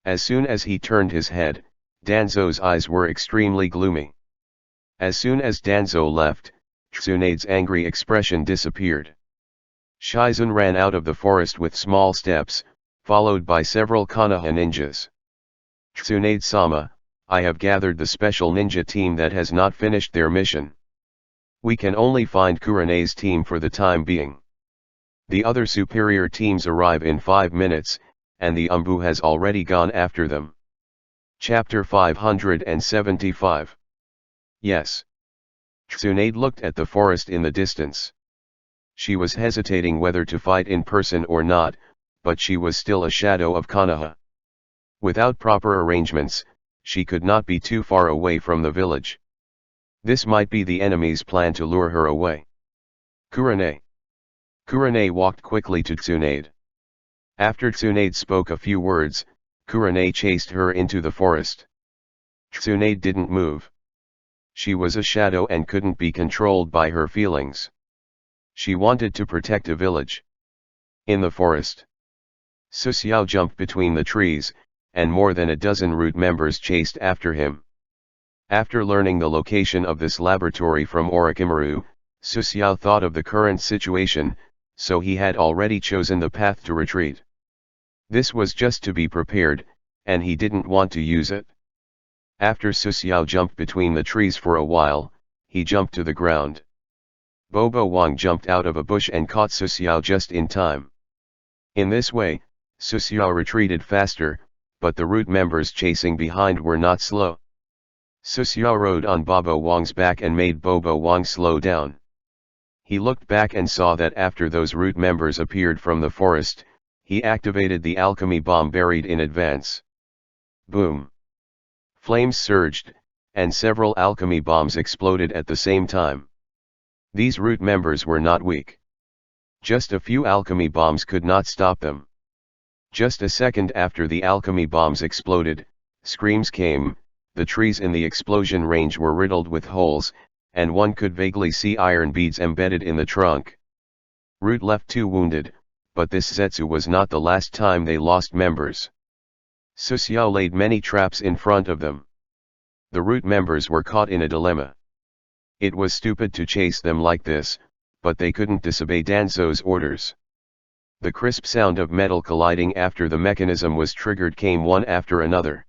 As soon as he turned his head, Danzo's eyes were extremely gloomy. As soon as Danzo left, Tsunade's angry expression disappeared. Shizun ran out of the forest with small steps, followed by several Konoha ninjas. Tsunade-sama, I have gathered the special ninja team that has not finished their mission. We can only find Kurene's team for the time being. The other superior teams arrive in 5 minutes, and the Umbu has already gone after them. Chapter 575. Yes. Tsunade looked at the forest in the distance. She was hesitating whether to fight in person or not, but she was still a shadow of Konoha. Without proper arrangements, she could not be too far away from the village. This might be the enemy's plan to lure her away. Kurene. Kurene walked quickly to Tsunade. After Tsunade spoke a few words, Kurene chased her into the forest. Tsunade didn't move. She was a shadow and couldn't be controlled by her feelings. She wanted to protect a village. In the forest, Susiao jumped between the trees, and more than a dozen root members chased after him. After learning the location of this laboratory from Orochimaru, Su Xiao thought of the current situation, so he had already chosen the path to retreat. This was just to be prepared, and he didn't want to use it. After Su Xiao jumped between the trees for a while, he jumped to the ground. Bobo Wang jumped out of a bush and caught Su Xiao just in time. In this way, Su Xiao retreated faster, but the root members chasing behind were not slow. Su Xiao rode on Bobo Wang's back and made Bobo Wang slow down. He looked back and saw that after those root members appeared from the forest, he activated the alchemy bomb buried in advance. Boom! Flames surged, and several alchemy bombs exploded at the same time. These root members were not weak. Just a few alchemy bombs could not stop them. Just a second after the alchemy bombs exploded, screams came, the trees in the explosion range were riddled with holes, and one could vaguely see iron beads embedded in the trunk. Root left 2 wounded, but this Zetsu was not the last time they lost members. Su Xiao laid many traps in front of them. The root members were caught in a dilemma. It was stupid to chase them like this, but they couldn't disobey Danzo's orders. The crisp sound of metal colliding after the mechanism was triggered came one after another.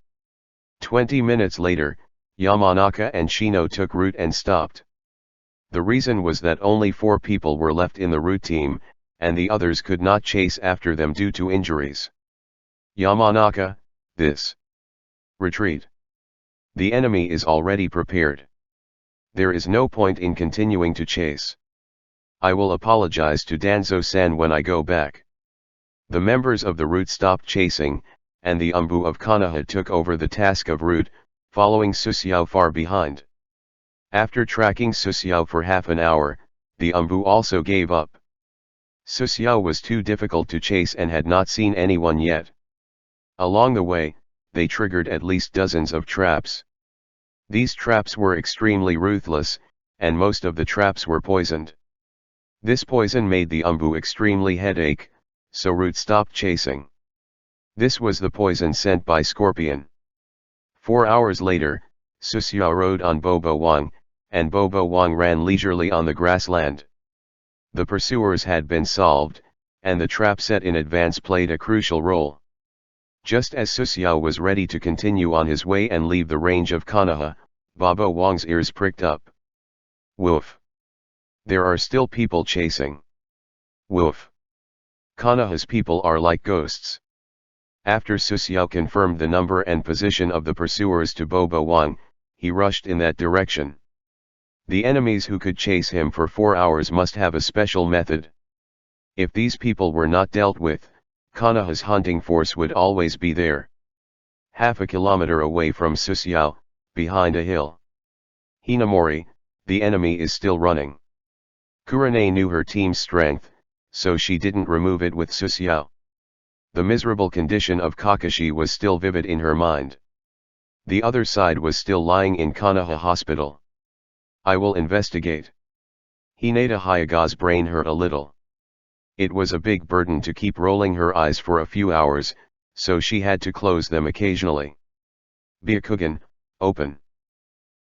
20 minutes later, Yamanaka and Shino took root and stopped. The reason was that only 4 people were left in the root team, and the others could not chase after them due to injuries. Yamanaka, this. Retreat. The enemy is already prepared. There is no point in continuing to chase. I will apologize to Danzo-san when I go back. The members of the root stopped chasing, and the Umbu of Konoha took over the task of root, following Su Xiao far behind. After tracking Su Xiao for half an hour, the Umbu also gave up. Su Xiao was too difficult to chase and had not seen anyone yet. Along the way, they triggered at least dozens of traps. These traps were extremely ruthless, and most of the traps were poisoned. This poison made the Umbu extremely headache, so Root stopped chasing. This was the poison sent by Scorpion. 4 hours later, Su Xiao rode on Bobo Wang, and Bobo Wang ran leisurely on the grassland. The pursuers had been solved, and the trap set in advance played a crucial role. Just as Su Xiao was ready to continue on his way and leave the range of Konoha, Bobo Wang's ears pricked up. Woof! There are still people chasing. Woof! Konoha's people are like ghosts. After Su Xiao confirmed the number and position of the pursuers to Bobo Wang, he rushed in that direction. The enemies who could chase him for 4 hours must have a special method. If these people were not dealt with, Konoha's hunting force would always be there. Half a kilometer away from Su Xiao, behind a hill. Hinamori, the enemy is still running. Kurane knew her team's strength, so she didn't remove it with Su Xiao. The miserable condition of Kakashi was still vivid in her mind. The other side was still lying in Konoha Hospital. I will investigate. Hinata Hyaga's brain hurt a little. It was a big burden to keep rolling her eyes for a few hours, so she had to close them occasionally. Byakugan, open.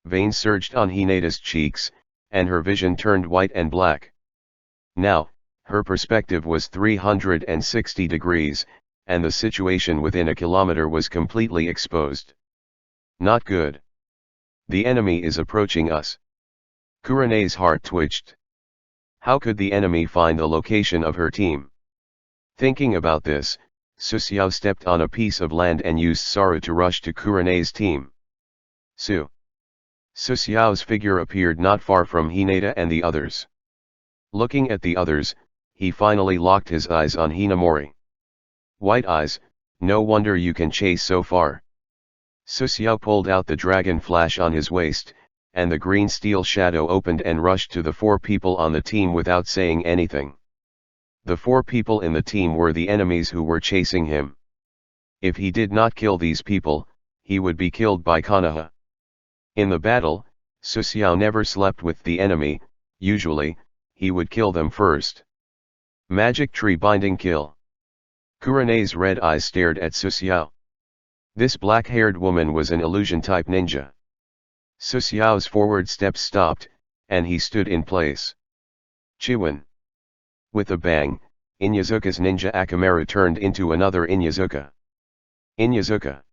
Veins surged on Hinata's cheeks, and her vision turned white and black. Now, her perspective was 360 degrees, and the situation within a kilometer was completely exposed. Not good. The enemy is approaching us. Kurane's heart twitched. How could the enemy find the location of her team? Thinking about this, Su Xiao stepped on a piece of land and used Saru to rush to Kurane's team. Su Xiao's figure appeared not far from Hinata and the others. Looking at the others, he finally locked his eyes on Hinamori. White eyes, no wonder you can chase so far. Su Xiao pulled out the dragon flash on his waist, and the green steel shadow opened and rushed to the 4 people on the team without saying anything. The 4 people in the team were the enemies who were chasing him. If he did not kill these people, he would be killed by Konoha. In the battle, Su Xiao never slept with the enemy, usually, he would kill them first. Magic tree binding kill. Kurane's red eyes stared at Su Xiao. This black-haired woman was an illusion-type ninja. Su Xiao's forward steps stopped, and he stood in place. Chiwin. With a bang, Inyazuka's ninja Akamaru turned into another Inyazuka. Inyazuka.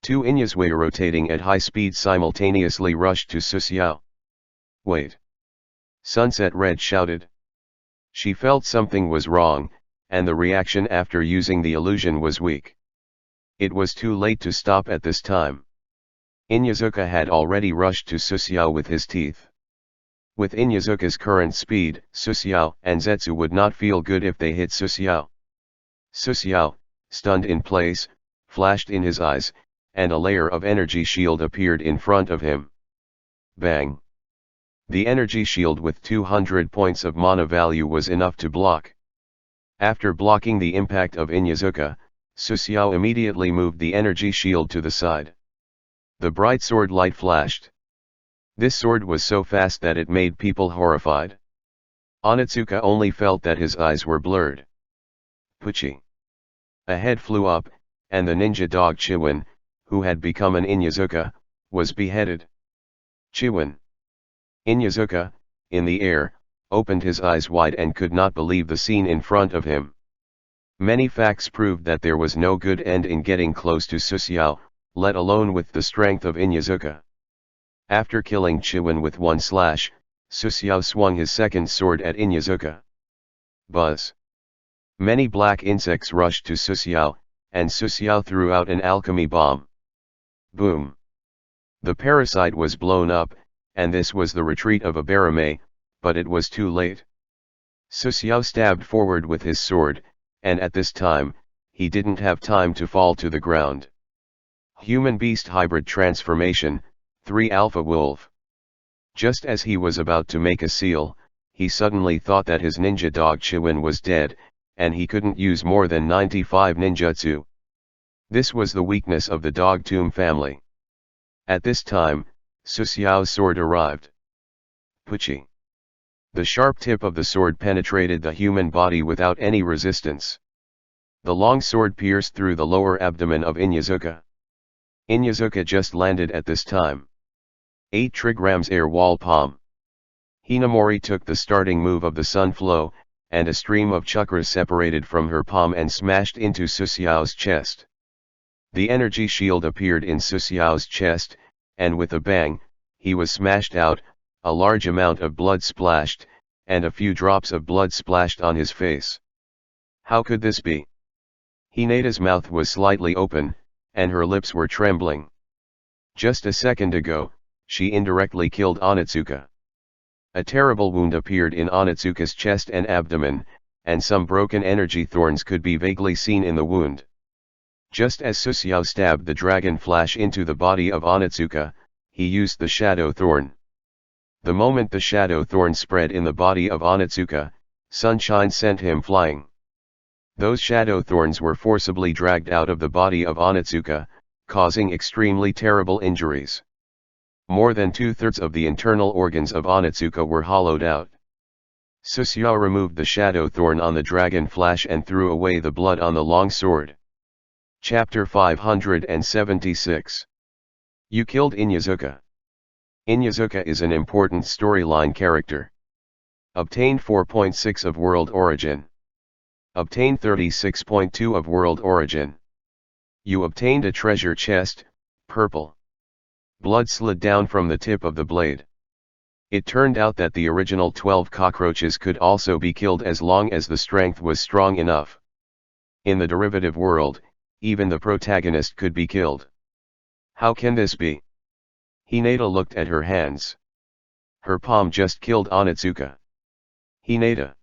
Two Inyazue rotating at high speed simultaneously rushed to Susiao. Wait. Sunset Red shouted. She felt something was wrong, and the reaction after using the illusion was weak. It was too late to stop at this time. Inyazuka had already rushed to Susiao with his teeth. With Inyazuka's current speed, Susiao and Zetsu would not feel good if they hit Susiao. Susiao, stunned in place, flashed in his eyes, and a layer of energy shield appeared in front of him. Bang! The energy shield with 200 points of mana value was enough to block. After blocking the impact of Inyazuka, Susiao immediately moved the energy shield to the side. The bright sword light flashed. This sword was so fast that it made people horrified. Onitsuka only felt that his eyes were blurred. Puchi. A head flew up, and the ninja dog Chiwin, who had become an Inyazuka, was beheaded. Chiwin. Inyazuka, in the air, opened his eyes wide and could not believe the scene in front of him. Many facts proved that there was no good end in getting close to Susiao, let alone with the strength of Inyazuka. After killing Chiwin with one slash, Susiao swung his second sword at Inyazuka. Buzz. Many black insects rushed to Susiao, and Susiao threw out an alchemy bomb. Boom. The parasite was blown up, and this was the retreat of Abarame, but it was too late. Susiao stabbed forward with his sword, and at this time, he didn't have time to fall to the ground. Human-beast hybrid transformation, 3 Alpha Wolf. Just as he was about to make a seal, he suddenly thought that his ninja dog Chiwin was dead, and he couldn't use more than 95 ninjutsu. This was the weakness of the Dog Tomb family. At this time, Susiao's sword arrived. Puchi. The sharp tip of the sword penetrated the human body without any resistance. The long sword pierced through the lower abdomen of Inyazuka. Inyazuka just landed at this time. 8 trigrams air wall palm. Hinamori took the starting move of the sun flow, and a stream of chakras separated from her palm and smashed into Susiao's chest. The energy shield appeared in Susiao's chest, and with a bang, he was smashed out, a large amount of blood splashed, and a few drops of blood splashed on his face. How could this be? Hinata's mouth was slightly open, and her lips were trembling. Just a second ago, she indirectly killed Onitsuka. A terrible wound appeared in Onitsuka's chest and abdomen, and some broken energy thorns could be vaguely seen in the wound. Just as Susiao stabbed the dragon flash into the body of Onitsuka, he used the shadow thorn. The moment the shadow thorn spread in the body of Onitsuka, sunshine sent him flying. Those shadow thorns were forcibly dragged out of the body of Onitsuka, causing extremely terrible injuries. More than 2/3 of the internal organs of Onitsuka were hollowed out. Susiao removed the shadow thorn on the dragon flash and threw away the blood on the long sword. Chapter 576. You killed Inyazuka. Inyazuka is an important storyline character. Obtained 4.6 of World Origin. Obtained 36.2 of World Origin. You obtained a treasure chest, purple. Blood slid down from the tip of the blade. It turned out that the original 12 cockroaches could also be killed as long as the strength was strong enough. In the derivative world, even the protagonist could be killed. How can this be? Hinata looked at her hands. Her palm just killed Onitsuka. Hinata.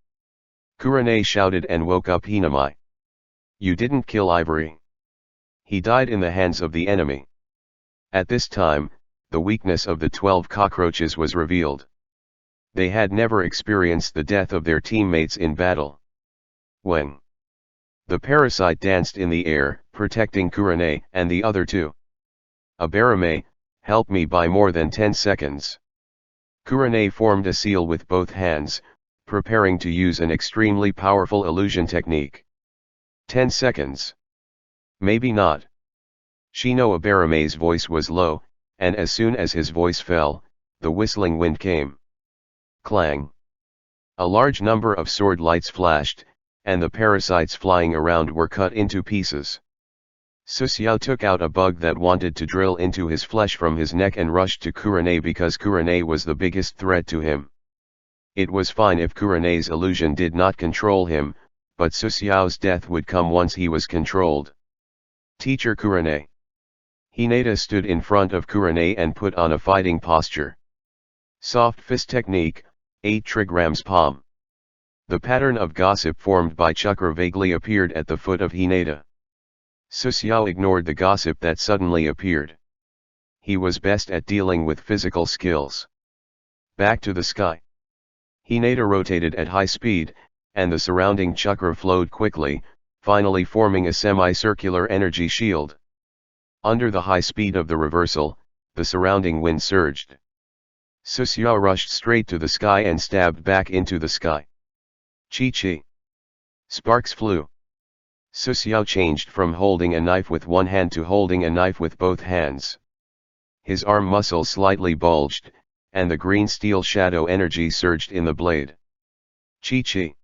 Kurane shouted and woke up Hinamai. You didn't kill Ivory. He died in the hands of the enemy. At this time, the weakness of the 12 cockroaches was revealed. They had never experienced the death of their teammates in battle. When the parasite danced in the air, protecting Kurane and the other two. Abarame, help me by more than 10 seconds. Kurane formed a seal with both hands, preparing to use an extremely powerful illusion technique. 10 seconds. Maybe not. Shino Abarame's voice was low, and as soon as his voice fell, the whistling wind came. Clang. A large number of sword lights flashed, and the parasites flying around were cut into pieces. Susiao took out a bug that wanted to drill into his flesh from his neck and rushed to Kurenai because Kurenai was the biggest threat to him. It was fine if Kurenai's illusion did not control him, but Susiao's death would come once he was controlled. Teacher Kurenai. Hinata stood in front of Kurenai and put on a fighting posture. Soft fist technique, 8 trigrams palm. The pattern of gossip formed by chakra vaguely appeared at the foot of Hinata. Susiao ignored the gossip that suddenly appeared. He was best at dealing with physical skills. Back to the sky. Hinata rotated at high speed, and the surrounding chakra flowed quickly, finally forming a semicircular energy shield. Under the high speed of the reversal, the surrounding wind surged. Susiao rushed straight to the sky and stabbed back into the sky. Chi-chi. Sparks flew. Susiao changed from holding a knife with one hand to holding a knife with both hands. His arm muscles slightly bulged, and the green steel shadow energy surged in the blade. Chi-chi.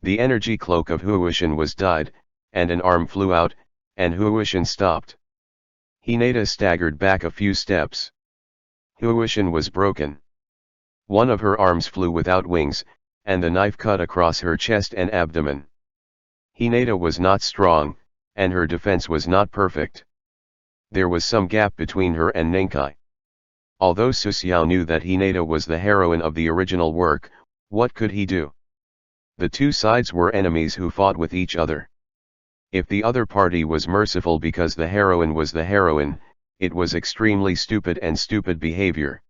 The energy cloak of Huishin was dyed, and an arm flew out, and Huishin stopped. Hinata staggered back a few steps. Huishin was broken. One of her arms flew without wings, and the knife cut across her chest and abdomen. Hinata was not strong, and her defense was not perfect. There was some gap between her and Nenkai. Although Susiao knew that Hinata was the heroine of the original work, what could he do? The two sides were enemies who fought with each other. If the other party was merciful because the heroine was the heroine, it was extremely stupid and stupid behavior.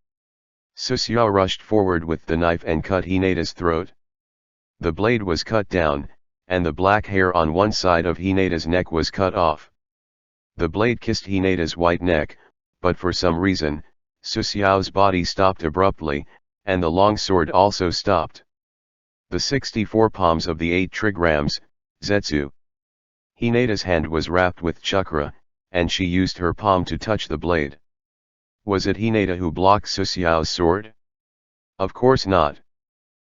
Susiao rushed forward with the knife and cut Hinata's throat. The blade was cut down, and the black hair on one side of Hinata's neck was cut off. The blade kissed Hinata's white neck, but for some reason, Susiao's body stopped abruptly, and the long sword also stopped. The 64 palms of the 8 trigrams, Zetsu. Hinata's hand was wrapped with chakra, and she used her palm to touch the blade. Was it Hinata who blocked Susiao's sword? Of course not.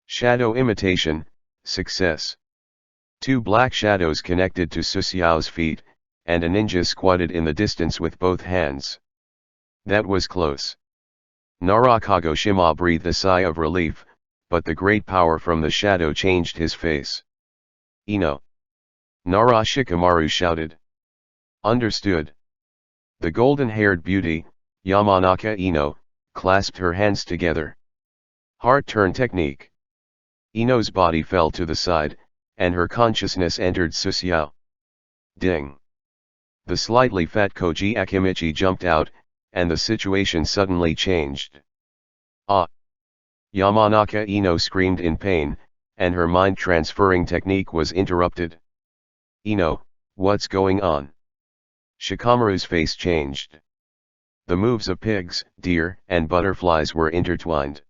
Shadow imitation, success. 2 black shadows connected to Susiao's feet, and a ninja squatted in the distance with both hands. That was close. Nara Kagoshima breathed a sigh of relief, but the great power from the shadow changed his face. Ino. Nara Shikamaru shouted. Understood. The golden-haired beauty, Yamanaka Ino, clasped her hands together. Heart turn technique. Ino's body fell to the side, and her consciousness entered Susiao. Ding. The slightly fat Koji Akimichi jumped out, and the situation suddenly changed. Ah! Yamanaka Ino screamed in pain, and her mind-transferring technique was interrupted. Ino, what's going on? Shikamaru's face changed. The moves of pigs, deer, and butterflies were intertwined.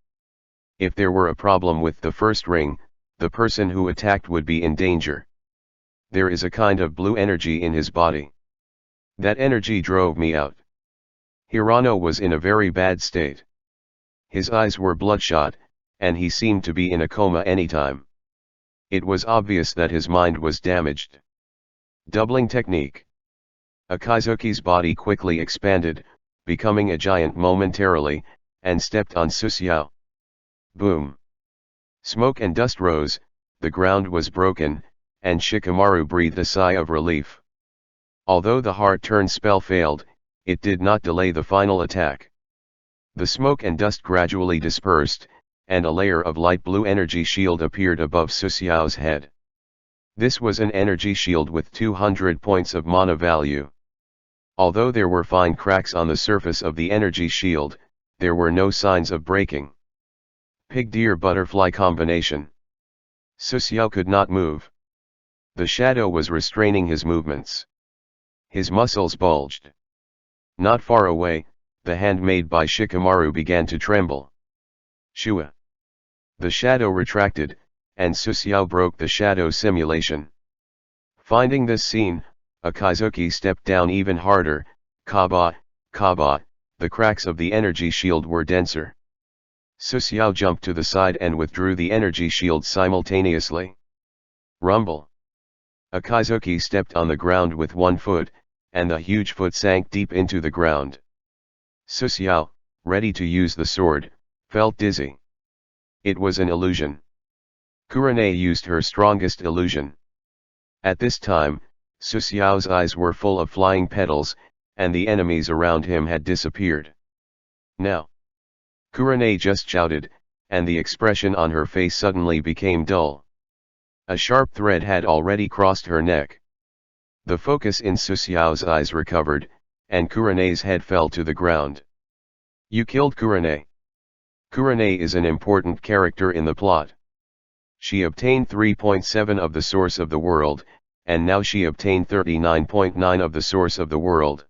If there were a problem with the first ring, the person who attacked would be in danger. There is a kind of blue energy in his body. That energy drove me out. Hirano was in a very bad state. His eyes were bloodshot, and he seemed to be in a coma anytime. It was obvious that his mind was damaged. Doubling technique. Akizuki's body quickly expanded, becoming a giant momentarily, and stepped on Susiao. Boom. Smoke and dust rose, the ground was broken, and Shikamaru breathed a sigh of relief. Although the heart turn spell failed, it did not delay the final attack. The smoke and dust gradually dispersed, and a layer of light blue energy shield appeared above Susiao's head. This was an energy shield with 200 points of mana value. Although there were fine cracks on the surface of the energy shield, there were no signs of breaking. Pig-deer-butterfly combination. Susiao could not move. The shadow was restraining his movements. His muscles bulged. Not far away, the hand made by Shikamaru began to tremble. Shua. The shadow retracted, and Susiao broke the shadow simulation. Finding this scene, Akizuki stepped down even harder. Kaba, the cracks of the energy shield were denser. Susiao jumped to the side and withdrew the energy shield simultaneously. Rumble. Akizuki stepped on the ground with one foot, and the huge foot sank deep into the ground. Susiao, ready to use the sword, felt dizzy. It was an illusion. Kurane used her strongest illusion. At this time, Susiao's eyes were full of flying petals, and the enemies around him had disappeared. Now. Kurane just shouted, and the expression on her face suddenly became dull. A sharp thread had already crossed her neck. The focus in Susiao's eyes recovered, and Kurane's head fell to the ground. You killed Kurane. Kurane is an important character in the plot. She obtained 3.7 of the source of the world, and now she obtained 39.9 of the source of the world.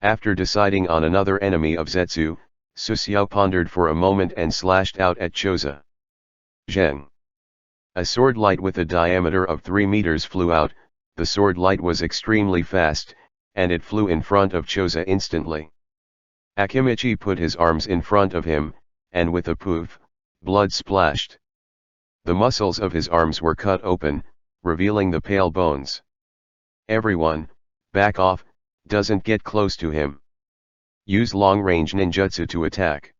After deciding on another enemy of Zetsu, Susiao pondered for a moment and slashed out at Choza. Zheng. A sword light with a diameter of 3 meters flew out. The sword light was extremely fast, and it flew in front of Choza instantly. Akimichi put his arms in front of him, and with a poof, blood splashed. The muscles of his arms were cut open, revealing the pale bones. Everyone, back off, doesn't get close to him. Use long-range ninjutsu to attack.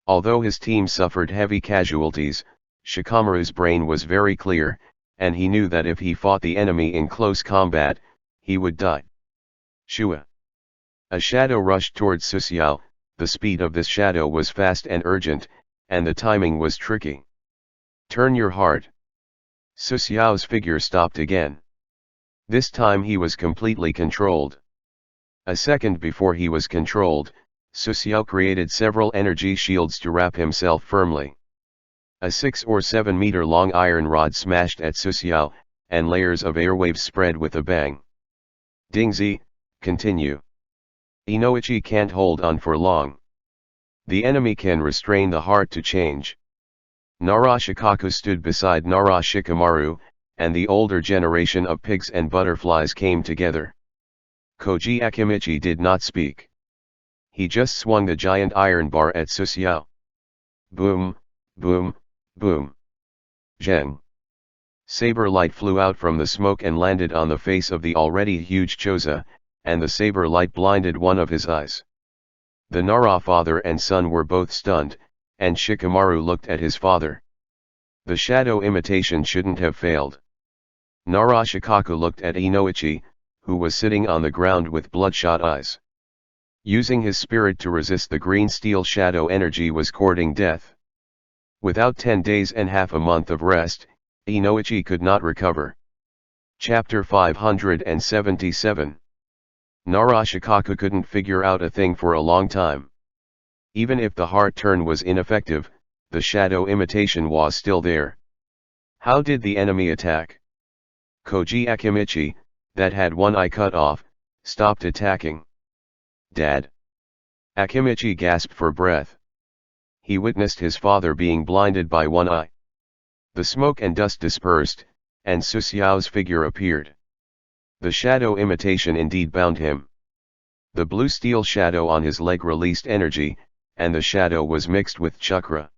Although his team suffered heavy casualties, Shikamaru's brain was very clear, and he knew that if he fought the enemy in close combat, he would die. Shua. A shadow rushed towards Susiao. The speed of this shadow was fast and urgent, and the timing was tricky. Turn your heart. Susiao's figure stopped again. This time he was completely controlled. A second before he was controlled, Susiao created several energy shields to wrap himself firmly. A 6 or 7 meter long iron rod smashed at Susiao, and layers of airwaves spread with a bang. Dingzi, continue. Inoichi can't hold on for long. The enemy can restrain the heart to change. Nara Shikaku stood beside Nara Shikamaru, and the older generation of pigs and butterflies came together. Koji Akimichi did not speak. He just swung the giant iron bar at Susiao. Boom, boom, boom. Zheng. Saber light flew out from the smoke and landed on the face of the already huge Choza, and the saber light blinded one of his eyes. The Nara father and son were both stunned, and Shikamaru looked at his father. The shadow imitation shouldn't have failed. Nara Shikaku looked at Inoichi, who was sitting on the ground with bloodshot eyes. Using his spirit to resist the green steel shadow energy was courting death. Without 10 days and half a month of rest, Inoichi could not recover. Chapter 577. Nara Shikaku couldn't figure out a thing for a long time. Even if the heart turn was ineffective, the shadow imitation was still there. How did the enemy attack? Koji Akimichi, that had one eye cut off, stopped attacking. Dad. Akimichi gasped for breath. He witnessed his father being blinded by one eye. The smoke and dust dispersed, and Susiao's figure appeared. The shadow imitation indeed bound him. The blue steel shadow on his leg released energy, and the shadow was mixed with chakra.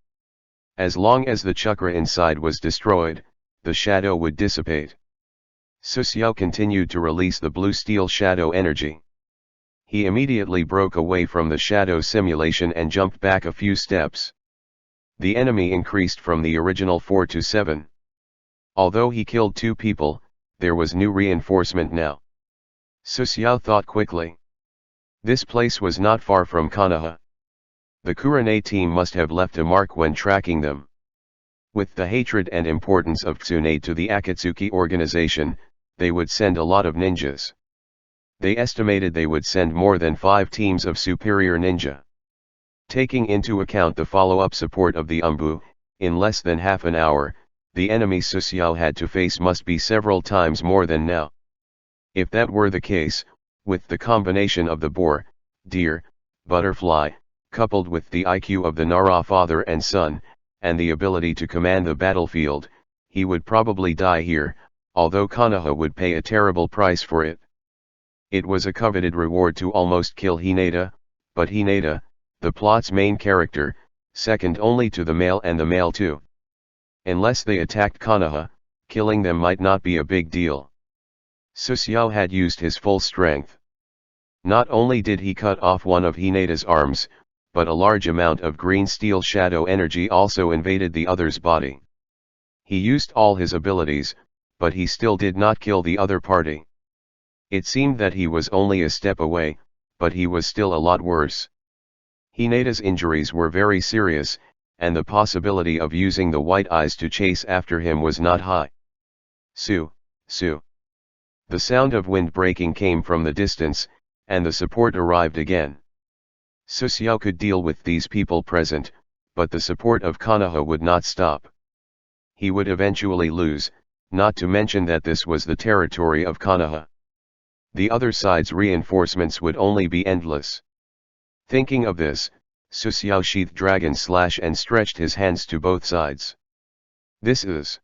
As long as the chakra inside was destroyed, the shadow would dissipate. Susiao continued to release the blue steel shadow energy. He immediately broke away from the shadow simulation and jumped back a few steps. The enemy increased from the original 4 to 7. Although he killed 2 people, there was new reinforcement now. Susiao thought quickly. This place was not far from Konoha. The Kurane team must have left a mark when tracking them. With the hatred and importance of Tsunade to the Akatsuki organization, they would send a lot of ninjas. They estimated they would send more than 5 teams of superior ninja. Taking into account the follow-up support of the Umbu, in less than half an hour, the enemy Susiao had to face must be several times more than now. If that were the case, with the combination of the boar, deer, butterfly, coupled with the IQ of the Nara father and son, and the ability to command the battlefield, he would probably die here, although Konoha would pay a terrible price for it. It was a coveted reward to almost kill Hinata, but Hinata, the plot's main character, second only to the male and the male too. Unless they attacked Konoha, killing them might not be a big deal. Susiao had used his full strength. Not only did he cut off one of Hinata's arms, but a large amount of green steel shadow energy also invaded the other's body. He used all his abilities, but he still did not kill the other party. It seemed that he was only a step away, but he was still a lot worse. Hinata's injuries were very serious, and the possibility of using the white eyes to chase after him was not high. Su, Su. The sound of wind breaking came from the distance, and the support arrived again. Susiao could deal with these people present, but the support of Konoha would not stop. He would eventually lose, not to mention that this was the territory of Konoha. The other side's reinforcements would only be endless. Thinking of this, Susiao sheathed Dragon Slash and stretched his hands to both sides. This is.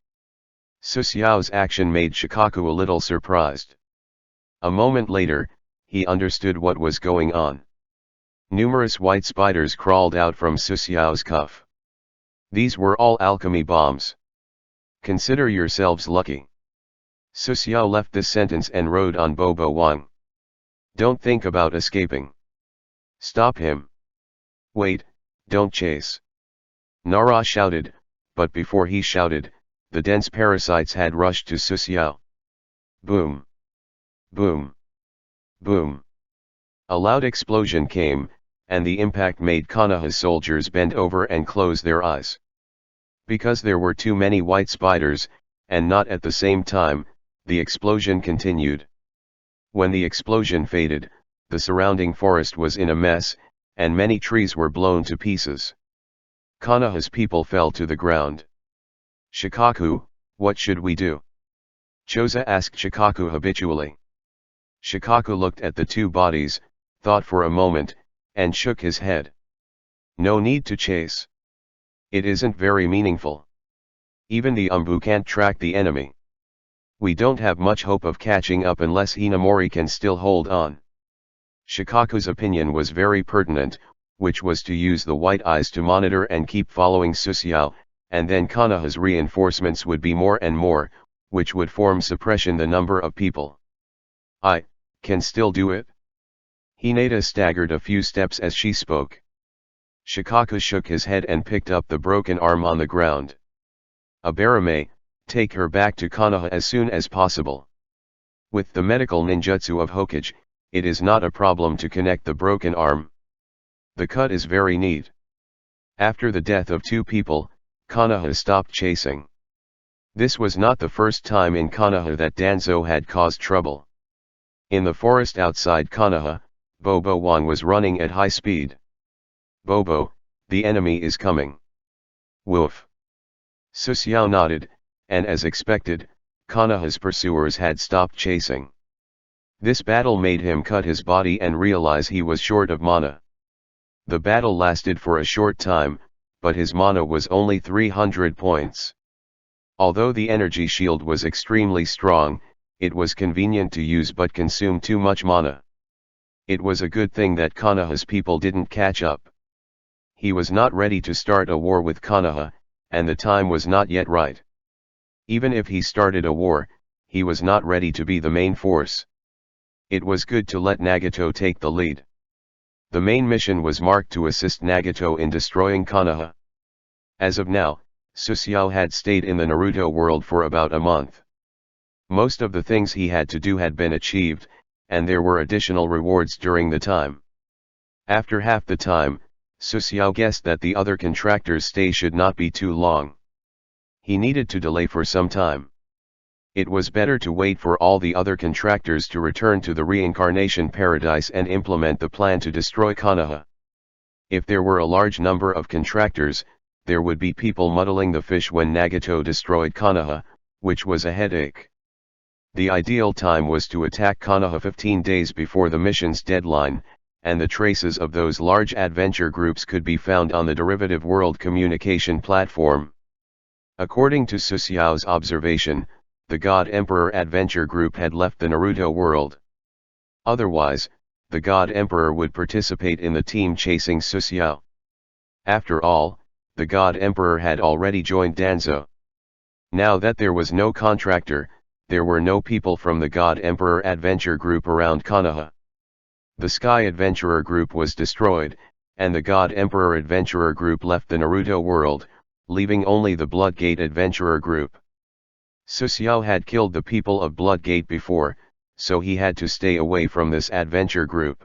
Susiao's action made Shikaku a little surprised. A moment later, he understood what was going on. Numerous white spiders crawled out from Susiao's cuff. These were all alchemy bombs. Consider yourselves lucky. Susiao left this sentence and rode on Bobo Wang. Don't think about escaping. Stop him. Wait, don't chase. Nara shouted, but before he shouted, the dense parasites had rushed to Susiao. Boom. Boom. Boom. A loud explosion came, and the impact made Konoha's soldiers bend over and close their eyes. Because there were too many white spiders, and not at the same time, the explosion continued. When the explosion faded, the surrounding forest was in a mess, and many trees were blown to pieces. Konoha's people fell to the ground. Shikaku, what should we do? Choza asked Shikaku habitually. Shikaku looked at the two bodies, thought for a moment, and shook his head. No need to chase. It isn't very meaningful. Even the Umbu can't track the enemy. We don't have much hope of catching up unless Hinamori can still hold on. Shikaku's opinion was very pertinent, which was to use the white eyes to monitor and keep following Susiao, and then Konoha's reinforcements would be more and more, which would form suppression the number of people. I can still do it. Hinata staggered a few steps as she spoke. Shikaku shook his head and picked up the broken arm on the ground. Abarame, take her back to Konoha as soon as possible. With the medical ninjutsu of Hokage, it is not a problem to connect the broken arm. The cut is very neat. After the death of two people, Konoha stopped chasing. This was not the first time in Konoha that Danzo had caused trouble. In the forest outside Konoha, Bobo Wang was running at high speed. Bobo, the enemy is coming. Woof. Susiao nodded, and as expected, Konoha's pursuers had stopped chasing. This battle made him cut his body and realize he was short of mana. The battle lasted for a short time, but his mana was only 300 points. Although the energy shield was extremely strong, it was convenient to use but consumed too much mana. It was a good thing that Konoha's people didn't catch up. He was not ready to start a war with Konoha, and the time was not yet right. Even if he started a war, he was not ready to be the main force. It was good to let Nagato take the lead. The main mission was marked to assist Nagato in destroying Konoha. As of now, Susiao had stayed in the Naruto world for about a month. Most of the things he had to do had been achieved, and there were additional rewards during the time. After half the time, Susiao guessed that the other contractor's stay should not be too long. He needed to delay for some time. It was better to wait for all the other contractors to return to the Reincarnation Paradise and implement the plan to destroy Konoha. If there were a large number of contractors, there would be people muddling the fish when Nagato destroyed Konoha, which was a headache. The ideal time was to attack Konoha 15 days before the mission's deadline, and the traces of those large adventure groups could be found on the derivative world communication platform. According to Susiao's observation, the God Emperor Adventure Group had left the Naruto world. Otherwise, the God Emperor would participate in the team chasing Susiao. After all, the God Emperor had already joined Danzo. Now that there was no contractor, there were no people from the God Emperor Adventure Group around Konoha. The Sky Adventurer Group was destroyed, and the God Emperor Adventurer Group left the Naruto world, leaving only the Bloodgate Adventurer Group. Susiao had killed the people of Bloodgate before, so he had to stay away from this adventure group.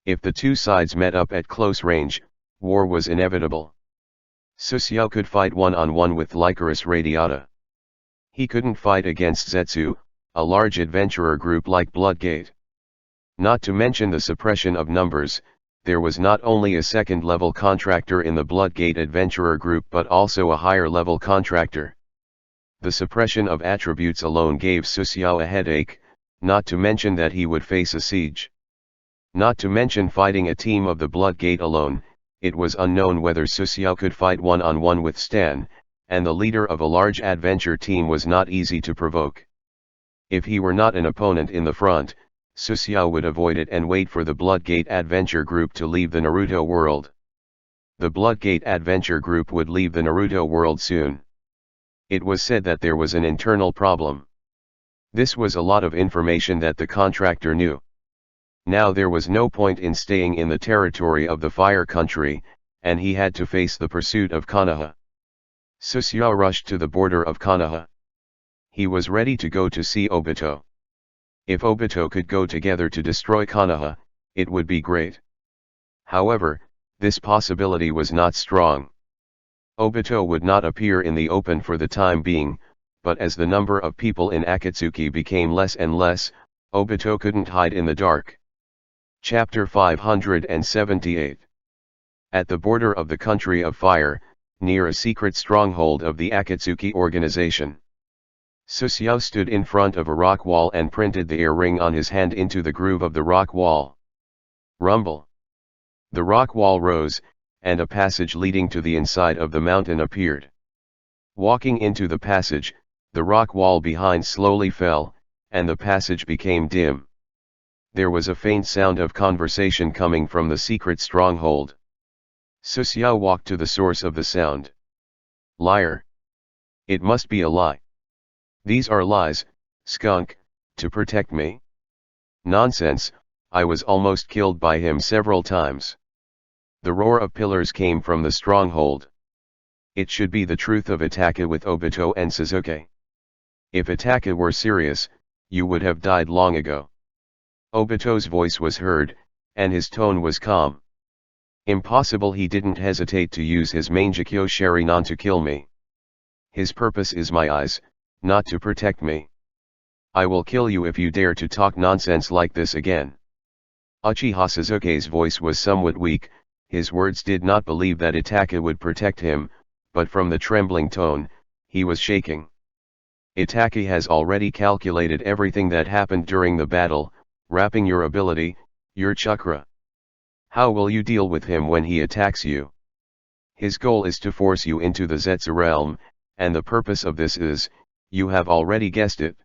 If the two sides met up at close range, war was inevitable. Susiao could fight one-on-one with Lycoris Radiata. He couldn't fight against Zetsu, a large adventurer group like Bloodgate. Not to mention the suppression of numbers, there was not only a second-level contractor in the Bloodgate adventurer group but also a higher-level contractor. The suppression of attributes alone gave Susiao a headache, not to mention that he would face a siege. Not to mention fighting a team of the Bloodgate alone, it was unknown whether Susiao could fight one-on-one with Stan, and the leader of a large adventure team was not easy to provoke. If he were not an opponent in the front, Susiao would avoid it and wait for the Bloodgate Adventure Group to leave the Naruto world. The Bloodgate Adventure Group would leave the Naruto world soon. It was said that there was an internal problem. This was a lot of information that the contractor knew. Now there was no point in staying in the territory of the Fire Country, and he had to face the pursuit of Konoha. Susiao rushed to the border of Konoha. He was ready to go to see Obito. If Obito could go together to destroy Konoha, it would be great. However, this possibility was not strong. Obito would not appear in the open for the time being, but as the number of people in Akatsuki became less and less, Obito couldn't hide in the dark. Chapter 578. At the border of the Country of Fire, near a secret stronghold of the Akatsuki organization, Susiao stood in front of a rock wall and printed the air ring on his hand into the groove of the rock wall. Rumble. The rock wall rose, and a passage leading to the inside of the mountain appeared. Walking into the passage, the rock wall behind slowly fell, and the passage became dim. There was a faint sound of conversation coming from the secret stronghold. Susiao walked to the source of the sound. Liar. It must be a lie. These are lies, skunk, to protect me. Nonsense, I was almost killed by him several times. The roar of pillars came from the stronghold. It should be the truth of Itaka with Obito and Sasuke. If Itaka were serious, you would have died long ago. Obito's voice was heard, and his tone was calm. Impossible, he didn't hesitate to use his Mangekyo Sharingan to kill me. His purpose is my eyes, not to protect me. I will kill you if you dare to talk nonsense like this again. Uchiha Sasuke's voice was somewhat weak, his words did not believe that Itaka would protect him, but from the trembling tone, he was shaking. Itaka has already calculated everything that happened during the battle, wrapping your ability, your chakra. How will you deal with him when he attacks you? His goal is to force you into the Zetsu realm, and the purpose of this is, you have already guessed it.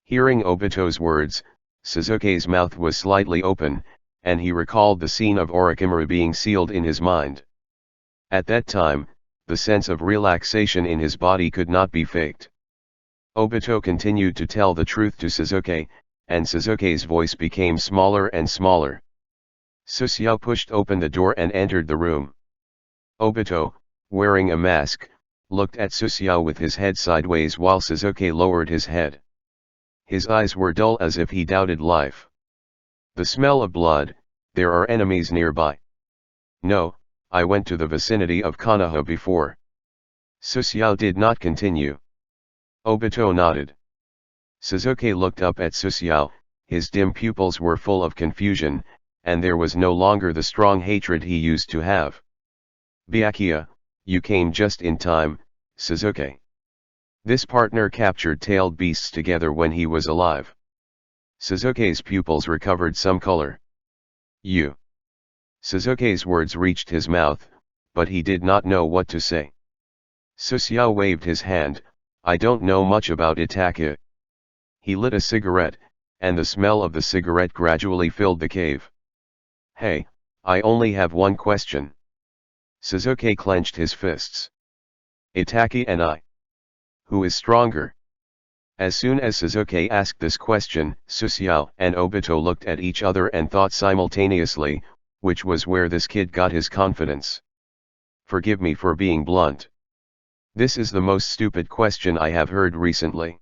Hearing Obito's words, Sasuke's mouth was slightly open, and he recalled the scene of Orochimaru being sealed in his mind. At that time, the sense of relaxation in his body could not be faked. Obito continued to tell the truth to Sasuke, and Sasuke's voice became smaller and smaller. Susiao pushed open the door and entered the room. Obito, wearing a mask, looked at Susiao with his head sideways while Sasuke lowered his head. His eyes were dull as if he doubted life. The smell of blood, there are enemies nearby. No, I went to the vicinity of Konoha before. Susiao did not continue. Obito nodded. Sasuke looked up at Susiao, his dim pupils were full of confusion, and there was no longer the strong hatred he used to have. Byakuya, you came just in time, Sasuke. This partner captured tailed beasts together when he was alive. Sasuke's pupils recovered some color. You. Sasuke's words reached his mouth, but he did not know what to say. Susiao waved his hand, I don't know much about Itaka. He lit a cigarette, and the smell of the cigarette gradually filled the cave. Hey, I only have one question. Suzuki clenched his fists. Itachi and I. Who is stronger? As soon as Suzuki asked this question, Susiao and Obito looked at each other and thought simultaneously, which was where this kid got his confidence. Forgive me for being blunt. This is the most stupid question I have heard recently.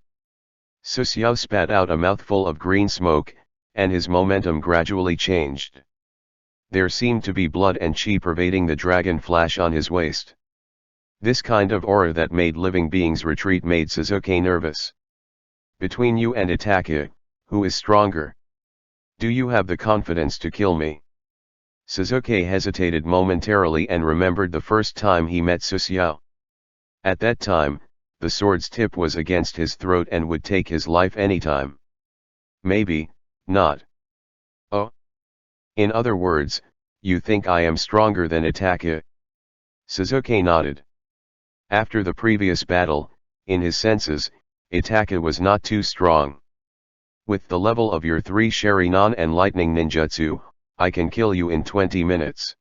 Susiao spat out a mouthful of green smoke, and his momentum gradually changed. There seemed to be blood and chi pervading the dragon flash on his waist. This kind of aura that made living beings retreat made Suzuki nervous. Between you and Itachi, who is stronger? Do you have the confidence to kill me? Suzuki hesitated momentarily and remembered the first time he met Susiao. At that time, the sword's tip was against his throat and would take his life anytime. Maybe, not. Oh? In other words, you think I am stronger than Itachi? Suzuki nodded. After the previous battle, in his senses, Itachi was not too strong. With the level of your 3 Sharingan and lightning ninjutsu, I can kill you in 20 minutes.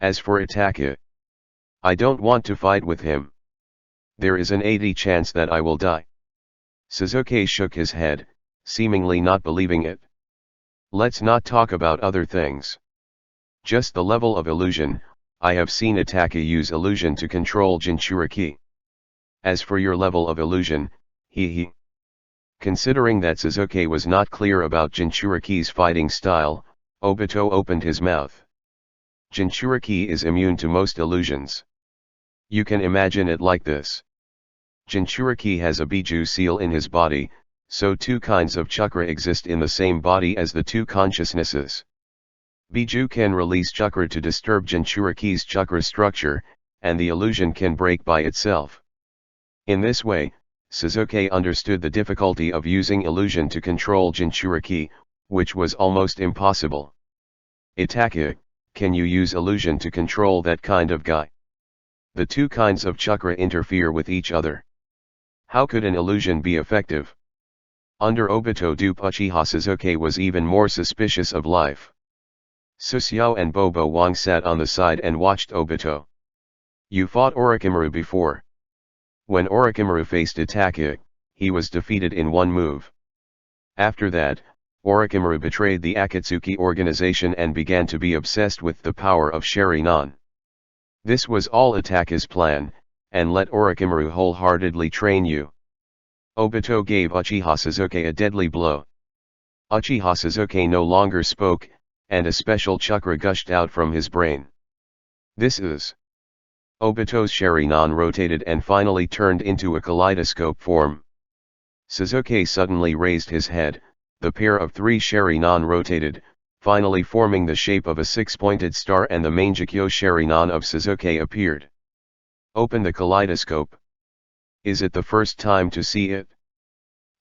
As for Itachi, I don't want to fight with him. There is an 80 chance that I will die. Suzuki shook his head, seemingly not believing it. Let's not talk about other things. Just the level of illusion. I have seen Itachi use illusion to control Jinchuriki. As for your level of illusion, he. Considering that Suzuki was not clear about Jinchuriki's fighting style, Obito opened his mouth. Jinchuriki is immune to most illusions. You can imagine it like this. Jinchuriki has a Biju seal in his body, so 2 kinds of chakra exist in the same body as the 2 consciousnesses. Biju can release chakra to disturb Jinchuriki's chakra structure, and the illusion can break by itself. In this way, Suzuki understood the difficulty of using illusion to control Jinchuriki, which was almost impossible. Itachi, can you use illusion to control that kind of guy? The 2 kinds of chakra interfere with each other. How could an illusion be effective? Under Obito dupe Uchiha Suzuki was even more suspicious of life. Susiao and Bobo Wang sat on the side and watched Obito. You fought Orochimaru before. When Orochimaru faced Itachi, he was defeated in 1 move. After that, Orochimaru betrayed the Akatsuki organization and began to be obsessed with the power of Sharingan. This was all Itachi's plan, and let Orochimaru wholeheartedly train you. Obito gave Uchiha Suzuki a deadly blow. Uchiha Suzuki no longer spoke, and a special chakra gushed out from his brain. This is. Obito's Sharingan rotated and finally turned into a kaleidoscope form. Suzuki suddenly raised his head, the pair of 3 Sharingan rotated, finally forming the shape of a 6-pointed star, and the Mangekyo Sharingan of Suzuki appeared. Open the kaleidoscope. Is it the first time to see it?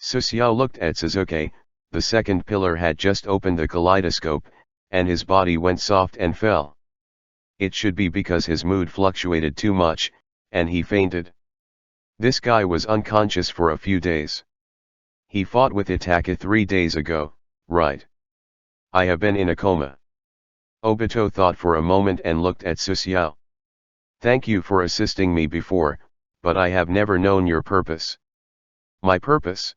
Susiao looked at Suzuki. The second pillar had just opened the kaleidoscope, and his body went soft and fell. It should be because his mood fluctuated too much, and he fainted. This guy was unconscious for a few days. He fought with Itachi 3 days ago, right? I have been in a coma. Obito thought for a moment and looked at Susiao. Thank you for assisting me before, but I have never known your purpose. My purpose?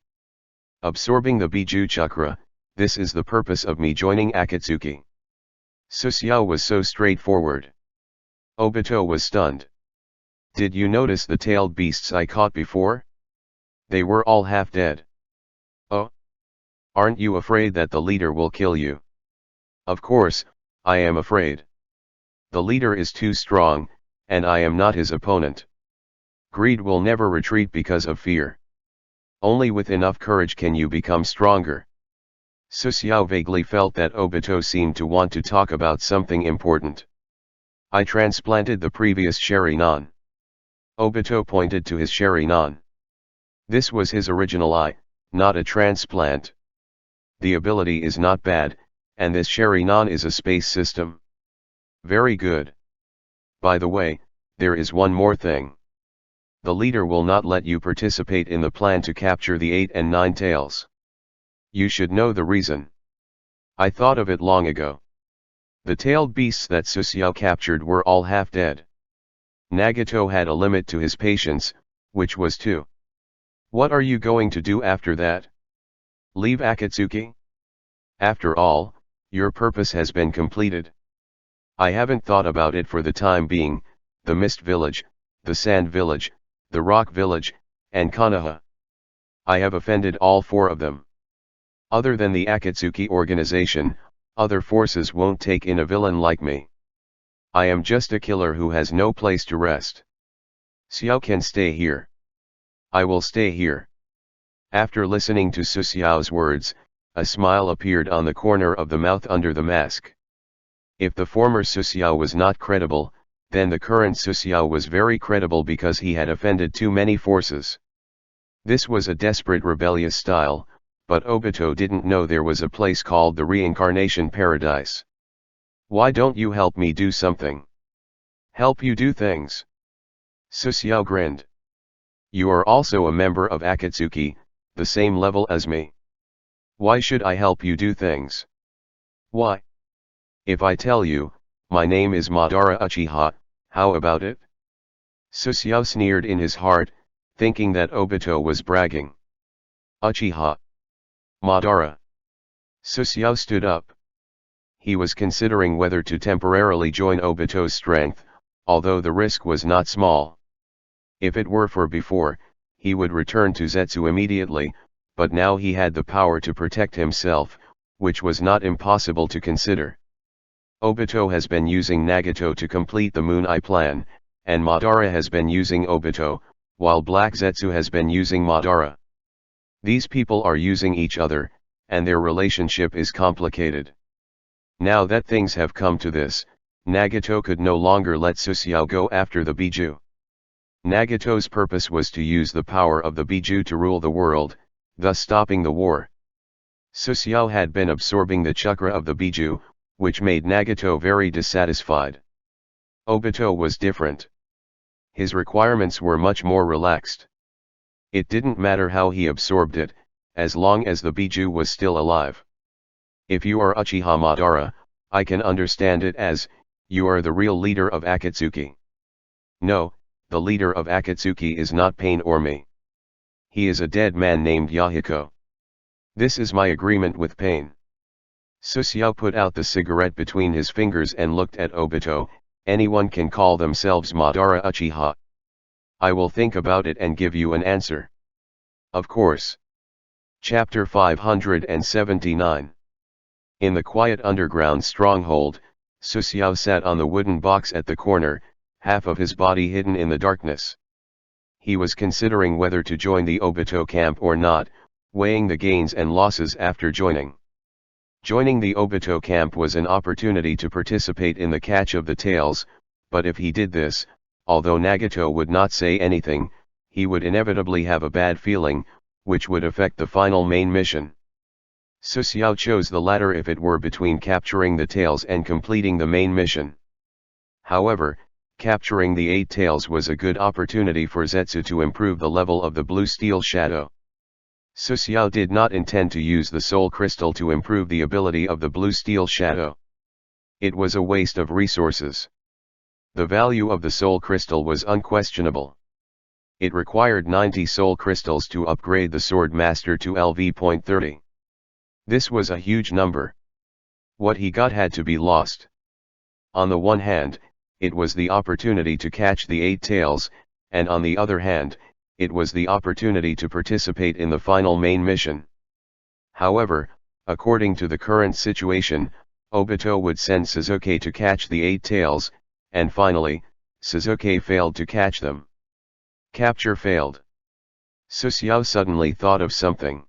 Absorbing the Biju chakra. This is the purpose of me joining Akatsuki. Susiao was so straightforward. Obito was stunned. Did you notice the tailed beasts I caught before? They were all half dead. Oh? Aren't you afraid that the leader will kill you? Of course, I am afraid. The leader is too strong, and I am not his opponent. Greed will never retreat because of fear. Only with enough courage can you become stronger. Susiao vaguely felt that Obito seemed to want to talk about something important. I transplanted the previous Sharingan. Obito pointed to his Sharingan. This was his original eye, not a transplant. The ability is not bad, and this Sharingan is a space system. Very good. By the way, there is one more thing. The leader will not let you participate in the plan to capture the 8 and 9 tails. You should know the reason. I thought of it long ago. The tailed beasts that Susiao captured were all half dead. Nagato had a limit to his patience, which was 2. What are you going to do after that? Leave Akatsuki? After all, your purpose has been completed. I haven't thought about it for the time being. The Mist Village, the Sand Village, the Rock Village, and Konoha. I have offended all 4 of them. Other than the Akatsuki organization, other forces won't take in a villain like me. I am just a killer who has no place to rest. Xiao can stay here. I will stay here. After listening to Su Xiao's words, a smile appeared on the corner of the mouth under the mask. If the former Su Xiao was not credible, then the current Su Xiao was very credible because he had offended too many forces. This was a desperate rebellious style, but Obito didn't know there was a place called the Reincarnation Paradise. Why don't you help me do something? Help you do things? Su Xiao grinned. You are also a member of Akatsuki, the same level as me. Why should I help you do things? Why? If I tell you, my name is Madara Uchiha, how about it? Su Xiao sneered in his heart, thinking that Obito was bragging. Uchiha. Madara. Su Xiao stood up. He was considering whether to temporarily join Obito's strength, although the risk was not small. If it were for before, he would return to Zetsu immediately, but now he had the power to protect himself, which was not impossible to consider. Obito has been using Nagato to complete the Moon Eye plan, and Madara has been using Obito, while Black Zetsu has been using Madara. These people are using each other, and their relationship is complicated. Now that things have come to this, Nagato could no longer let Su Xiao go after the Biju. Nagato's purpose was to use the power of the Biju to rule the world, thus stopping the war. Su Xiao had been absorbing the chakra of the Biju, which made Nagato very dissatisfied. Obito was different. His requirements were much more relaxed. It didn't matter how he absorbed it, as long as the Biju was still alive. If you are Uchiha Madara, I can understand it as, you are the real leader of Akatsuki. No, the leader of Akatsuki is not Pain or me. He is a dead man named Yahiko. This is my agreement with Pain. Su Xiao put out the cigarette between his fingers and looked at Obito. Anyone can call themselves Madara Uchiha. I will think about it and give you an answer. Of course. Chapter 579. In the quiet underground stronghold, Su Xiao sat on the wooden box at the corner, half of his body hidden in the darkness. He was considering whether to join the Obito camp or not, weighing the gains and losses after joining. Joining the Obito camp was an opportunity to participate in the catch of the tails, but if he did this, although Nagato would not say anything, he would inevitably have a bad feeling, which would affect the final main mission. Su Xiao chose the latter if it were between capturing the tails and completing the main mission. However, capturing the 8 tails was a good opportunity for Zetsu to improve the level of the blue steel shadow. Su Xiao did not intend to use the soul crystal to improve the ability of the blue steel shadow. It was a waste of resources. The value of the soul crystal was unquestionable. It required 90 soul crystals to upgrade the sword master to LV.30. This was a huge number. What he got had to be lost. On the one hand, it was the opportunity to catch the 8 tails, and on the other hand, it was the opportunity to participate in the final main mission. However, according to the current situation, Obito would send Sasuke to catch the 8 tails, and finally, Sasuke failed to catch them. Capture failed. Su Xiao suddenly thought of something.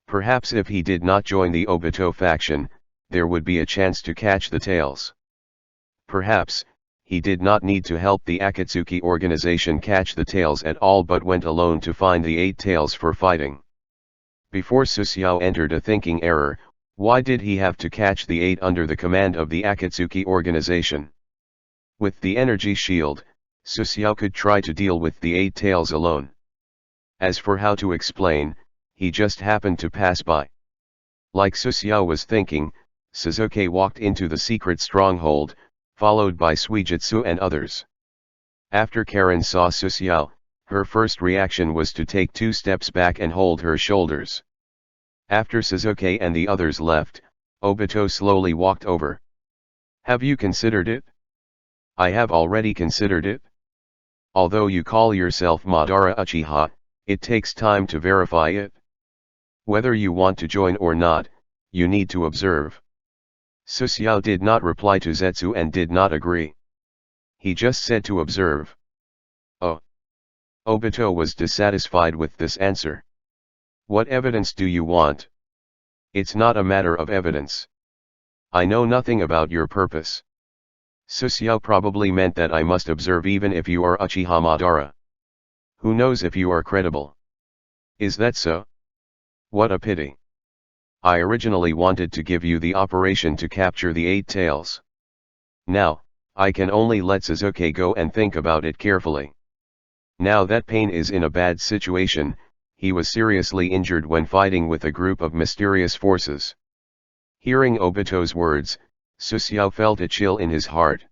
Perhaps if he did not join the Obito faction, there would be a chance to catch the tails. Perhaps, he did not need to help the Akatsuki organization catch the tails at all but went alone to find the 8 tails for fighting. Before Su Xiao entered a thinking error, why did he have to catch the 8 under the command of the Akatsuki organization? With the energy shield, Su Xiao could try to deal with the 8 tails alone. As for how to explain, he just happened to pass by. Like Su Xiao was thinking, Sasuke walked into the secret stronghold, followed by Suijutsu and others. After Karen saw Susiao, her first reaction was to take 2 steps back and hold her shoulders. After Suzuki and the others left, Obito slowly walked over. Have you considered it? I have already considered it. Although you call yourself Madara Uchiha, it takes time to verify it. Whether you want to join or not, you need to observe. Susiao did not reply to Zetsu and did not agree. He just said to observe. Oh. Obito was dissatisfied with this answer. What evidence do you want? It's not a matter of evidence. I know nothing about your purpose. Susiao probably meant that I must observe even if you are Uchiha Madara. Who knows if you are credible? Is that so? What a pity. I originally wanted to give you the operation to capture the 8 tails. Now, I can only let Suzuki go and think about it carefully. Now that Pain is in a bad situation, he was seriously injured when fighting with a group of mysterious forces. Hearing Obito's words, Susiao felt a chill in his heart.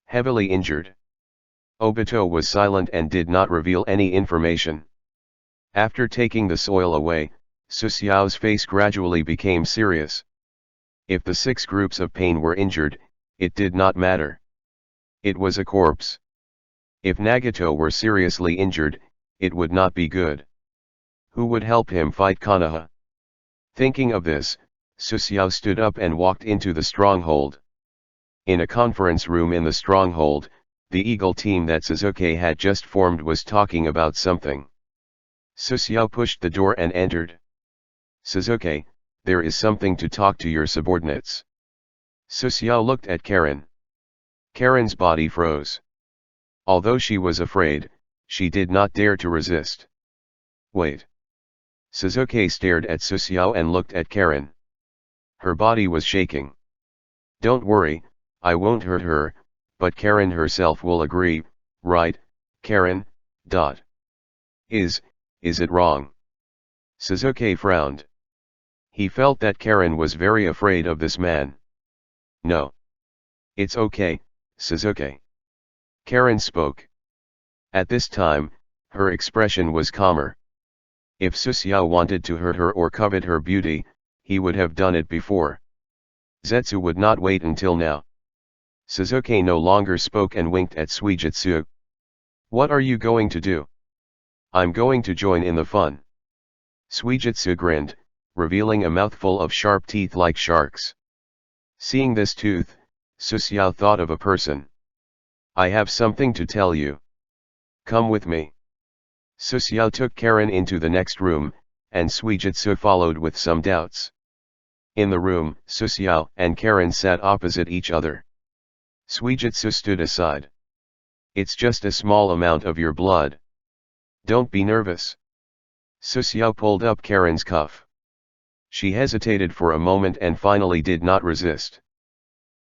Heavily injured. Obito was silent and did not reveal any information. After taking the soil away, Susiao's face gradually became serious. If the 6 groups of Pain were injured, it did not matter. It was a corpse. If Nagato were seriously injured, it would not be good. Who would help him fight Konoha? Thinking of this, Susiao stood up and walked into the stronghold. In a conference room in the stronghold, the Eagle team that Suzuki had just formed was talking about something. Susiao pushed the door and entered. Suzuki, there is something to talk to your subordinates. Susiao looked at Karen. Karen's body froze. Although she was afraid, she did not dare to resist. Wait. Suzuki stared at Susiao and looked at Karen. Her body was shaking. Don't worry, I won't hurt her, but Karen herself will agree, right, Karen? Is it wrong? Suzuki frowned. He felt that Karen was very afraid of this man. No. It's okay, Suzuki. Karen spoke. At this time, her expression was calmer. If Susiao wanted to hurt her or covet her beauty, he would have done it before. Zetsu would not wait until now. Suzuki no longer spoke and winked at Suijitsu. What are you going to do? I'm going to join in the fun. Suijitsu grinned, revealing a mouthful of sharp teeth like sharks. Seeing this tooth, Susiao thought of a person. I have something to tell you. Come with me. Susiao took Karen into the next room, and Suijitsu followed with some doubts. In the room, Susiao and Karen sat opposite each other. Suijitsu stood aside. It's just a small amount of your blood. Don't be nervous. Susiao pulled up Karen's cuff. She hesitated for a moment and finally did not resist.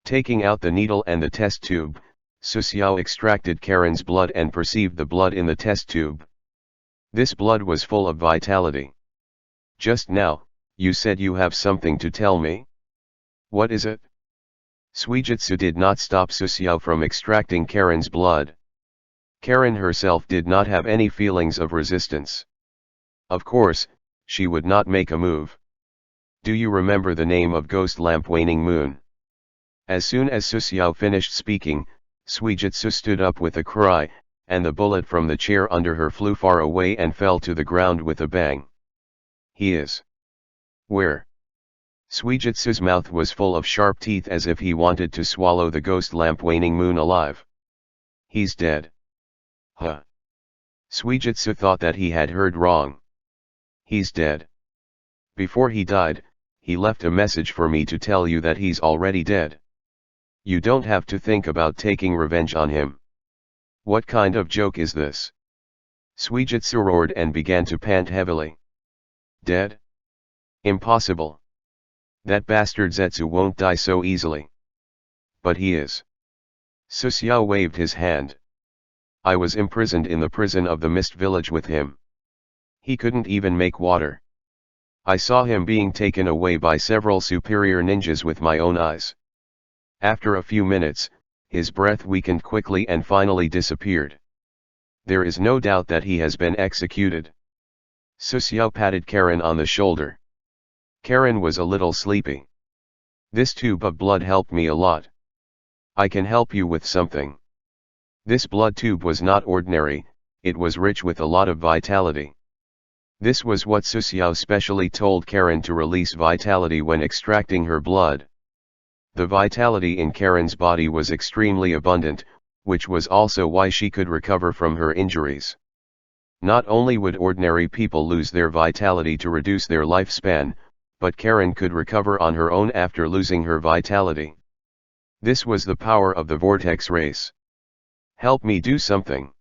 Taking out the needle and the test tube, Susiao extracted Karen's blood and perceived the blood in the test tube. This blood was full of vitality. Just now, you said you have something to tell me? What is it? Suijitsu did not stop Susiao from extracting Karen's blood. Karen herself did not have any feelings of resistance. Of course, she would not make a move. Do you remember the name of Ghost Lamp Waning Moon? As soon as Susiao finished speaking, Suijitsu stood up with a cry, and the bullet from the chair under her flew far away and fell to the ground with a bang. He is. Where? Suijitsu's mouth was full of sharp teeth as if he wanted to swallow the ghost lamp Waning Moon alive. He's dead. Huh. Suijitsu thought that he had heard wrong. He's dead. Before he died, he left a message for me to tell you that he's already dead. You don't have to think about taking revenge on him. What kind of joke is this? Suijitsu roared and began to pant heavily. Dead? Impossible. That bastard Zetsu won't die so easily. But he is. Susiao waved his hand. I was imprisoned in the prison of the Mist Village with him. He couldn't even make water. I saw him being taken away by several superior ninjas with my own eyes. After a few minutes, his breath weakened quickly and finally disappeared. There is no doubt that he has been executed. Susiao patted Karen on the shoulder. Karen was a little sleepy. This tube of blood helped me a lot. I can help you with something. This blood tube was not ordinary, it was rich with a lot of vitality. This was what Susiao specially told Karen to release vitality when extracting her blood. The vitality in Karen's body was extremely abundant, which was also why she could recover from her injuries. Not only would ordinary people lose their vitality to reduce their lifespan, but Karen could recover on her own after losing her vitality. This was the power of the vortex race. Help me do something.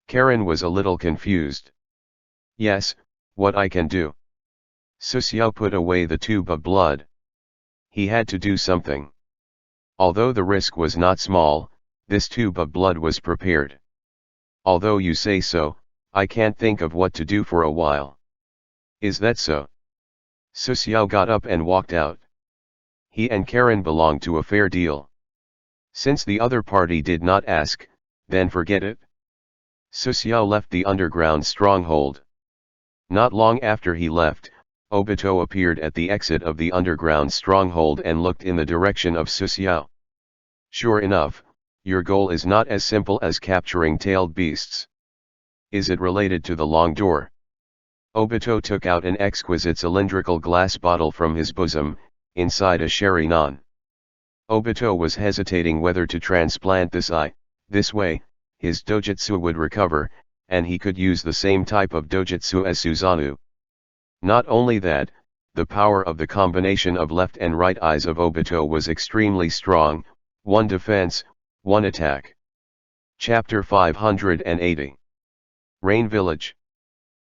Karen was a little confused. Yes, what I can do. Susiao put away the tube of blood. He had to do something. Although the risk was not small, this tube of blood was prepared. Although you say so, I can't think of what to do for a while. Is that so? Susiao got up and walked out. He and Karen belonged to a fair deal. Since the other party did not ask, then forget it. Susiao left the underground stronghold. Not long after he left, Obito appeared at the exit of the underground stronghold and looked in the direction of Susiao. Sure enough, your goal is not as simple as capturing tailed beasts. Is it related to the long door? Obito took out an exquisite cylindrical glass bottle from his bosom, inside a sherry non. Obito was hesitating whether to transplant this eye. This way, his dojutsu would recover, and he could use the same type of dojutsu as Susanoo. Not only that, the power of the combination of left and right eyes of Obito was extremely strong, 1 defense, 1 attack. Chapter 580. Rain Village.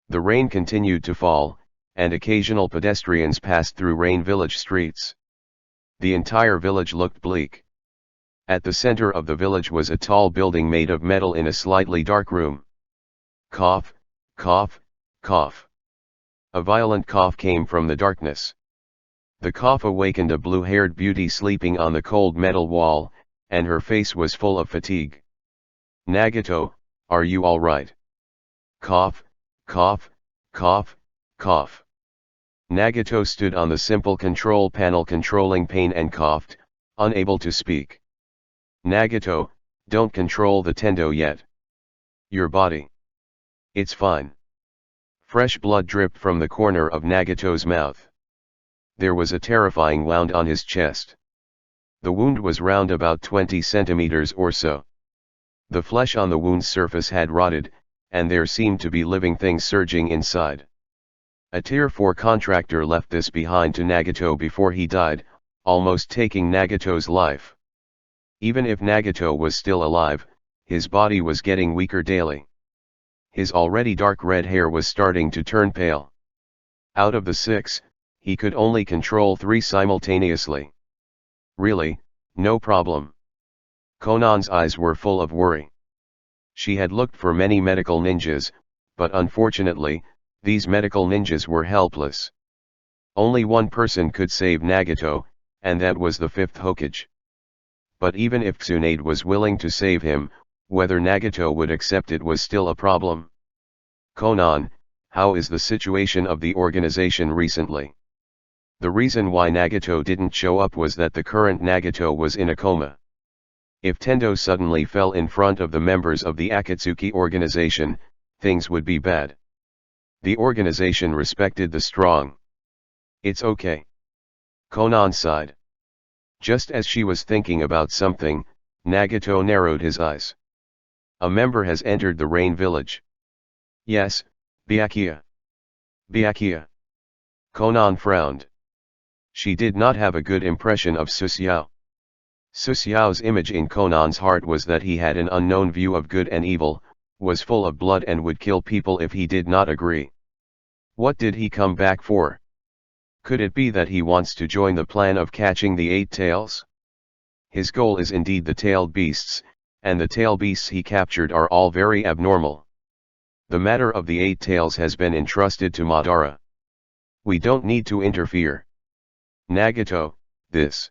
The rain continued to fall, and occasional pedestrians passed through Rain Village streets. The entire village looked bleak. At the center of the village was a tall building made of metal in a slightly dark room. Cough, cough, cough. A violent cough came from the darkness. The cough awakened a blue-haired beauty sleeping on the cold metal wall, and her face was full of fatigue. Nagato, are you all right? Cough, cough, cough, cough. Nagato stood on the simple control panel controlling pain and coughed, unable to speak. Nagato, don't control the tendo yet. Your body. It's fine. Fresh blood dripped from the corner of Nagato's mouth. There was a terrifying wound on his chest. The wound was round about 20 centimeters or so. The flesh on the wound's surface had rotted, and there seemed to be living things surging inside. A Tier 4 contractor left this behind to Nagato before he died, almost taking Nagato's life. Even if Nagato was still alive, his body was getting weaker daily. His already dark red hair was starting to turn pale. Out of the 6, he could only control 3 simultaneously. Really, no problem. Konan's eyes were full of worry. She had looked for many medical ninjas, but unfortunately, these medical ninjas were helpless. Only one person could save Nagato, and that was the 5th Hokage. But even if Tsunade was willing to save him, whether Nagato would accept it was still a problem. Konan, how is the situation of the organization recently? The reason why Nagato didn't show up was that the current Nagato was in a coma. If Tendo suddenly fell in front of the members of the Akatsuki organization, things would be bad. The organization respected the strong. It's okay. Konan sighed. Just as she was thinking about something, Nagato narrowed his eyes. A member has entered the Rain Village. Yes, Byakuya. Byakuya. Konan frowned. She did not have a good impression of Susiao. Susiao's image in Konan's heart was that he had an unknown view of good and evil, was full of blood and would kill people if he did not agree. What did he come back for? Could it be that he wants to join the plan of catching the 8 tails? His goal is indeed the tailed beasts, and the tail beasts he captured are all very abnormal. The matter of the 8 tails has been entrusted to Madara. We don't need to interfere. Nagato, this.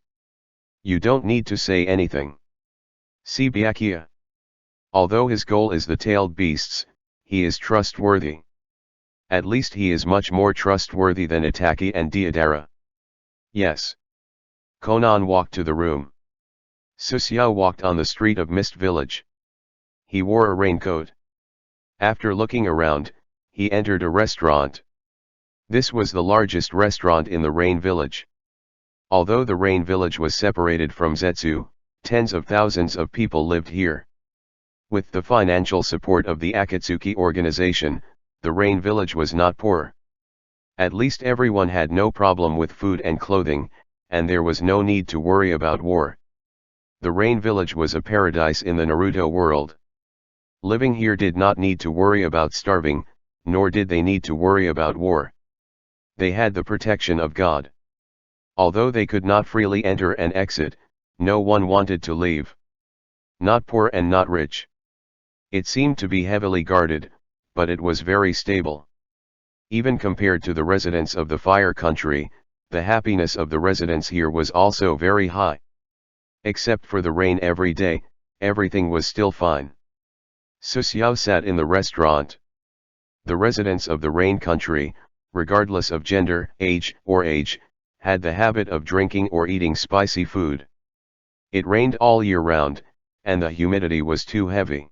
You don't need to say anything. Sibiakia. Although his goal is the tailed beasts, he is trustworthy. At least he is much more trustworthy than Itaki and Deodara. Yes. Conan walked to the room. Susiao walked on the street of Mist Village. He wore a raincoat. After looking around, he entered a restaurant. This was the largest restaurant in the Rain Village. Although the Rain Village was separated from Zetsu, tens of thousands of people lived here. With the financial support of the Akatsuki organization, the Rain Village was not poor. At least everyone had no problem with food and clothing, and there was no need to worry about war. The Rain Village was a paradise in the Naruto world. Living here did not need to worry about starving, nor did they need to worry about war. They had the protection of God. Although they could not freely enter and exit, no one wanted to leave. Not poor and not rich. It seemed to be heavily guarded, but it was very stable. Even compared to the residents of the Fire Country, the happiness of the residents here was also very high. Except for the rain every day, everything was still fine. Susiao sat in the restaurant. The residents of the Rain Country, regardless of gender, age, had the habit of drinking or eating spicy food. It rained all year round, and the humidity was too heavy.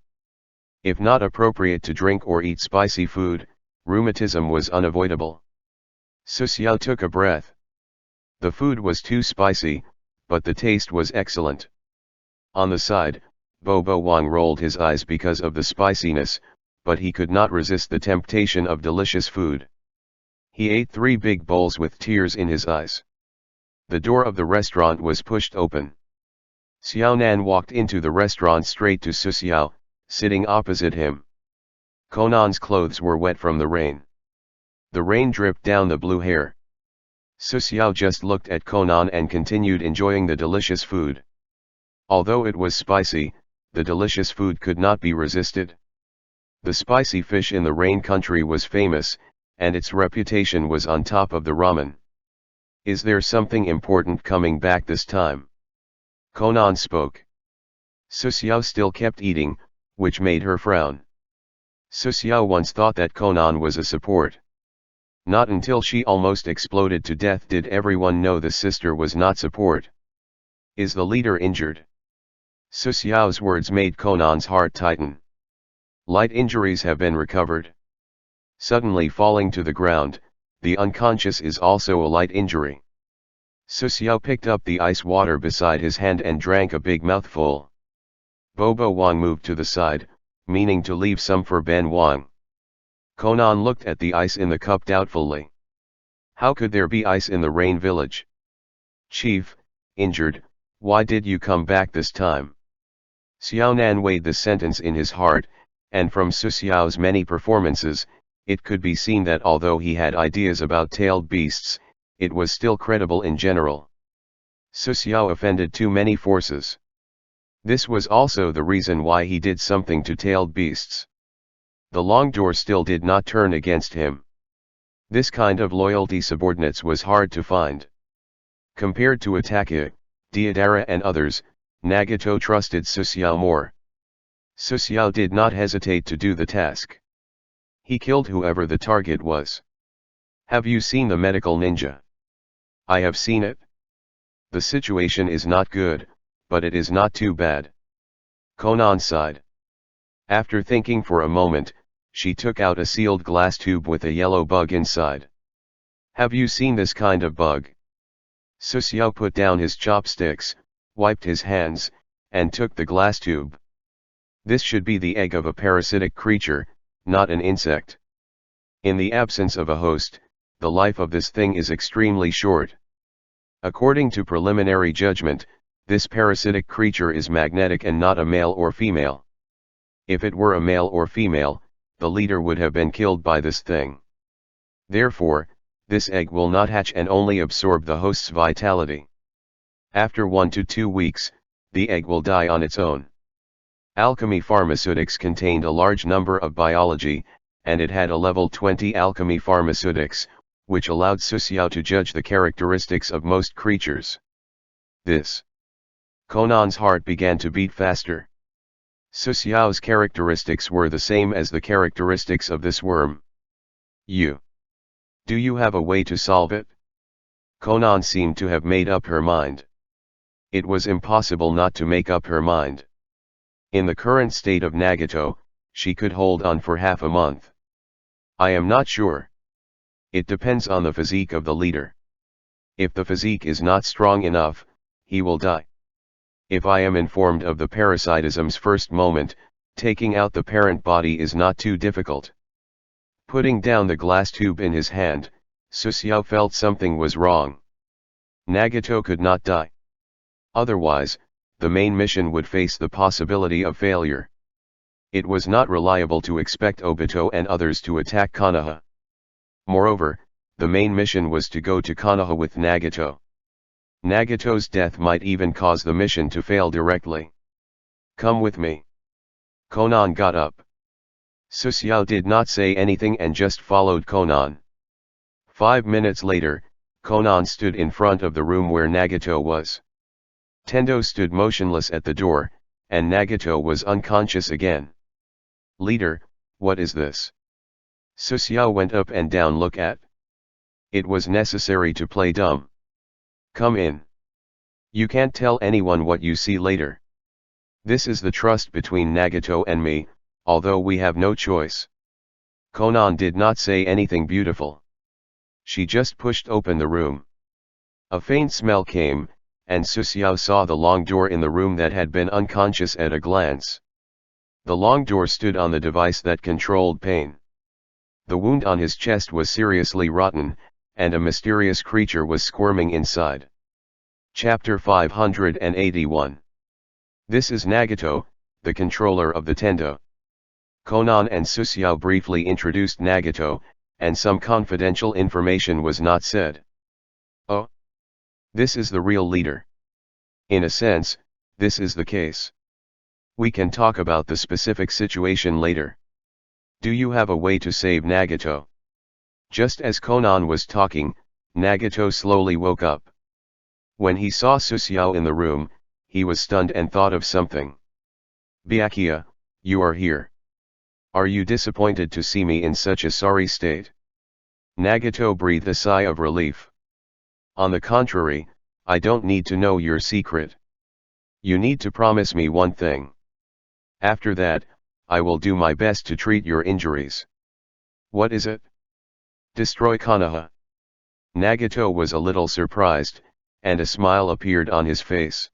If not appropriate to drink or eat spicy food, rheumatism was unavoidable. Susiao took a breath. The food was too spicy, but the taste was excellent. On the side, Bobo Wang rolled his eyes because of the spiciness, but he could not resist the temptation of delicious food. He ate 3 big bowls with tears in his eyes. The door of the restaurant was pushed open. Xiaonan walked into the restaurant straight to Susiao, sitting opposite him. Conan's clothes were wet from the rain. The rain dripped down the blue hair. Susiao just looked at Conan and continued enjoying the delicious food. Although it was spicy, the delicious food could not be resisted. The spicy fish in the Rain Country was famous, and its reputation was on top of the ramen. Is there something important coming back this time? Conan spoke. Susiao still kept eating, which made her frown. Susiao once thought that Conan was a support. Not until she almost exploded to death did everyone know the sister was not support. Is the leader injured? Susiao's words made Conan's heart tighten. Light injuries have been recovered. Suddenly falling to the ground, the unconscious is also a light injury. Susiao picked up the ice water beside his hand and drank a big mouthful. Bobo Wang moved to the side, meaning to leave some for Ben Wang. Conan looked at the ice in the cup doubtfully. How could there be ice in the Rain Village? Chief, injured, why did you come back this time? Xiaonan weighed the sentence in his heart, and from Susiao's many performances, it could be seen that although he had ideas about tailed beasts, it was still credible in general. Susiao offended too many forces. This was also the reason why he did something to tailed beasts. The long door still did not turn against him. This kind of loyalty subordinates was hard to find. Compared to Ataka, Deodara and others, Nagato trusted Susiao more. Susiao did not hesitate to do the task. He killed whoever the target was. Have you seen the medical ninja? I have seen it. The situation is not good, but it is not too bad. Conan sighed. After thinking for a moment, she took out a sealed glass tube with a yellow bug inside. Have you seen this kind of bug? Susiao put down his chopsticks, wiped his hands, and took the glass tube. This should be the egg of a parasitic creature, not an insect. In the absence of a host, the life of this thing is extremely short. According to preliminary judgment, this parasitic creature is magnetic and not a male or female. If it were a male or female, the leader would have been killed by this thing. Therefore, this egg will not hatch and only absorb the host's vitality. After 1 to 2 weeks, the egg will die on its own. Alchemy Pharmaceutics contained a large number of biology, and it had a level 20 alchemy pharmaceutics, which allowed Susiao to judge the characteristics of most creatures. This Conan's heart began to beat faster. Susiao's characteristics were the same as the characteristics of this worm. Do you have a way to solve it? Conan seemed to have made up her mind. It was impossible not to make up her mind. In the current state of Nagato, she could hold on for half a month. I am not sure. It depends on the physique of the leader. If the physique is not strong enough, he will die. If I am informed of the parasitism's first moment, taking out the parent body is not too difficult. Putting down the glass tube in his hand, Susiao felt something was wrong. Nagato could not die. Otherwise, the main mission would face the possibility of failure. It was not reliable to expect Obito and others to attack Konoha. Moreover, the main mission was to go to Konoha with Nagato. Nagato's death might even cause the mission to fail directly. Come with me. Conan got up. Susiao did not say anything and just followed Conan. 5 minutes later, Conan stood in front of the room where Nagato was. Tendo stood motionless at the door, and Nagato was unconscious again. Leader, what is this? Susiao went up and down look at. It was necessary to play dumb. Come in. You can't tell anyone what you see later. This is the trust between Nagato and me, although we have no choice. Conan did not say anything beautiful. She just pushed open the room. A faint smell came, and Susiao saw the long door in the room that had been unconscious at a glance. The long door stood on the device that controlled pain. The wound on his chest was seriously rotten, and a mysterious creature was squirming inside. Chapter 581. This is Nagato, the controller of the Tendo. Conan and Susiao briefly introduced Nagato, and some confidential information was not said. Oh. This is the real leader. In a sense, this is the case. We can talk about the specific situation later. Do you have a way to save Nagato? Just as Conan was talking, Nagato slowly woke up. When he saw Susiao in the room, he was stunned and thought of something. Byakuya, you are here. Are you disappointed to see me in such a sorry state? Nagato breathed a sigh of relief. On the contrary, I don't need to know your secret. You need to promise me one thing. After that, I will do my best to treat your injuries. What is it? Destroy Konoha. Nagato was a little surprised, and a smile appeared on his face.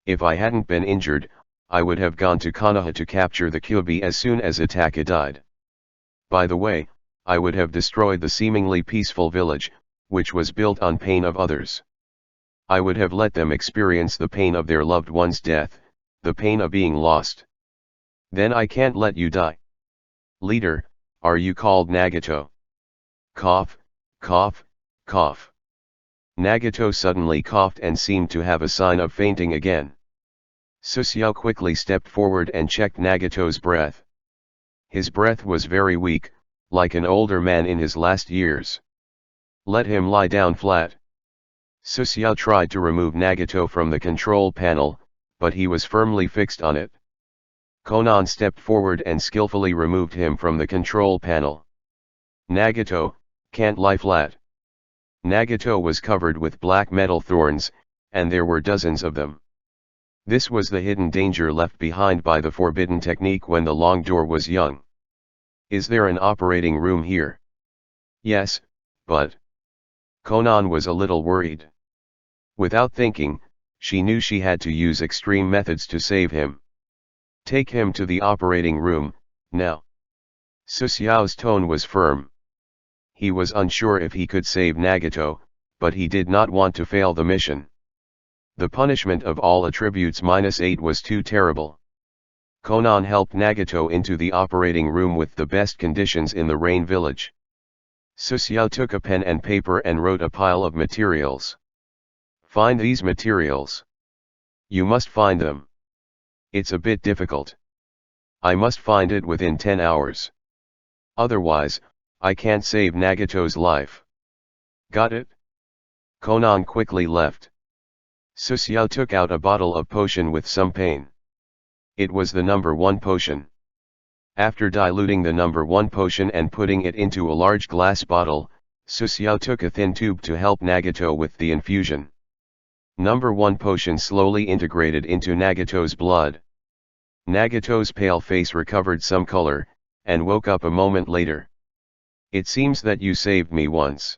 If I hadn't been injured, I would have gone to Konoha to capture the Kyuubi as soon as Itaka died. By the way, I would have destroyed the seemingly peaceful village, which was built on pain of others. I would have let them experience the pain of their loved one's death, the pain of being lost. Then I can't let you die. Leader, are you called Nagato? Cough, cough, cough. Nagato suddenly coughed and seemed to have a sign of fainting again. Susiao quickly stepped forward and checked Nagato's breath. His breath was very weak, like an older man in his last years. Let him lie down flat. Susiao tried to remove Nagato from the control panel, but he was firmly fixed on it. Conan stepped forward and skillfully removed him from the control panel. Nagato, can't lie flat. Nagato was covered with black metal thorns, and there were dozens of them. This was the hidden danger left behind by the forbidden technique when the long door was young. Is there an operating room here? Yes, but... Conan was a little worried. Without thinking, she knew she had to use extreme methods to save him. Take him to the operating room, now. Susiao's tone was firm. He was unsure if he could save Nagato, but he did not want to fail the mission. The punishment of all attributes -8 was too terrible. Conan helped Nagato into the operating room with the best conditions in the Rain Village. Susiao took a pen and paper and wrote a pile of materials. Find these materials. You must find them. It's a bit difficult. I must find it within 10 hours. Otherwise, I can't save Nagato's life. Got it? Conan quickly left. Susiao took out a bottle of potion with some pain. It was the number 1 potion. After diluting the number 1 potion and putting it into a large glass bottle, Susiao took a thin tube to help Nagato with the infusion. Number 1 potion slowly integrated into Nagato's blood. Nagato's pale face recovered some color, and woke up a moment later. It seems that you saved me once.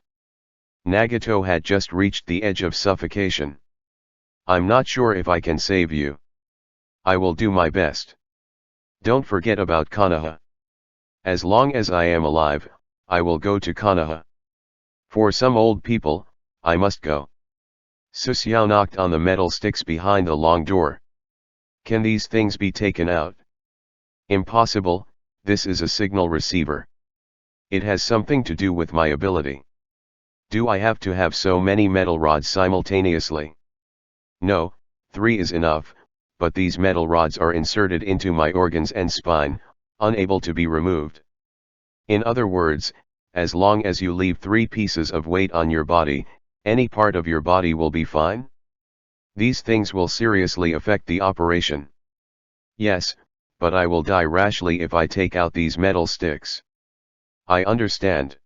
Nagato had just reached the edge of suffocation. I'm not sure if I can save you. I will do my best. Don't forget about Konoha. As long as I am alive, I will go to Konoha. For some old people, I must go. Susiao knocked on the metal sticks behind the long door. Can these things be taken out? Impossible, this is a signal receiver. It has something to do with my ability. Do I have to have so many metal rods simultaneously? No, 3 is enough, but these metal rods are inserted into my organs and spine, unable to be removed. In other words, as long as you leave 3 pieces of weight on your body, any part of your body will be fine? These things will seriously affect the operation. Yes, but I will die rashly if I take out these metal sticks. I understand.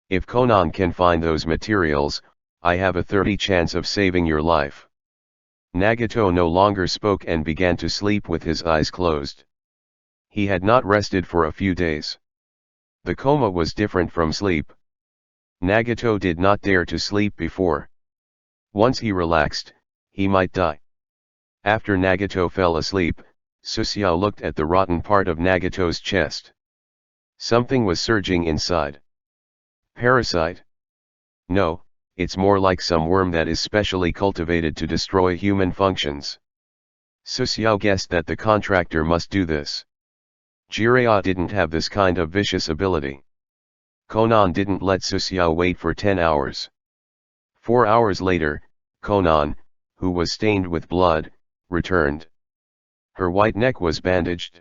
If Conan can find those materials, I have a 30 chance of saving your life. Nagato no longer spoke and began to sleep with his eyes closed. He had not rested for a few days. The coma was different from sleep. Nagato did not dare to sleep before. Once he relaxed, he might die. After Nagato fell asleep, Susiao looked at the rotten part of Nagato's chest. Something was surging inside. Parasite? No, it's more like some worm that is specially cultivated to destroy human functions. Susiao guessed that the contractor must do this. Jiraiya didn't have this kind of vicious ability. Conan didn't let Susiao wait for 10 hours. 4 hours later, Conan, who was stained with blood, returned. Her white neck was bandaged.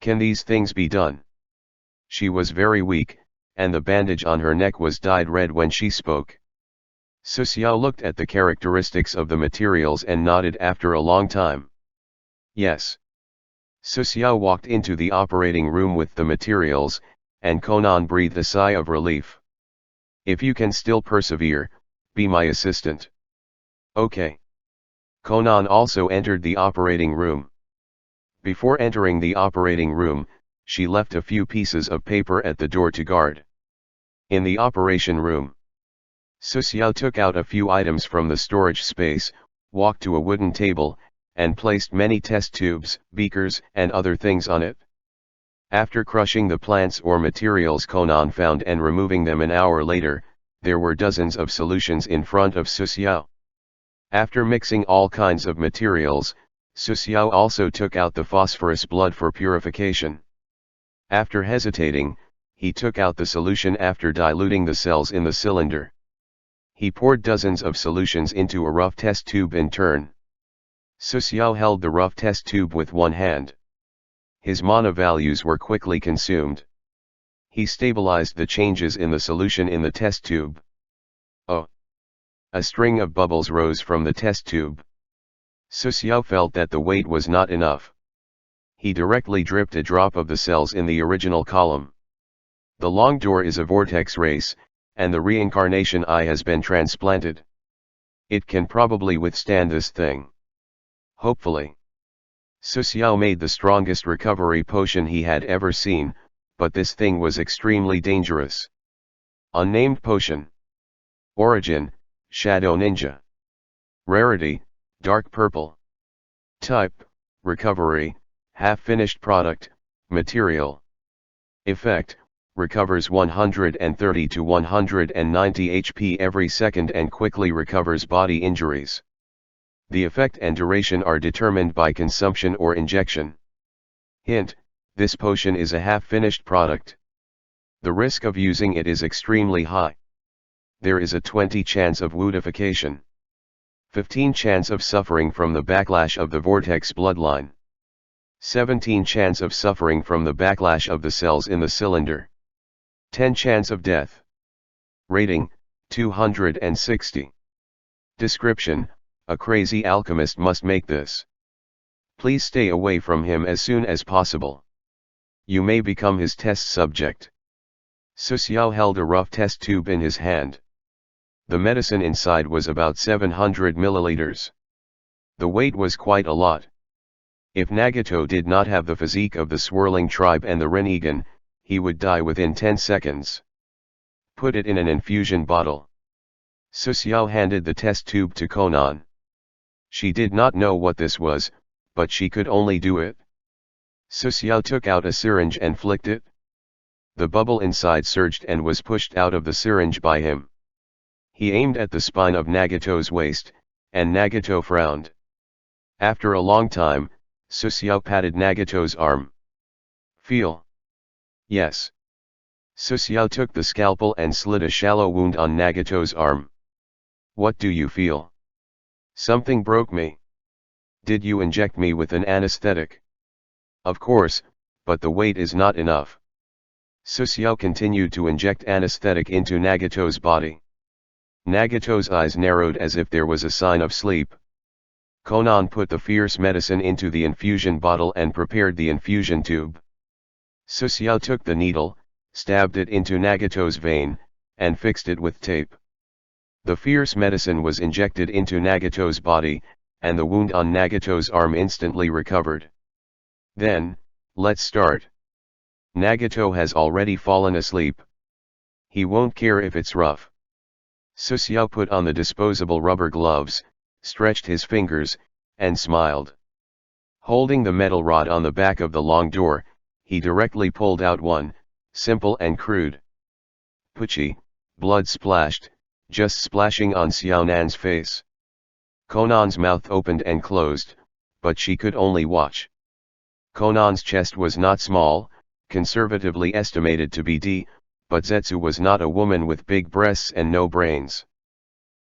Can these things be done? She was very weak, and the bandage on her neck was dyed red when she spoke. Susiao looked at the characteristics of the materials and nodded after a long time. Yes. Susiao walked into the operating room with the materials, and Conan breathed a sigh of relief. If you can still persevere, be my assistant. Okay. Conan also entered the operating room. Before entering the operating room, she left a few pieces of paper at the door to guard. In the operation room, Susiao took out a few items from the storage space, walked to a wooden table, and placed many test tubes, beakers, and other things on it. After crushing the plants or materials Conan found and removing them an hour later, there were dozens of solutions in front of Susiao. After mixing all kinds of materials, Susiao also took out the phosphorus blood for purification. After hesitating, he took out the solution after diluting the cells in the cylinder. He poured dozens of solutions into a rough test tube in turn. Susiao held the rough test tube with one hand. His mana values were quickly consumed. He stabilized the changes in the solution in the test tube. Oh! A string of bubbles rose from the test tube. Susiao felt that the weight was not enough. He directly dripped a drop of the cells in the original column. The long door is a vortex race, and the reincarnation eye has been transplanted. It can probably withstand this thing. Hopefully. Susiao made the strongest recovery potion he had ever seen, but this thing was extremely dangerous. Unnamed potion. Origin, Shadow Ninja. Rarity, dark purple. Type, recovery, half-finished product, material. Effect, recovers 130 to 190 HP every second and quickly recovers body injuries. The effect and duration are determined by consumption or injection. Hint, this potion is a half-finished product. The risk of using it is extremely high. There is a 20 chance of woodification. 15 chance of suffering from the backlash of the vortex bloodline. 17 chance of suffering from the backlash of the cells in the cylinder. 10 chance of death. Rating, 260. Description, A crazy alchemist must make this. Please stay away from him as soon as possible. You may become his test subject. Su Xiao held a rough test tube in his hand. The medicine inside was about 700 milliliters. The weight was quite a lot. If Nagato did not have the physique of the swirling tribe and the Rinnegan, he would die within 10 seconds. Put it in an infusion bottle. Su Xiao handed the test tube to Konan. She did not know what this was, but she could only do it. Su Xiao took out a syringe and flicked it. The bubble inside surged and was pushed out of the syringe by him. He aimed at the spine of Nagato's waist, and Nagato frowned. After a long time, Su Xiao patted Nagato's arm. Feel? Yes. Su Xiao took the scalpel and slit a shallow wound on Nagato's arm. What do you feel? Something broke me. Did you inject me with an anesthetic? Of course, but the weight is not enough. Su Xiao continued to inject anesthetic into Nagato's body. Nagato's eyes narrowed as if there was a sign of sleep. Konan put the fierce medicine into the infusion bottle and prepared the infusion tube. Su Xiao took the needle, stabbed it into Nagato's vein, and fixed it with tape. The fierce medicine was injected into Nagato's body, and the wound on Nagato's arm instantly recovered. Then, let's start. Nagato has already fallen asleep. He won't care if it's rough. Su Xiao put on the disposable rubber gloves, stretched his fingers, and smiled. Holding the metal rod on the back of the long door, he directly pulled out one, simple and crude. Pucci, blood splashed, just splashing on Xiaonan's face. Konan's mouth opened and closed, but she could only watch. Konan's chest was not small, conservatively estimated to be D, but Zetsu was not a woman with big breasts and no brains.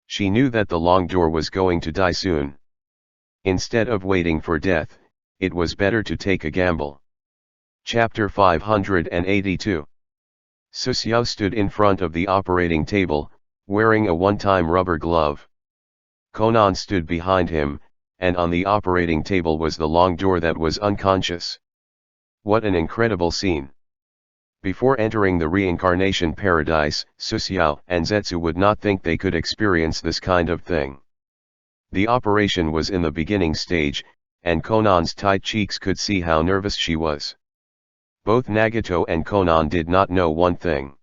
She knew that the long door was going to die soon. Instead of waiting for death, it was better to take a gamble. Chapter 582. Su Xiao stood in front of the operating table, wearing a one-time rubber glove. Konan stood behind him, and on the operating table was the long door that was unconscious. What an incredible scene! Before entering the reincarnation paradise, Su Xiao and Zetsu would not think they could experience this kind of thing. The operation was in the beginning stage, and Konan's tight cheeks could see how nervous she was. Both Nagato and Konan did not know one thing.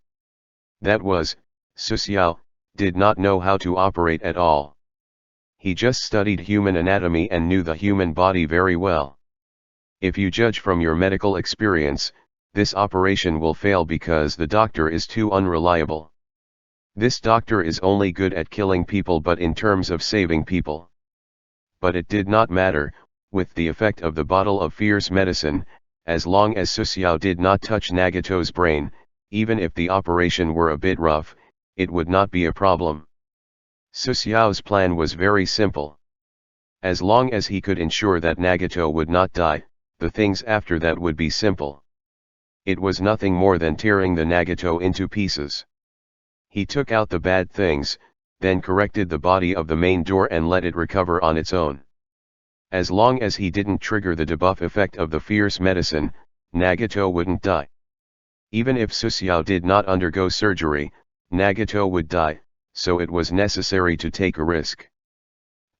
That was, Su Xiao did not know how to operate at all. He just studied human anatomy and knew the human body very well. If you judge from your medical experience, this operation will fail because the doctor is too unreliable. This doctor is only good at killing people but in terms of saving people. But it did not matter, with the effect of the bottle of fierce medicine, as long as Su Xiao did not touch Nagato's brain, even if the operation were a bit rough, it would not be a problem. Su Xiao's plan was very simple. As long as he could ensure that Nagato would not die, the things after that would be simple. It was nothing more than tearing the Nagato into pieces. He took out the bad things, then corrected the body of the main door and let it recover on its own. As long as he didn't trigger the debuff effect of the fierce medicine, Nagato wouldn't die. Even if Su Xiao did not undergo surgery, Nagato would die, so it was necessary to take a risk.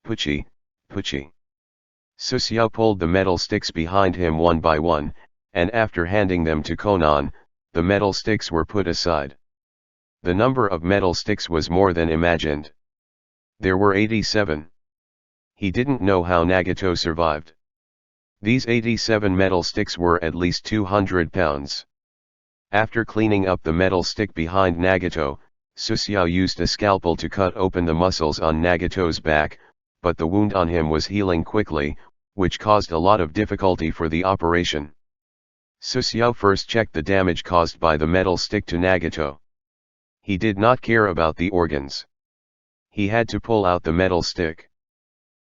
Pucci, Pucci. Su Xiao pulled the metal sticks behind him one by one, and after handing them to Konan, the metal sticks were put aside. The number of metal sticks was more than imagined. There were 87. He didn't know how Nagato survived. These 87 metal sticks were at least 200 pounds. After cleaning up the metal stick behind Nagato, Su Xiao used a scalpel to cut open the muscles on Nagato's back, but the wound on him was healing quickly, which caused a lot of difficulty for the operation. Su Xiao first checked the damage caused by the metal stick to Nagato. He did not care about the organs. He had to pull out the metal stick.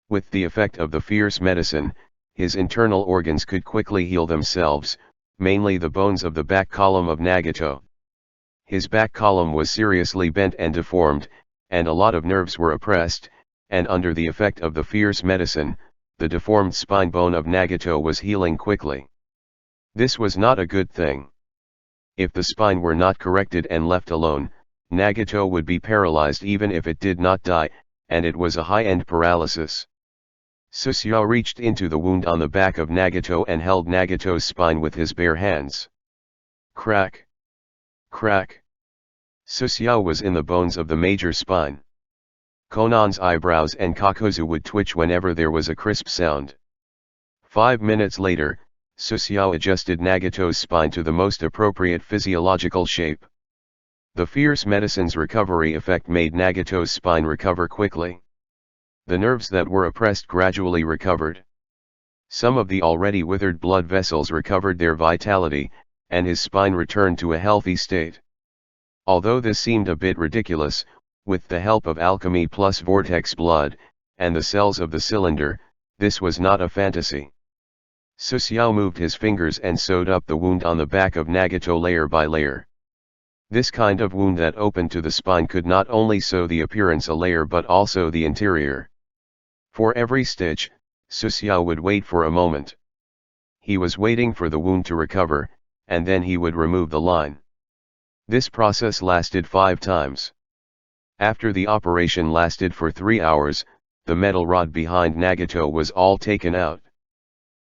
With the effect of the fierce medicine, his internal organs could quickly heal themselves, mainly the bones of the back column of Nagato. His back column was seriously bent and deformed, and a lot of nerves were oppressed, and under the effect of the fierce medicine, the deformed spine bone of Nagato was healing quickly. This was not a good thing. If the spine were not corrected and left alone, Nagato would be paralyzed even if it did not die, and it was a high-end paralysis. Susuo reached into the wound on the back of Nagato and held Nagato's spine with his bare hands. Crack! Crack! Susuo was in the bones of the major spine. Konan's eyebrows and Kakuzu would twitch whenever there was a crisp sound. 5 minutes later, Susuo adjusted Nagato's spine to the most appropriate physiological shape. The fierce medicine's recovery effect made Nagato's spine recover quickly. The nerves that were oppressed gradually recovered. Some of the already withered blood vessels recovered their vitality, and his spine returned to a healthy state. Although this seemed a bit ridiculous, with the help of alchemy plus vortex blood, and the cells of the cylinder, this was not a fantasy. Susuo moved his fingers and sewed up the wound on the back of Nagato layer by layer. This kind of wound that opened to the spine could not only sew the appearance a layer but also the interior. For every stitch, Susuo would wait for a moment. He was waiting for the wound to recover, and then he would remove the line. This process lasted 5 times. After the operation lasted for 3 hours, the metal rod behind Nagato was all taken out.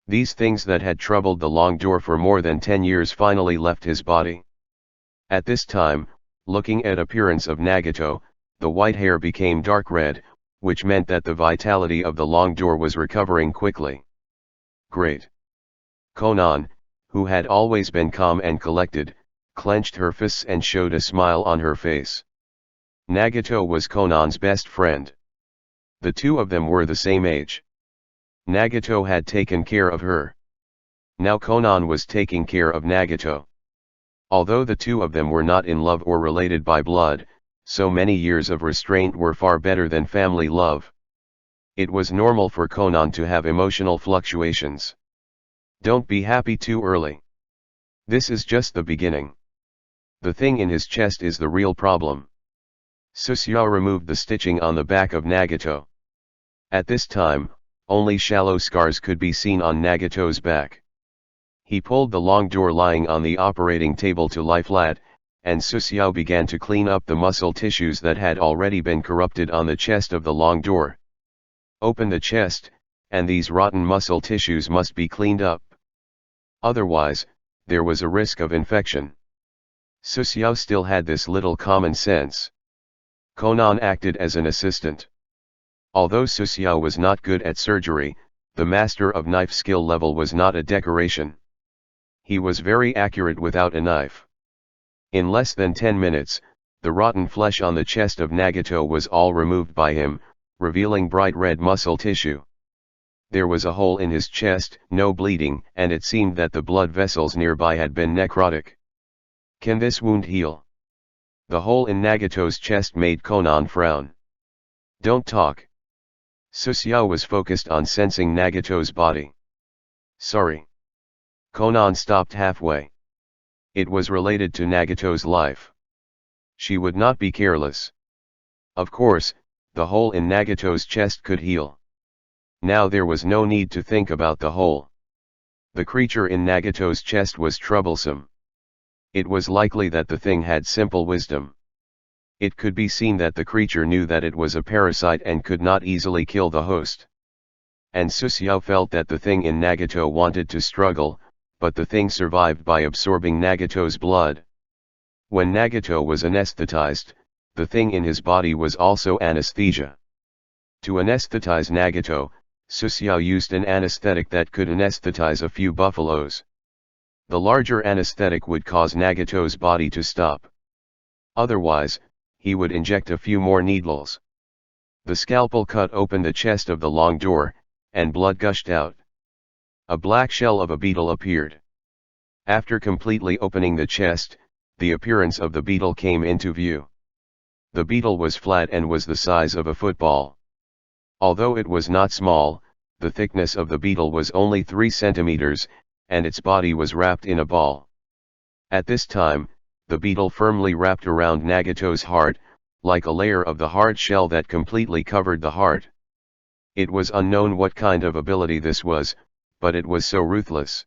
These things that had troubled the long door for more than 10 years finally left his body. At this time, looking at appearance of Nagato, the white hair became dark red, which meant that the vitality of the long door was recovering quickly. Great! Konan, who had always been calm and collected, clenched her fists and showed a smile on her face. Nagato was Konan's best friend. The two of them were the same age. Nagato had taken care of her. Now Konan was taking care of Nagato. Although the two of them were not in love or related by blood, so many years of restraint were far better than family love. It was normal for Konan to have emotional fluctuations. Don't be happy too early. This is just the beginning. The thing in his chest is the real problem. Susuo removed the stitching on the back of Nagato. At this time, only shallow scars could be seen on Nagato's back. He pulled the long door lying on the operating table to lie flat, and Susuo began to clean up the muscle tissues that had already been corrupted on the chest of the long door. Open the chest, and these rotten muscle tissues must be cleaned up. Otherwise, there was a risk of infection. Susuo still had this little common sense. Konan acted as an assistant. Although Susuo was not good at surgery, the master of knife skill level was not a decoration. He was very accurate without a knife. In less than 10 minutes, the rotten flesh on the chest of Nagato was all removed by him, revealing bright red muscle tissue. There was a hole in his chest, no bleeding, and it seemed that the blood vessels nearby had been necrotic. Can this wound heal? The hole in Nagato's chest made Konan frown. Don't talk. Susuo was focused on sensing Nagato's body. Sorry. Konan stopped halfway. It was related to Nagato's life. She would not be careless. Of course, the hole in Nagato's chest could heal. Now there was no need to think about the hole. The creature in Nagato's chest was troublesome. It was likely that the thing had simple wisdom. It could be seen that the creature knew that it was a parasite and could not easily kill the host. And Susuo felt that the thing in Nagato wanted to struggle, but the thing survived by absorbing Nagato's blood. When Nagato was anesthetized, the thing in his body was also anesthesia. To anesthetize Nagato, Susuo used an anesthetic that could anesthetize a few buffaloes. The larger anesthetic would cause Nagato's body to stop. Otherwise, he would inject a few more needles. The scalpel cut open the chest of the long door, and blood gushed out. A black shell of a beetle appeared. After completely opening the chest, the appearance of the beetle came into view. The beetle was flat and was the size of a football. Although it was not small, the thickness of the beetle was only 3 centimeters, and its body was wrapped in a ball. At this time, the beetle firmly wrapped around Nagato's heart, like a layer of the hard shell that completely covered the heart. It was unknown what kind of ability this was, but it was so ruthless.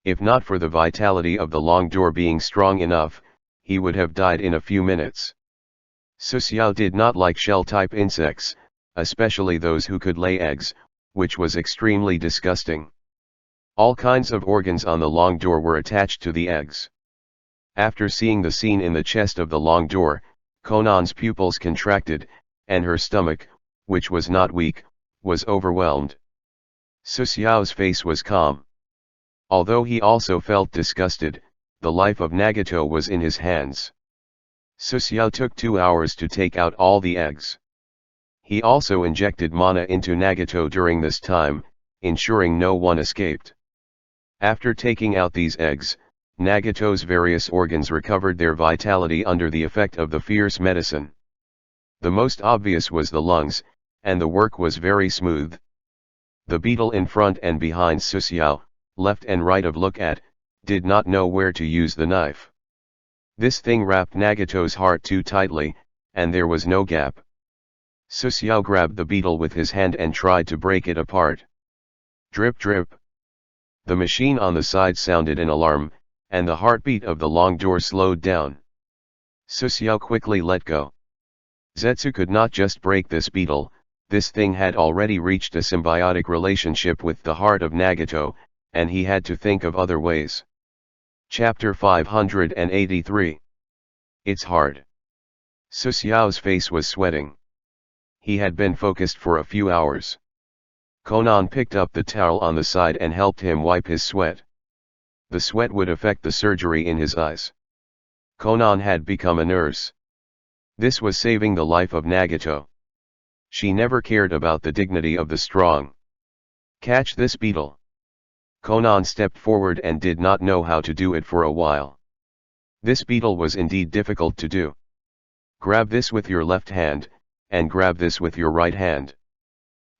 If not for the vitality of the long door being strong enough, he would have died in a few minutes. Su Xiao did not like shell-type insects, especially those who could lay eggs, which was extremely disgusting. All kinds of organs on the long door were attached to the eggs. After seeing the scene in the chest of the long door, Conan's pupils contracted, and her stomach, which was not weak, was overwhelmed. Su Xiao's face was calm. Although he also felt disgusted, the life of Nagato was in his hands. Su Xiao took 2 hours to take out all the eggs. He also injected mana into Nagato during this time, ensuring no one escaped. After taking out these eggs, Nagato's various organs recovered their vitality under the effect of the fierce medicine. The most obvious was the lungs, and the work was very smooth. The beetle in front and behind Su Xiao, left and right of look at, did not know where to use the knife. This thing wrapped Nagato's heart too tightly, and there was no gap. Su Xiao grabbed the beetle with his hand and tried to break it apart. Drip drip. The machine on the side sounded an alarm, and the heartbeat of the long door slowed down. Su Xiao quickly let go. Zetsu could not just break this beetle, this thing had already reached a symbiotic relationship with the heart of Nagato, and he had to think of other ways. Chapter 583. It's hard. Su Xiao's face was sweating. He had been focused for a few hours. Conan picked up the towel on the side and helped him wipe his sweat. The sweat would affect the surgery in his eyes. Conan had become a nurse. This was saving the life of Nagato. She never cared about the dignity of the strong. Catch this beetle. Conan stepped forward and did not know how to do it for a while. This beetle was indeed difficult to do. Grab this with your left hand, and grab this with your right hand.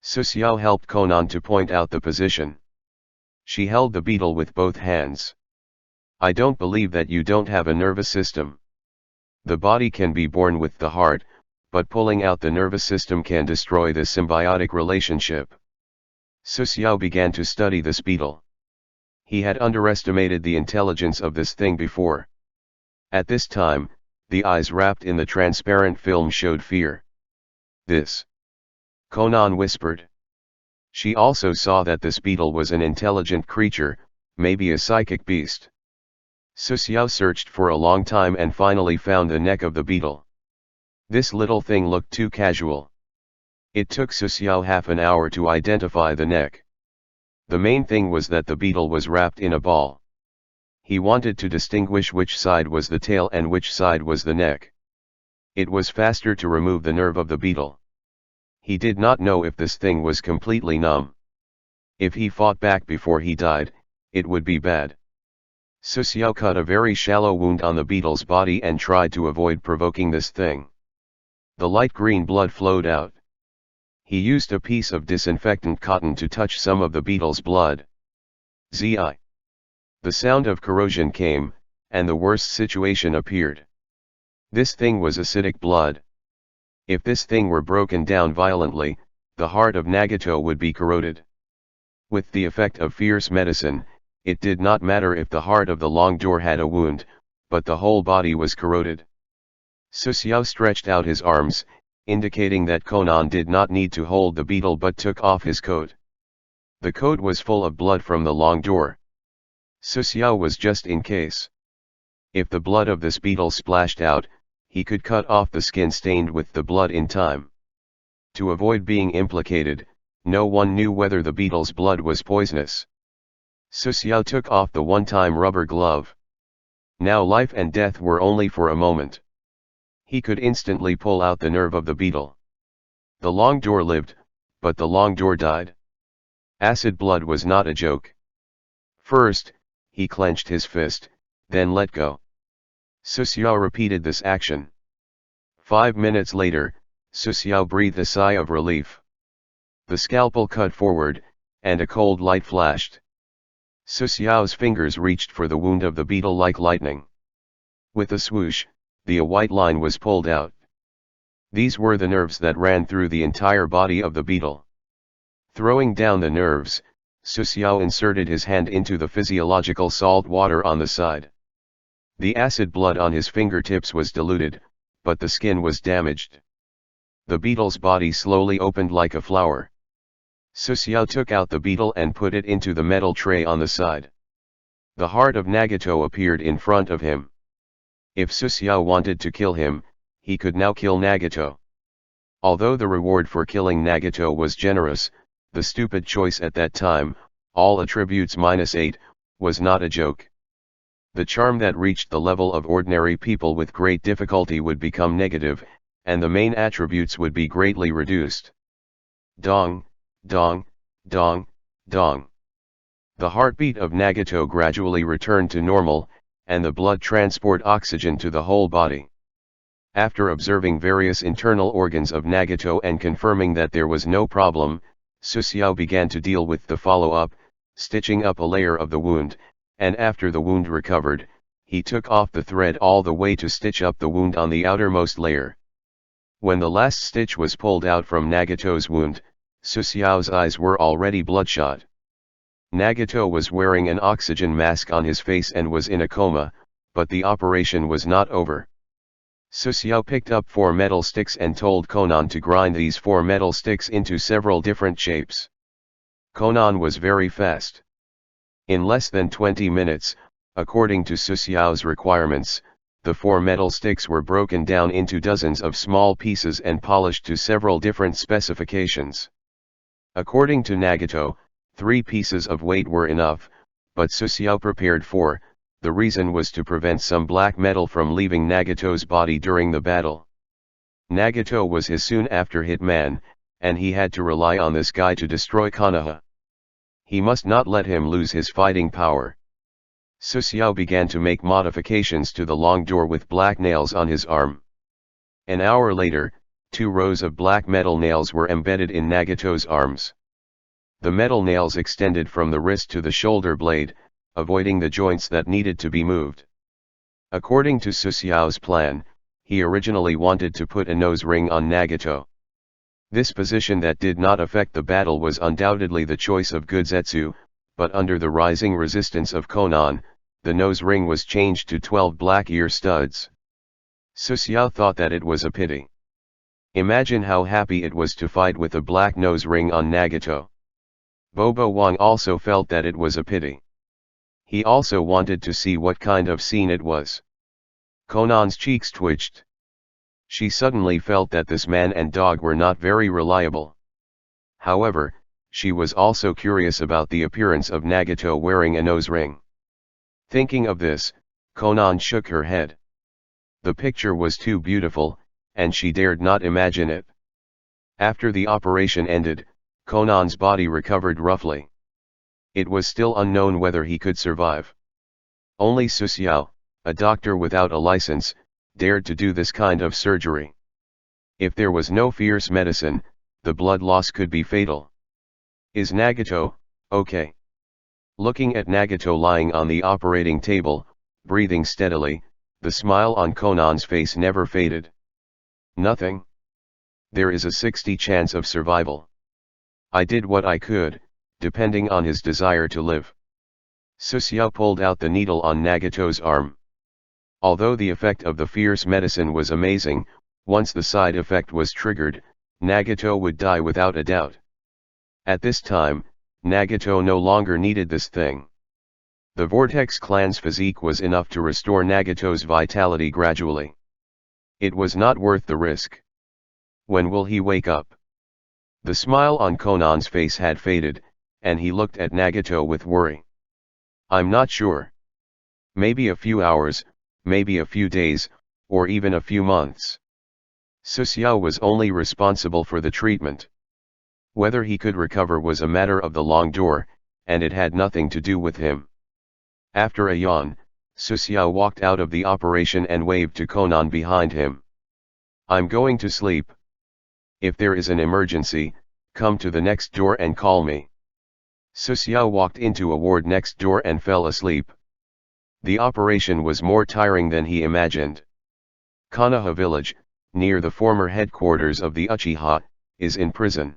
Su Xiao helped Conan to point out the position. She held the beetle with both hands. I don't believe that you don't have a nervous system. The body can be born with the heart, but pulling out the nervous system can destroy the symbiotic relationship. Su Xiao began to study this beetle. He had underestimated the intelligence of this thing before. At this time, the eyes wrapped in the transparent film showed fear. This. Conan whispered. She also saw that this beetle was an intelligent creature, maybe a psychic beast. Su Xiao searched for a long time and finally found the neck of the beetle. This little thing looked too casual. It took Su Xiao half an hour to identify the neck. The main thing was that the beetle was wrapped in a ball. He wanted to distinguish which side was the tail and which side was the neck. It was faster to remove the nerve of the beetle. He did not know if this thing was completely numb. If he fought back before he died, it would be bad. Su Xiao cut a very shallow wound on the beetle's body and tried to avoid provoking this thing. The light green blood flowed out. He used a piece of disinfectant cotton to touch some of the beetle's blood. Zi. The sound of corrosion came, and the worst situation appeared. This thing was acidic blood. If this thing were broken down violently, the heart of Nagato would be corroded. With the effect of fierce medicine, it did not matter if the heart of the long door had a wound, but the whole body was corroded. Su Xiao stretched out his arms, indicating that Conan did not need to hold the beetle but took off his coat. The coat was full of blood from the long door. Su Xiao was just in case. If the blood of this beetle splashed out, he could cut off the skin stained with the blood in time. To avoid being implicated, no one knew whether the beetle's blood was poisonous. Su Xiao took off the one-time rubber glove. Now life and death were only for a moment. He could instantly pull out the nerve of the beetle. The long door lived, but the long door died. Acid blood was not a joke. First, he clenched his fist, then let go. Su Xiao repeated this action. 5 minutes later, Su Xiao breathed a sigh of relief. The scalpel cut forward, and a cold light flashed. Su Xiao's fingers reached for the wound of the beetle like lightning. With a swoosh, the white line was pulled out. These were the nerves that ran through the entire body of the beetle. Throwing down the nerves, Susiao inserted his hand into the physiological salt water on the side. The acid blood on his fingertips was diluted, but the skin was damaged. The beetle's body slowly opened like a flower. Susiao took out the beetle and put it into the metal tray on the side. The heart of Nagato appeared in front of him. If Susiao wanted to kill him, he could now kill Nagato. Although the reward for killing Nagato was generous, the stupid choice at that time, all attributes -8, was not a joke. The charm that reached the level of ordinary people with great difficulty would become negative, and the main attributes would be greatly reduced. Dong, dong, dong, dong. The heartbeat of Nagato gradually returned to normal, and the blood transport oxygen to the whole body. After observing various internal organs of Nagato and confirming that there was no problem, Susiao began to deal with the follow-up, stitching up a layer of the wound, and after the wound recovered, he took off the thread all the way to stitch up the wound on the outermost layer. When the last stitch was pulled out from Nagato's wound, Susiao's eyes were already bloodshot. Nagato was wearing an oxygen mask on his face and was in a coma, but the operation was not over. Susiao picked up 4 metal sticks and told Konan to grind these 4 metal sticks into several different shapes. Konan was very fast. In less than 20 minutes, according to Susiao's requirements, the 4 metal sticks were broken down into dozens of small pieces and polished to several different specifications. According to Nagato, 3 pieces of weight were enough, but Susiao prepared 4. The reason was to prevent some black metal from leaving Nagato's body during the battle. Nagato was his soon-after hitman, and he had to rely on this guy to destroy Konoha. He must not let him lose his fighting power. Susiao began to make modifications to the long door with black nails on his arm. An hour later, 2 rows of black metal nails were embedded in Nagato's arms. The metal nails extended from the wrist to the shoulder blade, avoiding the joints that needed to be moved. According to Susiao's plan, he originally wanted to put a nose ring on Nagato. This position that did not affect the battle was undoubtedly the choice of Guzetsu, but under the rising resistance of Konan, the nose ring was changed to 12 black ear studs. Susiao thought that it was a pity. Imagine how happy it was to fight with a black nose ring on Nagato. Bobo Wang also felt that it was a pity. He also wanted to see what kind of scene it was. Konan's cheeks twitched. She suddenly felt that this man and dog were not very reliable. However, she was also curious about the appearance of Nagato wearing a nose ring. Thinking of this, Konan shook her head. The picture was too beautiful, and she dared not imagine it. After the operation ended, Konan's body recovered roughly. It was still unknown whether he could survive. Only Susiao, a doctor without a license, dared to do this kind of surgery. If there was no fierce medicine, the blood loss could be fatal. Is Nagato okay? Looking at Nagato lying on the operating table, breathing steadily, the smile on Konan's face never faded. Nothing. There is a 60 chance of survival. I did what I could, depending on his desire to live. Susiao pulled out the needle on Nagato's arm. Although the effect of the fierce medicine was amazing, once the side effect was triggered, Nagato would die without a doubt. At this time, Nagato no longer needed this thing. The Vortex clan's physique was enough to restore Nagato's vitality gradually. It was not worth the risk. When will he wake up? The smile on Konan's face had faded, and he looked at Nagato with worry. I'm not sure. Maybe a few hours, maybe a few days, or even a few months. Susiao was only responsible for the treatment. Whether he could recover was a matter of the long door, and it had nothing to do with him. After a yawn, Susiao walked out of the operation and waved to Konan behind him. I'm going to sleep. If there is an emergency, come to the next door and call me. Susiao walked into a ward next door and fell asleep. The operation was more tiring than he imagined. Konoha village, near the former headquarters of the Uchiha, is in prison.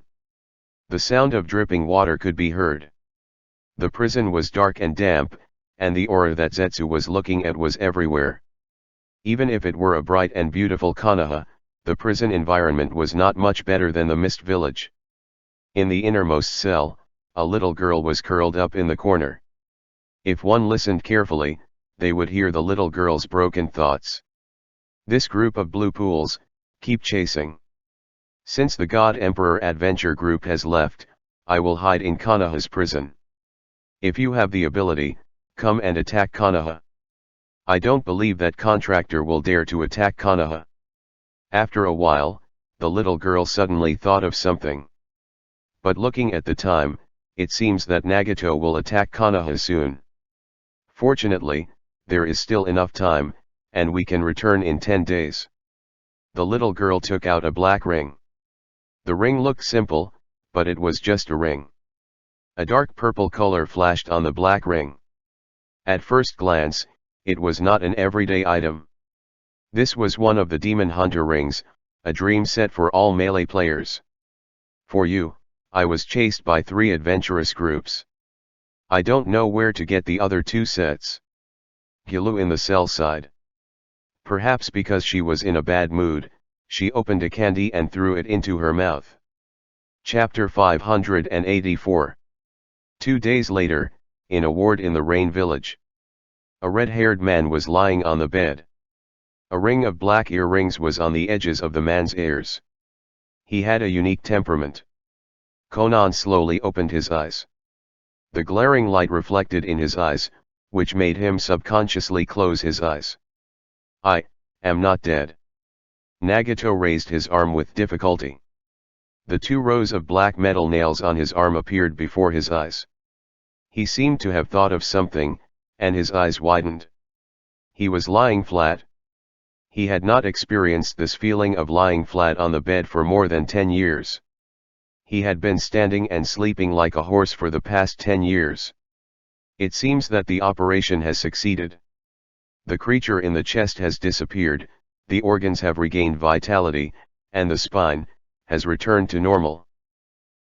The sound of dripping water could be heard. The prison was dark and damp, and the aura that Zetsu was looking at was everywhere. Even if it were a bright and beautiful Konoha, the prison environment was not much better than the mist village. In the innermost cell, a little girl was curled up in the corner. If one listened carefully, they would hear the little girl's broken thoughts. This group of blue pools, keep chasing. Since the God Emperor Adventure group has left, I will hide in Konoha's prison. If you have the ability, come and attack Konoha. I don't believe that contractor will dare to attack Konoha. After a while, the little girl suddenly thought of something. But looking at the time, it seems that Nagato will attack Konoha soon. Fortunately, there is still enough time, and we can return in 10 days. The little girl took out a black ring. The ring looked simple, but it was just a ring. A dark purple color flashed on the black ring. At first glance, it was not an everyday item. This was one of the Demon Hunter rings, a dream set for all melee players. For you, I was chased by 3 adventurous groups. I don't know where to get the other 2 sets. Gilu in the cell sighed. Perhaps because she was in a bad mood, she opened a candy and threw it into her mouth. Chapter 584. 2 days later, in a ward in the Rain Village. A red-haired man was lying on the bed. A ring of black earrings was on the edges of the man's ears. He had a unique temperament. Conan slowly opened his eyes. The glaring light reflected in his eyes, which made him subconsciously close his eyes. I am not dead. Nagato raised his arm with difficulty. The 2 rows of black metal nails on his arm appeared before his eyes. He seemed to have thought of something, and his eyes widened. He was lying flat. He had not experienced this feeling of lying flat on the bed for more than 10 years. He had been standing and sleeping like a horse for the past 10 years. It seems that the operation has succeeded. The creature in the chest has disappeared, the organs have regained vitality, and the spine has returned to normal.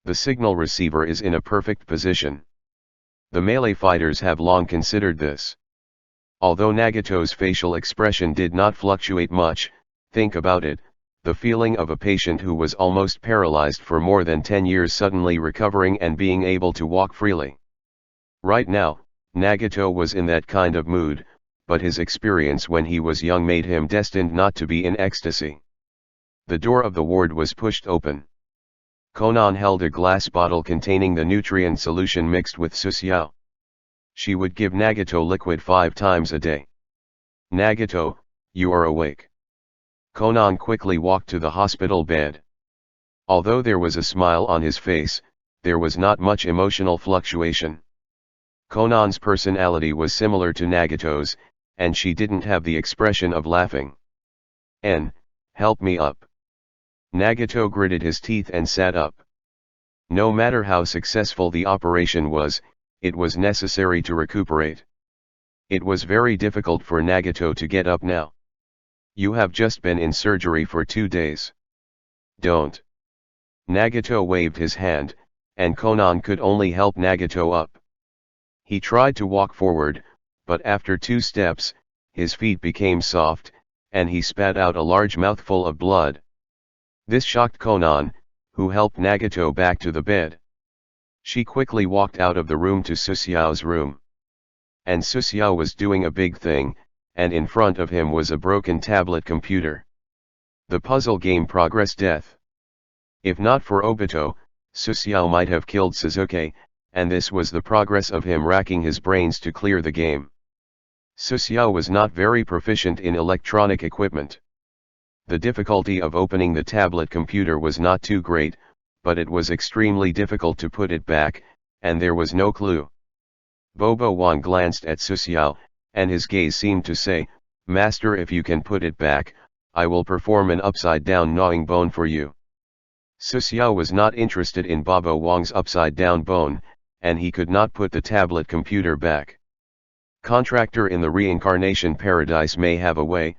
The signal receiver is in a perfect position. The melee fighters have long considered this. Although Nagato's facial expression did not fluctuate much, think about it, the feeling of a patient who was almost paralyzed for more than 10 years suddenly recovering and being able to walk freely. Right now, Nagato was in that kind of mood, but his experience when he was young made him destined not to be in ecstasy. The door of the ward was pushed open. Conan held a glass bottle containing the nutrient solution mixed with susiao. She would give Nagato liquid 5 times a day. Nagato, you are awake. Conan quickly walked to the hospital bed. Although there was a smile on his face, there was not much emotional fluctuation. Conan's personality was similar to Nagato's, and she didn't have the expression of laughing. Help me up. Nagato gritted his teeth and sat up. No matter how successful the operation was, it was necessary to recuperate. It was very difficult for Nagato to get up now. You have just been in surgery for 2 days. Don't. Nagato waved his hand, and Conan could only help Nagato up. He tried to walk forward, but after 2 steps, his feet became soft, and he spat out a large mouthful of blood. This shocked Conan, who helped Nagato back to the bed. She quickly walked out of the room to Susiao's room. And Susiao was doing a big thing, and in front of him was a broken tablet computer. The puzzle game Progress Death. If not for Obito, Susiao might have killed Sasuke, and this was the progress of him racking his brains to clear the game. Susiao was not very proficient in electronic equipment. The difficulty of opening the tablet computer was not too great, but it was extremely difficult to put it back, and there was no clue. Bobo Wan glanced at Susiao, and his gaze seemed to say, "Master, if you can put it back, I will perform an upside-down gnawing bone for you." Susiao was not interested in Bobo Wang's upside-down bone, and he could not put the tablet computer back. Contractor in the Reincarnation Paradise may have a way.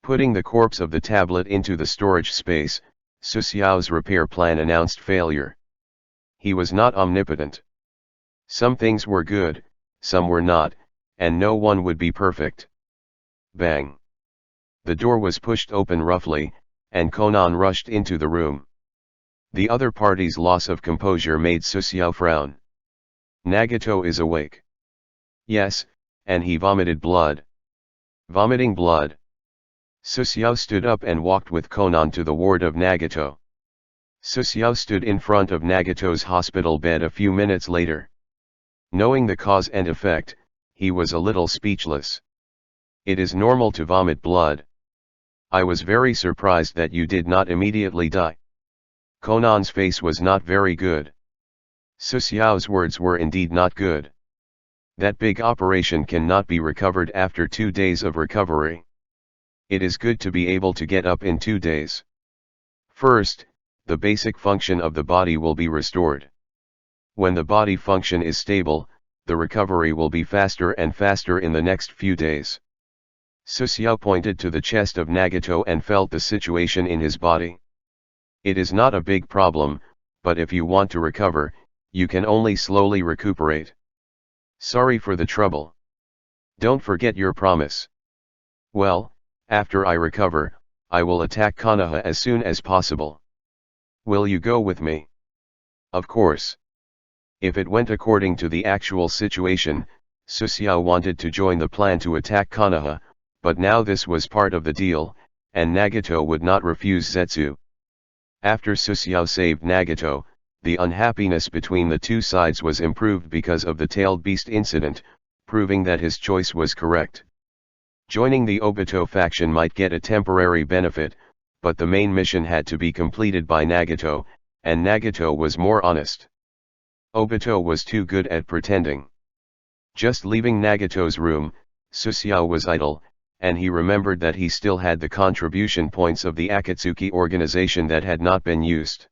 Putting the corpse of the tablet into the storage space, Susiao's repair plan announced failure. He was not omnipotent. Some things were good, some were not, and no one would be perfect. Bang! The door was pushed open roughly, and Conan rushed into the room. The other party's loss of composure made Susiao frown. Nagato is awake. Yes, and he vomited blood. Vomiting blood. Susiao stood up and walked with Conan to the ward of Nagato. Susiao stood in front of Nagato's hospital bed a few minutes later. Knowing the cause and effect, he was a little speechless. It is normal to vomit blood. I was very surprised that you did not immediately die. Conan's face was not very good. Susiao's words were indeed not good. That big operation cannot be recovered after 2 days of recovery. It is good to be able to get up in 2 days. First, the basic function of the body will be restored. When the body function is stable, the recovery will be faster and faster in the next few days. Susiao pointed to the chest of Nagato and felt the situation in his body. It is not a big problem, but if you want to recover, you can only slowly recuperate. Sorry for the trouble. Don't forget your promise. Well, after I recover, I will attack Konoha as soon as possible. Will you go with me? Of course. If it went according to the actual situation, Susiao wanted to join the plan to attack Konoha, but now this was part of the deal, and Nagato would not refuse Zetsu. After Susiao saved Nagato, the unhappiness between the two sides was improved because of the tailed beast incident, proving that his choice was correct. Joining the Obito faction might get a temporary benefit, but the main mission had to be completed by Nagato, and Nagato was more honest. Obito was too good at pretending. Just leaving Nagato's room, Susiao was idle, and he remembered that he still had the contribution points of the Akatsuki organization that had not been used.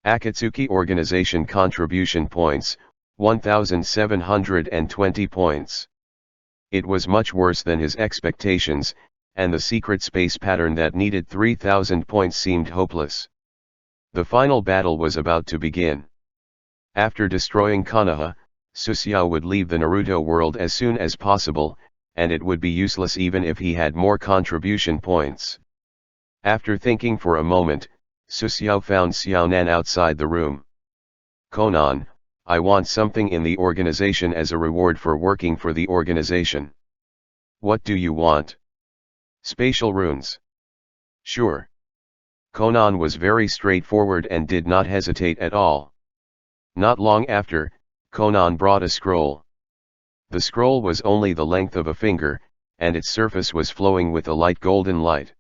Akatsuki organization contribution points, 1,720 points. It was much worse than his expectations, and the secret space pattern that needed 3,000 points seemed hopeless. The final battle was about to begin. After destroying Konoha, Susiao would leave the Naruto world as soon as possible, and it would be useless even if he had more contribution points. After thinking for a moment, Susiao found Xiaonan outside the room. Conan, I want something in the organization as a reward for working for the organization. What do you want? Spatial runes. Sure. Conan was very straightforward and did not hesitate at all. Not long after, Conan brought a scroll. The scroll was only the length of a finger, and its surface was flowing with a light golden light.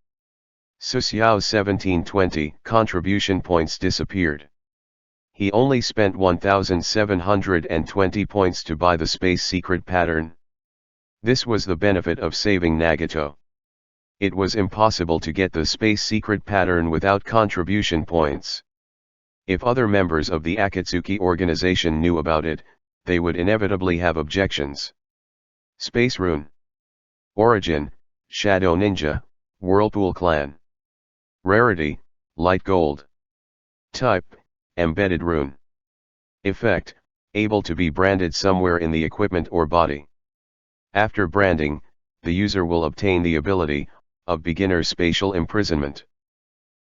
Susiao's 1720 contribution points disappeared. He only spent 1,720 points to buy the space secret pattern. This was the benefit of saving Nagato. It was impossible to get the space secret pattern without contribution points. If other members of the Akatsuki organization knew about it, they would inevitably have objections. Space Rune. Origin, Shadow Ninja, Whirlpool Clan. Rarity, Light Gold. Type, Embedded Rune. Effect, able to be branded somewhere in the equipment or body. After branding, the user will obtain the ability of Beginner Spatial Imprisonment.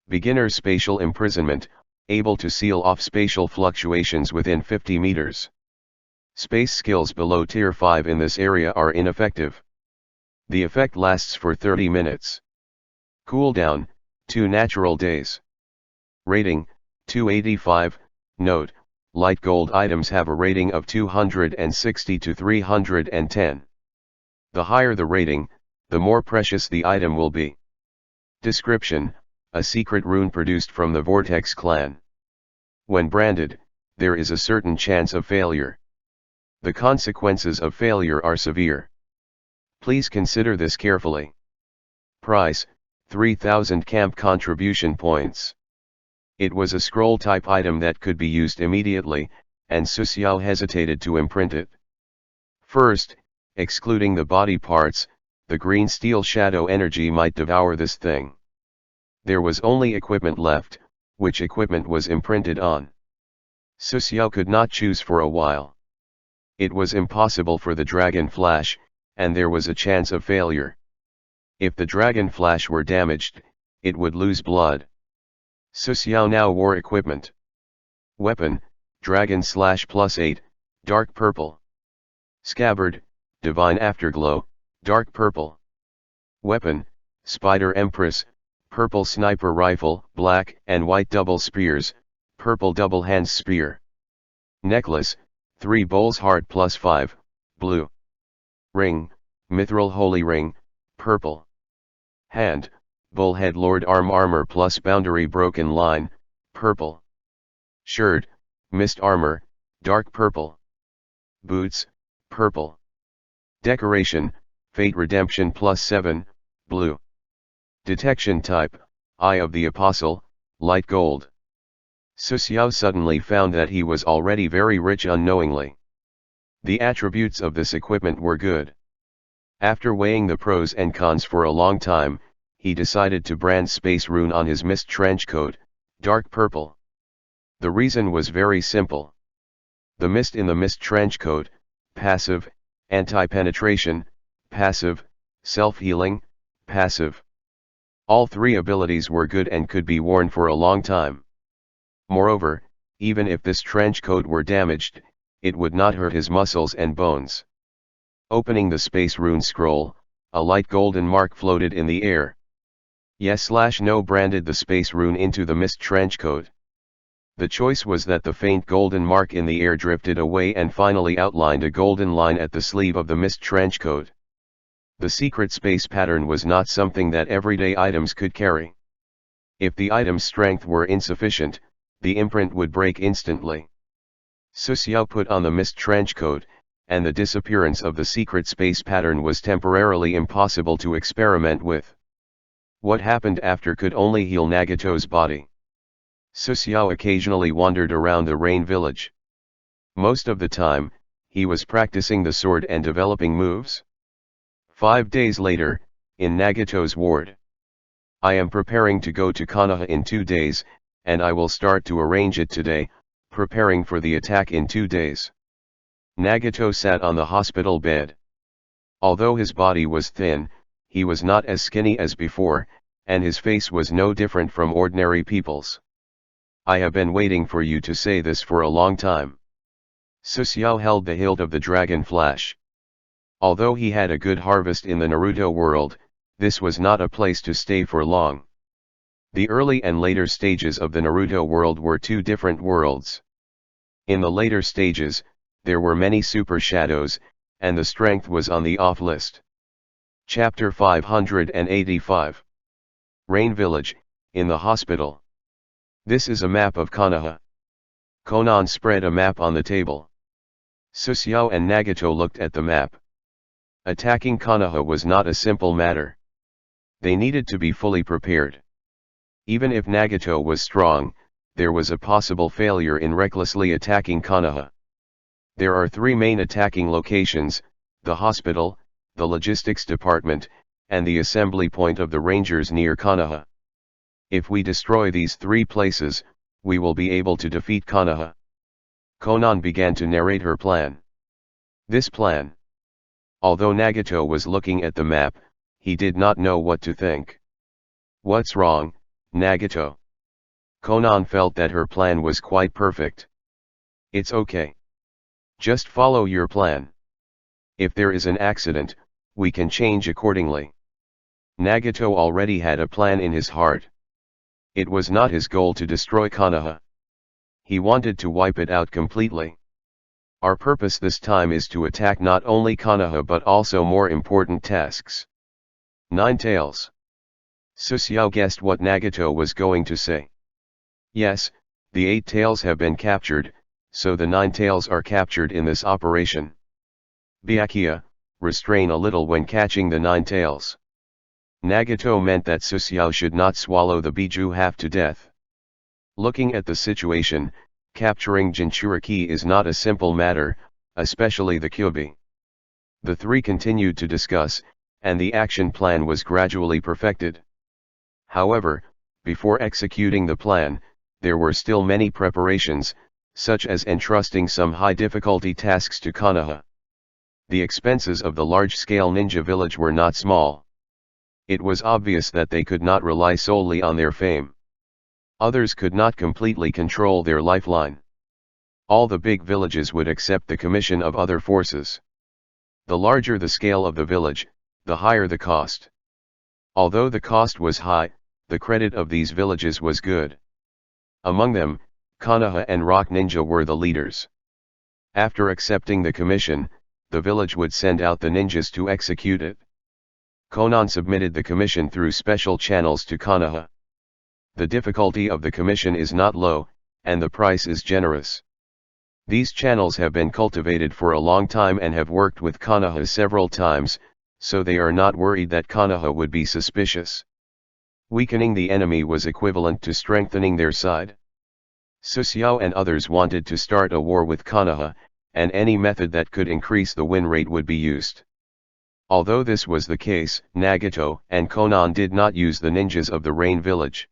Beginner Spatial Imprisonment, able to seal off spatial fluctuations within 50 meters. Space skills below Tier 5 in this area are ineffective. The effect lasts for 30 minutes. Cooldown, 2 natural days. Rating, 285. Note, light gold items have a rating of 260 to 310. The higher the rating, the more precious the item will be. Description, a secret rune produced from the Vortex clan. When branded, there is a certain chance of failure. The consequences of failure are severe. Please consider this carefully. Price, 3,000 camp contribution points. It was a scroll-type item that could be used immediately, and Susiao hesitated to imprint it. First, excluding the body parts, the green steel shadow energy might devour this thing. There was only equipment left, which equipment was imprinted on. Su Xiao could not choose for a while. It was impossible for the dragon flash, and there was a chance of failure. If the dragon flash were damaged, it would lose blood. Su Xiao now wore equipment. Weapon, Dragon Slash +8, dark purple. Scabbard, Divine Afterglow, dark purple. Weapon, Spider Empress, purple sniper rifle, black and white double spears, purple double hand spear. Necklace, 3 bowls heart +5, blue. Ring, Mithril Holy Ring, purple. Hand, Bullhead Lord armor plus boundary broken line, purple. Shirt, Mist Armor, dark purple. Boots, purple. Decoration, Fate Redemption +7, blue. Detection type, Eye of the Apostle, light gold. Su Xiao suddenly found that he was already very rich unknowingly. The attributes of this equipment were good. After weighing the pros and cons for a long time, he decided to brand Space Rune on his mist trench coat, dark purple. The reason was very simple. The mist in the mist trench coat, passive, anti-penetration, passive, self-healing, passive. All 3 abilities were good and could be worn for a long time. Moreover, even if this trench coat were damaged, it would not hurt his muscles and bones. Opening the Space Rune scroll, a light golden mark floated in the air. Yes/no branded the Space Rune into the mist trench coat. The choice was that the faint golden mark in the air drifted away and finally outlined a golden line at the sleeve of the mist trench coat. The secret space pattern was not something that everyday items could carry. If the item's strength were insufficient, the imprint would break instantly. Su Xiao put on the mist trench coat, and the disappearance of the secret space pattern was temporarily impossible to experiment with. What happened after could only heal Nagato's body. Su Xiao occasionally wandered around the Rain Village. Most of the time, he was practicing the sword and developing moves. 5 days later, in Nagato's ward. I am preparing to go to Konoha in 2 days, and I will start to arrange it today, preparing for the attack in 2 days. Nagato sat on the hospital bed. Although his body was thin, he was not as skinny as before, and his face was no different from ordinary people's. I have been waiting for you to say this for a long time. Su Xiao held the hilt of the dragon flash. Although he had a good harvest in the Naruto world, this was not a place to stay for long. The early and later stages of the Naruto world were 2 different worlds. In the later stages, there were many super shadows, and the strength was on the off list. Chapter 585. Rain Village, in the hospital. This is a map of Konoha. Konan spread a map on the table. Su Xiao and Nagato looked at the map. Attacking Konoha was not a simple matter. They needed to be fully prepared. Even if Nagato was strong, there was a possible failure in recklessly attacking Konoha. There are 3 main attacking locations: the hospital, the logistics department, and the assembly point of the rangers near Konoha. If we destroy these 3 places, we will be able to defeat Konoha. Konan began to narrate her plan. This plan. Although Nagato was looking at the map, he did not know what to think. What's wrong, Nagato? Konan felt that her plan was quite perfect. It's okay. Just follow your plan. If there is an accident, we can change accordingly. Nagato already had a plan in his heart. It was not his goal to destroy Konoha. He wanted to wipe it out completely. Our purpose this time is to attack not only Konoha but also more important tasks. 9 tails. Su Xiao guessed what Nagato was going to say. Yes, the 8 tails have been captured, so the 9 tails are captured in this operation. Byakuya, restrain a little when catching the 9 tails. Nagato meant that Su Xiao should not swallow the Biju half to death. Looking at the situation, capturing Jinchuriki is not a simple matter, especially the Kyubi. The 3 continued to discuss, and the action plan was gradually perfected. However, before executing the plan, there were still many preparations, such as entrusting some high-difficulty tasks to Konoha. The expenses of the large-scale ninja village were not small. It was obvious that they could not rely solely on their fame. Others could not completely control their lifeline. All the big villages would accept the commission of other forces. The larger the scale of the village, the higher the cost. Although the cost was high, the credit of these villages was good. Among them, Konoha and Rock Ninja were the leaders. After accepting the commission, the village would send out the ninjas to execute it. Konan submitted the commission through special channels to Konoha. The difficulty of the commission is not low, and the price is generous. These channels have been cultivated for a long time and have worked with Konoha several times, so they are not worried that Konoha would be suspicious. Weakening the enemy was equivalent to strengthening their side. Susiao and others wanted to start a war with Konoha, and any method that could increase the win rate would be used. Although this was the case, Nagato and Konan did not use the ninjas of the Rain Village.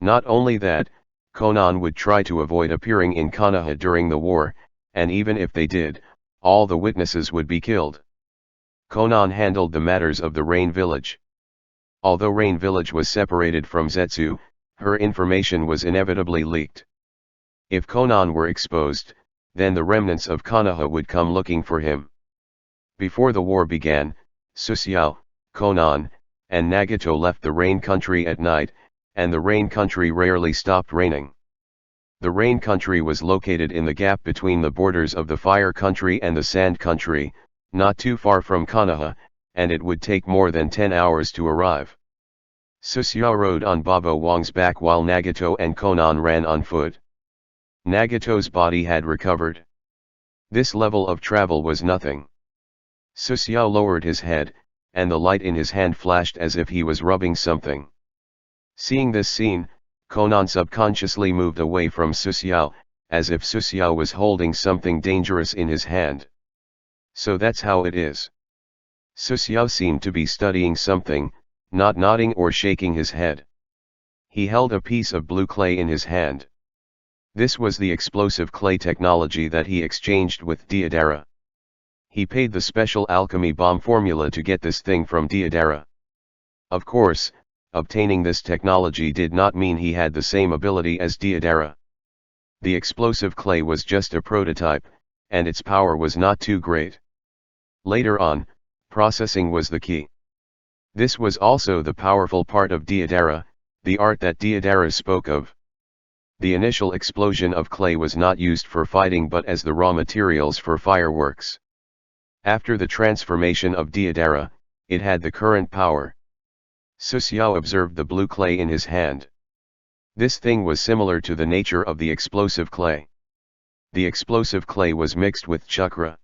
Not only that, Konan would try to avoid appearing in Konoha during the war, and even if they did, all the witnesses would be killed. Konan handled the matters of the Rain Village. Although Rain Village was separated from Zetsu, her information was inevitably leaked. If Konan were exposed, then the remnants of Konoha would come looking for him. Before the war began, Susiao, Konan, and Nagato left the Rain Country at night, and the Rain Country rarely stopped raining. The Rain Country was located in the gap between the borders of the Fire Country and the Sand Country, not too far from Konoha, and it would take more than 10 hours to arrive. Susiao rode on Baba Wang's back while Nagato and Konan ran on foot. Nagato's body had recovered. This level of travel was nothing. Susiao lowered his head, and the light in his hand flashed as if he was rubbing something. Seeing this scene, Konan subconsciously moved away from Susiao, as if Susiao was holding something dangerous in his hand. So that's how it is. Susiao seemed to be studying something, not nodding or shaking his head. He held a piece of blue clay in his hand. This was the explosive clay technology that he exchanged with Deodara. He paid the special alchemy bomb formula to get this thing from Deodara. Of course, obtaining this technology did not mean he had the same ability as Deodara. The explosive clay was just a prototype, and its power was not too great. Later on, processing was the key. This was also the powerful part of Deodara, the art that Deodara spoke of. The initial explosion of clay was not used for fighting but as the raw materials for fireworks. After the transformation of Deodara, it had the current power. Susiao observed the blue clay in his hand. This thing was similar to the nature of the explosive clay. The explosive clay was mixed with chakra.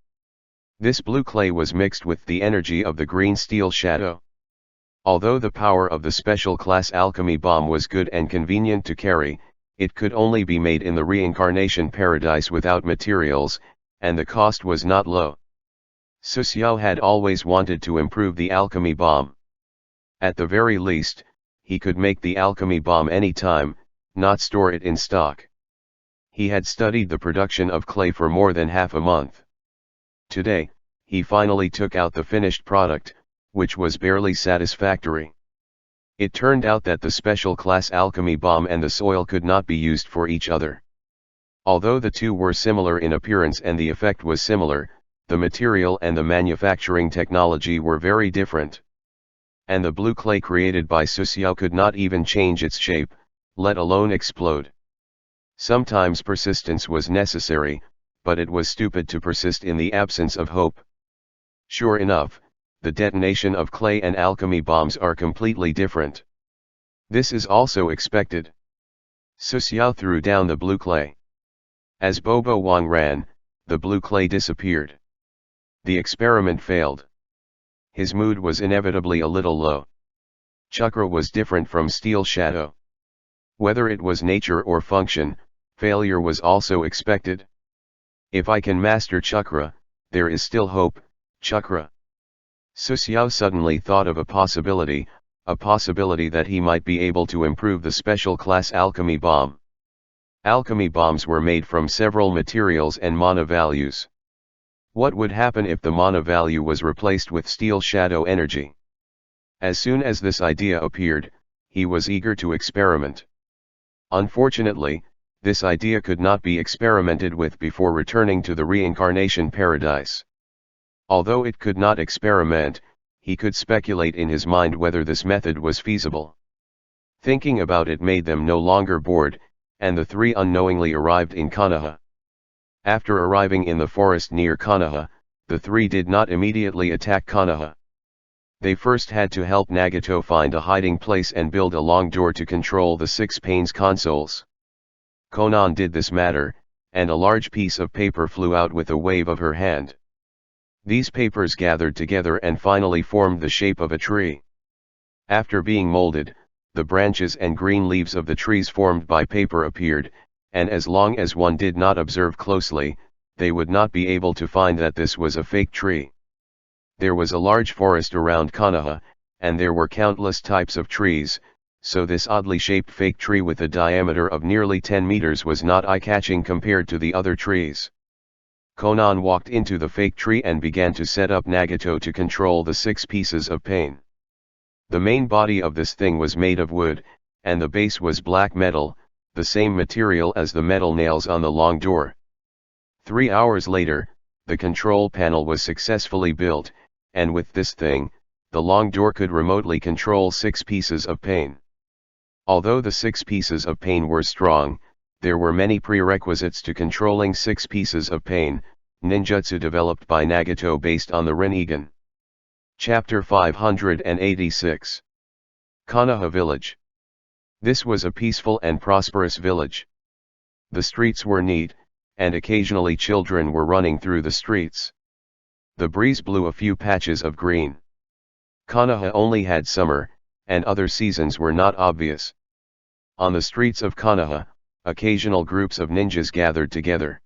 This blue clay was mixed with the energy of the green steel shadow. Although the power of the special class alchemy bomb was good and convenient to carry, it could only be made in the reincarnation paradise without materials, and the cost was not low. Susiao had always wanted to improve the alchemy bomb. At the very least, he could make the alchemy bomb any time, not store it in stock. He had studied the production of clay for more than half a month. Today, he finally took out the finished product, which was barely satisfactory. It turned out that the special class alchemy bomb and the soil could not be used for each other. Although the two were similar in appearance and the effect was similar, the material and the manufacturing technology were very different. And the blue clay created by Susiao could not even change its shape, let alone explode. Sometimes persistence was necessary, but it was stupid to persist in the absence of hope. Sure enough, the detonation of clay and alchemy bombs are completely different. This is also expected. Susiao threw down the blue clay. As Bobo Wang ran, the blue clay disappeared. The experiment failed. His mood was inevitably a little low. Chakra was different from steel shadow. Whether it was nature or function, failure was also expected. If I can master chakra, there is still hope, chakra. Susiao suddenly thought of a possibility that he might be able to improve the special class alchemy bomb. Alchemy bombs were made from several materials and mana values. What would happen if the mana value was replaced with steel shadow energy? As soon as this idea appeared, he was eager to experiment. Unfortunately, this idea could not be experimented with before returning to the reincarnation paradise. Although it could not experiment, he could speculate in his mind whether this method was feasible. Thinking about it made them no longer bored, and the three unknowingly arrived in Konoha. After arriving in the forest near Konoha, the three did not immediately attack Konoha. They first had to help Nagato find a hiding place and build a long door to control the 6 panes consoles. Konan did this matter, and a large piece of paper flew out with a wave of her hand. These papers gathered together and finally formed the shape of a tree. After being molded, the branches and green leaves of the trees formed by paper appeared, and as long as one did not observe closely, they would not be able to find that this was a fake tree. There was a large forest around Konoha, and there were countless types of trees, so this oddly shaped fake tree with a diameter of nearly 10 meters was not eye-catching compared to the other trees. Konan walked into the fake tree and began to set up Nagato to control the 6 pieces of pain. The main body of this thing was made of wood, and the base was black metal, the same material as the metal nails on the long door. 3 hours later, the control panel was successfully built, and with this thing, the long door could remotely control 6 pieces of pain. Although the 6 pieces of pain were strong, there were many prerequisites to controlling 6 pieces of pain, ninjutsu developed by Nagato based on the Rinnegan. Chapter 586. Konoha Village. This was a peaceful and prosperous village. The streets were neat, and occasionally children were running through the streets. The breeze blew a few patches of green. Konoha only had summer, and other seasons were not obvious. On the streets of Konoha, occasional groups of ninjas gathered together.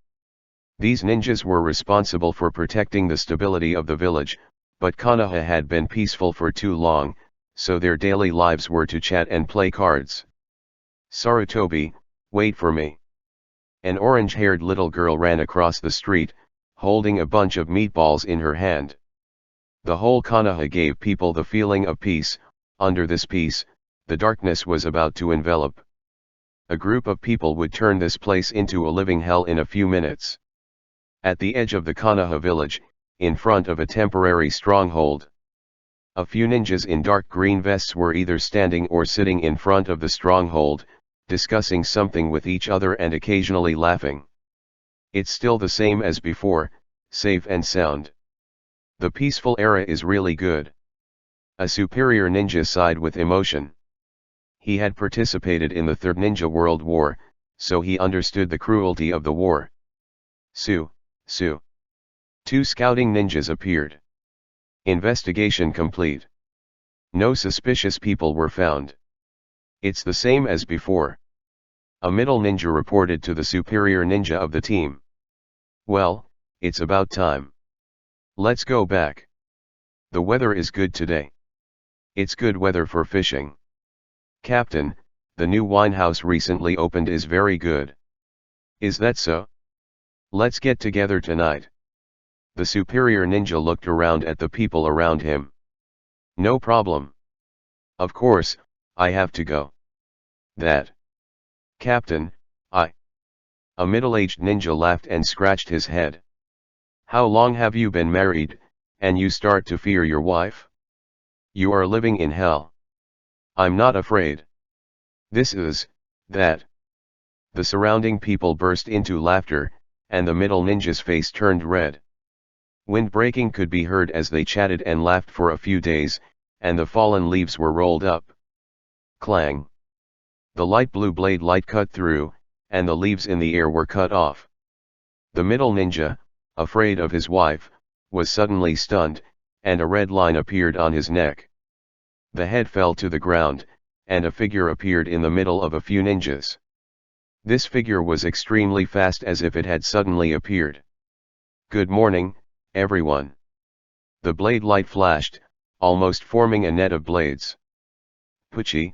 These ninjas were responsible for protecting the stability of the village, but Konoha had been peaceful for too long, so their daily lives were to chat and play cards. Sarutobi, wait for me. An orange-haired little girl ran across the street, holding a bunch of meatballs in her hand. The whole Konoha gave people the feeling of peace. Under this peace, the darkness was about to envelop. A group of people would turn this place into a living hell in a few minutes. At the edge of the Konoha village, in front of a temporary stronghold, a few ninjas in dark green vests were either standing or sitting in front of the stronghold, discussing something with each other and occasionally laughing. It's still the same as before, safe and sound. The peaceful era is really good. A superior ninja sighed with emotion. He had participated in the Third Ninja World War, so he understood the cruelty of the war. Su. 2 scouting ninjas appeared. Investigation complete. No suspicious people were found. It's the same as before. A middle ninja reported to the superior ninja of the team. Well, it's about time. Let's go back. The weather is good today. It's good weather for fishing. Captain, the new winehouse recently opened is very good. Is that so? Let's get together tonight. The superior ninja looked around at the people around him. No problem. Of course, I have to go. That. Captain, A middle-aged ninja laughed and scratched his head. How long have you been married, and you start to fear your wife? You are living in hell. I'm not afraid. This is, that. The surrounding people burst into laughter, and the middle ninja's face turned red. Wind breaking could be heard as they chatted and laughed for a few days, and the fallen leaves were rolled up. Clang. The light blue blade light cut through, and the leaves in the air were cut off. The middle ninja, afraid of his wife, was suddenly stunned, and a red line appeared on his neck. The head fell to the ground, and a figure appeared in the middle of a few ninjas. This figure was extremely fast as if it had suddenly appeared. Good morning, everyone. The blade light flashed, almost forming a net of blades. Puchi,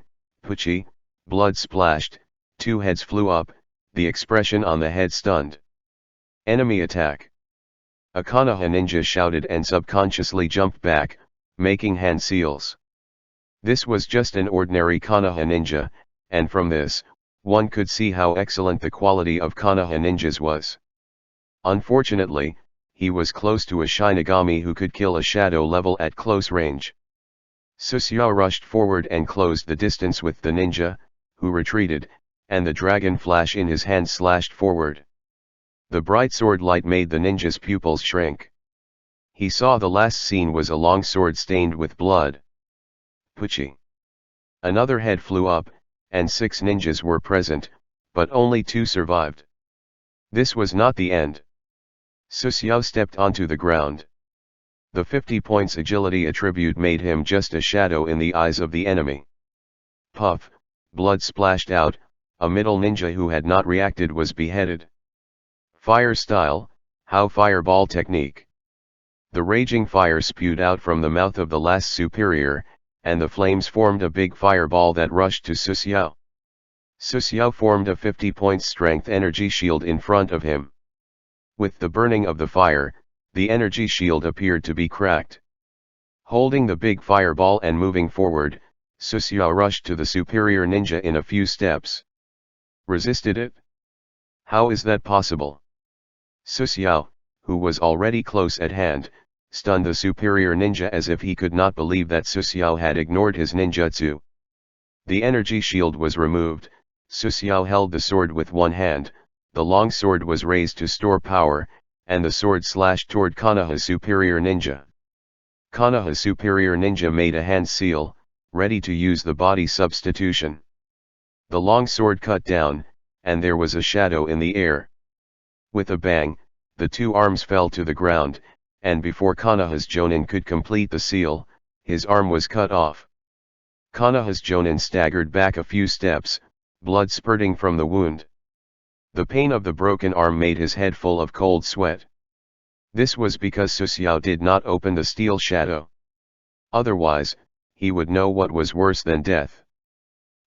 blood splashed, 2 heads flew up, the expression on the head stunned. Enemy attack. A Konoha ninja shouted and subconsciously jumped back, making hand seals. This was just an ordinary Konoha ninja, and from this, one could see how excellent the quality of Konoha ninjas was. Unfortunately, he was close to a Shinigami who could kill a shadow level at close range. Susuo rushed forward and closed the distance with the ninja, who retreated, and the dragon flash in his hand slashed forward. The bright sword light made the ninja's pupils shrink. He saw the last scene was a long sword stained with blood. Pucci. Another head flew up, and 6 ninjas were present, but only 2 survived. This was not the end. Susuo stepped onto the ground. The 50 points agility attribute made him just a shadow in the eyes of the enemy. Puff, blood splashed out, a middle ninja who had not reacted was beheaded. Fire style, how fireball technique. The raging fire spewed out from the mouth of the last superior, and the flames formed a big fireball that rushed to Susuo. Susuo formed a 50 points strength energy shield in front of him. With the burning of the fire, the energy shield appeared to be cracked. Holding the big fireball and moving forward, Susuo rushed to the superior ninja in a few steps. Resisted it? How is that possible? Susuo, who was already close at hand, stunned the superior ninja as if he could not believe that Susuo had ignored his ninjutsu. The energy shield was removed, Susuo held the sword with one hand, the long sword was raised to store power, and the sword slashed toward Konoha's superior ninja. Konoha's superior ninja made a hand seal, ready to use the body substitution. The long sword cut down, and there was a shadow in the air. With a bang, the 2 arms fell to the ground, and before Konoha's Jonin could complete the seal, his arm was cut off. Konoha's Jonin staggered back a few steps, blood spurting from the wound. The pain of the broken arm made his head full of cold sweat. This was because Susuo did not open the steel shadow. Otherwise, he would know what was worse than death.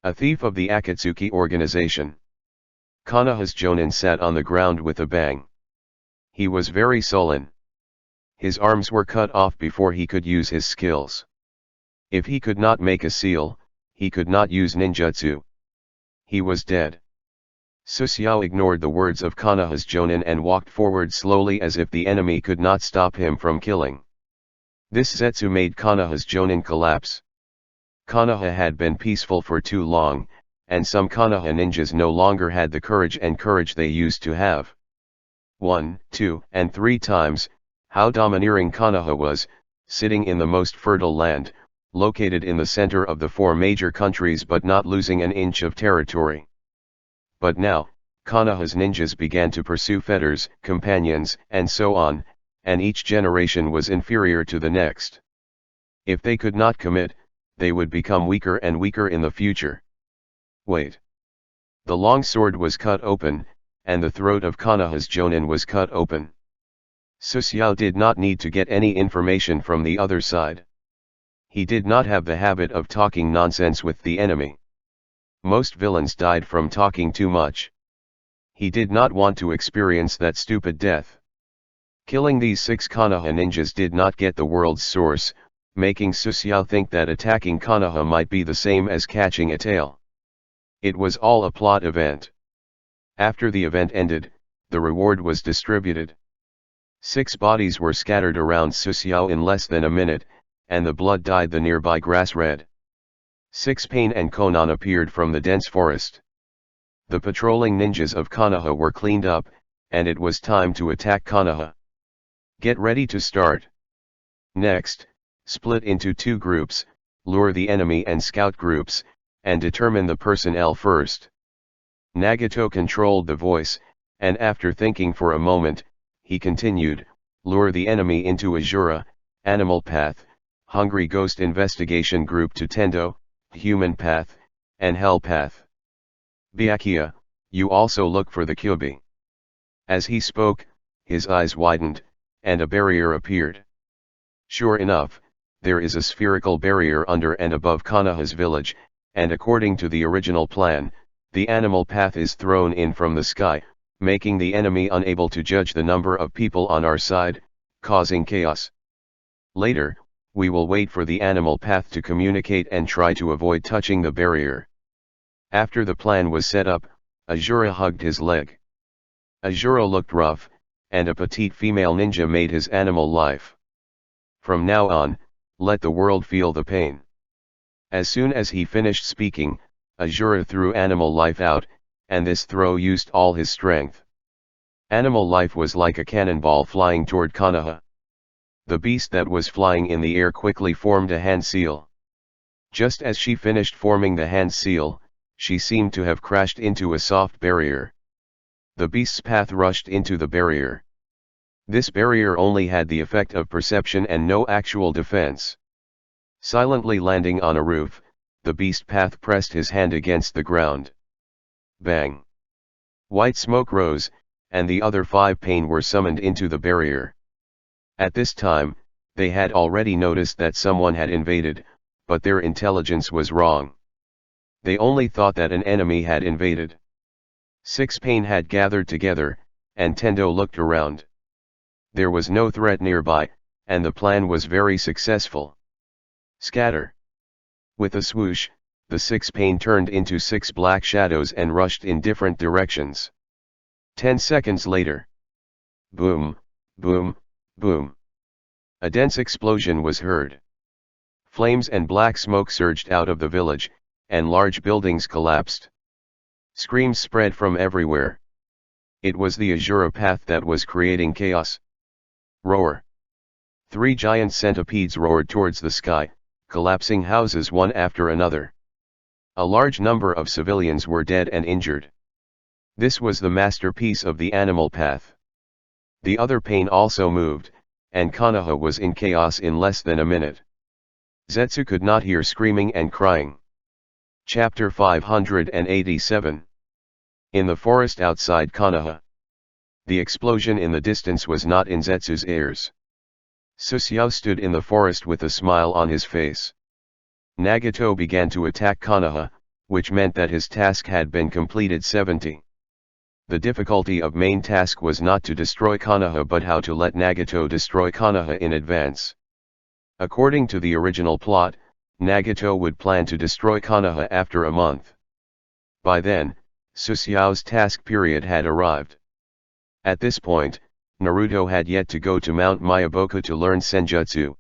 A thief of the Akatsuki organization. Konoha's Jonin sat on the ground with a bang. He was very sullen. His arms were cut off before he could use his skills. If he could not make a seal, he could not use ninjutsu. He was dead. Susuo ignored the words of Konoha's Jonin and walked forward slowly as if the enemy could not stop him from killing. This zetsu made Konoha's Jonin collapse. Konoha had been peaceful for too long, and some Konoha ninjas no longer had the courage they used to have. 1, 2, and 3 times, how domineering Konoha was, sitting in the most fertile land, located in the center of the 4 major countries but not losing an inch of territory. But now, Konoha's ninjas began to pursue fetters, companions, and so on, and each generation was inferior to the next. If they could not commit, they would become weaker and weaker in the future. Wait. The long sword was cut open, and the throat of Konoha's Jonin was cut open. Susuo did not need to get any information from the other side. He did not have the habit of talking nonsense with the enemy. Most villains died from talking too much. He did not want to experience that stupid death. Killing these 6 Konoha ninjas did not get the world's source, making Susuo think that attacking Konoha might be the same as catching a tail. It was all a plot event. After the event ended, the reward was distributed. 6 bodies were scattered around Susuo in less than a minute, and the blood dyed the nearby grass red. 6 Pain and Konan appeared from the dense forest. The patrolling ninjas of Konoha were cleaned up, and it was time to attack Konoha. Get ready to start. Next, split into 2 groups, lure the enemy and scout groups, and determine the personnel first. Nagato controlled the voice, and after thinking for a moment, he continued, lure the enemy into Azura, Animal Path, Hungry Ghost Investigation Group to Tendo, Human Path, and Hell Path. Byakuya, you also look for the Kyubi. As he spoke, his eyes widened, and a barrier appeared. Sure enough, there is a spherical barrier under and above Konoha's village, and according to the original plan, The animal path is thrown in from the sky, making the enemy unable to judge the number of people on our side, causing chaos. Later, we will wait for the animal path to communicate and try to avoid touching the barrier. After the plan was set up, Azura hugged his leg. Azura looked rough, and a petite female ninja made his animal life. From now on, let the world feel the pain. As soon as he finished speaking, Azura threw animal life out, and this throw used all his strength. Animal life was like a cannonball flying toward Konoha. The beast that was flying in the air quickly formed a hand seal. Just as she finished forming the hand seal, she seemed to have crashed into a soft barrier. The beast's path rushed into the barrier. This barrier only had the effect of perception and no actual defense. Silently landing on a roof, the beast path pressed his hand against the ground. Bang! White smoke rose, and the other 5 pain were summoned into the barrier. At this time, they had already noticed that someone had invaded, but their intelligence was wrong. They only thought that an enemy had invaded. 6 pain had gathered together, and Tendo looked around. There was no threat nearby, and the plan was very successful. Scatter! With a swoosh, the 6 pain turned into 6 black shadows and rushed in different directions. 10 seconds later. Boom, boom, boom. A dense explosion was heard. Flames and black smoke surged out of the village, and large buildings collapsed. Screams spread from everywhere. It was the Azura path that was creating chaos. Roar! 3 giant centipedes roared towards the sky, collapsing houses one after another. A large number of civilians were dead and injured. This was the masterpiece of the animal path. The other pain also moved, and Konoha was in chaos in less than a minute. Zetsu could not hear screaming and crying. Chapter 587. In the forest outside Konoha. The explosion in the distance was not in Zetsu's ears. Susuo stood in the forest with a smile on his face. Nagato began to attack Konoha, which meant that his task had been completed 70. The difficulty of main task was not to destroy Konoha but how to let Nagato destroy Konoha in advance. According to the original plot, Nagato would plan to destroy Konoha after a month. By then, Susuo's task period had arrived. At this point, Naruto had yet to go to Mount Myaboku to learn Senjutsu.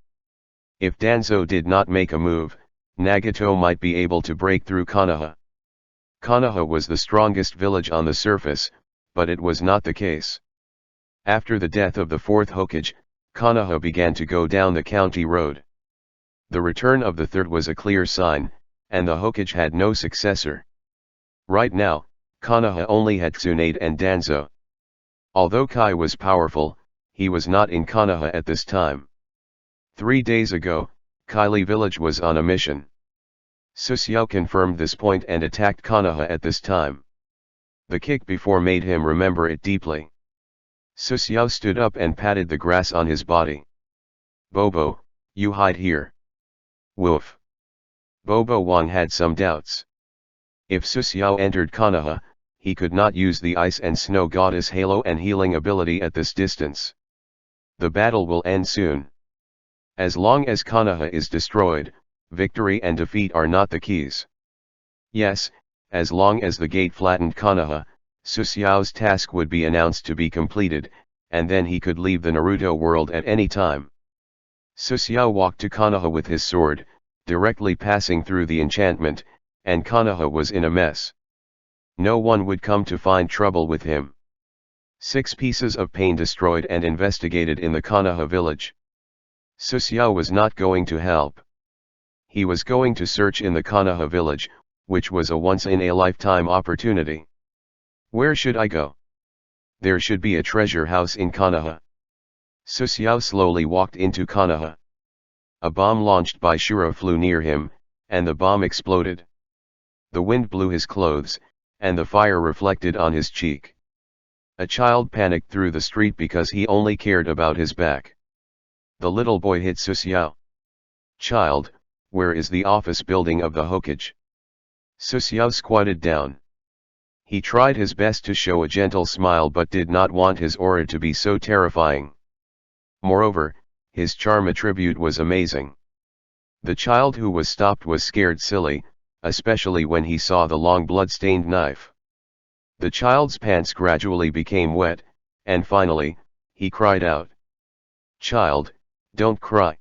If Danzo did not make a move, Nagato might be able to break through Konoha. Konoha was the strongest village on the surface, but it was not the case. After the death of the 4th Hokage, Konoha began to go down the county road. The return of the 3rd was a clear sign, and the Hokage had no successor. Right now, Konoha only had Tsunade and Danzo. Although Kai was powerful, he was not in Konoha at this time. 3 days ago, Kylie village was on a mission. Susuo confirmed this point and attacked Konoha at this time. The kick before made him remember it deeply. Susuo stood up and patted the grass on his body. Bobo, you hide here. Woof. Bobo Wang had some doubts. If Susuo entered Konoha, he could not use the Ice and Snow Goddess Halo and healing ability at this distance. The battle will end soon. As long as Konoha is destroyed, victory and defeat are not the keys. Yes, as long as the gate flattened Konoha, Susuo's task would be announced to be completed, and then he could leave the Naruto world at any time. Susuo walked to Konoha with his sword, directly passing through the enchantment, and Konoha was in a mess. No one would come to find trouble with him. 6 pieces of pain destroyed and investigated in the Konoha village. Susuo was not going to help. He was going to search in the Konoha village, which was a once-in-a-lifetime opportunity. Where should I go? There should be a treasure house in Konoha. Susuo slowly walked into Konoha. A bomb launched by Shura flew near him, and the bomb exploded. The wind blew his clothes, and the fire reflected on his cheek. A child panicked through the street because he only cared about his back. The little boy hit Susuo. Child, where is the office building of the Hokage? Susuo squatted down. He tried his best to show a gentle smile but did not want his aura to be so terrifying. Moreover, his charm attribute was amazing. The child who was stopped was scared silly, especially when he saw the long blood-stained knife. The child's pants gradually became wet, and finally, he cried out. "Child, don't cry."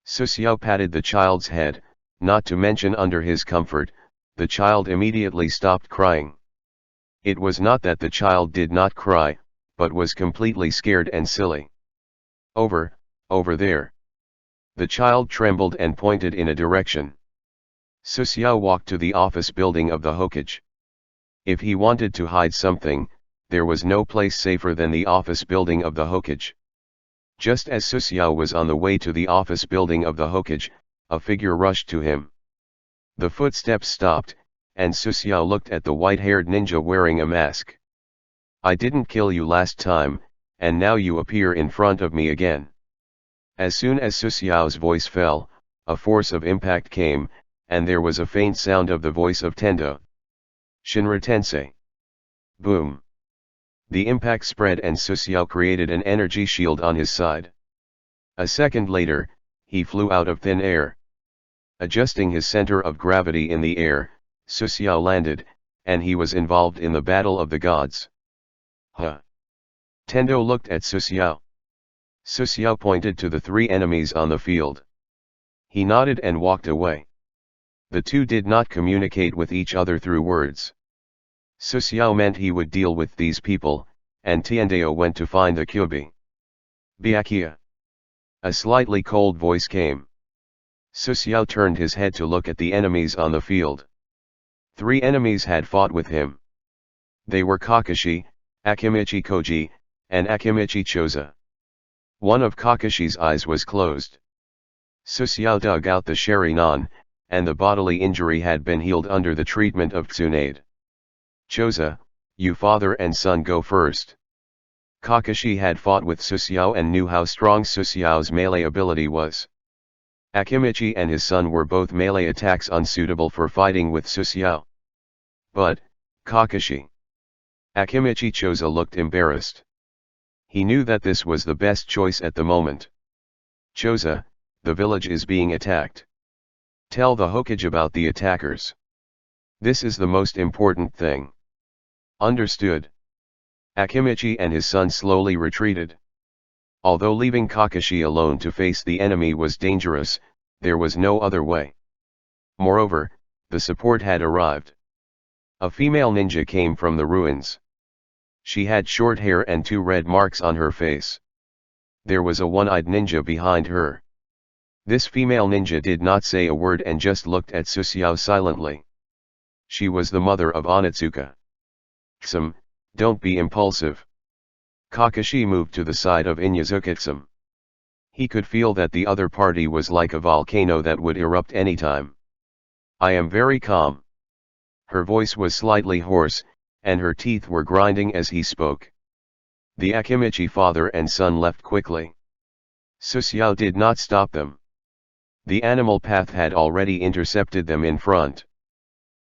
Su Xiao patted the child's head, not to mention under his comfort, the child immediately stopped crying. It was not that the child did not cry, but was completely scared and silly. Over there." The child trembled and pointed in a direction. Su Xiao walked to the office building of the Hokage. If he wanted to hide something, there was no place safer than the office building of the Hokage. Just as Su Xiao was on the way to the office building of the Hokage, a figure rushed to him. The footsteps stopped, and Su Xiao looked at the white-haired ninja wearing a mask. "I didn't kill you last time, and now you appear in front of me again." As soon as Su Xiao's voice fell, a force of impact came, and there was a faint sound of the voice of Tendo. "Shinra Tensei." Boom. The impact spread and Su Xiao created an energy shield on his side. A second later, he flew out of thin air. Adjusting his center of gravity in the air, Su Xiao landed, and he was involved in the battle of the gods. Huh. Tendo looked at Su Xiao. Su Xiao pointed to the three enemies on the field. He nodded and walked away. The two did not communicate with each other through words. Su Xiao meant he would deal with these people, and Tiandeo went to find the Kyubi. "Byakuya." A slightly cold voice came. Su Xiao turned his head to look at the enemies on the field. Three enemies had fought with him. They were Kakashi, Akimichi Koji, and Akimichi Choza. One of Kakashi's eyes was closed. Su Xiao dug out the Sharingan, and the bodily injury had been healed under the treatment of Tsunade. "Choza, you father and son go first." Kakashi had fought with Su Xiao and knew how strong Su Xiao's melee ability was. Akimichi and his son were both melee attacks unsuitable for fighting with Su Xiao. But, Kakashi. Akimichi Choza looked embarrassed. He knew that this was the best choice at the moment. "Choza, the village is being attacked. Tell the Hokage about the attackers. This is the most important thing." "Understood." Akimichi and his son slowly retreated. Although leaving Kakashi alone to face the enemy was dangerous, there was no other way. Moreover, the support had arrived. A female ninja came from the ruins. She had short hair and 2 red marks on her face. There was a one-eyed ninja behind her. This female ninja did not say a word and just looked at Su Xiao silently. She was the mother of Onitsuka. "Tsum, don't be impulsive." Kakashi moved to the side of Inyazuka. "Tsum." He could feel that the other party was like a volcano that would erupt anytime. "I am very calm." Her voice was slightly hoarse, and her teeth were grinding as he spoke. The Akimichi father and son left quickly. Su Xiao did not stop them. The animal path had already intercepted them in front.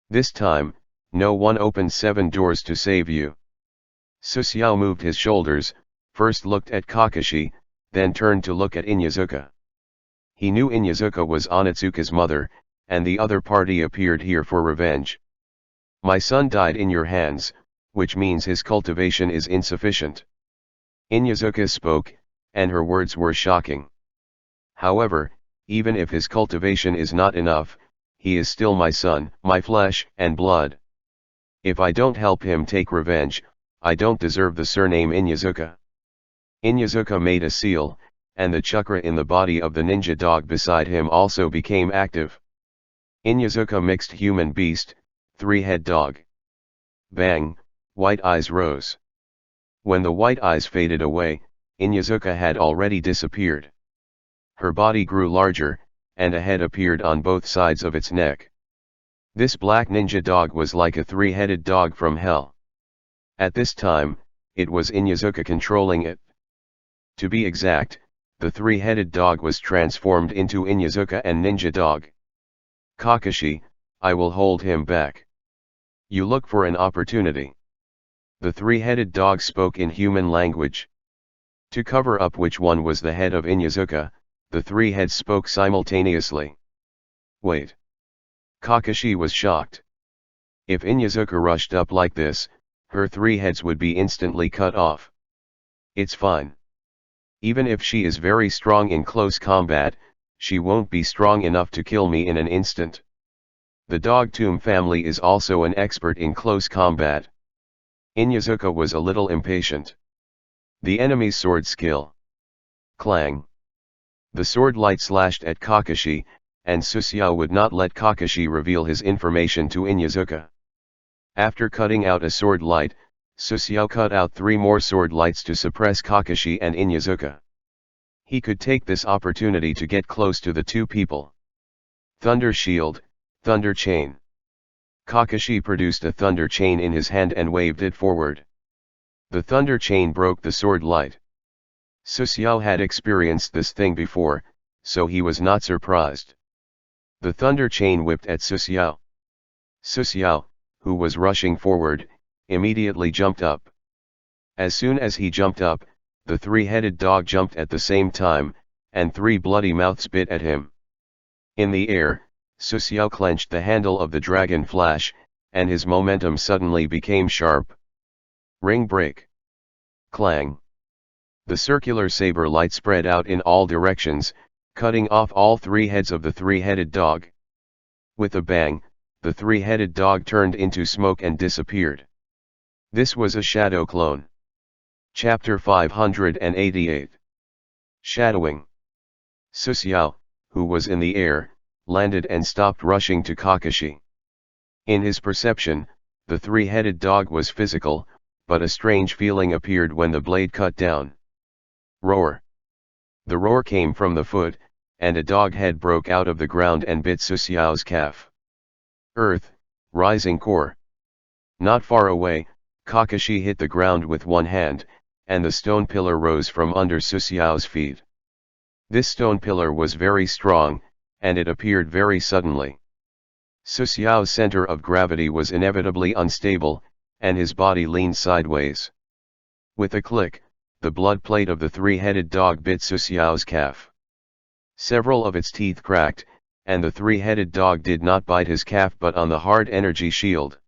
This time, no one opened 7 doors to save you. Su Xiao moved his shoulders, first looked at Kakashi, then turned to look at Inyazuka. He knew Inyazuka was Onitsuka's mother, and the other party appeared here for revenge. "My son died in your hands, which means his cultivation is insufficient." Inyazuka spoke, and her words were shocking. "However, even if his cultivation is not enough, he is still my son, my flesh and blood. If I don't help him take revenge, I don't deserve the surname Inyazuka." Inyazuka made a seal, and the chakra in the body of the ninja dog beside him also became active. Inyazuka mixed human-beast, 3-head dog. Bang, white eyes rose. When the white eyes faded away, Inyazuka had already disappeared. Her body grew larger, and a head appeared on both sides of its neck. This black ninja dog was like a 3-headed dog from hell. At this time, it was Inyazuka controlling it. To be exact, the 3-headed dog was transformed into Inyazuka and ninja dog. "Kakashi, I will hold him back." You look for an opportunity. The three-headed dog spoke in human language. To cover up which one was the head of Inyazuka, the three heads spoke simultaneously. Wait. Kakashi was shocked. If Inyazuka rushed up like this, her three heads would be instantly cut off. It's fine. Even if she is very strong in close combat, she won't be strong enough to kill me in an instant. The Dog Tomb family is also an expert in close combat. Inyazuka was a little impatient. The enemy's sword skill. Clang. The sword light slashed at Kakashi, and Susumu would not let Kakashi reveal his information to Inyazuka. After cutting out a sword light, Susumu cut out 3 more sword lights to suppress Kakashi and Inyazuka. He could take this opportunity to get close to the two people. Thunder Shield, Thunder Chain. Kakashi produced a thunder chain in his hand and waved it forward. The thunder chain broke the sword light. Susumu had experienced this thing before, so he was not surprised. The thunder chain whipped at Susumu. Susumu, who was rushing forward, immediately jumped up. As soon as he jumped up, the three-headed dog jumped at the same time, and 3 bloody mouths bit at him. In the air, Susumu clenched the handle of the dragon flash, and his momentum suddenly became sharp. Ring break. Clang. The circular saber light spread out in all directions, cutting off all 3 heads of the three-headed dog. With a bang, the three-headed dog turned into smoke and disappeared. This was a shadow clone. Chapter 588. Shadowing. Susumu, who was in the air, landed and stopped rushing to Kakashi. In his perception, the three-headed dog was physical, but a strange feeling appeared when the blade cut down. Roar. The roar came from the foot, and a dog head broke out of the ground and bit Susumu's calf. Earth, rising core. Not far away, Kakashi hit the ground with one hand, and the stone pillar rose from under Susumu's feet. This stone pillar was very strong, and it appeared very suddenly. Susumu's center of gravity was inevitably unstable, and his body leaned sideways. With a click, the blood plate of the three-headed dog bit Susumu's calf. Several of its teeth cracked, and the three-headed dog did not bite his calf but on the hard energy shield.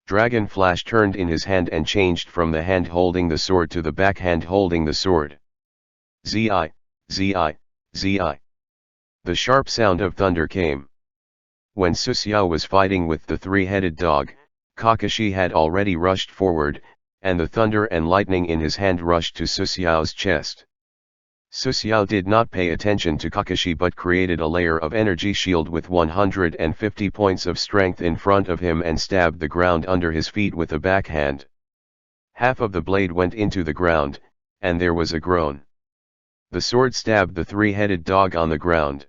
Dragon Flash turned in his hand and changed from the hand holding the sword to the back hand holding the sword. Zi, Zi, Zi. The sharp sound of thunder came. When Susumu was fighting with the three-headed dog, Kakashi had already rushed forward, and the thunder and lightning in his hand rushed to Susumu's chest. Susumu did not pay attention to Kakashi but created a layer of energy shield with 150 points of strength in front of him and stabbed the ground under his feet with a backhand. Half of the blade went into the ground, and there was a groan. The sword stabbed the three-headed dog on the ground.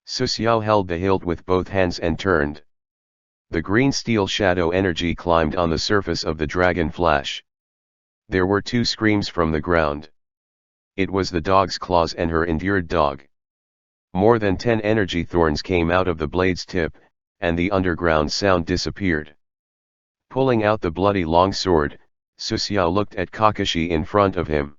Susumu held the hilt with both hands and turned. The green steel shadow energy climbed on the surface of the dragon flash. There were 2 screams from the ground. It was the dog's claws and her endured dog. More than 10 energy thorns came out of the blade's tip, and the underground sound disappeared. Pulling out the bloody long sword, Susumu looked at Kakashi in front of him.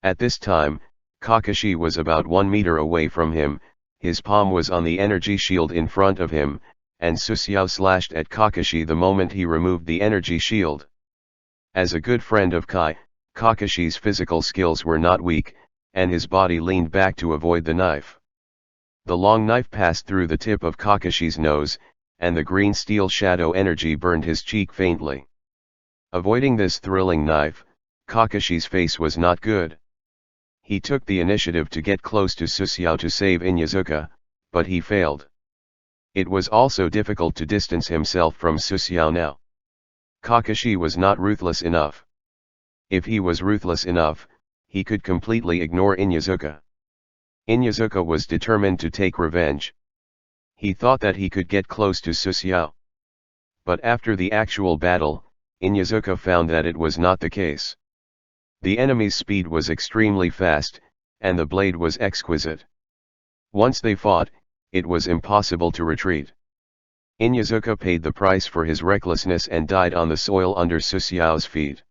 At this time, Kakashi was about 1 meter away from him, his palm was on the energy shield in front of him, and Susumu slashed at Kakashi the moment he removed the energy shield. As a good friend of Kakashi's physical skills were not weak, and his body leaned back to avoid the knife. The long knife passed through the tip of Kakashi's nose, and the green steel shadow energy burned his cheek faintly. Avoiding this thrilling knife, Kakashi's face was not good. He took the initiative to get close to Susumu to save Inyazuka, but he failed. It was also difficult to distance himself from Susumu now. Kakashi was not ruthless enough. If he was ruthless enough, he could completely ignore Inyazuka. Inyazuka was determined to take revenge. He thought that he could get close to Susumu. But after the actual battle, Inyazuka found that it was not the case. The enemy's speed was extremely fast, and the blade was exquisite. Once they fought, it was impossible to retreat. Inyazuka paid the price for his recklessness and died on the soil under Susiao's feet.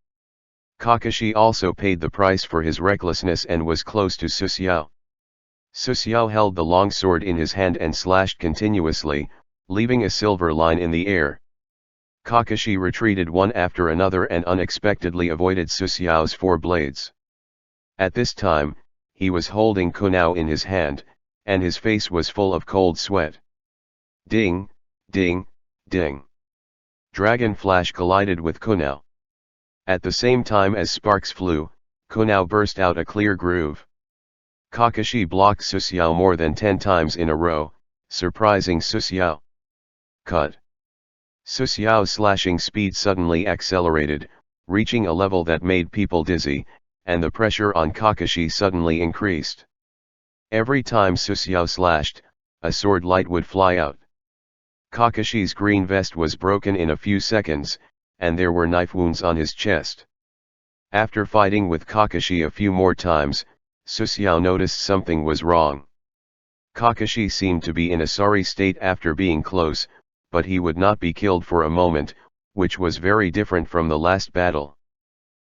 Kakashi also paid the price for his recklessness and was close to Susiao. Susiao held the long sword in his hand and slashed continuously, leaving a silver line in the air. Kakashi retreated one after another and unexpectedly avoided Susiao's 4 blades. At this time, he was holding kunao in his hand, and his face was full of cold sweat. Ding, ding, ding. Dragon Flash collided with kunao. At the same time as sparks flew, kunao burst out a clear groove. Kakashi blocked Susiao more than 10 times in a row, surprising Susiao. Cut. Susiao's slashing speed suddenly accelerated, reaching a level that made people dizzy, and the pressure on Kakashi suddenly increased. Every time Susiao slashed, a sword light would fly out. Kakashi's green vest was broken in a few seconds, and there were knife wounds on his chest. After fighting with Kakashi a few more times, Susiao noticed something was wrong. Kakashi seemed to be in a sorry state after being close, but he would not be killed for a moment, which was very different from the last battle.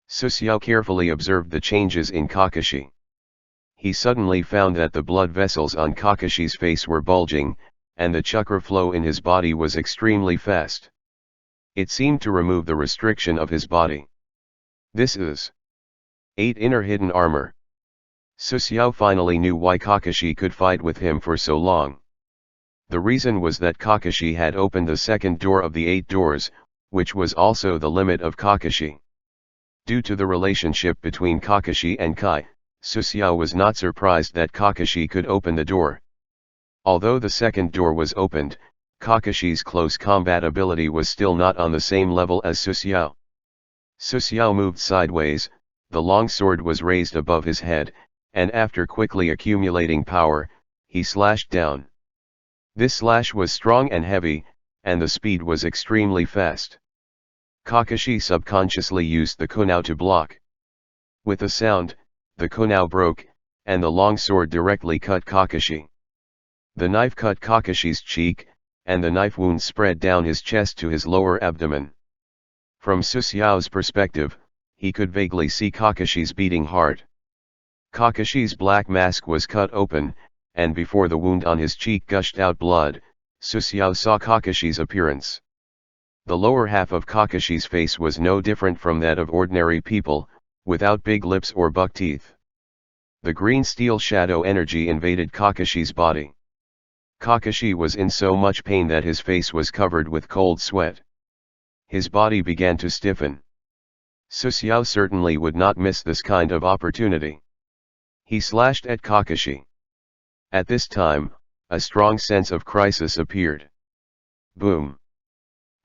Susiao carefully observed the changes in Kakashi. He suddenly found that the blood vessels on Kakashi's face were bulging, and the chakra flow in his body was extremely fast. It seemed to remove the restriction of his body. This is 8 inner hidden armor. Susiao finally knew why Kakashi could fight with him for so long. The reason was that Kakashi had opened the second door of the 8 doors, which was also the limit of Kakashi. Due to the relationship between Kakashi and Kai, Susiao was not surprised that Kakashi could open the door. Although the second door was opened, Kakashi's close combat ability was still not on the same level as Susiao. Susiao moved sideways, the long sword was raised above his head, and after quickly accumulating power, he slashed down. This slash was strong and heavy, and the speed was extremely fast. Kakashi subconsciously used the kunao to block. With a sound, the kunao broke, and the long sword directly cut Kakashi. The knife cut Kakashi's cheek, and the knife wound spread down his chest to his lower abdomen. From Susiao's perspective, he could vaguely see Kakashi's beating heart. Kakashi's black mask was cut open, and before the wound on his cheek gushed out blood, Susiao saw Kakashi's appearance. The lower half of Kakashi's face was no different from that of ordinary people, without big lips or buck teeth. The green steel shadow energy invaded Kakashi's body. Kakashi was in so much pain that his face was covered with cold sweat. His body began to stiffen. Susiao certainly would not miss this kind of opportunity. He slashed at Kakashi. At this time, a strong sense of crisis appeared. Boom!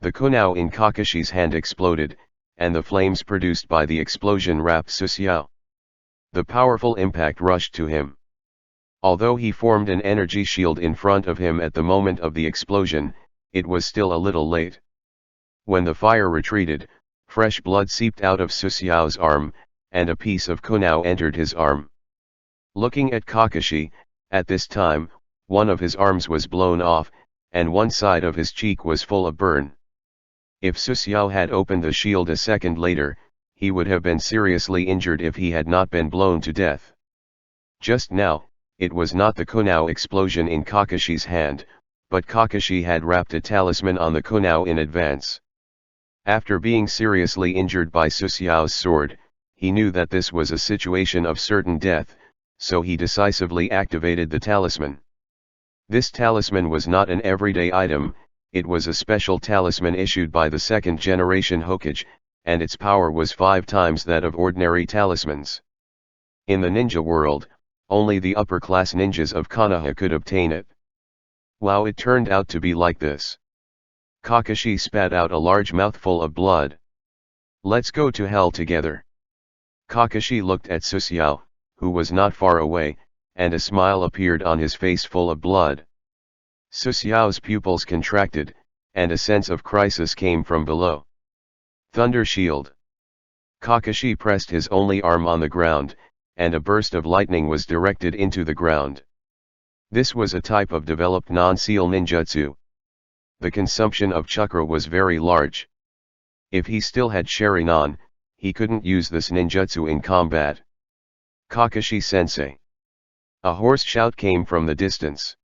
The kunao in Kakashi's hand exploded, and the flames produced by the explosion wrapped Susiao. The powerful impact rushed to him. Although he formed an energy shield in front of him at the moment of the explosion, it was still a little late. When the fire retreated, fresh blood seeped out of Susiao's arm, and a piece of kunao entered his arm. Looking at Kakashi, at this time, one of his arms was blown off, and one side of his cheek was full of burn. If Susiao had opened the shield a second later, he would have been seriously injured if he had not been blown to death. Just now, it was not the kunao explosion in Kakashi's hand, but Kakashi had wrapped a talisman on the kunao in advance. After being seriously injured by Susiao's sword, he knew that this was a situation of certain death, so he decisively activated the talisman. This talisman was not an everyday item, it was a special talisman issued by the second generation Hokage, and its power was 5 times that of ordinary talismans. In the ninja world, only the upper-class ninjas of Konoha could obtain it. Wow, it turned out to be like this. Kakashi spat out a large mouthful of blood. Let's go to hell together. Kakashi looked at Susiao, who was not far away, and a smile appeared on his face full of blood. Susiao's pupils contracted, and a sense of crisis came from below. Thunder Shield. Kakashi pressed his only arm on the ground, and a burst of lightning was directed into the ground. This was a type of developed non-seal ninjutsu. The consumption of chakra was very large. If he still had Sharingan, he couldn't use this ninjutsu in combat. Kakashi-sensei. A hoarse shout came from the distance.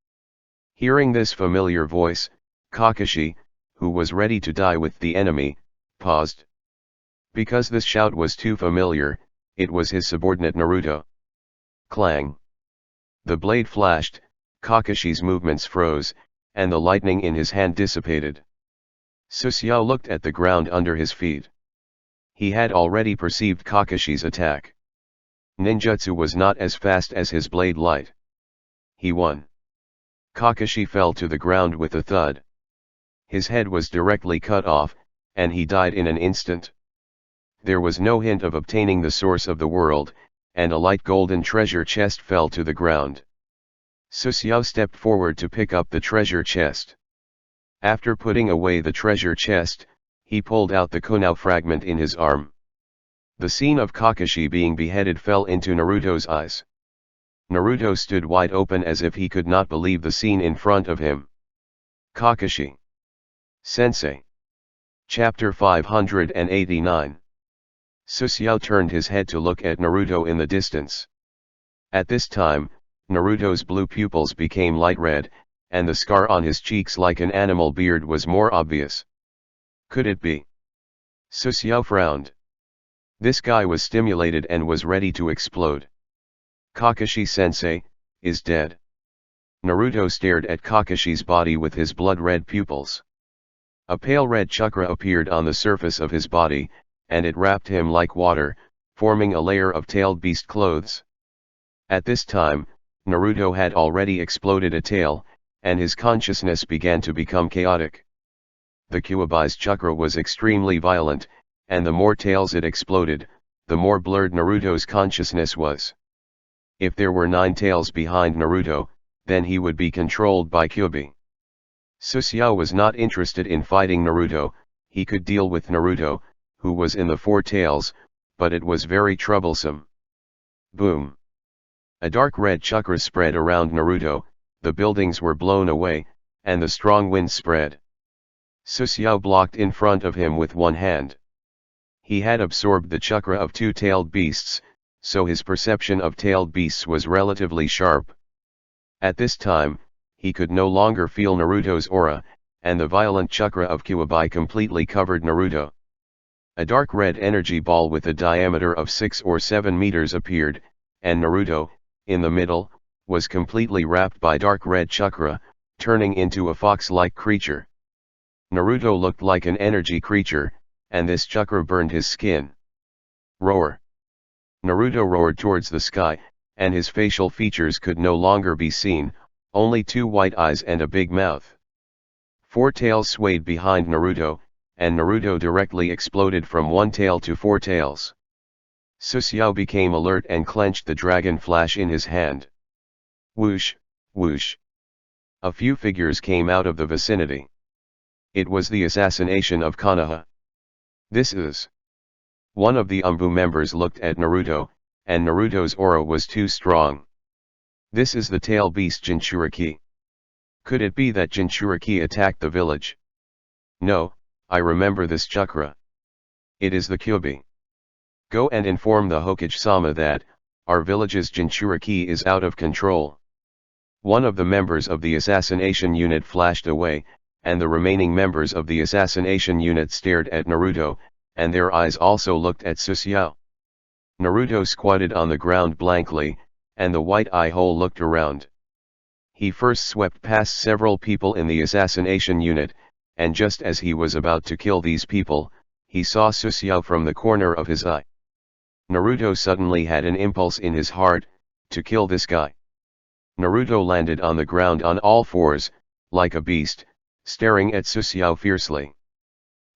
Hearing this familiar voice, Kakashi, who was ready to die with the enemy, paused. Because this shout was too familiar, it was his subordinate Naruto. Clang. The blade flashed, Kakashi's movements froze, and the lightning in his hand dissipated. Susiao looked at the ground under his feet. He had already perceived Kakashi's attack. Ninjutsu was not as fast as his blade light. He won. Kakashi fell to the ground with a thud. His head was directly cut off, and he died in an instant. There was no hint of obtaining the source of the world, and a light golden treasure chest fell to the ground. Susiao stepped forward to pick up the treasure chest. After putting away the treasure chest, he pulled out the kunao fragment in his arm. The scene of Kakashi being beheaded fell into Naruto's eyes. Naruto stood wide open as if he could not believe the scene in front of him. Kakashi. Sensei. Chapter 589. Susiao turned his head to look at Naruto in the distance. At this time, Naruto's blue pupils became light red, and the scar on his cheeks like an animal beard was more obvious. Could it be? Susiao frowned. This guy was stimulated and was ready to explode. Kakashi-sensei is dead. Naruto stared at Kakashi's body with his blood-red pupils. A pale red chakra appeared on the surface of his body, and it wrapped him like water, forming a layer of tailed beast clothes. At this time, Naruto had already exploded a tail, and his consciousness began to become chaotic. The Kyuubi's chakra was extremely violent, and the more tails it exploded, the more blurred Naruto's consciousness was. If there were 9 tails behind Naruto, then he would be controlled by Kyuubi. Susiao was not interested in fighting Naruto. He could deal with Naruto, who was in the 4 tails, but it was very troublesome. Boom! A dark red chakra spread around Naruto, the buildings were blown away, and the strong wind spread. Susiao blocked in front of him with one hand. He had absorbed the chakra of 2 tailed beasts, so his perception of tailed beasts was relatively sharp. At this time, he could no longer feel Naruto's aura, and the violent chakra of Kyuubi completely covered Naruto. A dark red energy ball with a diameter of 6 or 7 meters appeared, and Naruto, in the middle, was completely wrapped by dark red chakra, turning into a fox-like creature. Naruto looked like an energy creature, and this chakra burned his skin. Roar! Naruto roared towards the sky, and his facial features could no longer be seen, only 2 white eyes and a big mouth. 4 tails swayed behind Naruto, and Naruto directly exploded from 1 tail to 4 tails. Susiao became alert and clenched the dragon flash in his hand. Whoosh, whoosh. A few figures came out of the vicinity. It was the assassination of Konoha. This is. One of the Umbu members looked at Naruto, and Naruto's aura was too strong. This is the tail beast Jinchuriki. Could it be that Jinchuriki attacked the village? No, I remember this chakra. It is the Kyuubi. Go and inform the Hokage-sama that, our village's Jinchuriki is out of control. One of the members of the assassination unit flashed away, and the remaining members of the assassination unit stared at Naruto, and their eyes also looked at Susiao. Naruto squatted on the ground blankly, and the white eye hole looked around. He first swept past several people in the assassination unit, and just as he was about to kill these people, he saw Susiao from the corner of his eye. Naruto suddenly had an impulse in his heart, to kill this guy. Naruto landed on the ground on all fours, like a beast, staring at Susiao fiercely.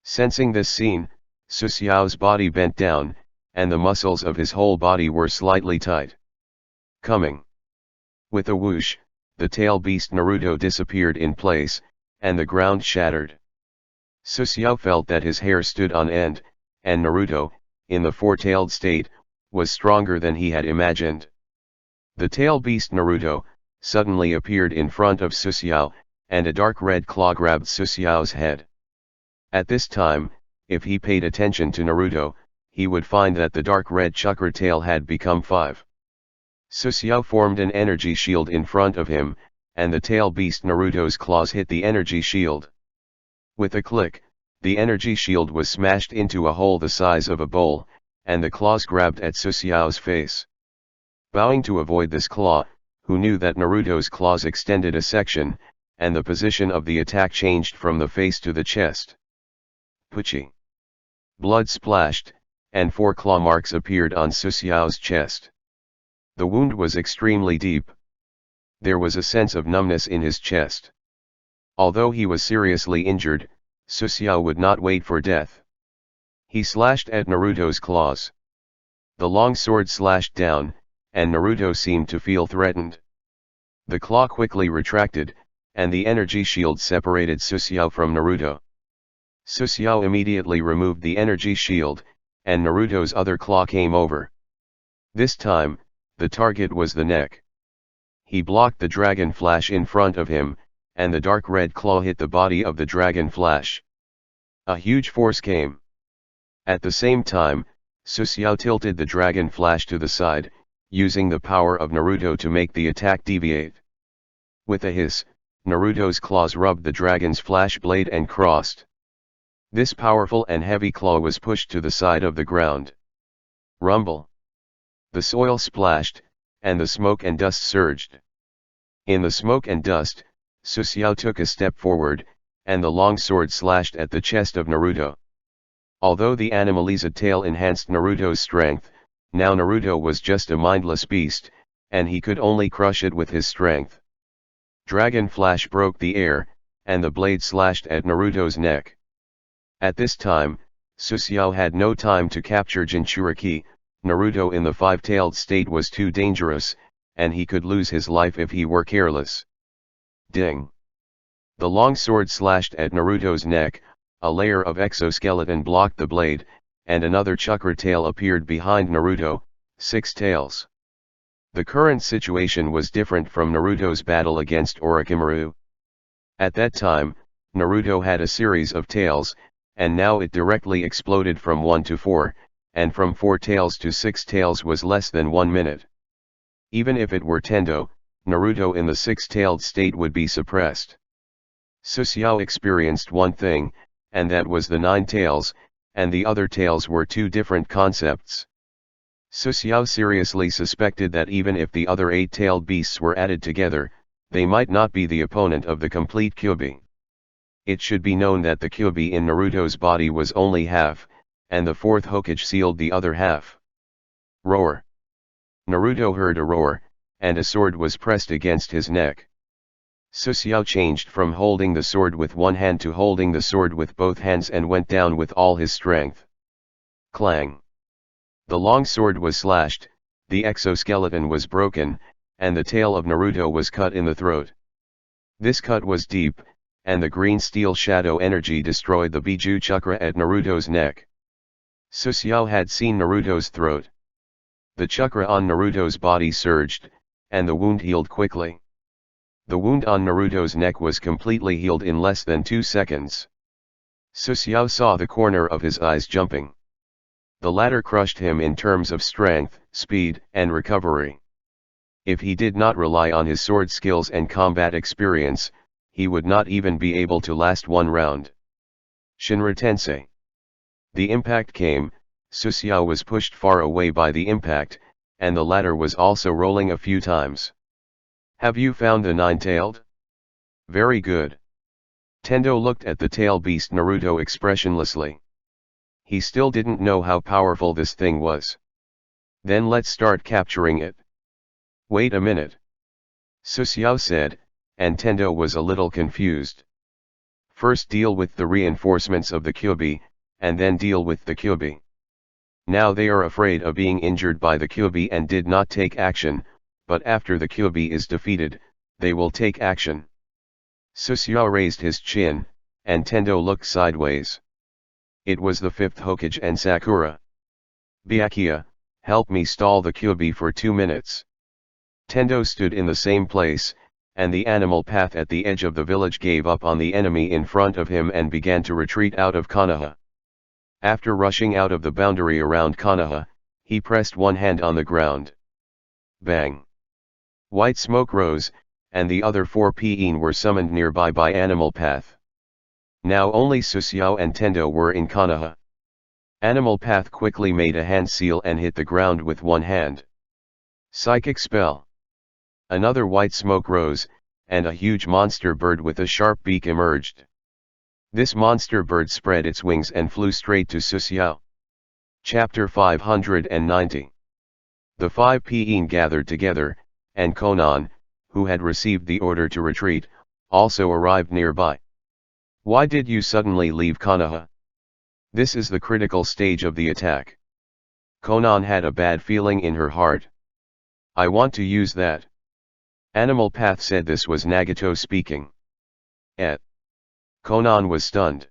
Sensing this scene, Susiao's body bent down, and the muscles of his whole body were slightly tight. Coming. With a whoosh, the tail beast Naruto disappeared in place, and the ground shattered. Susiao felt that his hair stood on end, and Naruto, in the 4-tailed state, was stronger than he had imagined. The tail beast Naruto suddenly appeared in front of Susiao, and a dark red claw grabbed Susuyao's head. At this time, if he paid attention to Naruto, he would find that the dark red chakra tail had become 5. Susuyao formed an energy shield in front of him, and the tail beast Naruto's claws hit the energy shield. With a click, the energy shield was smashed into a hole the size of a bowl, and the claws grabbed at Susuyao's face. Bowing to avoid this claw, who knew that Naruto's claws extended a section, and the position of the attack changed from the face to the chest. Puchi. Blood splashed, and 4 claw marks appeared on Susuyao's chest. The wound was extremely deep. There was a sense of numbness in his chest. Although he was seriously injured, Susuyao would not wait for death. He slashed at Naruto's claws. The long sword slashed down, and Naruto seemed to feel threatened. The claw quickly retracted, and the energy shield separated Susuyao from Naruto. Susuyao immediately removed the energy shield, and Naruto's other claw came over. This time, the target was the neck. He blocked the dragon flash in front of him, and the dark red claw hit the body of the dragon flash. A huge force came. At the same time, Susuyao tilted the dragon flash to the side, using the power of Naruto to make the attack deviate. With a hiss, Naruto's claws rubbed the dragon's flash blade and crossed. This powerful and heavy claw was pushed to the side of the ground. Rumble. The soil splashed, and the smoke and dust surged. In the smoke and dust, Susuyao took a step forward, and the long sword slashed at the chest of Naruto. Although the Anomalisa tail enhanced Naruto's strength, now Naruto was just a mindless beast, and he could only crush it with his strength. Dragon Flash broke the air, and the blade slashed at Naruto's neck. At this time, Susuyao had no time to capture Jinchuriki. Naruto in the 5-tailed state was too dangerous, and he could lose his life if he were careless. Ding! The long sword slashed at Naruto's neck, a layer of exoskeleton blocked the blade, and another chakra tail appeared behind Naruto, 6 tails. The current situation was different from Naruto's battle against Orochimaru. At that time, Naruto had a series of tails, and now it directly exploded from 1 to 4, and from 4 tails to 6 tails was less than 1 minute. Even if it were Tendo, Naruto in the 6-tailed state would be suppressed. Susuyao experienced one thing, and that was the 9 tails, and the other tails were 2 different concepts. Susuyao seriously suspected that even if the other 8-tailed beasts were added together, they might not be the opponent of the complete Kyuubi. It should be known that the Kyuubi in Naruto's body was only half, and the 4th Hokage sealed the other half. Roar! Naruto heard a roar, and a sword was pressed against his neck. Susuyao changed from holding the sword with one hand to holding the sword with both hands and went down with all his strength. Clang! The long sword was slashed, the exoskeleton was broken, and the tail of Naruto was cut in the throat. This cut was deep, and the green steel shadow energy destroyed the Biju chakra at Naruto's neck. Susuyao had seen Naruto's throat. The chakra on Naruto's body surged, and the wound healed quickly. The wound on Naruto's neck was completely healed in less than 2 seconds. Susuyao saw the corner of his eyes jumping. The latter crushed him in terms of strength, speed, and recovery. If he did not rely on his sword skills and combat experience, he would not even be able to last 1 round. Shinra Tensei. The impact came, Susuyao was pushed far away by the impact, and the latter was also rolling a few times. Have you found the 9-tailed? Very good. Tendo looked at the tail beast Naruto expressionlessly. He still didn't know how powerful this thing was. Then let's start capturing it. Wait a minute. Susuyao said, and Tendo was a little confused. First deal with the reinforcements of the Kyuubi, and then deal with the Kyuubi. Now they are afraid of being injured by the Kyuubi and did not take action, but after the Kyuubi is defeated, they will take action. Susuyao raised his chin, and Tendo looked sideways. It was the 5th Hokage and Sakura. Byakuya, help me stall the Kyuubi for 2 minutes. Tendo stood in the same place, and the animal path at the edge of the village gave up on the enemy in front of him and began to retreat out of Konoha. After rushing out of the boundary around Konoha, he pressed one hand on the ground. Bang! White smoke rose, and the other 4 Peen were summoned nearby by Animal Path. Now only Susiao and Tendo were in Konoha. Animal Path quickly made a hand seal and hit the ground with one hand. Psychic spell. Another white smoke rose, and a huge monster bird with a sharp beak emerged. This monster bird spread its wings and flew straight to Susiao. Chapter 590. The 5 Peen gathered together, and Konan, who had received the order to retreat, also arrived nearby. Why did you suddenly leave Konoha? This is the critical stage of the attack. Konan had a bad feeling in her heart. I want to use that. Animal Path said. This was Nagato speaking. Konan was stunned.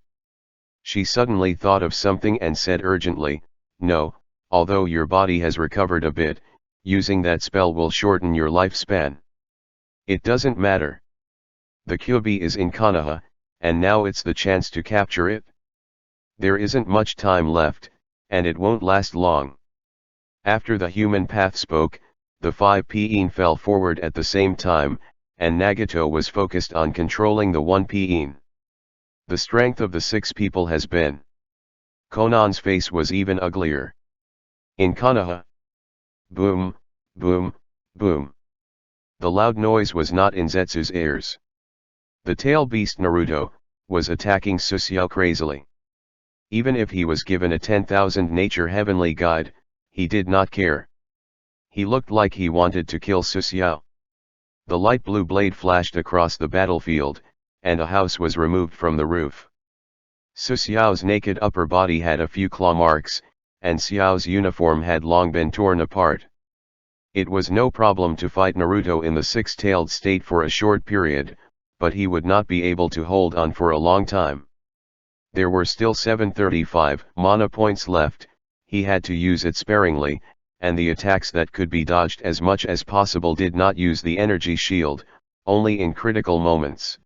She suddenly thought of something and said urgently, no, although your body has recovered a bit, using that spell will shorten your lifespan. It doesn't matter. The Kyubi is in Konoha, and now it's the chance to capture it. There isn't much time left, and it won't last long. After the human path spoke, the 5 Peen fell forward at the same time, and Nagato was focused on controlling the 1 Peen. The strength of the 6 people has been. Konan's face was even uglier. In Konoha. Boom, boom, boom. The loud noise was not in Zetsu's ears. The tail beast Naruto was attacking Susiao crazily. Even if he was given a 10,000 nature heavenly guide, he did not care. He looked like he wanted to kill Susiao. The light blue blade flashed across the battlefield, and a house was removed from the roof. Susiao's naked upper body had a few claw marks, and Xiao's uniform had long been torn apart. It was no problem to fight Naruto in the six-tailed state for a short period, but he would not be able to hold on for a long time. There were still 735 mana points left. He had to use it sparingly, and the attacks that could be dodged as much as possible did not use the energy shield, only in critical moments.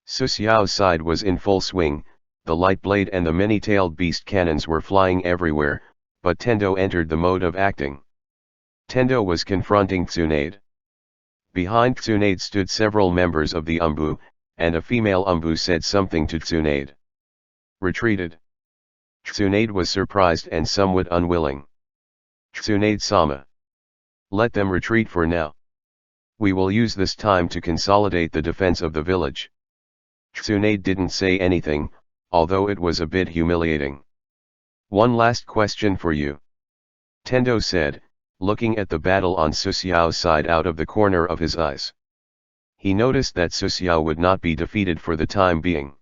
Susiao's side was in full swing, the light blade and the many-tailed beast cannons were flying everywhere, but Tendo entered the mode of acting. Tendo was confronting Tsunade. Behind Tsunade stood several members of the Umbu, and a female Umbu said something to Tsunade. Retreated. Tsunade was surprised and somewhat unwilling. Tsunade-sama. Let them retreat for now. We will use this time to consolidate the defense of the village. Tsunade didn't say anything, although it was a bit humiliating. One last question for you. Tendo said, looking at the battle on Susiao's side out of the corner of his eyes. He noticed that Susiao would not be defeated for the time being.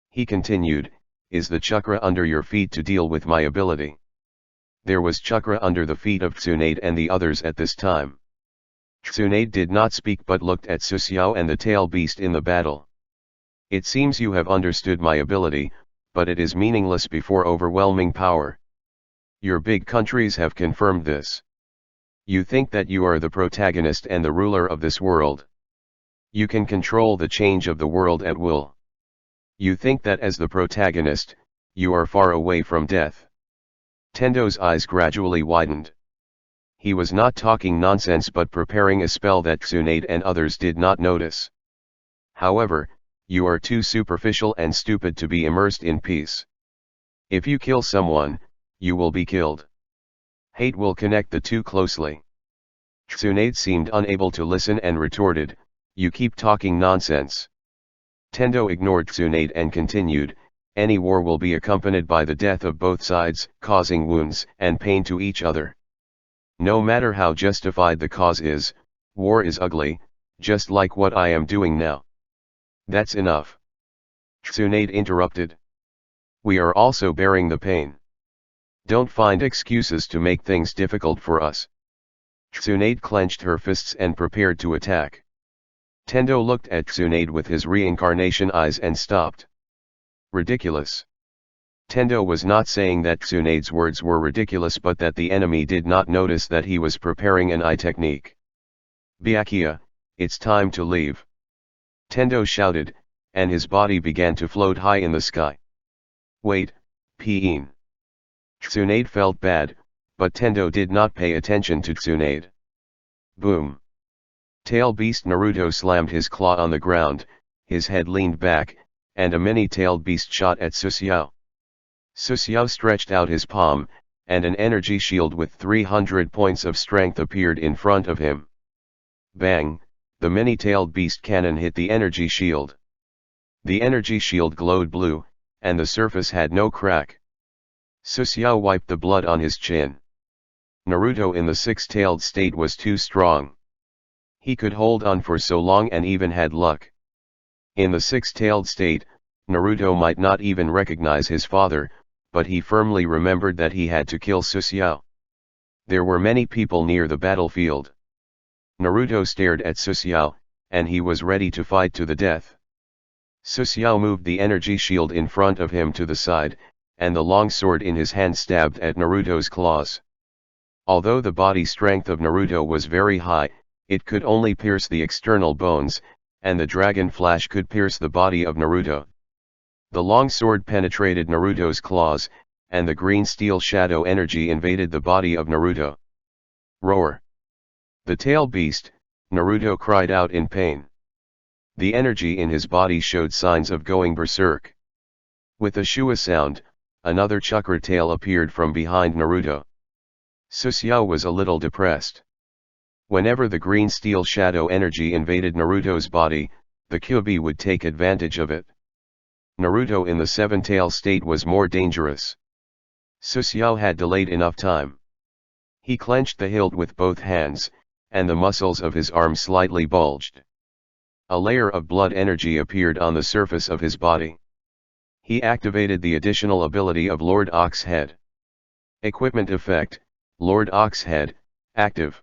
He continued, is the chakra under your feet to deal with my ability? There was chakra under the feet of Tsunade and the others at this time. Tsunade did not speak but looked at Susiao and the tail beast in the battle. It seems you have understood my ability, but it is meaningless before overwhelming power. Your big countries have confirmed this. You think that you are the protagonist and the ruler of this world. You can control the change of the world at will. You think that as the protagonist, you are far away from death. Tendo's eyes gradually widened. He was not talking nonsense but preparing a spell that Tsunade and others did not notice. However, you are too superficial and stupid to be immersed in peace. If you kill someone, you will be killed. Hate will connect the two closely. Tsunade seemed unable to listen and retorted, you keep talking nonsense. Tendo ignored Tsunade and continued, any war will be accompanied by the death of both sides, causing wounds and pain to each other. No matter how justified the cause is, war is ugly, just like what I am doing now. That's enough. Tsunade interrupted. We are also bearing the pain. Don't find excuses to make things difficult for us. Tsunade clenched her fists and prepared to attack. Tendo looked at Tsunade with his reincarnation eyes and stopped. Ridiculous. Tendo was not saying that Tsunade's words were ridiculous but that the enemy did not notice that he was preparing an eye technique. Byakuya, It's time to leave. Tendo shouted, and his body began to float high in the sky. Wait, Peen. Tsunade felt bad, but Tendo did not pay attention to Tsunade. Boom. Tail Beast Naruto slammed his claw on the ground, his head leaned back, and a many-tailed beast shot at Suxiao. Suxiao stretched out his palm, and an energy shield with 300 points of strength appeared in front of him. Bang, the many-tailed beast cannon hit the energy shield. The energy shield glowed blue, and the surface had no crack. Suxiao wiped the blood on his chin. Naruto in the six-tailed state was too strong. He could hold on for so long and even had luck. In the six-tailed state, Naruto might not even recognize his father, but he firmly remembered that he had to kill Suxiao. There were many people near the battlefield. Naruto stared at Suxiao, and he was ready to fight to the death. Suxiao moved the energy shield in front of him to the side, and the long sword in his hand stabbed at Naruto's claws. Although the body strength of Naruto was very high, it could only pierce the external bones, and the dragon flash could pierce the body of Naruto. The long sword penetrated Naruto's claws, and the green steel shadow energy invaded the body of Naruto. Roar! The tail beast, Naruto cried out in pain. The energy in his body showed signs of going berserk. With a shua sound, another chakra tail appeared from behind Naruto. Suxiao was a little depressed. Whenever the green steel shadow energy invaded Naruto's body, the Kyuubi would take advantage of it. Naruto in the seven-tail state was more dangerous. Suxiao had delayed enough time. He clenched the hilt with both hands, and the muscles of his arm slightly bulged. A layer of blood energy appeared on the surface of his body. He activated the additional ability of Lord Oxhead. Equipment effect, Lord Oxhead, active.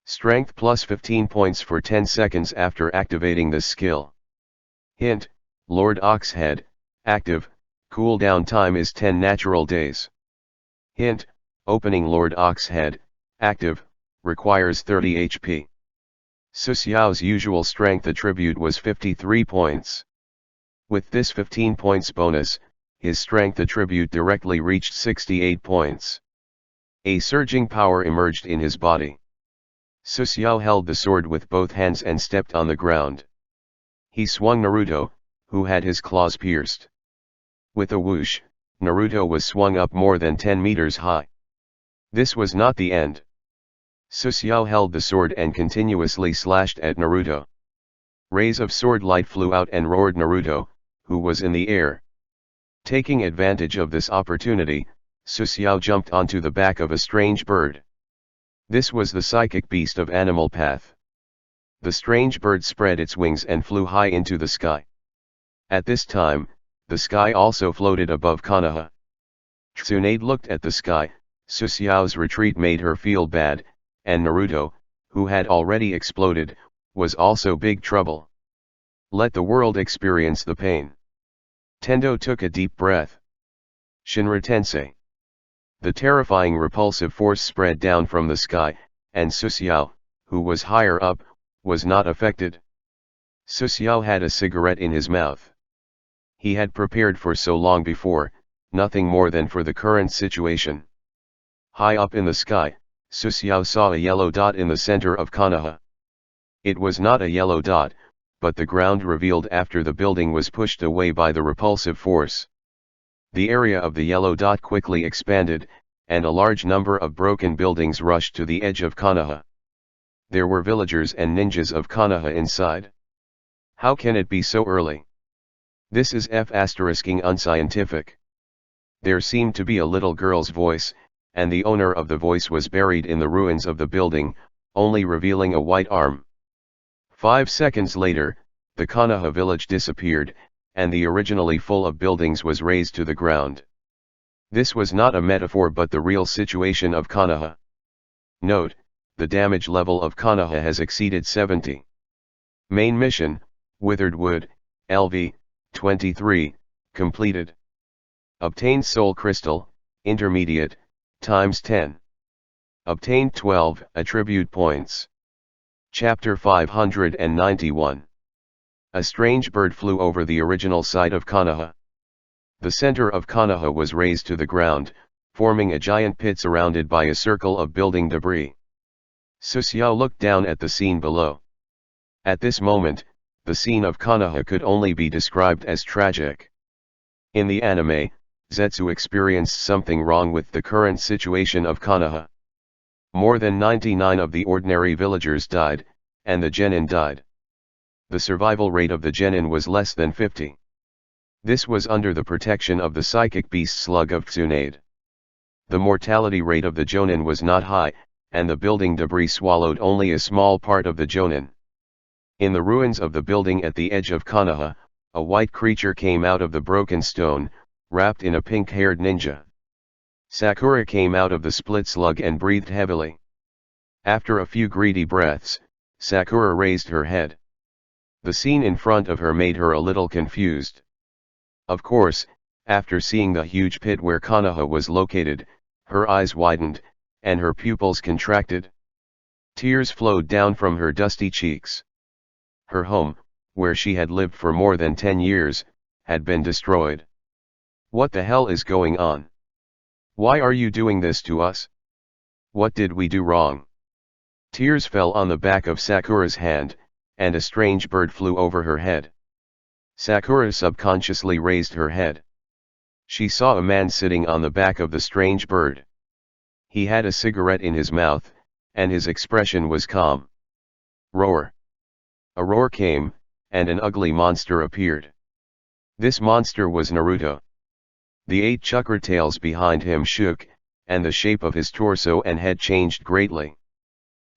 Strength plus 15 points for 10 seconds after activating this skill. Hint, Lord Oxhead, active, cooldown time is 10 natural days. Hint, opening Lord Oxhead, active, requires 30 HP. Suxiao's usual strength attribute was 53 points. With this 15 points bonus, his strength attribute directly reached 68 points. A surging power emerged in his body. Suxiao held the sword with both hands and stepped on the ground. He swung Naruto, who had his claws pierced. With a whoosh, Naruto was swung up more than 10 meters high. This was not the end. Suxiao held the sword and continuously slashed at Naruto. Rays of sword light flew out and roared Naruto, who was in the air. Taking advantage of this opportunity, Suxiao jumped onto the back of a strange bird. This was the psychic beast of Animal Path. The strange bird spread its wings and flew high into the sky. At this time, the sky also floated above Konoha. Tsunade looked at the sky. Suxiao's retreat made her feel bad, and Naruto, who had already exploded, was also big trouble. Let the world experience the pain. Tendo took a deep breath. Shinra Tensei. The terrifying repulsive force spread down from the sky, and Suxiao, who was higher up, was not affected. Suxiao had a cigarette in his mouth. He had prepared for so long before, nothing more than for the current situation. High up in the sky, Suxiao saw a yellow dot in the center of Konoha. It was not a yellow dot, but the ground revealed after the building was pushed away by the repulsive force. The area of the yellow dot quickly expanded, and a large number of broken buildings rushed to the edge of Konoha. There were villagers and ninjas of Konoha inside. How can it be so early? This is unscientific. There seemed to be a little girl's voice, and the owner of the voice was buried in the ruins of the building, only revealing a white arm. 5 seconds later, the Konoha village disappeared, and the originally full of buildings was razed to the ground. This was not a metaphor but the real situation of Konoha. Note, the damage level of Konoha has exceeded 70. Main mission, Withered Wood, LV, 23, completed. Obtained Soul Crystal, Intermediate, times 10. Obtained 12 attribute points. Chapter 591. A strange bird flew over the original site of Konoha. The center of Konoha was razed to the ground, forming a giant pit surrounded by a circle of building debris. Susiao looked down at the scene below. At this moment, the scene of Konoha could only be described as tragic. In the anime, Zetsu experienced something wrong with the current situation of Konoha. More than 99 of the ordinary villagers died, and the genin died. The survival rate of the genin was less than 50. This was under the protection of the psychic beast slug of Tsunade. The mortality rate of the jonin was not high, and the building debris swallowed only a small part of the jonin. In the ruins of the building at the edge of Konoha, a white creature came out of the broken stone, wrapped in a pink-haired ninja. Sakura came out of the split slug and breathed heavily. After a few greedy breaths, Sakura raised her head. The scene in front of her made her a little confused. Of course, after seeing the huge pit where Konoha was located, her eyes widened, and her pupils contracted. Tears flowed down from her dusty cheeks. Her home, where she had lived for more than 10 years, had been destroyed. What the hell is going on? Why are you doing this to us? What did we do wrong? Tears fell on the back of Sakura's hand, and a strange bird flew over her head. Sakura subconsciously raised her head. She saw a man sitting on the back of the strange bird. He had a cigarette in his mouth, and his expression was calm. Roar! A roar came, and an ugly monster appeared. This monster was Naruto. The 8 chakra tails behind him shook, and the shape of his torso and head changed greatly.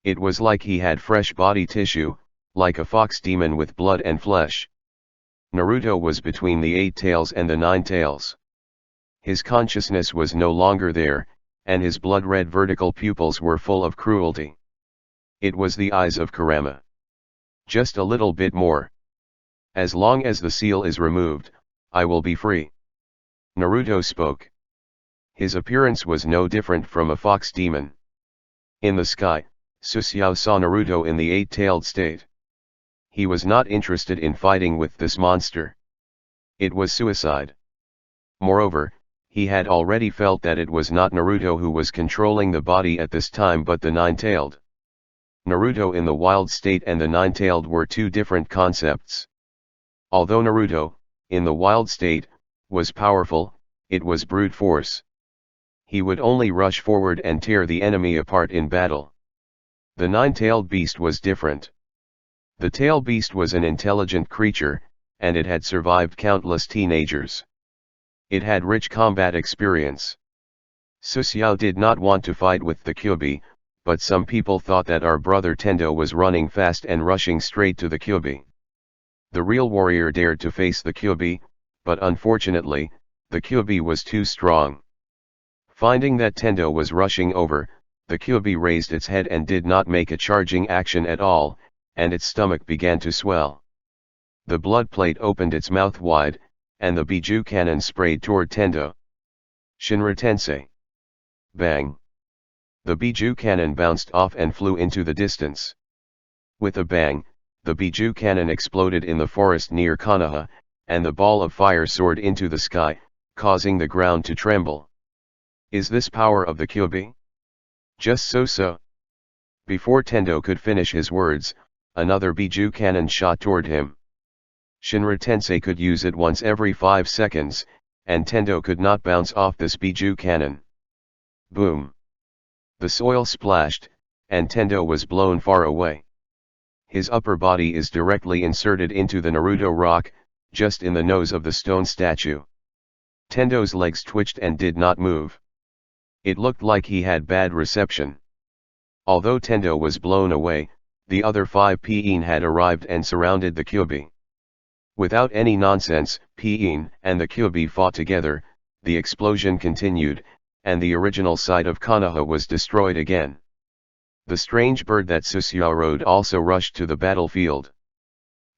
It was like he had fresh body tissue, like a fox demon with blood and flesh. Naruto was between the 8 tails and the 9 tails. His consciousness was no longer there, and his blood-red vertical pupils were full of cruelty. It was the eyes of Kurama. Just a little bit more. As long as the seal is removed, I will be free. Naruto spoke. His appearance was no different from a fox demon. In the sky, Susiao saw Naruto in the 8-tailed state. He was not interested in fighting with this monster. It was suicide. Moreover, he had already felt that it was not Naruto who was controlling the body at this time but the 9-tailed. Naruto in the wild state and the 9-tailed were two different concepts. Although Naruto, in the wild state, was powerful, it was brute force. He would only rush forward and tear the enemy apart in battle. The 9-tailed beast was different. The tail beast was an intelligent creature, and it had survived countless teenagers. It had rich combat experience. Susiao did not want to fight with the Kyuubi, but some people thought that our brother Tendo was running fast and rushing straight to the Kyuubi. The real warrior dared to face the Kyuubi, but unfortunately, the Kyuubi was too strong. Finding that Tendo was rushing over, the Kyuubi raised its head and did not make a charging action at all, and its stomach began to swell. The blood plate opened its mouth wide, and the Biju cannon sprayed toward Tendo. Shinra Tensei. Bang! The Biju cannon bounced off and flew into the distance. With a bang, the Biju cannon exploded in the forest near Konoha, and the ball of fire soared into the sky, causing the ground to tremble. Is this power of the Kyuubi? Just so. Before Tendo could finish his words, another Biju cannon shot toward him. Shinra Tensei could use it once every 5 seconds, and Tendo could not bounce off this Biju cannon. Boom! The soil splashed, and Tendo was blown far away. His upper body is directly inserted into the Naruto rock, just in the nose of the stone statue. Tendo's legs twitched and did not move. It looked like he had bad reception. Although Tendo was blown away, the other 5 Peen had arrived and surrounded the Kyuubi. Without any nonsense, Peen and the Kyuubi fought together, the explosion continued, and the original site of Konoha was destroyed again. The strange bird that Susiao rode also rushed to the battlefield.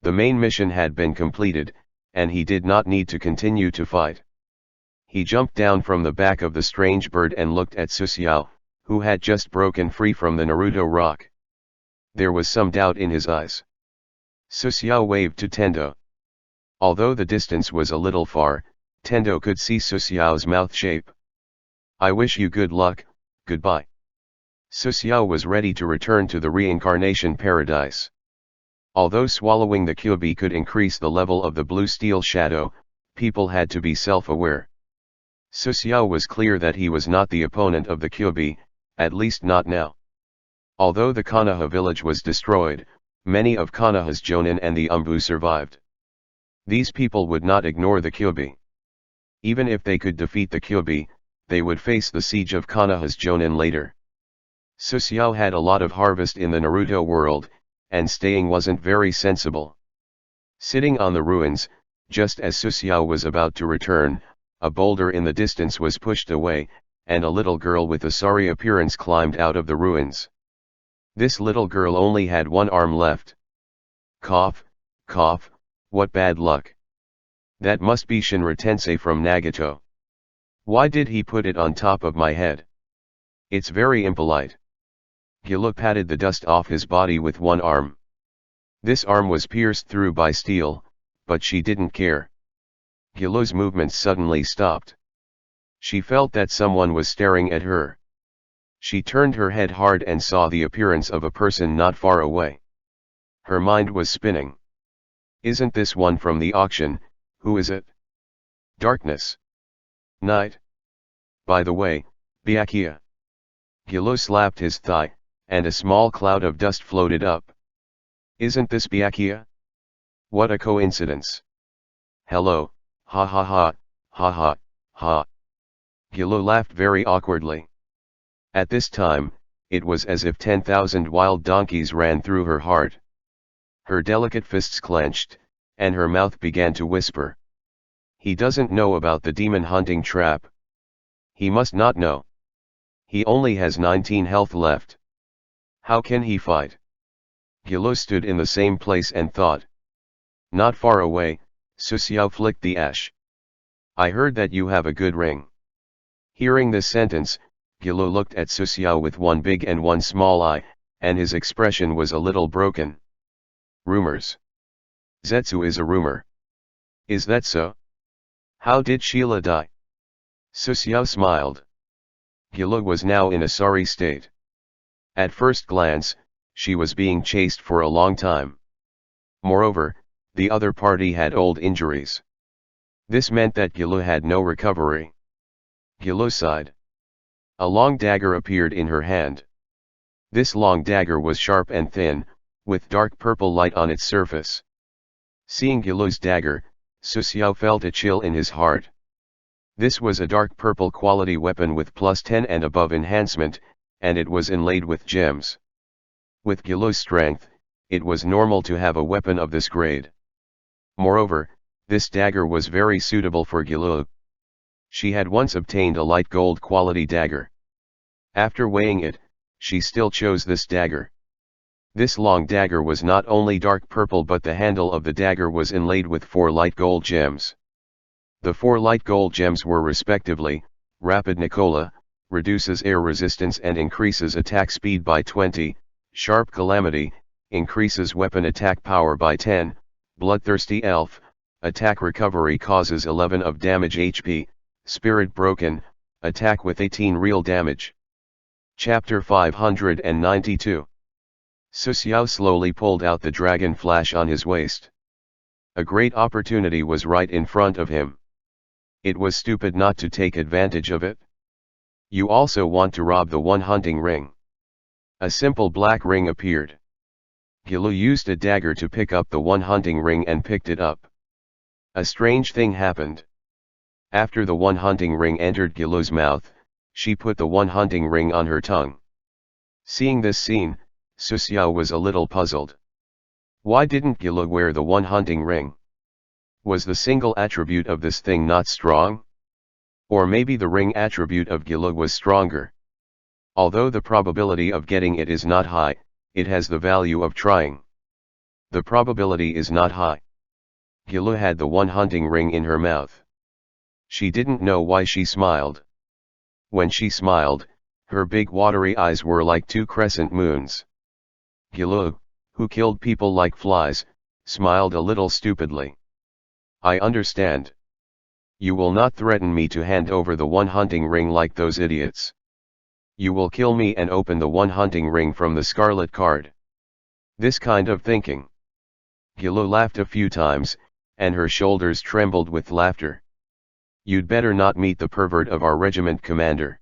The main mission had been completed, and he did not need to continue to fight. He jumped down from the back of the strange bird and looked at Susiao, who had just broken free from the Naruto rock. There was some doubt in his eyes. Susiao waved to Tendo. Although the distance was a little far, Tendo could see Susiao's mouth shape. I wish you good luck, goodbye. Susiao was ready to return to the reincarnation paradise. Although swallowing the kyubi could increase the level of the blue steel shadow, people had to be self-aware. Susiao was clear that he was not the opponent of the kyubi, at least not now. Although the Konoha village was destroyed, many of Konoha's jonin and the Umbu survived. These people would not ignore the kyubi. Even if they could defeat the kyubi, they would face the siege of Konoha's jonin later. Susiao had a lot of harvest in the Naruto world, and staying wasn't very sensible. Sitting on the ruins, just as Susiao was about to return, a boulder in the distance was pushed away, and a little girl with a sorry appearance climbed out of the ruins. This little girl only had one arm left. Cough, cough, what bad luck. That must be Shinra Tensei from Nagato. Why did he put it on top of my head? It's very impolite. Gyulo patted the dust off his body with one arm. This arm was pierced through by steel, but she didn't care. Gyulo's movements suddenly stopped. She felt that someone was staring at her. She turned her head hard and saw the appearance of a person not far away. Her mind was spinning. Isn't this one from the auction? Who is it? Darkness. Night. By the way, Byakuya. Gyulo slapped his thigh, and a small cloud of dust floated up. Isn't this Byakuya? What a coincidence. Hello, ha ha ha, ha ha, ha. Gyulo laughed very awkwardly. At this time, it was as if 10,000 wild donkeys ran through her heart. Her delicate fists clenched, and her mouth began to whisper. He doesn't know about the demon hunting trap. He must not know. He only has 19 health left. How can he fight? Gyulo stood in the same place and thought. Not far away, Susiao flicked the ash. I heard that you have a good ring. Hearing this sentence, Gyulo looked at Susiao with one big and one small eye, and his expression was a little broken. Rumors. Zetsu is a rumor. Is that so? How did Sheila die? Susiao smiled. Gyulo was now in a sorry state. At first glance, she was being chased for a long time. Moreover, the other party had old injuries. This meant that Gyulo had no recovery. Gyulo sighed. A long dagger appeared in her hand. This long dagger was sharp and thin, with dark purple light on its surface. Seeing Gyulo's dagger, Susiao felt a chill in his heart. This was a dark purple quality weapon with +10 and above enhancement, and it was inlaid with gems. With Gyulo's strength, it was normal to have a weapon of this grade. Moreover, this dagger was very suitable for Gyulo. She had once obtained a light gold quality dagger. After weighing it, she still chose this dagger. This long dagger was not only dark purple, but the handle of the dagger was inlaid with 4 light gold gems. The 4 light gold gems were respectively, Rapid Nicola, reduces air resistance and increases attack speed by 20, Sharp Calamity, increases weapon attack power by 10, Bloodthirsty Elf, attack recovery causes 11 of damage HP, Spirit Broken, attack with 18 real damage. Chapter 592. Susiao slowly pulled out the dragon flash on his waist. A great opportunity was right in front of him. It was stupid not to take advantage of it. You also want to rob the one hunting ring. A simple black ring appeared. Gyulo used a dagger to pick up the one hunting ring and picked it up. A strange thing happened. After the one hunting ring entered Gyulo's mouth, she put the one hunting ring on her tongue. Seeing this scene, Susiao was a little puzzled. Why didn't Gyulo wear the one hunting ring? Was the single attribute of this thing not strong? Or maybe the ring attribute of Gyulo was stronger. Although the probability of getting it is not high, it has the value of trying. The probability is not high. Gyulo had the one hunting ring in her mouth. She didn't know why she smiled. When she smiled, her big watery eyes were like 2 crescent moons. Gilou, who killed people like flies, smiled a little stupidly. I understand. You will not threaten me to hand over the one hunting ring like those idiots. You will kill me and open the one hunting ring from the scarlet card. This kind of thinking. Gilou laughed a few times, and her shoulders trembled with laughter. You'd better not meet the pervert of our regiment commander.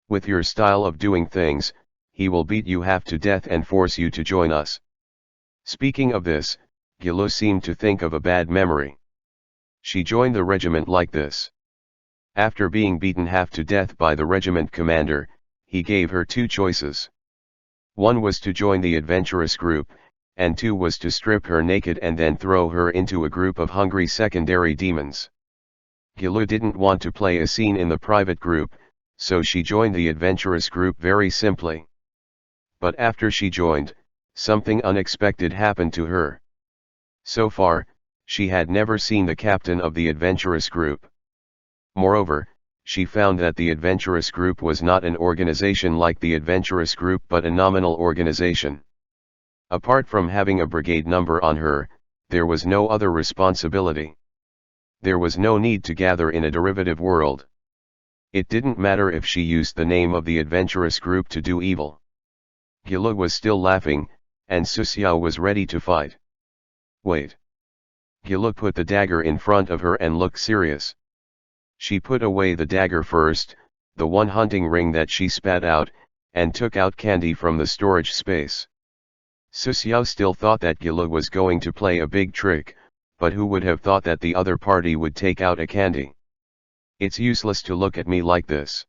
With your style of doing things, he will beat you half to death and force you to join us. Speaking of this, Gilou seemed to think of a bad memory. She joined the regiment like this. After being beaten half to death by the regiment commander, he gave her two choices. One was to join the adventurous group, and two was to strip her naked and then throw her into a group of hungry secondary demons. Gilou didn't want to play a scene in the private group, so she joined the adventurous group very simply. But after she joined, something unexpected happened to her. So far, she had never seen the captain of the adventurous group. Moreover, she found that the adventurous group was not an organization like the adventurous group but a nominal organization. Apart from having a brigade number on her, there was no other responsibility. There was no need to gather in a derivative world. It didn't matter if she used the name of the adventurous group to do evil. Gilou was still laughing, and Susiao was ready to fight. Wait. Gilou put the dagger in front of her and looked serious. She put away the dagger first, the one hunting ring that she spat out, and took out candy from the storage space. Susiao still thought that Gilou was going to play a big trick, but who would have thought that the other party would take out a candy? It's useless to look at me like this.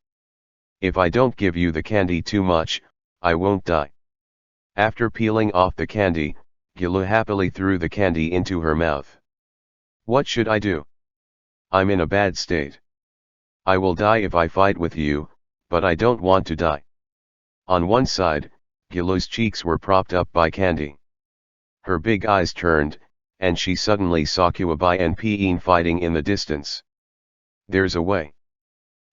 If I don't give you the candy too much, I won't die. After peeling off the candy, Gilou happily threw the candy into her mouth. What should I do? I'm in a bad state. I will die if I fight with you, but I don't want to die. On one side, Gilou's cheeks were propped up by candy. Her big eyes turned, and she suddenly saw Kuabai and Peen fighting in the distance. There's a way.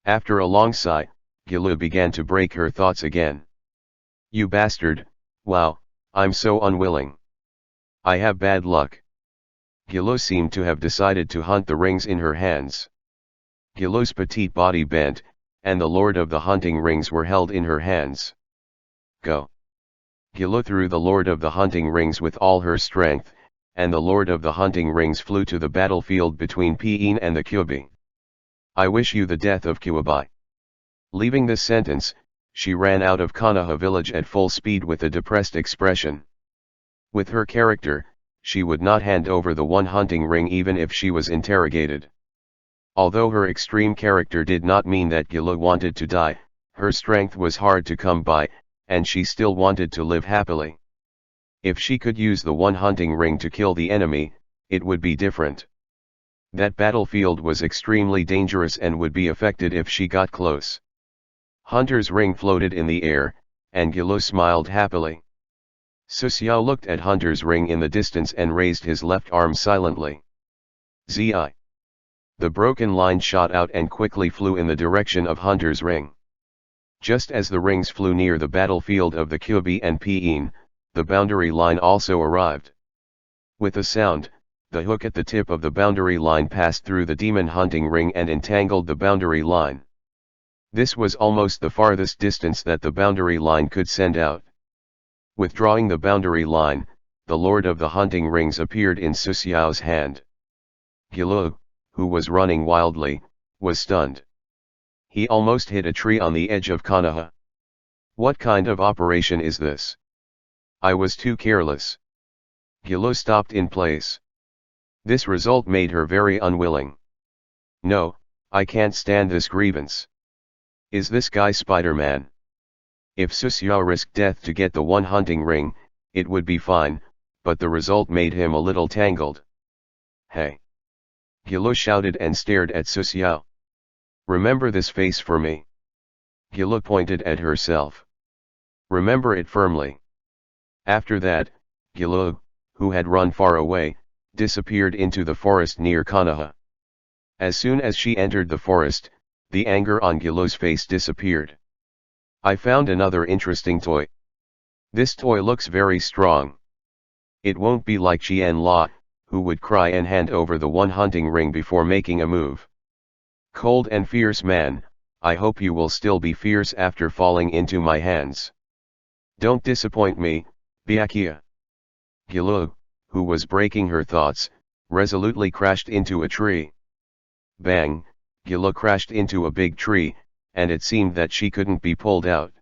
After a long sigh, Gilou began to break her thoughts again. You bastard, wow, I'm so unwilling. I have bad luck. Gilou seemed to have decided to hunt the rings in her hands. Gilou's petite body bent, and the lord of the hunting rings were held in her hands. Go. Gilou threw the lord of the hunting rings with all her strength, and the lord of the hunting rings flew to the battlefield between Peen and the Kubi. I wish you the death of Kuabai. Leaving this sentence, she ran out of Konoha village at full speed with a depressed expression. With her character, she would not hand over the one hunting ring even if she was interrogated. Although her extreme character did not mean that Gilou wanted to die, her strength was hard to come by, and she still wanted to live happily. If she could use the one hunting ring to kill the enemy, it would be different. That battlefield was extremely dangerous and would be affected if she got close. Hunter's ring floated in the air, and Gilou smiled happily. Susiao looked at Hunter's ring in the distance and raised his left arm silently. Zi. The broken line shot out and quickly flew in the direction of Hunter's ring. Just as the rings flew near the battlefield of the Kubi and Peen, the boundary line also arrived. With a sound, the hook at the tip of the boundary line passed through the demon hunting ring and entangled the boundary line. This was almost the farthest distance that the boundary line could send out. Withdrawing the boundary line, the lord of the hunting rings appeared in Susiao's hand. Gilou, who was running wildly, was stunned. He almost hit a tree on the edge of Konoha. What kind of operation is this? I was too careless. Gilou stopped in place. This result made her very unwilling. No, I can't stand this grievance. Is this guy Spider-Man? If Susiao risked death to get the one hunting ring, it would be fine, but the result made him a little tangled. Hey! Gilou shouted and stared at Susiao. Remember this face for me. Gilou pointed at herself. Remember it firmly. After that, Gilou, who had run far away, disappeared into the forest near Konoha. As soon as she entered the forest, the anger on Gilou's face disappeared. I found another interesting toy. This toy looks very strong. It won't be like Qian La, who would cry and hand over the one hunting ring before making a move. Cold and fierce man, I hope you will still be fierce after falling into my hands. Don't disappoint me, Byakuya. Gilu, who was breaking her thoughts, resolutely crashed into a tree. Bang, Gilu crashed into a big tree, and it seemed that she couldn't be pulled out.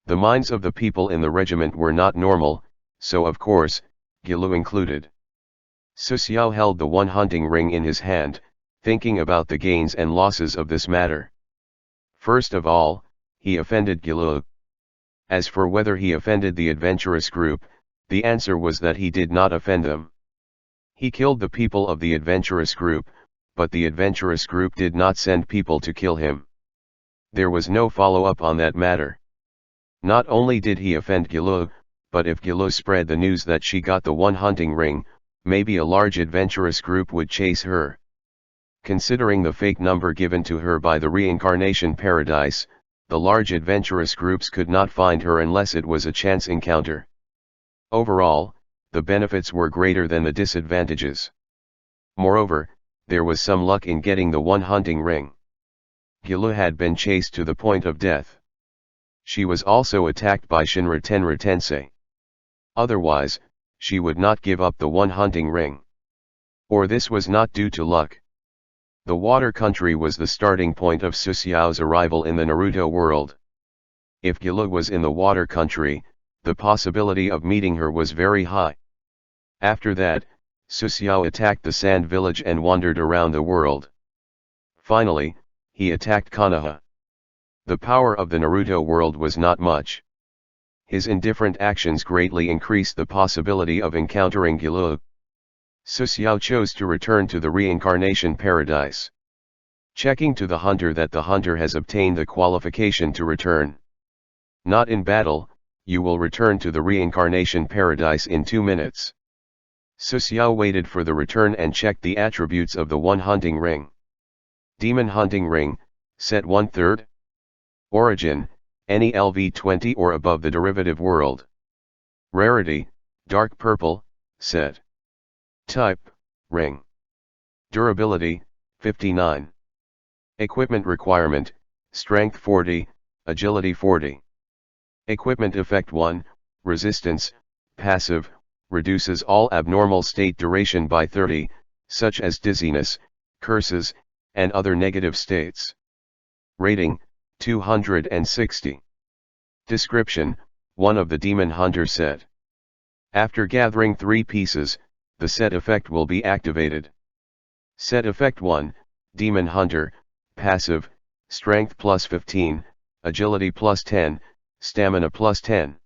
The minds of the people in the regiment were not normal, so of course, Gilu included. Su Xiao held the one hunting ring in his hand, thinking about the gains and losses of this matter. First of all, he offended Gilu. As for whether he offended the adventurous group, the answer was that he did not offend them. He killed the people of the adventurous group, but the adventurous group did not send people to kill him. There was no follow-up on that matter. Not only did he offend Gilu, but if Gilu spread the news that she got the one hunting ring, maybe a large adventurous group would chase her. Considering the fake number given to her by the Reincarnation Paradise, the large adventurous groups could not find her unless it was a chance encounter. Overall, the benefits were greater than the disadvantages. Moreover, there was some luck in getting the one hunting ring. Gilu had been chased to the point of death. She was also attacked by Shinra Tenra Tensei. Otherwise, she would not give up the one hunting ring. Or this was not due to luck. The water country was the starting point of Su Xiao's arrival in the Naruto world. If Gilu was in the water country, the possibility of meeting her was very high. After that, Su Xiao attacked the sand village and wandered around the world. Finally, he attacked Konoha. The power of the Naruto world was not much. His indifferent actions greatly increased the possibility of encountering Gilu. Su Xiao chose to return to the Reincarnation Paradise. Checking to the hunter that the hunter has obtained the qualification to return. Not in battle, you will return to the Reincarnation Paradise in 2 minutes. Su Xiao waited for the return and checked the attributes of the one hunting ring. Demon hunting ring, set 1/3. Origin, any LV20 or above the derivative world. Rarity, dark purple, set. Type, ring. Durability, 59. Equipment requirement, strength 40, agility 40. Equipment effect 1, resistance, passive, reduces all abnormal state duration by 30, such as dizziness, curses, and other negative states. Rating, 260. Description, one of the Demon Hunter set. After gathering 3 pieces, the set effect will be activated. Set effect 1, Demon Hunter, passive, strength plus 15, agility plus 10, stamina plus 10.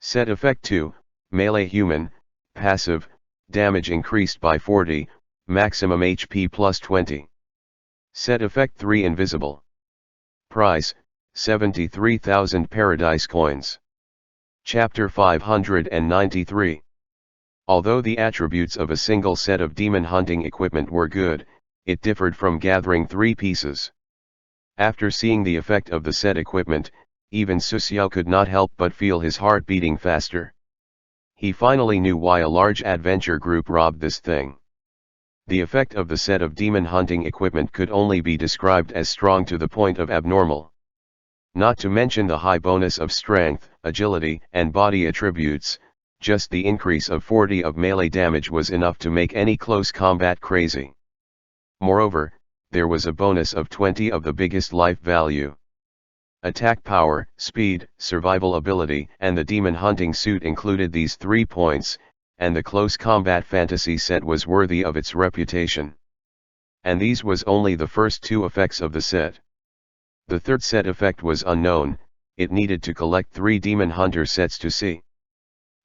Set effect 2, melee human, passive, damage increased by 40, maximum HP plus 20. Set effect 3, invisible. Price, 73,000 Paradise Coins. Chapter 593. Although the attributes of a single set of demon hunting equipment were good, it differed from gathering 3 pieces. After seeing the effect of the set equipment, even Su Xiao could not help but feel his heart beating faster. He finally knew why a large adventure group robbed this thing. The effect of the set of demon hunting equipment could only be described as strong to the point of abnormal. Not to mention the high bonus of strength, agility, and body attributes, just the increase of 40 of melee damage was enough to make any close combat crazy. Moreover, there was a bonus of 20 of the biggest life value. Attack power, speed, survival ability, and the demon hunting suit included these 3 points, and the close combat fantasy set was worthy of its reputation. And these was only the first 2 effects of the set. The third set effect was unknown, it needed to collect 3 demon hunter sets to see.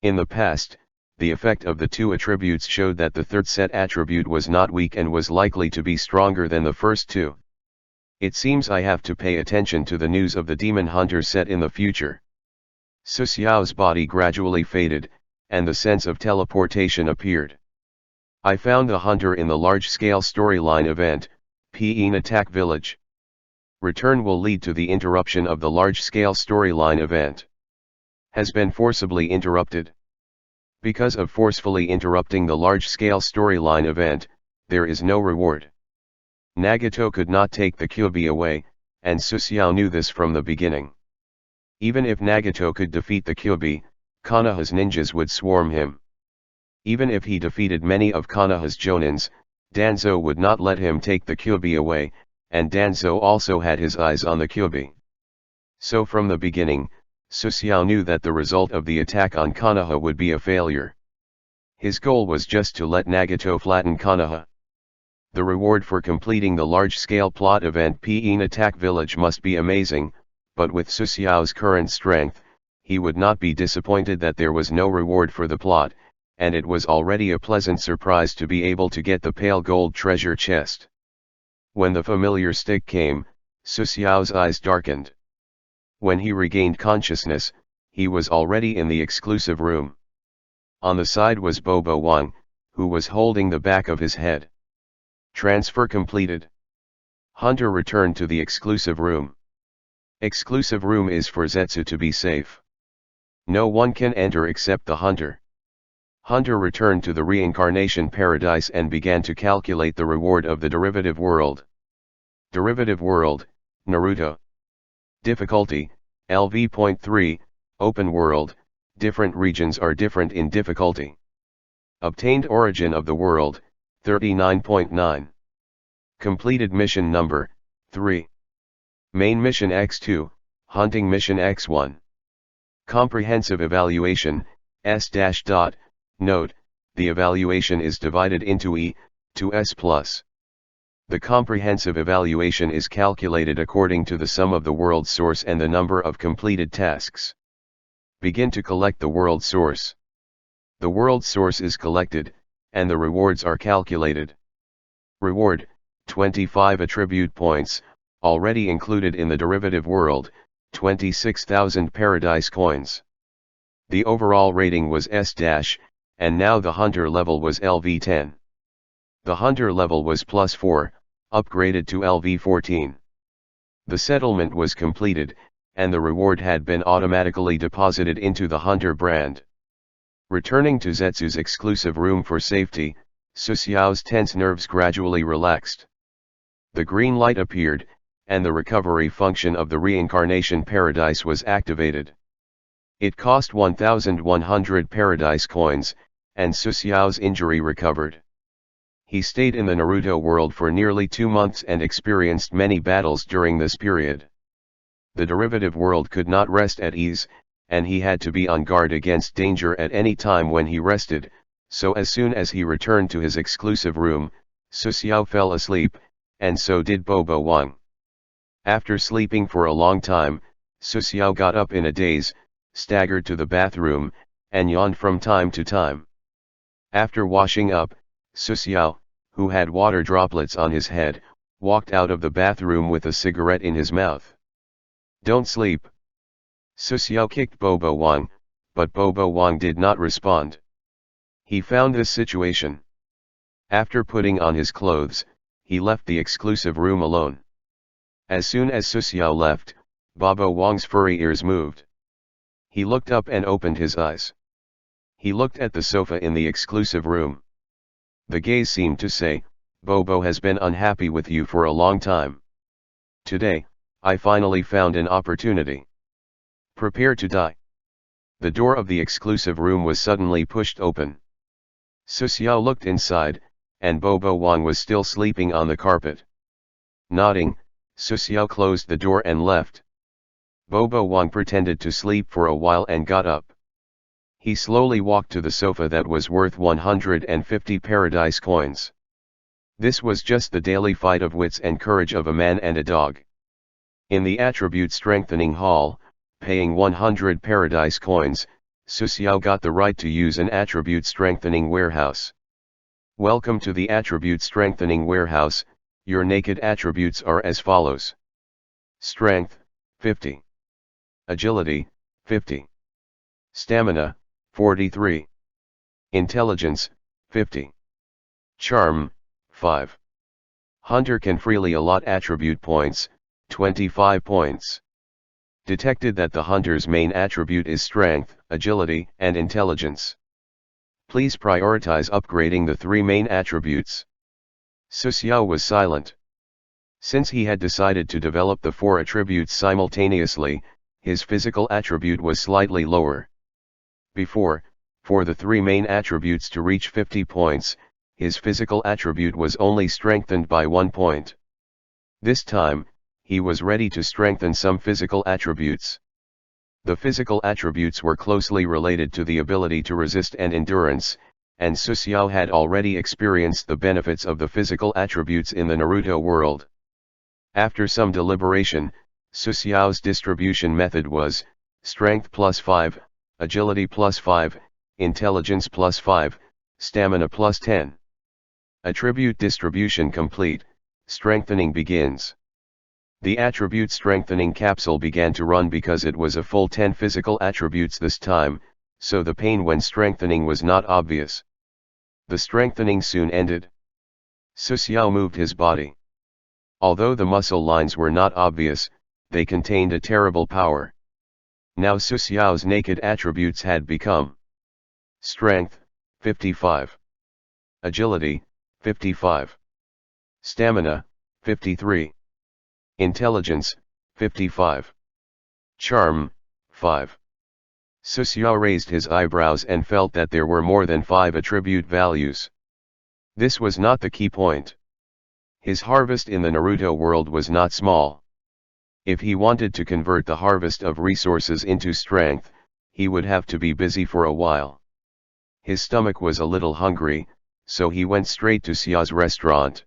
In the past, the effect of the 2 attributes showed that the third set attribute was not weak and was likely to be stronger than the first 2. It seems I have to pay attention to the news of the demon hunter set in the future. Su Xiao's body gradually faded, and the sense of teleportation appeared. I found the hunter in the large-scale storyline event, Peen Attack Village. Return will lead to the interruption of the large-scale storyline event. has been forcibly interrupted. Because of forcefully interrupting the large-scale storyline event, there is no reward. Nagato could not take the Kyuubi away, and Susiao knew this from the beginning. Even if Nagato could defeat the Kyuubi, Konoha's ninjas would swarm him. Even if he defeated many of Konoha's jonins, Danzo would not let him take the Kyuubi away, and Danzo also had his eyes on the Kyuubi. So from the beginning, Susiao knew that the result of the attack on Konoha would be a failure. His goal was just to let Nagato flatten Konoha. The reward for completing the large-scale plot event Pain Attack Village must be amazing, but with Susiao's current strength, he would not be disappointed that there was no reward for the plot, and it was already a pleasant surprise to be able to get the pale gold treasure chest. When the familiar stick came, Susiao's eyes darkened. When he regained consciousness, he was already in the exclusive room. On the side was Bobo Wang, who was holding the back of his head. Transfer completed. Hunter returned to the exclusive room. Exclusive room is for Zetsu to be safe. No one can enter except the hunter. Hunter returned to the reincarnation paradise and began to calculate the reward of the derivative world. Derivative world, Naruto. Difficulty, LV.3, open world, different regions are different in difficulty. Obtained origin of the world, 39.9. Completed mission number, 3. Main mission X2, hunting mission X1. Comprehensive evaluation, S-. Note, the evaluation is divided into E, to S+. The comprehensive evaluation is calculated according to the sum of the world source and the number of completed tasks. Begin to collect the world source. The world source is collected, and the rewards are calculated. Reward, 25 attribute points, already included in the derivative world, 26,000 paradise coins. The overall rating was S-, and now the hunter level was LV10. The hunter level was +4, upgraded to LV14. The settlement was completed, and the reward had been automatically deposited into the hunter brand. Returning to Zetsu's exclusive room for safety, Susiao's tense nerves gradually relaxed. The green light appeared, and the recovery function of the reincarnation paradise was activated. It cost 1,100 paradise coins, and Susiao's injury recovered. He stayed in the Naruto world for nearly 2 months and experienced many battles during this period. The derivative world could not rest at ease, and he had to be on guard against danger at any time when he rested, so as soon as he returned to his exclusive room, Susiao fell asleep, and so did Bobo Wang. After sleeping for a long time, Susiao got up in a daze, staggered to the bathroom, and yawned from time to time. After washing up, Susiao, who had water droplets on his head, walked out of the bathroom with a cigarette in his mouth. "Don't sleep." Susiao kicked Bobo Wang, but Bobo Wang did not respond. He found this situation. After putting on his clothes, he left the exclusive room alone. As soon as Susiao left, Bobo Wang's furry ears moved. He looked up and opened his eyes. He looked at the sofa in the exclusive room. The gaze seemed to say, "Bobo has been unhappy with you for a long time. Today, I finally found an opportunity. Prepare to die." The door of the exclusive room was suddenly pushed open. Susiao looked inside, and Bobo Wang was still sleeping on the carpet. Nodding, Susiao closed the door and left. Bobo Wang pretended to sleep for a while and got up. He slowly walked to the sofa that was worth 150 paradise coins. This was just the daily fight of wits and courage of a man and a dog. In the attribute strengthening hall, paying 100 paradise coins, Susiao got the right to use an attribute strengthening warehouse. Welcome to the attribute strengthening warehouse. Your naked attributes are as follows. Strength, 50. Agility, 50. Stamina, 43. Intelligence, 50. Charm, 5. Hunter can freely allot attribute points, 25 points. detected that the hunter's main attribute is strength, agility, and intelligence. Please prioritize upgrading the 3 main attributes. Su Xiao was silent. Since he had decided to develop the 4 attributes simultaneously, his physical attribute was slightly lower. Before, for the 3 main attributes to reach 50 points, his physical attribute was only strengthened by 1 point. This time, he was ready to strengthen some physical attributes. The physical attributes were closely related to the ability to resist and endurance, and Su Xiao had already experienced the benefits of the physical attributes in the Naruto world. After some deliberation, Su Xiao's distribution method was, strength plus 5, agility plus 5, intelligence plus 5, stamina plus 10. Attribute distribution complete, strengthening begins. The attribute strengthening capsule began to run because it was a full 10 physical attributes this time, so the pain when strengthening was not obvious. The strengthening soon ended. Su Xiao moved his body. Although the muscle lines were not obvious, they contained a terrible power. Now Su Xiao's naked attributes had become strength, 55. Agility, 55. Stamina, 53. Intelligence, 55. Charm, 5. Su Xiao raised his eyebrows and felt that there were more than 5 attribute values. This was not the key point. His harvest in the Naruto world was not small. If he wanted to convert the harvest of resources into strength, he would have to be busy for a while. His stomach was a little hungry, so he went straight to Xiao's restaurant.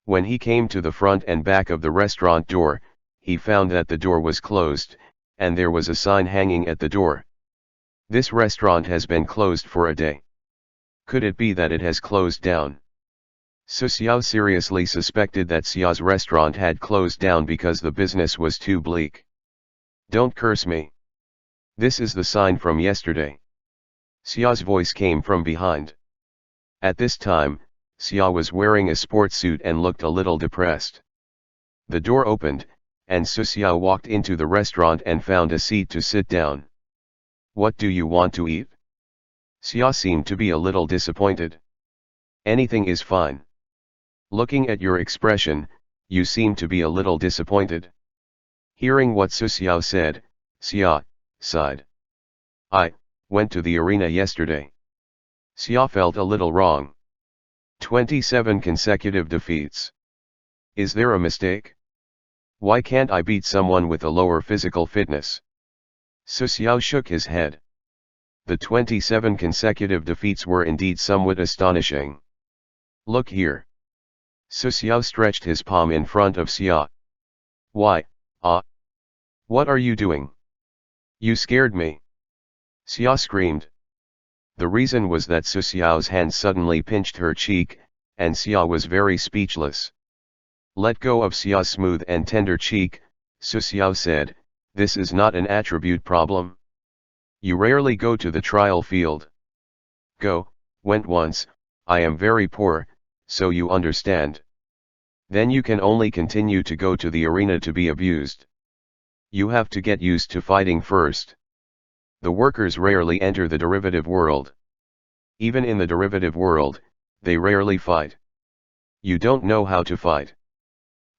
When he came to the front and back of the restaurant door, he found that the door was closed, and there was a sign hanging at the door. This restaurant has been closed for a day. Could it be that it has closed down? Su Xiao seriously suspected that Xiao's restaurant had closed down because the business was too bleak. Don't curse me. This is the sign from yesterday. Xiao's voice came from behind. At this time, Xiao was wearing a sports suit and looked a little depressed. The door opened, and Su Xiao walked into the restaurant and found a seat to sit down. What do you want to eat? Xiao seemed to be a little disappointed. Anything is fine. Looking at your expression, you seem to be a little disappointed. Hearing what Su Xiao said, Xiao sighed. I went to the arena yesterday. Xiao felt a little wrong. 27 consecutive defeats. Is there a mistake? Why can't I beat someone with a lower physical fitness? Su Xiao shook his head. The 27 consecutive defeats were indeed somewhat astonishing. Look here. Su Xiao stretched his palm in front of Xiao. Why, what are you doing? You scared me. Xiao screamed. The reason was that Su Xiao's hand suddenly pinched her cheek, and Xiao was very speechless. Let go of Xiao's smooth and tender cheek, Su Xiao said, this is not an attribute problem. You rarely go to the trial field. Went once, I am very poor, so you understand. Then you can only continue to go to the arena to be abused. You have to get used to fighting first. The workers rarely enter the derivative world. Even in the derivative world, they rarely fight. You don't know how to fight.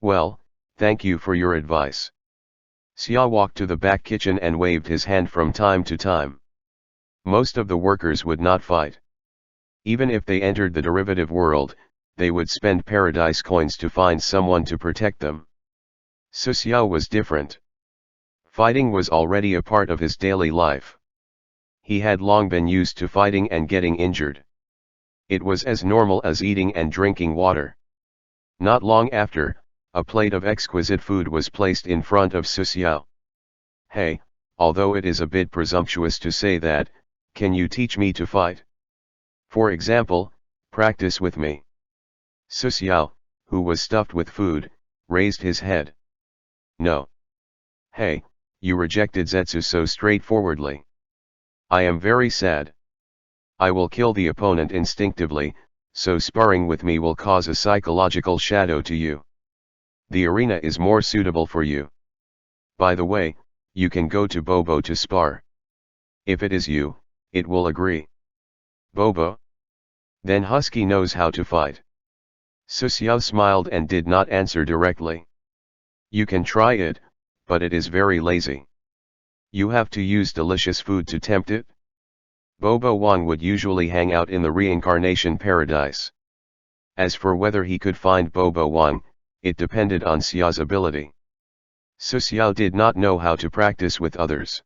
Well, thank you for your advice. Xiao walked to the back kitchen and waved his hand from time to time. Most of the workers would not fight. Even if they entered the derivative world, they would spend paradise coins to find someone to protect them. Su Xiao was different. Fighting was already a part of his daily life. He had long been used to fighting and getting injured. It was as normal as eating and drinking water. Not long after, a plate of exquisite food was placed in front of Su Xiao. Hey, although it is a bit presumptuous to say that, can you teach me to fight? For example, practice with me. Su Xiao, who was stuffed with food, raised his head. No. Hey, you rejected Zetsu so straightforwardly. I am very sad. I will kill the opponent instinctively, so sparring with me will cause a psychological shadow to you. The arena is more suitable for you. By the way, you can go to Bobo to spar. If it is you, it will agree. Bobo? Then Husky knows how to fight. Su Xiao smiled and did not answer directly. You can try it, but it is very lazy. You have to use delicious food to tempt it. Bobo Wang would usually hang out in the reincarnation paradise. As for whether he could find Bobo Wang, it depended on Xiao's ability. Su Xiao did not know how to practice with others.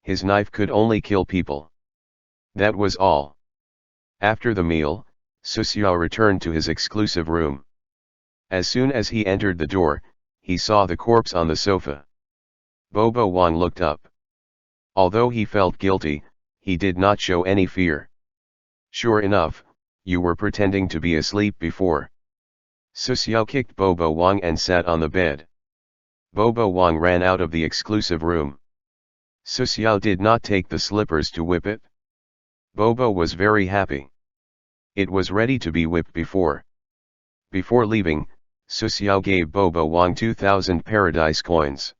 His knife could only kill people. That was all. After the meal, Su Xiao returned to his exclusive room. As soon as he entered the door, he saw the corpse on the sofa. Bobo Wang looked up. Although he felt guilty, he did not show any fear. Sure enough, you were pretending to be asleep before. Su Xiao kicked Bobo Wang and sat on the bed. Bobo Wang ran out of the exclusive room. Su Xiao did not take the slippers to whip it. Bobo was very happy. It was ready to be whipped before. Before leaving, Su Xiao gave Bobo Wang 2,000 paradise coins.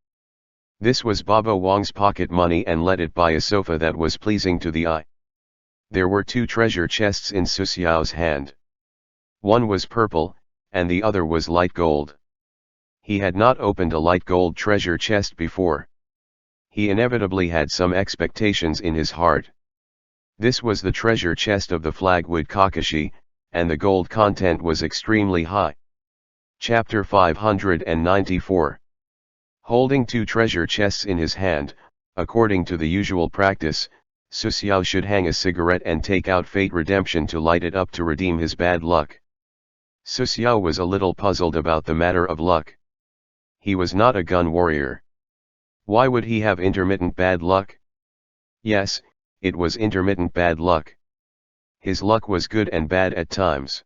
This was Bobo Wang's pocket money and let it buy a sofa that was pleasing to the eye. There were 2 treasure chests in Su Xiao's hand. One was purple, and the other was light gold. He had not opened a light gold treasure chest before. He inevitably had some expectations in his heart. This was the treasure chest of the Flagwood Kakashi, and the gold content was extremely high. Chapter 594. Holding 2 treasure chests in his hand, according to the usual practice, Su Xiao should hang a cigarette and take out Fate Redemption to light it up to redeem his bad luck. Su Xiao was a little puzzled about the matter of luck. He was not a gun warrior. Why would he have intermittent bad luck? Yes, it was intermittent bad luck. His luck was good and bad at times.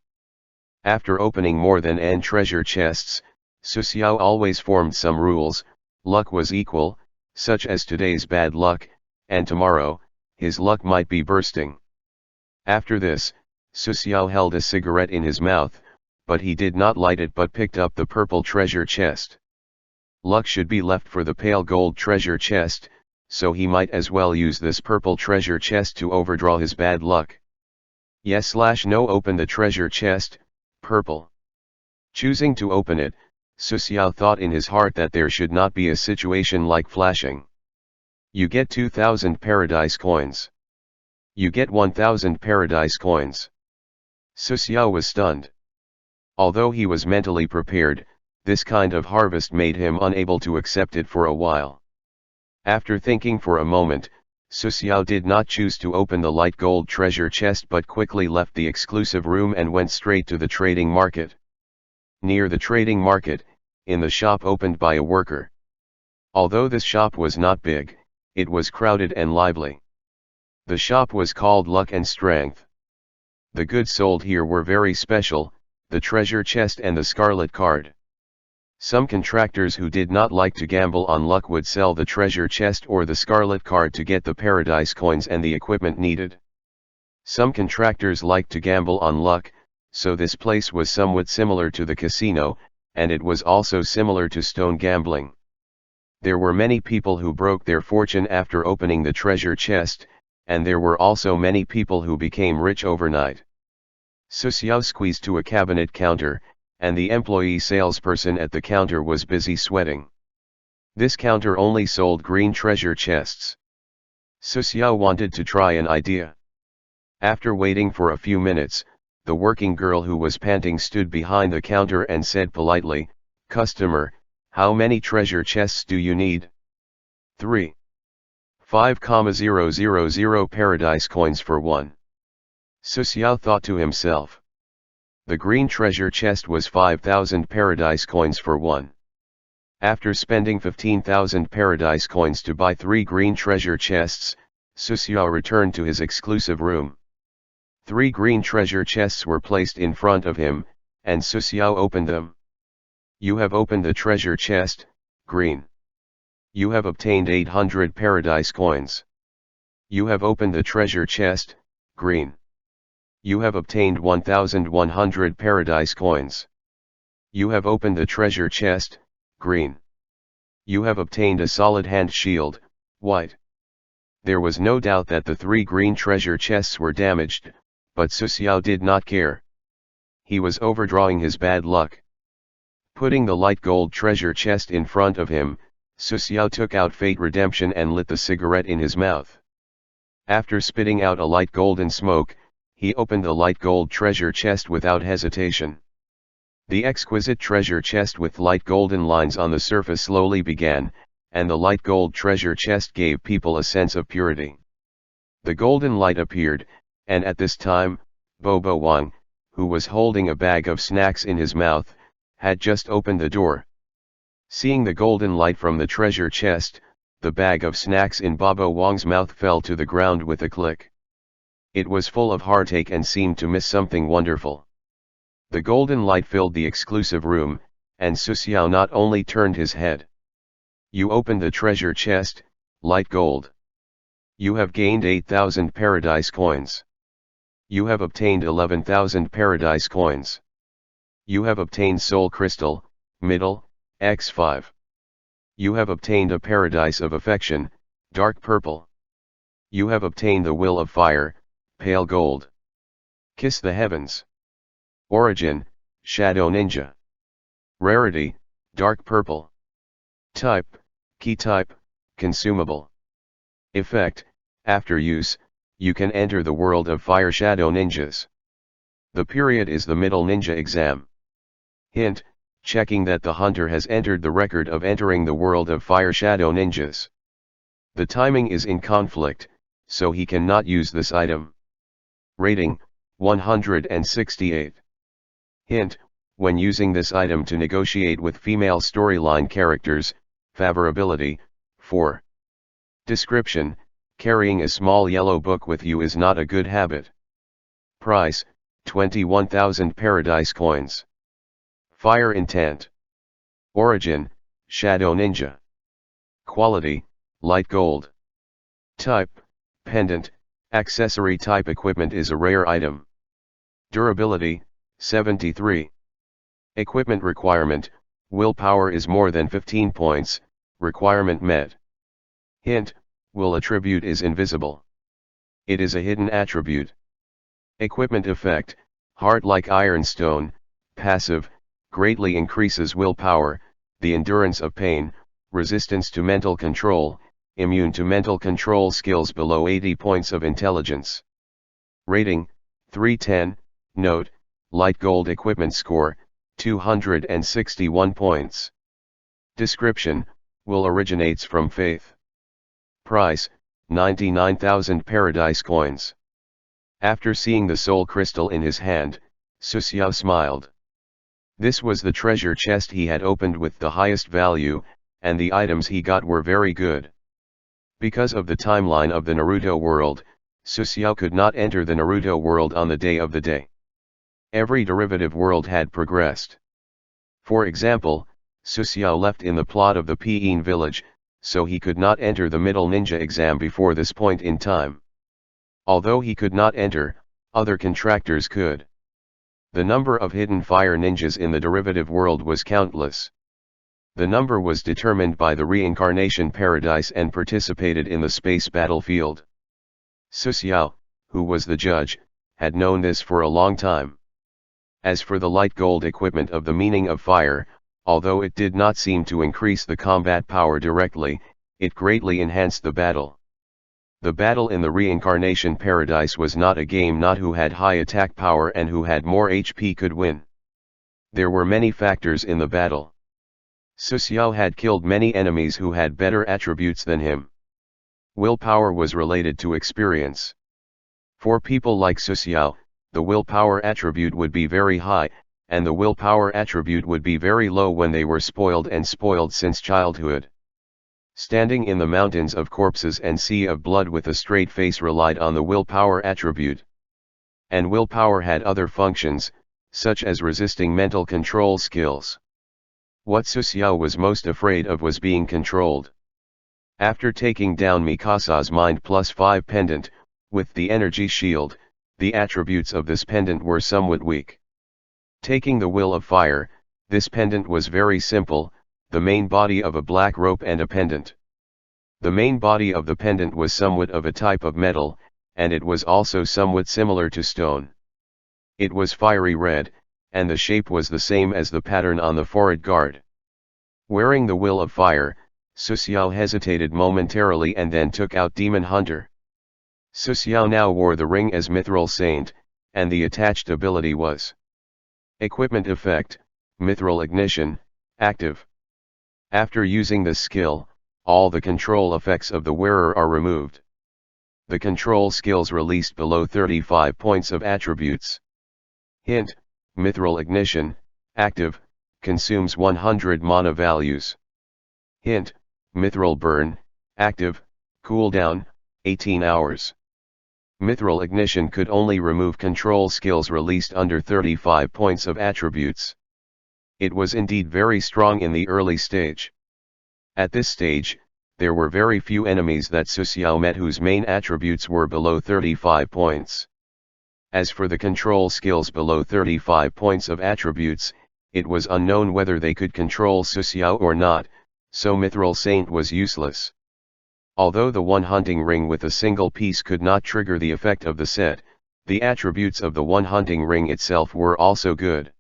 After opening more than n treasure chests, Su Xiao always formed some rules. Luck was equal, such as today's bad luck, and tomorrow, his luck might be bursting. After this, Su Xiao held a cigarette in his mouth, but he did not light it but picked up the purple treasure chest. Luck should be left for the pale gold treasure chest, so he might as well use this purple treasure chest to overdraw his bad luck. Yes/no open the treasure chest, purple. Choosing to open it, Su Xiao thought in his heart that there should not be a situation like flashing. You get 2,000 paradise coins. You get 1,000 paradise coins. Su Xiao was stunned. Although he was mentally prepared, this kind of harvest made him unable to accept it for a while. After thinking for a moment, Su Xiao did not choose to open the light gold treasure chest but quickly left the exclusive room and went straight to the trading market. Near the trading market, in the shop opened by a worker. Although this shop was not big, it was crowded and lively. The shop was called Luck and Strength. The goods sold here were very special, the treasure chest and the scarlet card. Some contractors who did not like to gamble on luck would sell the treasure chest or the scarlet card to get the paradise coins and the equipment needed. Some contractors liked to gamble on luck, so this place was somewhat similar to the casino, and it was also similar to stone gambling. There were many people who broke their fortune after opening the treasure chest, and there were also many people who became rich overnight. Su Xiao squeezed to a cabinet counter, and the employee salesperson at the counter was busy sweating. This counter only sold green treasure chests. Su Xiao wanted to try an idea. After waiting for a few minutes, the working girl who was panting stood behind the counter and said politely, "Customer, how many treasure chests do you need?" 3. 5,000 paradise coins for 1. Su Xiao thought to himself. The green treasure chest was 5,000 paradise coins for 1. After spending 15,000 paradise coins to buy 3 green treasure chests, Su Xiao returned to his exclusive room. 3 green treasure chests were placed in front of him, and Su Xiao opened them. You have opened the treasure chest, green. You have obtained 800 paradise coins. You have opened the treasure chest, green. You have obtained 1,100 paradise coins. You have opened the treasure chest, green. You have obtained a solid hand shield, white. There was no doubt that the 3 green treasure chests were damaged, but Su Xiao did not care. He was overdrawing his bad luck. Putting the light gold treasure chest in front of him, Su Xiao took out Fate Redemption and lit the cigarette in his mouth. After spitting out a light golden smoke, he opened the light gold treasure chest without hesitation. The exquisite treasure chest with light golden lines on the surface slowly began, and the light gold treasure chest gave people a sense of purity. The golden light appeared, and at this time, Bobo Wang, who was holding a bag of snacks in his mouth, had just opened the door. Seeing the golden light from the treasure chest, the bag of snacks in Bobo Wang's mouth fell to the ground with a click. It was full of heartache and seemed to miss something wonderful. The golden light filled the exclusive room, and Su Xiao not only turned his head. You opened the treasure chest, light gold. You have gained 8,000 paradise coins. You have obtained 11,000 paradise coins. You have obtained soul crystal, middle, X5. You have obtained a paradise of affection, dark purple. You have obtained the will of fire, pale gold. Kiss the heavens. Origin, Shadow Ninja. Rarity, dark purple. Type, key type, consumable. Effect, after use, you can enter the world of fire shadow ninjas. The period is the middle ninja exam. Hint, checking that the hunter has entered the record of entering the world of fire shadow ninjas. The timing is in conflict, so he cannot use this item. Rating, 168. Hint, when using this item to negotiate with female storyline characters, favorability, 4. Description, carrying a small yellow book with you is not a good habit. Price, 21,000 paradise coins. Fire intent. Origin, Shadow Ninja. Quality, light gold. Type, pendant, accessory type equipment is a rare item. Durability, 73. Equipment requirement, willpower is more than 15 points, requirement met. Hint, will attribute is invisible. It is a hidden attribute. Equipment effect, heart like ironstone, passive, greatly increases willpower, the endurance of pain, resistance to mental control, immune to mental control skills below 80 points of intelligence. Rating, 310, note, light gold equipment score, 261 points. Description, will originates from faith. Price, 99,000 paradise coins. After seeing the soul crystal in his hand, Su Xiao smiled. This was the treasure chest he had opened with the highest value, and the items he got were very good. Because of the timeline of the Naruto world, Su Xiao could not enter the Naruto world on the day of the day. Every derivative world had progressed. For example, Su Xiao left in the plot of the Piyin village, so he could not enter the middle ninja exam before this point in time. Although he could not enter, other contractors could. The number of hidden fire ninjas in the derivative world was countless. The number was determined by the reincarnation paradise and participated in the space battlefield. Su Xiao, who was the judge, had known this for a long time. As for the light gold equipment of the meaning of fire, although it did not seem to increase the combat power directly, it greatly enhanced the battle. The battle in the reincarnation paradise was not a game, not who had high attack power and who had more HP could win. There were many factors in the battle. Su Xiao had killed many enemies who had better attributes than him. Willpower was related to experience. For people like Su Xiao, the willpower attribute would be very high, and the willpower attribute would be very low when they were spoiled since childhood. Standing in the mountains of corpses and sea of blood with a straight face relied on the willpower attribute. And willpower had other functions, such as resisting mental control skills. What Su Xiao was most afraid of was being controlled. After taking down Mikasa's Mind +5 pendant, with the energy shield, the attributes of this pendant were somewhat weak. Taking the will of fire, this pendant was very simple, the main body of a black rope and a pendant. The main body of the pendant was somewhat of a type of metal, and it was also somewhat similar to stone. It was fiery red, and the shape was the same as the pattern on the forehead guard. Wearing the will of fire, Su Xiao hesitated momentarily and then took out Demon Hunter. Su Xiao now wore the ring as Mithril Saint, and the attached ability was Equipment Effect, Mithril Ignition, active. After using this skill, all the control effects of the wearer are removed. The control skills released below 35 points of attributes. Hint: Mithril Ignition, active, consumes 100 mana values. Hint: Mithril Burn, active, cooldown, 18 hours. Mithril Ignition could only remove control skills released under 35 points of attributes. It was indeed very strong in the early stage. At this stage, there were very few enemies that Su Xiao met whose main attributes were below 35 points. As for the control skills below 35 points of attributes, it was unknown whether they could control Su Xiao or not, so Mithril Saint was useless. Although the one hunting ring with a single piece could not trigger the effect of the set, the attributes of the one hunting ring itself were also good.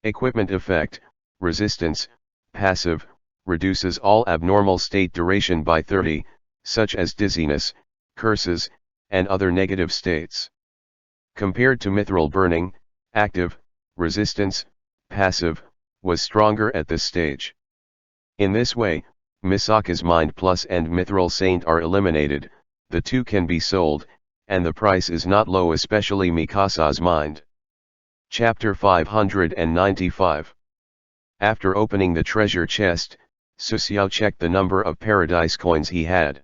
Equipment Effect, Resistance, passive, reduces all abnormal state duration by 30, such as dizziness, curses, and other negative states. Compared to Mithril Burning, active, resistance, passive, was stronger at this stage. In this way, Misaka's Mind Plus and Mithril Saint are eliminated, the two can be sold, and the price is not low, especially Mikasa's Mind. Chapter 595. After opening the treasure chest, Su Xiao checked the number of paradise coins he had.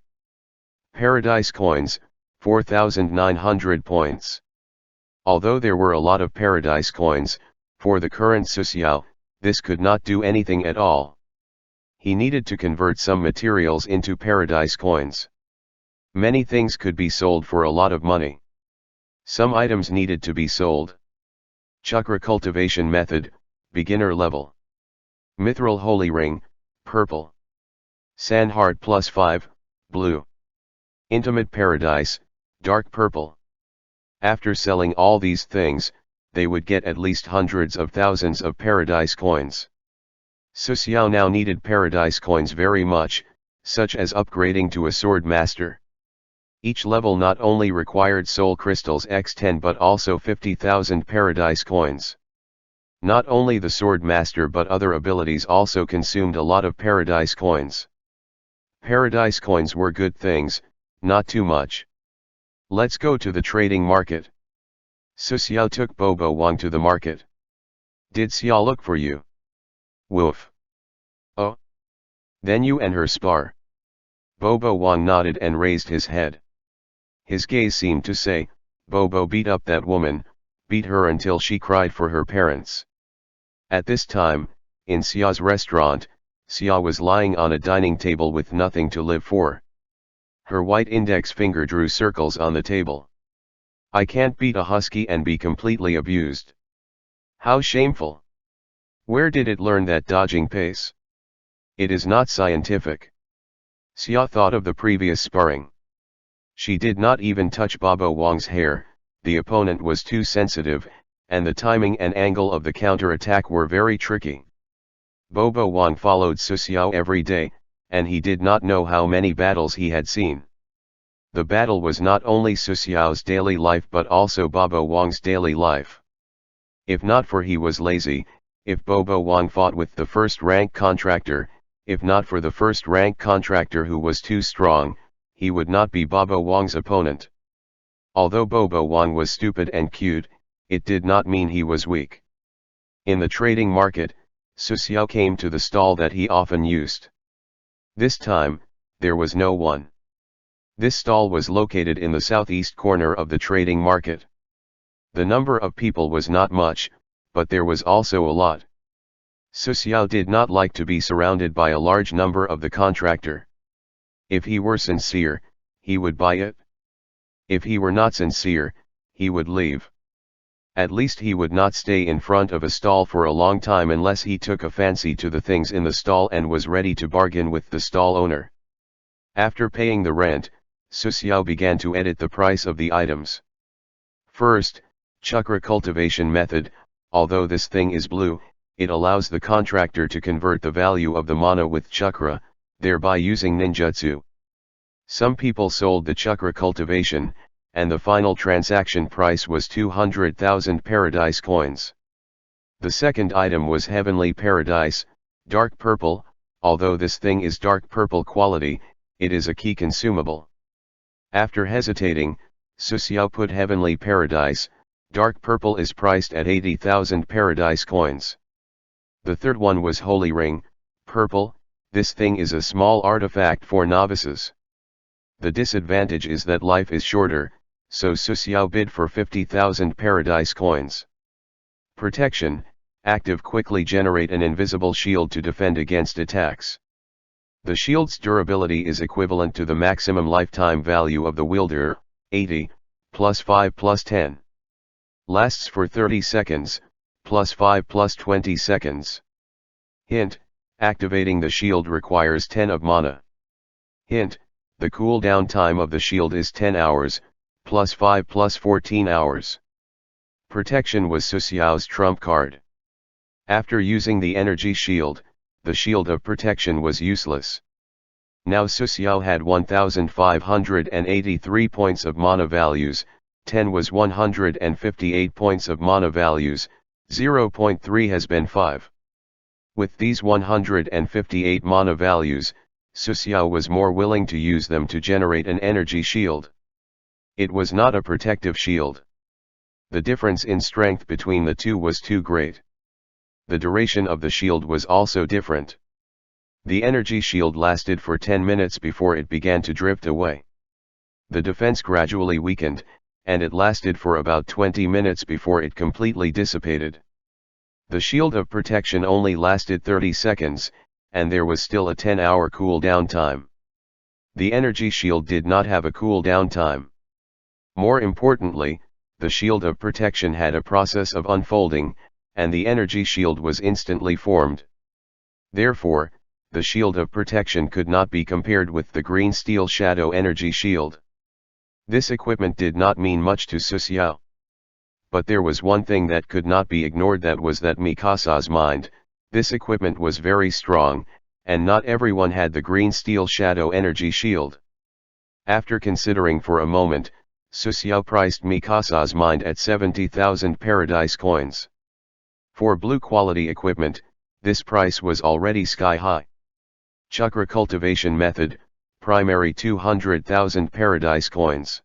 Paradise coins, 4,900 points. Although there were a lot of paradise coins, for the current Su Xiao, this could not do anything at all. He needed to convert some materials into paradise coins. Many things could be sold for a lot of money. Some items needed to be sold. Chakra Cultivation Method, Beginner Level. Mithril Holy Ring, purple. Sand Heart +5, blue. Intimate Paradise, dark purple. After selling all these things, they would get at least hundreds of thousands of paradise coins. Su Xiao now needed paradise coins very much, such as upgrading to a sword master. Each level not only required soul crystals x10 but also 50,000 paradise coins. Not only the sword master but other abilities also consumed a lot of paradise coins. Paradise coins were good things, not too much. Let's go to the trading market. Su Xiao took Bobo Wang to the market. Did Xiao look for you? Woof. Oh. Then you and her spar. Bobo Wang nodded and raised his head. His gaze seemed to say, Bobo beat up that woman, beat her until she cried for her parents. At this time, in Xiao's restaurant, Xiao was lying on a dining table with nothing to live for. Her white index finger drew circles on the table. I can't beat a husky and be completely abused. How shameful. Where did it learn that dodging pace? It is not scientific. Xia thought of the previous sparring. She did not even touch Bobo Wang's hair, the opponent was too sensitive, and the timing and angle of the counter-attack were very tricky. Bobo Wang followed Su Xiao every day, and he did not know how many battles he had seen. The battle was not only Su Xiao's daily life but also Bobo Wang's daily life. If not for he was lazy, if Bobo Wang fought with the first-rank contractor, if not for the first-rank contractor who was too strong, he would not be Bobo Wang's opponent. Although Bobo Wang was stupid and cute, it did not mean he was weak. In the trading market, Su Xiao came to the stall that he often used. This time, there was no one. This stall was located in the southeast corner of the trading market. The number of people was not much, but there was also a lot. Su Xiao did not like to be surrounded by a large number of the contractor. If he were sincere, he would buy it. If he were not sincere, he would leave. At least he would not stay in front of a stall for a long time unless he took a fancy to the things in the stall and was ready to bargain with the stall owner. After paying the rent, Susiao began to edit the price of the items. First, chakra cultivation method. Although this thing is blue, it allows the contractor to convert the value of the mana with chakra, thereby using ninjutsu. Some people sold the chakra cultivation, and the final transaction price was 200,000 paradise coins. The second item was Heavenly Paradise, dark purple. Although this thing is dark purple quality, it is a key consumable. After hesitating, Susiao put Heavenly Paradise, dark purple is priced at 80,000 paradise coins. The third one was Holy Ring, purple. This thing is a small artifact for novices. The disadvantage is that life is shorter, so Susiao bid for 50,000 paradise coins. Protection, active quickly generate an invisible shield to defend against attacks. The shield's durability is equivalent to the maximum lifetime value of the wielder, 80, plus 5 plus 10. Lasts for 30 seconds, plus 5 plus 20 seconds. Hint, activating the shield requires 10 of mana. Hint, the cooldown time of the shield is 10 hours, plus 5 plus 14 hours. Protection was Susiao's trump card. After using the energy shield, the shield of protection was useless. Now Susiao had 1,583 points of mana values, 10 was 158 points of mana values, 0.3 has been 5. With these 158 mana values, Susiao was more willing to use them to generate an energy shield. It was not a protective shield. The difference in strength between the two was too great. The duration of the shield was also different. The energy shield lasted for 10 minutes before it began to drift away. The defense gradually weakened, and it lasted for about 20 minutes before it completely dissipated. The shield of protection only lasted 30 seconds, and there was still a 10-hour cooldown time. The energy shield did not have a cooldown time. More importantly, the shield of protection had a process of unfolding, and the energy shield was instantly formed. Therefore, the shield of protection could not be compared with the green steel shadow energy shield. This equipment did not mean much to Susiao. But there was one thing that could not be ignored, that was that Mikasa's mind. This equipment was very strong, and not everyone had the green steel shadow energy shield. After considering for a moment, Susiao priced Mikasa's mind at 70,000 paradise coins. For blue quality equipment, this price was already sky high. Chakra cultivation method, primary 200,000 paradise coins.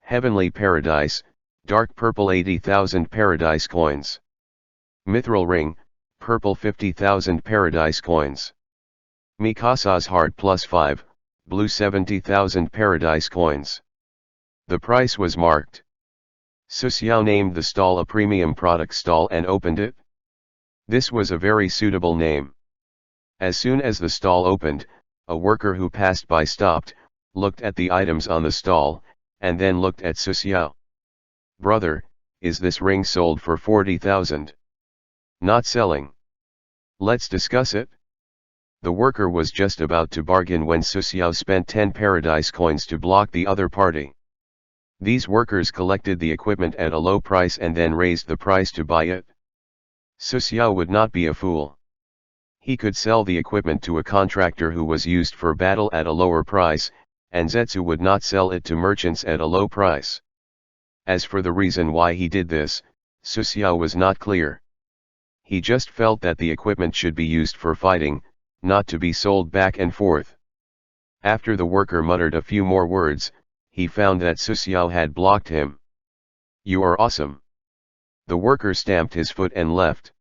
Heavenly Paradise, dark purple 80,000 paradise coins. Mithril Ring, purple 50,000 paradise coins. Mikasa's Heart plus 5, blue 70,000 paradise coins. The price was marked. Susiao named the stall a premium product stall and opened it. This was a very suitable name. As soon as the stall opened, a worker who passed by stopped, looked at the items on the stall, and then looked at Susiao. "Brother, is this ring sold for 40,000? Not selling. Let's discuss it." The worker was just about to bargain when Susiao spent 10 paradise coins to block the other party. These workers collected the equipment at a low price and then raised the price to buy it. Susiao would not be a fool. He could sell the equipment to a contractor who was used for battle at a lower price, and Zetsu would not sell it to merchants at a low price. As for the reason why he did this, Susiao was not clear. He just felt that the equipment should be used for fighting, not to be sold back and forth. After the worker muttered a few more words, he found that Susiao had blocked him. "You are awesome." The worker stamped his foot and left.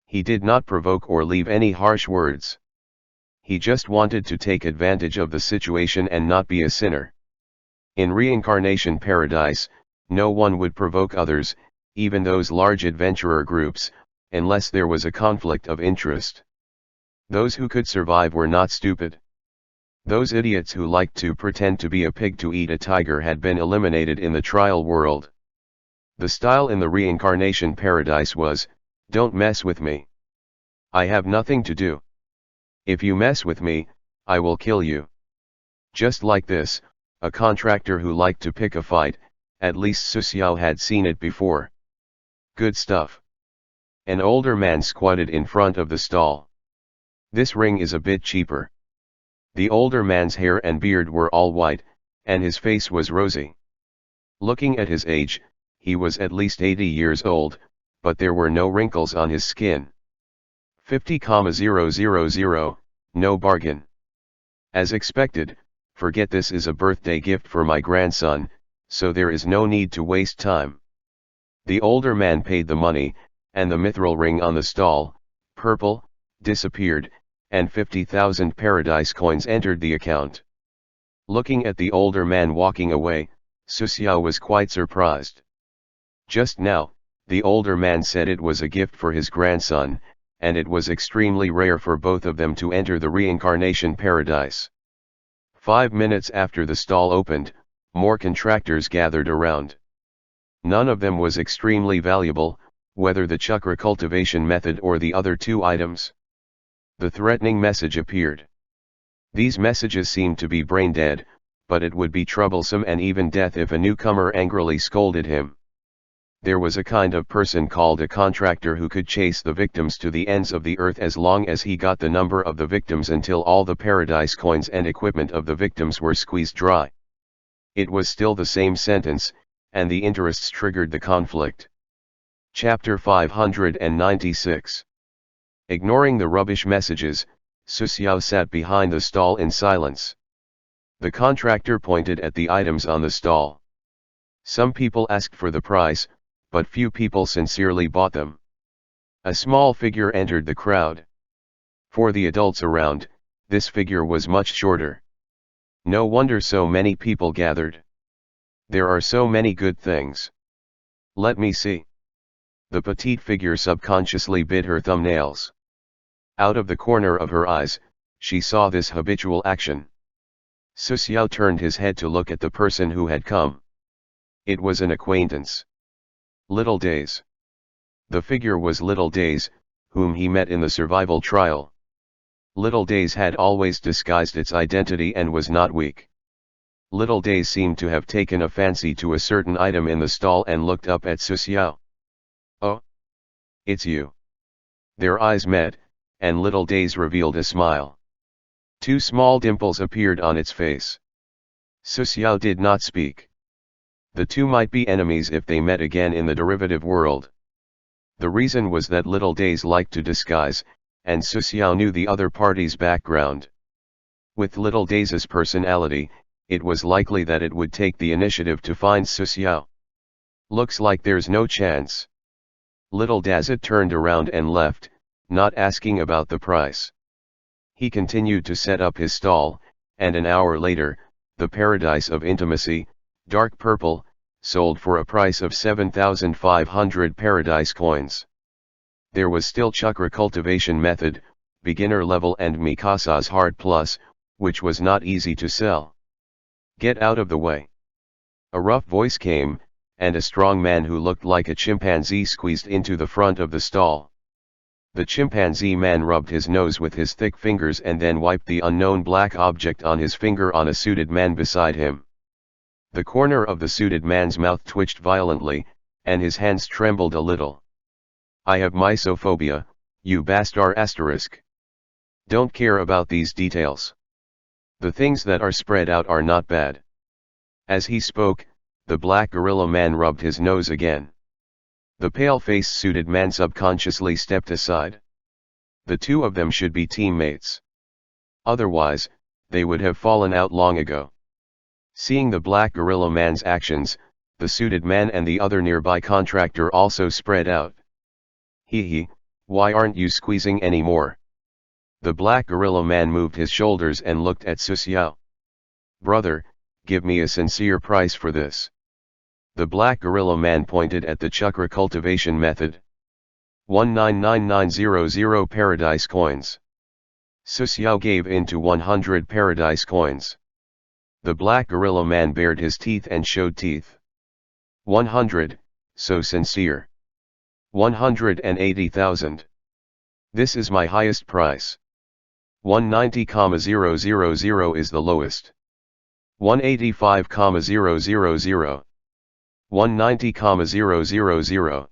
He did not provoke or leave any harsh words. He just wanted to take advantage of the situation and not be a sinner. In Reincarnation Paradise, no one would provoke others, even those large adventurer groups, unless there was a conflict of interest. Those who could survive were not stupid. Those idiots who liked to pretend to be a pig to eat a tiger had been eliminated in the trial world. The style in the reincarnation paradise was, "Don't mess with me. I have nothing to do. If you mess with me, I will kill you." Just like this, a contractor who liked to pick a fight, at least Susiao had seen it before. Good stuff. An older man squatted in front of the stall. "This ring is a bit cheaper." The older man's hair and beard were all white, and his face was rosy. Looking at his age, he was at least 80 years old, but there were no wrinkles on his skin. 50,000, no bargain. As expected, forget this is a birthday gift for my grandson, so there is no need to waste time. The older man paid the money, and the mithril ring on the stall, purple, disappeared, and 50,000 paradise coins entered the account. Looking at the older man walking away, Susiao was quite surprised. Just now, the older man said it was a gift for his grandson, and it was extremely rare for both of them to enter the reincarnation paradise. 5 minutes after the stall opened, more contractors gathered around. None of them was extremely valuable, whether the chakra cultivation method or the other 2 items. The threatening message appeared. These messages seemed to be brain dead, but it would be troublesome and even death if a newcomer angrily scolded him. There was a kind of person called a contractor who could chase the victims to the ends of the earth as long as he got the number of the victims until all the paradise coins and equipment of the victims were squeezed dry. It was still the same sentence, and the interests triggered the conflict. Chapter 596. Ignoring the rubbish messages, Susiao sat behind the stall in silence. The contractor pointed at the items on the stall. Some people asked for the price, but few people sincerely bought them. A small figure entered the crowd. For the adults around, this figure was much shorter. No wonder so many people gathered. There are so many good things. Let me see. The petite figure subconsciously bit her thumbnails. Out of the corner of her eyes, she saw this habitual action. Susiao turned his head to look at the person who had come. It was an acquaintance. Little Days. The figure was Little Days, whom he met in the survival trial. Little Days had always disguised its identity and was not weak. Little Days seemed to have taken a fancy to a certain item in the stall and looked up at Susiao. "Oh? It's you." Their eyes met, and Little Days revealed a smile. 2 small dimples appeared on its face. Susiao did not speak. The 2 might be enemies if they met again in the derivative world. The reason was that Little Days liked to disguise, and Susiao knew the other party's background. With Little Days' personality, it was likely that it would take the initiative to find Susiao. "Looks like there's no chance." Little Dazit turned around and left, not asking about the price. He continued to set up his stall, and an hour later, the Paradise of Intimacy, dark purple, sold for a price of 7,500 paradise coins. There was still chakra cultivation method, beginner level and Mikasa's Heart Plus, which was not easy to sell. "Get out of the way." A rough voice came, and a strong man who looked like a chimpanzee squeezed into the front of the stall. The chimpanzee man rubbed his nose with his thick fingers and then wiped the unknown black object on his finger on a suited man beside him. The corner of the suited man's mouth twitched violently, and his hands trembled a little. "I have mysophobia, you bastard asterisk. Don't care about these details. The things that are spread out are not bad." As he spoke, the black gorilla man rubbed his nose again. The pale-faced suited man subconsciously stepped aside. The 2 of them should be teammates. Otherwise, they would have fallen out long ago. Seeing the black gorilla man's actions, the suited man and the other nearby contractor also spread out. "Hee, why aren't you squeezing anymore?" The black gorilla man moved his shoulders and looked at Susiao. "Brother, give me a sincere price for this." The black gorilla man pointed at the chakra cultivation method. 199900 paradise coins. Susiao gave in to 100 paradise coins. The black gorilla man bared his teeth and showed teeth. 100, so sincere. 180,000. This is my highest price. 190,000 is the lowest. 185,000. 190,000.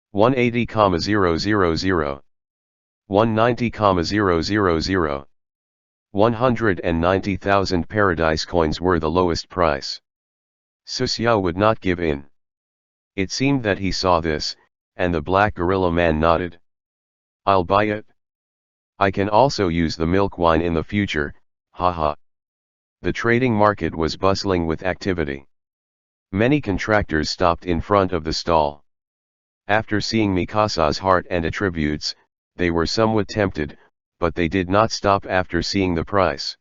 180,000. 190,000. 190,000 paradise coins were the lowest price. Su Xiao would not give in. It seemed that he saw this, and the black gorilla man nodded. I'll buy it. I can also use the milk wine in the future, haha. The trading market was bustling with activity. Many contractors stopped in front of the stall. After seeing Mikasa's heart and attributes, they were somewhat tempted, but they did not stop after seeing the price.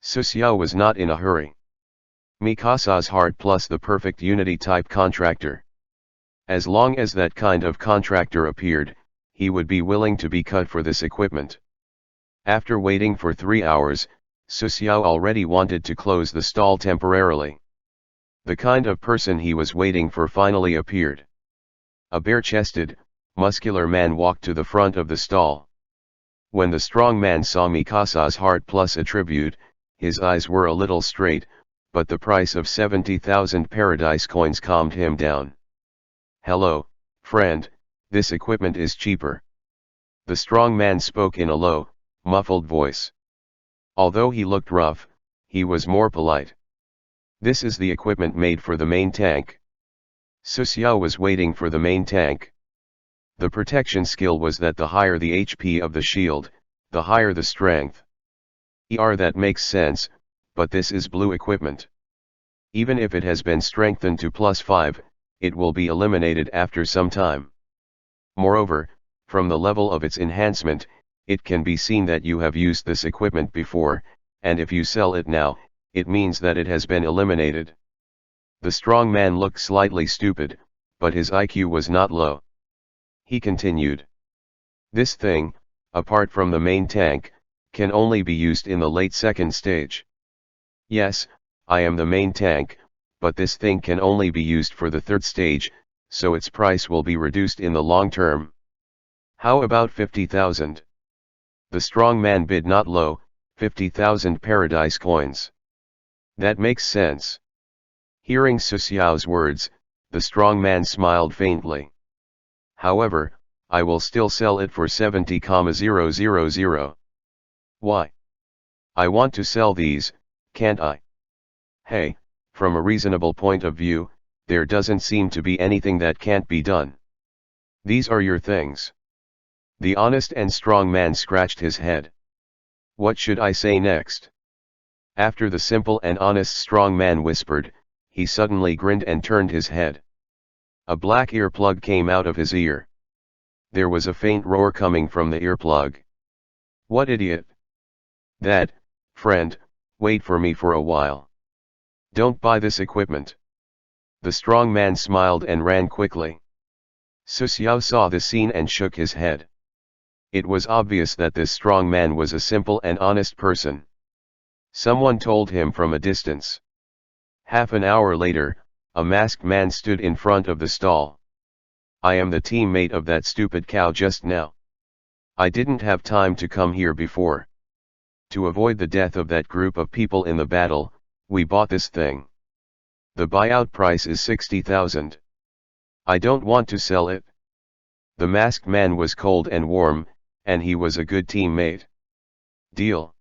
Su Xiao was not in a hurry. Mikasa's heart plus the perfect unity type contractor. As long as that kind of contractor appeared, he would be willing to be cut for this equipment. After waiting for 3 hours, Su Xiao already wanted to close the stall temporarily. The kind of person he was waiting for finally appeared. A bare-chested, muscular man walked to the front of the stall. When the strong man saw Mikasa's heart plus attribute, his eyes were a little straight, but the price of 70,000 paradise coins calmed him down. Hello, friend, this equipment is cheaper. The strong man spoke in a low, muffled voice. Although he looked rough, he was more polite. This is the equipment made for the main tank. Su Xiao was waiting for the main tank. The protection skill was that the higher the HP of the shield, the higher the strength. That makes sense, but this is blue equipment. Even if it has been strengthened to +5, it will be eliminated after some time. Moreover, from the level of its enhancement, it can be seen that you have used this equipment before, and if you sell it now, it means that it has been eliminated. The strong man looked slightly stupid, but his IQ was not low. He continued. This thing, apart from the main tank, can only be used in the late second stage. Yes, I am the main tank, but this thing can only be used for the third stage, so its price will be reduced in the long term. How about 50,000? The strong man bid not low, 50,000 paradise coins. That makes sense. Hearing Su Xiao's words, the strong man smiled faintly. However, I will still sell it for 70,000. Why? I want to sell these, can't I? Hey, from a reasonable point of view, there doesn't seem to be anything that can't be done. These are your things. The honest and strong man scratched his head. What should I say next? After the simple and honest strong man whispered, he suddenly grinned and turned his head. A black earplug came out of his ear. There was a faint roar coming from the earplug. What idiot! That, friend, wait for me for a while. Don't buy this equipment. The strong man smiled and ran quickly. Su Xiao saw the scene and shook his head. It was obvious that this strong man was a simple and honest person. Someone told him from a distance. Half an hour later, a masked man stood in front of the stall. I am the teammate of that stupid cow just now. I didn't have time to come here before. To avoid the death of that group of people in the battle, we bought this thing. The buyout price is 60,000. I don't want to sell it. The masked man was cold and warm, and he was a good teammate. Deal.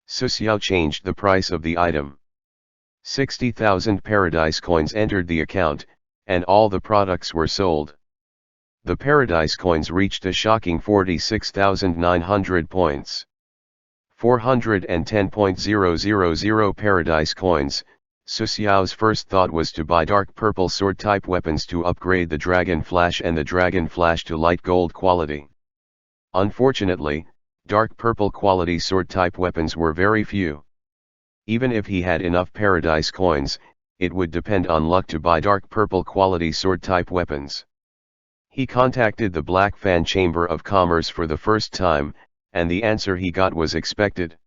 Su Xiao changed the price of the item. 60,000 paradise coins entered the account, and all the products were sold. The paradise coins reached a shocking 46,900 points. 410.000 paradise coins. Su Xiao's first thought was to buy dark purple sword type weapons to upgrade the Dragon Flash and the Dragon Flash to light gold quality. Unfortunately, dark purple quality sword type weapons were very few. Even if he had enough paradise coins, it would depend on luck to buy dark purple quality sword type weapons. He contacted the Black Fan Chamber of Commerce for the first time, and the answer he got was expected.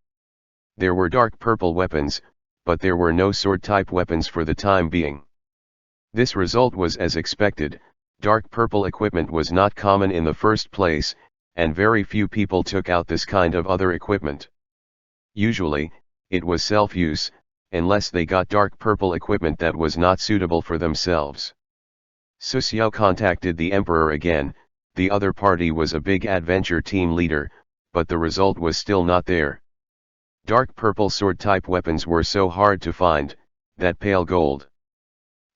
There were dark purple weapons, but there were no sword type weapons for the time being. This result was as expected. Dark purple equipment was not common in the first place, and very few people took out this kind of other equipment. Usually, it was self-use, unless they got dark purple equipment that was not suitable for themselves. Su Xiao contacted the emperor again. The other party was a big adventure team leader, but the result was still not there. Dark purple sword-type weapons were so hard to find, that pale gold.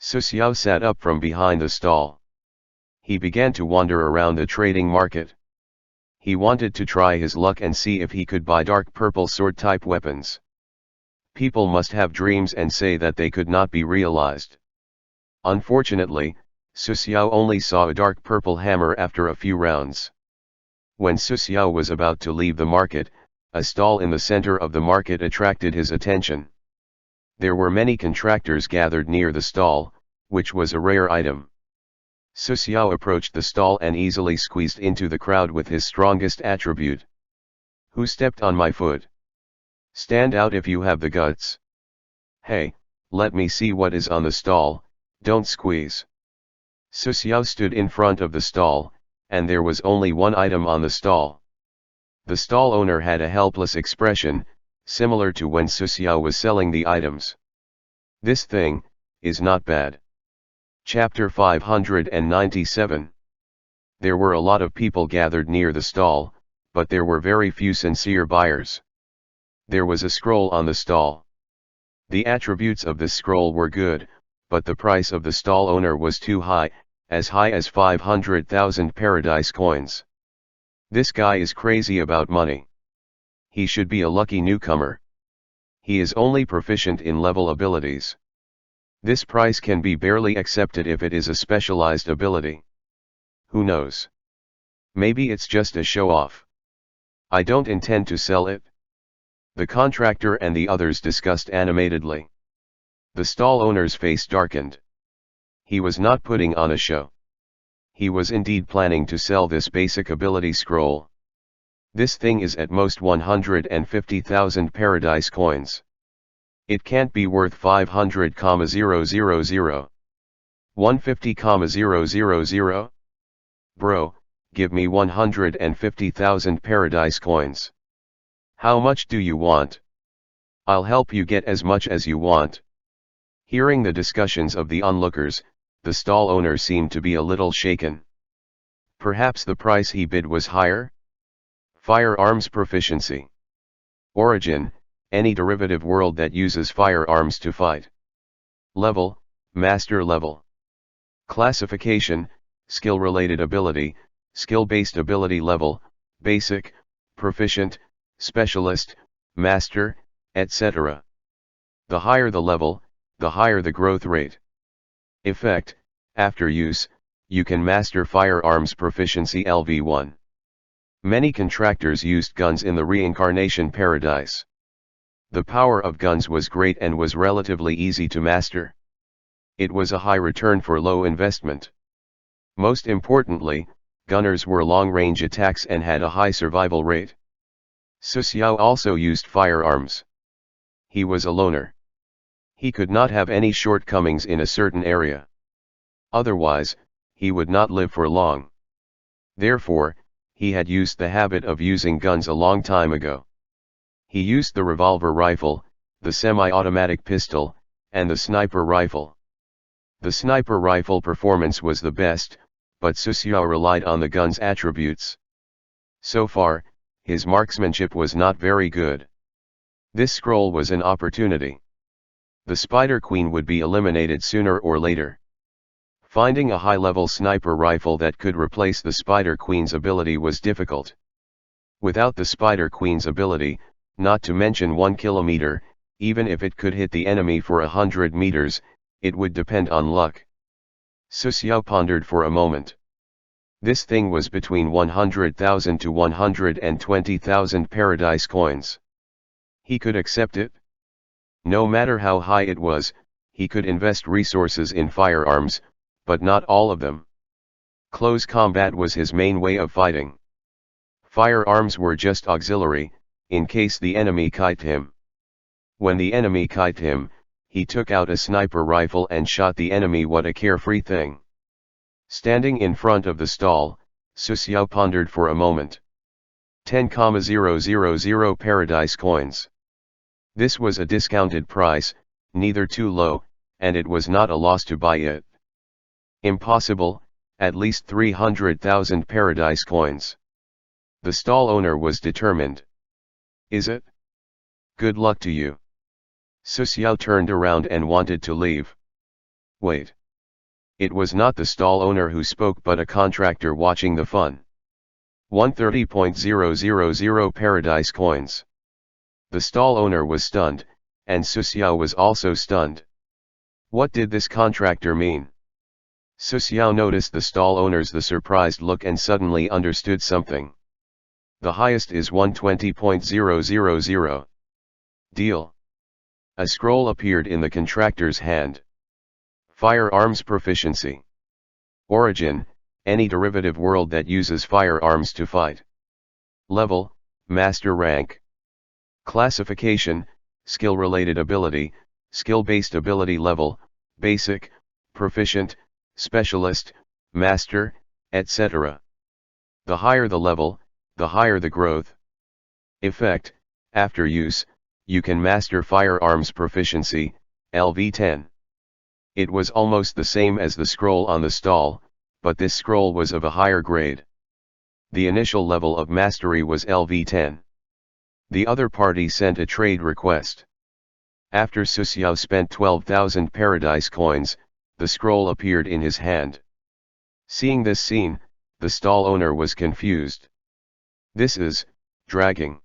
Su Xiao sat up from behind the stall. He began to wander around the trading market. He wanted to try his luck and see if he could buy dark purple sword-type weapons. People must have dreams and say that they could not be realized. Unfortunately, Su Xiao only saw a dark purple hammer after a few rounds. When Su Xiao was about to leave the market, a stall in the center of the market attracted his attention. There were many contractors gathered near the stall, which was a rare item. Su Xiao approached the stall and easily squeezed into the crowd with his strongest attribute. "Who stepped on my foot? Stand out if you have the guts. Hey, let me see what is on the stall, don't squeeze." Su Xiao stood in front of the stall, and there was only one item on the stall. The stall owner had a helpless expression, similar to when Su Xiao was selling the items. "This thing is not bad." Chapter 597. There were a lot of people gathered near the stall, but there were very few sincere buyers. There was a scroll on the stall. The attributes of this scroll were good, but the price of the stall owner was too high as 500,000 paradise coins. This guy is crazy about money. He should be a lucky newcomer. He is only proficient in level abilities. This price can be barely accepted if it is a specialized ability. Who knows? Maybe it's just a show-off. I don't intend to sell it. The contractor and the others discussed animatedly. The stall owner's face darkened. He was not putting on a show. He was indeed planning to sell this basic ability scroll. This thing is at most 150,000 paradise coins. It can't be worth 500,000. 150,000? Bro, give me 150,000 paradise coins. How much do you want? I'll help you get as much as you want. Hearing the discussions of the onlookers, the stall owner seemed to be a little shaken. Perhaps the price he bid was higher? Firearms proficiency. Origin, any derivative world that uses firearms to fight. Level, master level. Classification, skill-related ability, skill-based ability level, basic, proficient, specialist, master, etc. The higher the level, the higher the growth rate. Effect, after use, you can master firearms proficiency LV1. Many contractors used guns in the Reincarnation paradise. The power of guns was great and was relatively easy to master. It was a high return for low investment. Most importantly, gunners were long-range attacks and had a high survival rate. Su Xiao also used firearms. He was a loner. He could not have any shortcomings in a certain area. Otherwise, he would not live for long. Therefore, he had used the habit of using guns a long time ago. He used the revolver rifle, the semi-automatic pistol, and the sniper rifle. The sniper rifle performance was the best, but Su Xiao relied on the gun's attributes. So far, his marksmanship was not very good. This scroll was an opportunity. The Spider Queen would be eliminated sooner or later. Finding a high-level sniper rifle that could replace the Spider Queen's ability was difficult. Without the Spider Queen's ability, not to mention 1 kilometer, even if it could hit the enemy for 100 meters, it would depend on luck. Su Xiao pondered for a moment. This thing was between 100,000 to 120,000 paradise coins. He could accept it. No matter how high it was, he could invest resources in firearms, but not all of them. Close combat was his main way of fighting. Firearms were just auxiliary, in case the enemy kited him. When the enemy kited him, he took out a sniper rifle and shot the enemy. What a carefree thing. Standing in front of the stall, Su Xiao pondered for a moment. 10,000 paradise coins. This was a discounted price, neither too low, and it was not a loss to buy it. Impossible, at least 300,000 paradise coins. The stall owner was determined. Is it? Good luck to you. Su Xiao turned around and wanted to leave. Wait. It was not the stall owner who spoke but a contractor watching the fun. 130,000 paradise coins. The stall owner was stunned, and Su Xiao was also stunned. What did this contractor mean? Su Xiao noticed the stall owner's surprised look and suddenly understood something. The highest is 120,000. Deal. A scroll appeared in the contractor's hand. Firearms proficiency. Origin, any derivative world that uses firearms to fight. Level, master rank. Classification, skill-related ability, skill-based ability level, basic, proficient, specialist, master, etc. The higher the level, the higher the growth. Effect, after use, you can master firearms proficiency, LV10. It was almost the same as the scroll on the stall, but this scroll was of a higher grade. The initial level of mastery was LV10. The other party sent a trade request. After Su Xiao spent 12,000 paradise coins, the scroll appeared in his hand. Seeing this scene, the stall owner was confused. This is dragging.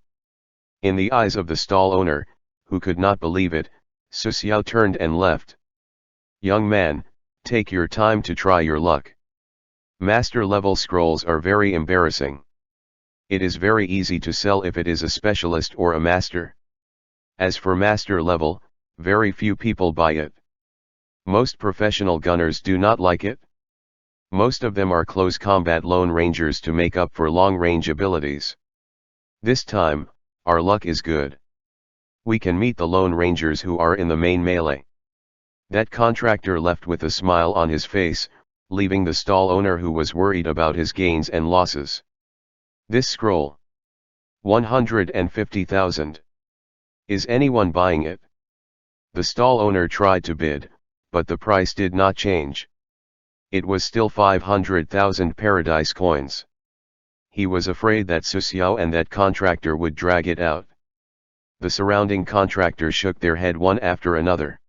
In the eyes of the stall owner, who could not believe it, Su Xiao turned and left. Young man, take your time to try your luck. Master level scrolls are very embarrassing. It is very easy to sell if it is a specialist or a master. As for master level, very few people buy it. Most professional gunners do not like it. Most of them are close combat lone rangers to make up for long range abilities. This time, our luck is good. We can meet the lone rangers who are in the main melee. That contractor left with a smile on his face, leaving the stall owner who was worried about his gains and losses. This scroll. 150,000. Is anyone buying it? The stall owner tried to bid, but the price did not change. It was still 500,000 paradise coins. He was afraid that Su Xiao and that contractor would drag it out. The surrounding contractors shook their head one after another.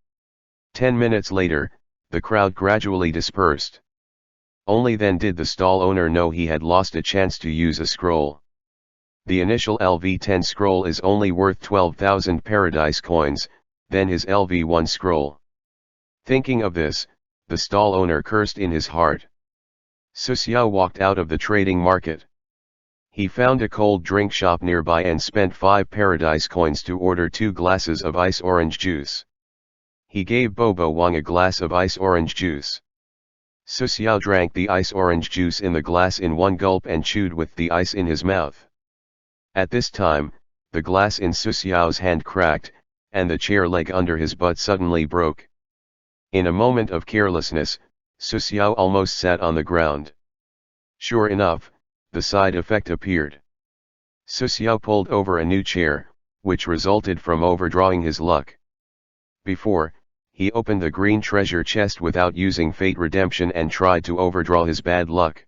10 minutes later, the crowd gradually dispersed. Only then did the stall owner know he had lost a chance to use a scroll. The initial LV10 scroll is only worth 12,000 paradise coins, then his LV1 scroll. Thinking of this, the stall owner cursed in his heart. Su Xiao walked out of the trading market. He found a cold drink shop nearby and spent 5 paradise coins to order 2 glasses of ice orange juice. He gave Bobo Wang a glass of ice orange juice. Su Xiao drank the ice orange juice in the glass in one gulp and chewed with the ice in his mouth. At this time, the glass in Su Xiao's hand cracked, and the chair leg under his butt suddenly broke. In a moment of carelessness, Su Xiao almost sat on the ground. Sure enough, the side effect appeared. Su Xiao pulled over a new chair, which resulted from overdrawing his luck. Before, he opened the green treasure chest without using fate redemption and tried to overdraw his bad luck.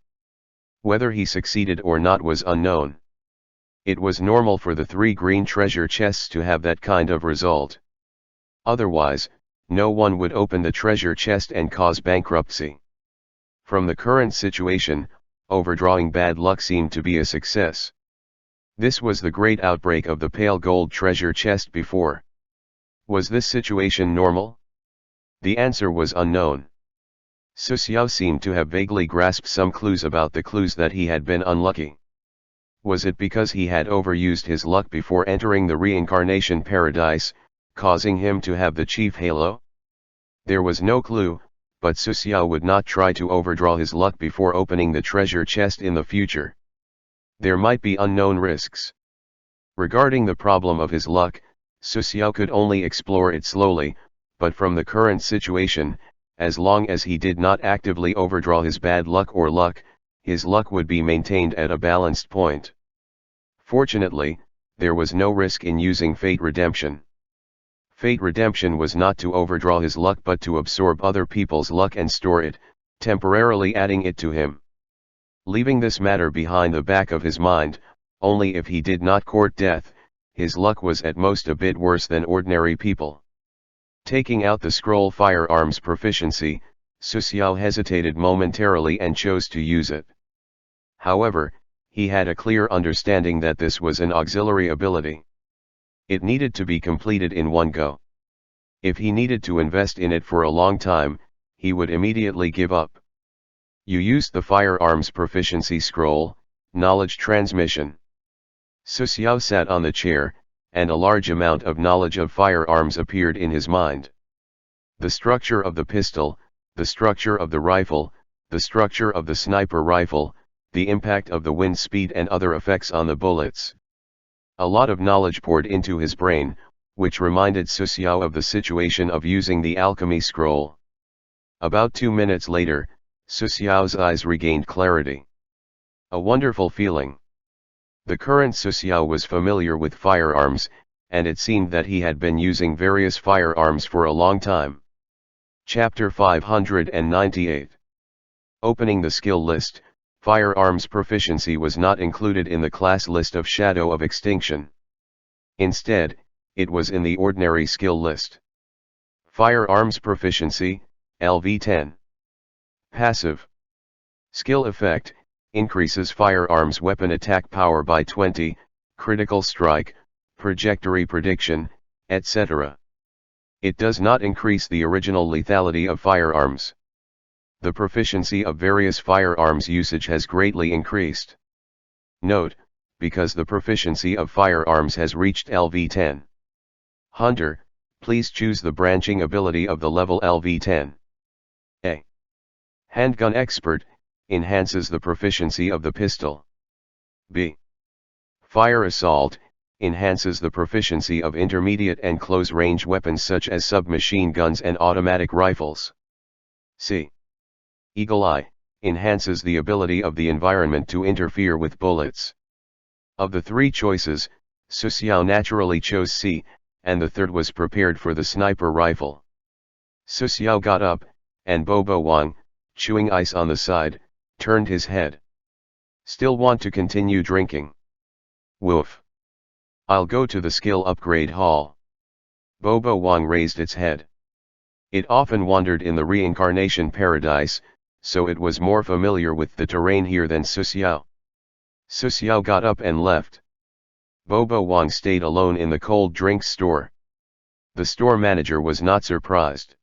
Whether he succeeded or not was unknown. It was normal for the 3 green treasure chests to have that kind of result. Otherwise, no one would open the treasure chest and cause bankruptcy. From the current situation, overdrawing bad luck seemed to be a success. This was the great outbreak of the pale gold treasure chest before. Was this situation normal? The answer was unknown. Su Xiao seemed to have vaguely grasped some clues about the clues that he had been unlucky. Was it because he had overused his luck before entering the reincarnation paradise, causing him to have the chief halo? There was no clue, but Su Xiao would not try to overdraw his luck before opening the treasure chest in the future. There might be unknown risks. Regarding the problem of his luck, Su Xiao could only explore it slowly, but from the current situation, as long as he did not actively overdraw his bad luck or luck, his luck would be maintained at a balanced point. Fortunately, there was no risk in using Fate Redemption. Fate Redemption was not to overdraw his luck but to absorb other people's luck and store it, temporarily adding it to him. Leaving this matter behind the back of his mind, only if he did not court death, his luck was at most a bit worse than ordinary people. Taking out the scroll firearms proficiency, Su Xiao hesitated momentarily and chose to use it. However, he had a clear understanding that this was an auxiliary ability. It needed to be completed in one go. If he needed to invest in it for a long time, he would immediately give up. You used the firearms proficiency scroll, knowledge transmission. Su Xiao sat on the chair, and a large amount of knowledge of firearms appeared in his mind. The structure of the pistol, the structure of the rifle, the structure of the sniper rifle, the impact of the wind speed and other effects on the bullets. A lot of knowledge poured into his brain, which reminded Su Xiao of the situation of using the alchemy scroll. About 2 minutes later, Su Xiao's eyes regained clarity. A wonderful feeling. The current Su Xiao was familiar with firearms, and it seemed that he had been using various firearms for a long time. Chapter 598. Opening the skill list, firearms proficiency was not included in the class list of Shadow of Extinction. Instead, it was in the ordinary skill list. Firearms proficiency, LV10. Passive. Skill effect, increases firearms weapon attack power by 20, critical strike, trajectory prediction, etc. It does not increase the original lethality of firearms. The proficiency of various firearms usage has greatly increased. Note, because the proficiency of firearms has reached LV10. Hunter, please choose the branching ability of the level LV10. A. Handgun Expert, enhances the proficiency of the pistol. B. Fire Assault, enhances the proficiency of intermediate and close-range weapons such as submachine guns and automatic rifles. C. Eagle Eye, enhances the ability of the environment to interfere with bullets. Of the three choices, Su Xiao naturally chose C, and the third was prepared for the sniper rifle. Su Xiao got up, and Bobo Wang, chewing ice on the side, turned his head. Still want to continue drinking? Woof. I'll go to the skill upgrade hall. Bobo Wang raised its head. It often wandered in the reincarnation paradise, so it was more familiar with the terrain here than Su Xiao. Su Xiao got up and left. Bobo Wang stayed alone in the cold drinks store. The store manager was not surprised.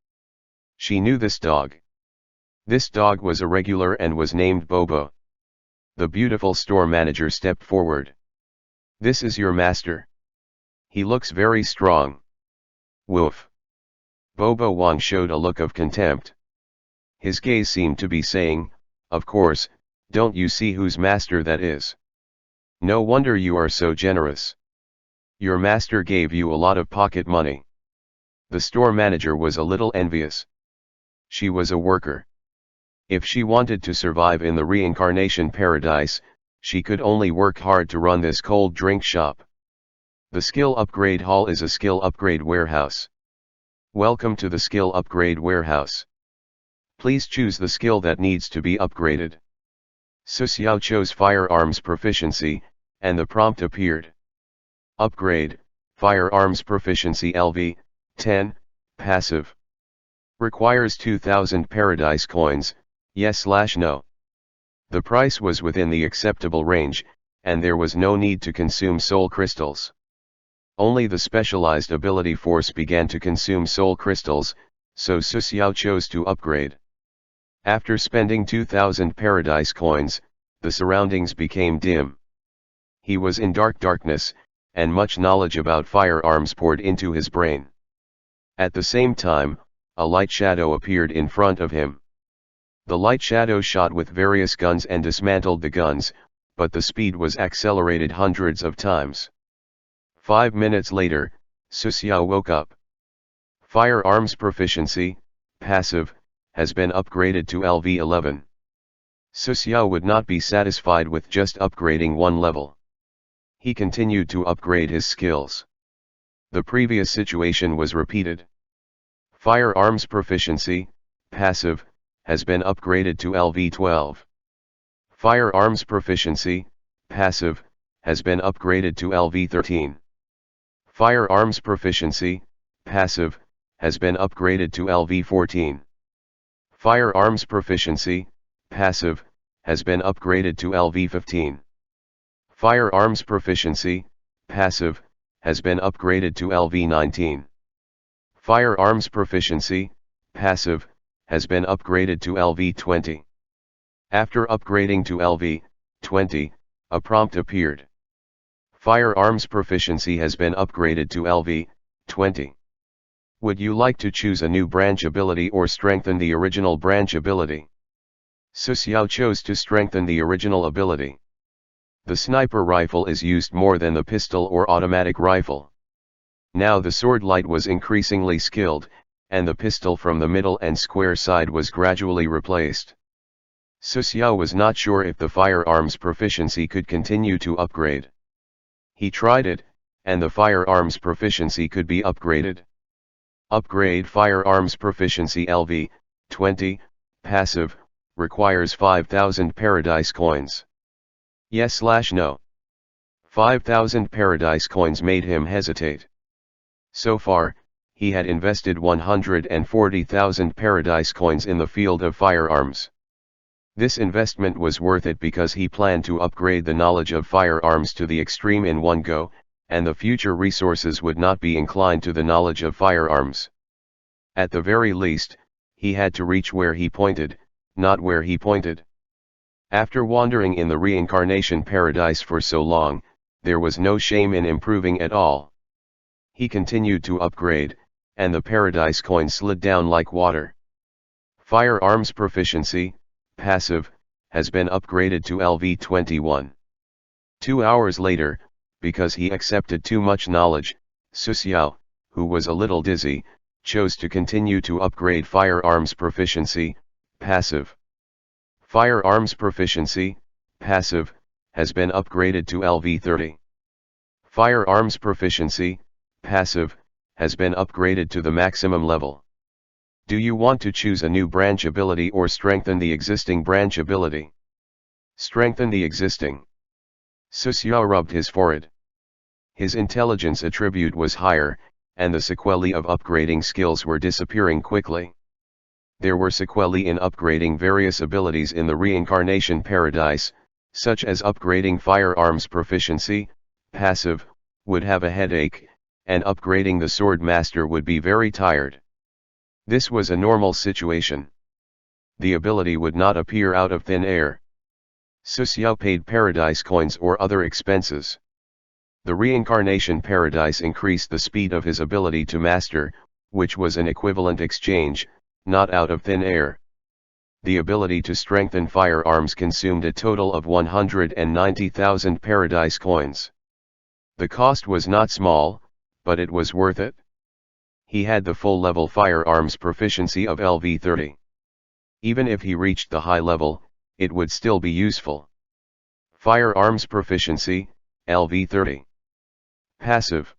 She knew this dog. This dog was a regular and was named Bobo. The beautiful store manager stepped forward. This is your master. He looks very strong. Woof. Bobo Wang showed a look of contempt. His gaze seemed to be saying, of course, don't you see whose master that is? No wonder you are so generous. Your master gave you a lot of pocket money. The store manager was a little envious. She was a worker. If she wanted to survive in the reincarnation paradise, she could only work hard to run this cold drink shop. The skill upgrade hall is a skill upgrade warehouse. Welcome to the skill upgrade warehouse. Please choose the skill that needs to be upgraded. Su Xiao chose firearms proficiency, and the prompt appeared. Upgrade, firearms proficiency LV, 10, passive. Requires 2,000 paradise coins, yes/no. The price was within the acceptable range, and there was no need to consume soul crystals. Only the specialized ability force began to consume soul crystals, so Su Xiao chose to upgrade. After spending 2,000 paradise coins, the surroundings became dim. He was in darkness, and much knowledge about firearms poured into his brain. At the same time, a light shadow appeared in front of him. The light shadow shot with various guns and dismantled the guns, but the speed was accelerated hundreds of times. 5 minutes later, Su Xiao woke up. Firearms proficiency, passive, has been upgraded to LV11. Su Xiao would not be satisfied with just upgrading one level. He continued to upgrade his skills. The previous situation was repeated. Firearms proficiency, passive, has been upgraded to LV12. Firearms proficiency, passive, has been upgraded to LV13. Firearms proficiency, passive, has been upgraded to LV14. Firearms proficiency, passive, has been upgraded to LV15. Firearms proficiency, passive, has been upgraded to LV19. Firearms proficiency, passive, has been upgraded to LV20. After upgrading to LV20, a prompt appeared. Firearms proficiency has been upgraded to LV20. Would you like to choose a new branch ability or strengthen the original branch ability? Su Xiao chose to strengthen the original ability. The sniper rifle is used more than the pistol or automatic rifle. Now the sword light was increasingly skilled, and the pistol from the middle and square side was gradually replaced. Su Xiao was not sure if the firearms proficiency could continue to upgrade. He tried it, and the firearms proficiency could be upgraded. Upgrade firearms proficiency LV20, passive, requires 5,000 paradise coins. Yes/no. 5,000 paradise coins made him hesitate. So far, he had invested 140,000 paradise coins in the field of firearms. This investment was worth it because he planned to upgrade the knowledge of firearms to the extreme in one go, and the future resources would not be inclined to the knowledge of firearms. At the very least, he had to reach where he pointed, not where he pointed. After wandering in the reincarnation paradise for so long, there was no shame in improving at all. He continued to upgrade, and the paradise coins slid down like water. Firearms proficiency, passive, has been upgraded to LV21. 2 hours later, because he accepted too much knowledge, Su Xiao, who was a little dizzy, chose to continue to upgrade firearms proficiency, passive. Firearms proficiency, passive, has been upgraded to LV30. Firearms proficiency, passive, has been upgraded to the maximum level. Do you want to choose a new branch ability or strengthen the existing branch ability? Strengthen the existing. Su Xiao rubbed his forehead. His intelligence attribute was higher, and the sequelae of upgrading skills were disappearing quickly. There were sequelae in upgrading various abilities in the reincarnation paradise, such as upgrading firearms proficiency, passive, would have a headache, and upgrading the sword master would be very tired. This was a normal situation. The ability would not appear out of thin air. Su Xiao paid paradise coins or other expenses. The reincarnation paradise increased the speed of his ability to master, which was an equivalent exchange, not out of thin air. The ability to strengthen firearms consumed a total of 190,000 paradise coins. The cost was not small, but it was worth it. He had the full level firearms proficiency of LV30. Even if he reached the high level, it would still be useful. Firearms proficiency, LV30. Passive.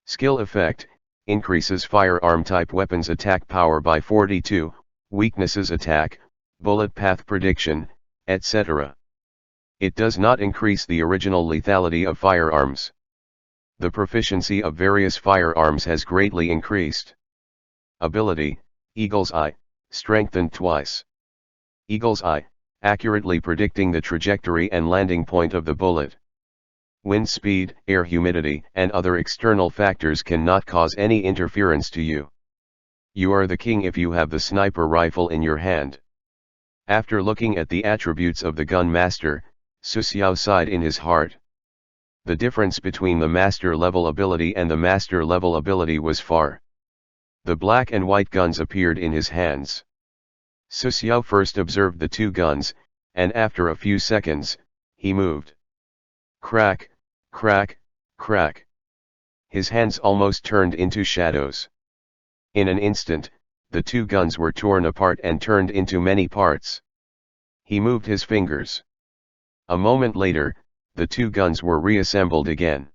Skill effect, increases firearm type weapons attack power by 42, weaknesses attack, bullet path prediction, etc. It does not increase the original lethality of firearms. The proficiency of various firearms has greatly increased. Ability, Eagle's Eye, strengthened twice. Eagle's Eye, accurately predicting the trajectory and landing point of the bullet. Wind speed, air humidity, and other external factors cannot cause any interference to you. You are the king if you have the sniper rifle in your hand. After looking at the attributes of the gun master, Su Xiao sighed in his heart. The difference between the master level ability and the master level ability was far. The black and white guns appeared in his hands. Su Xiao first observed the two guns, and after a few seconds, he moved. Crack, crack, crack. His hands almost turned into shadows. In an instant, the two guns were torn apart and turned into many parts. He moved his fingers. A moment later, the two guns were reassembled again.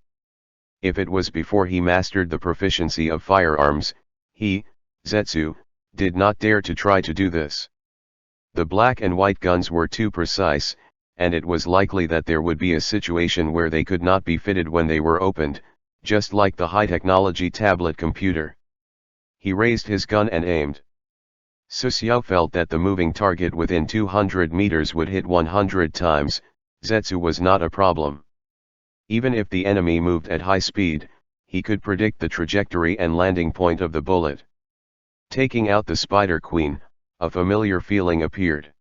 If it was before he mastered the proficiency of firearms, he, Zetsu, did not dare to try to do this. The black and white guns were too precise, and it was likely that there would be a situation where they could not be fitted when they were opened, just like the high-technology tablet computer. He raised his gun and aimed. Susiao felt that the moving target within 200 meters would hit 100 times. Zetsu was not a problem. Even if the enemy moved at high speed, he could predict the trajectory and landing point of the bullet. Taking out the Spider Queen, a familiar feeling appeared.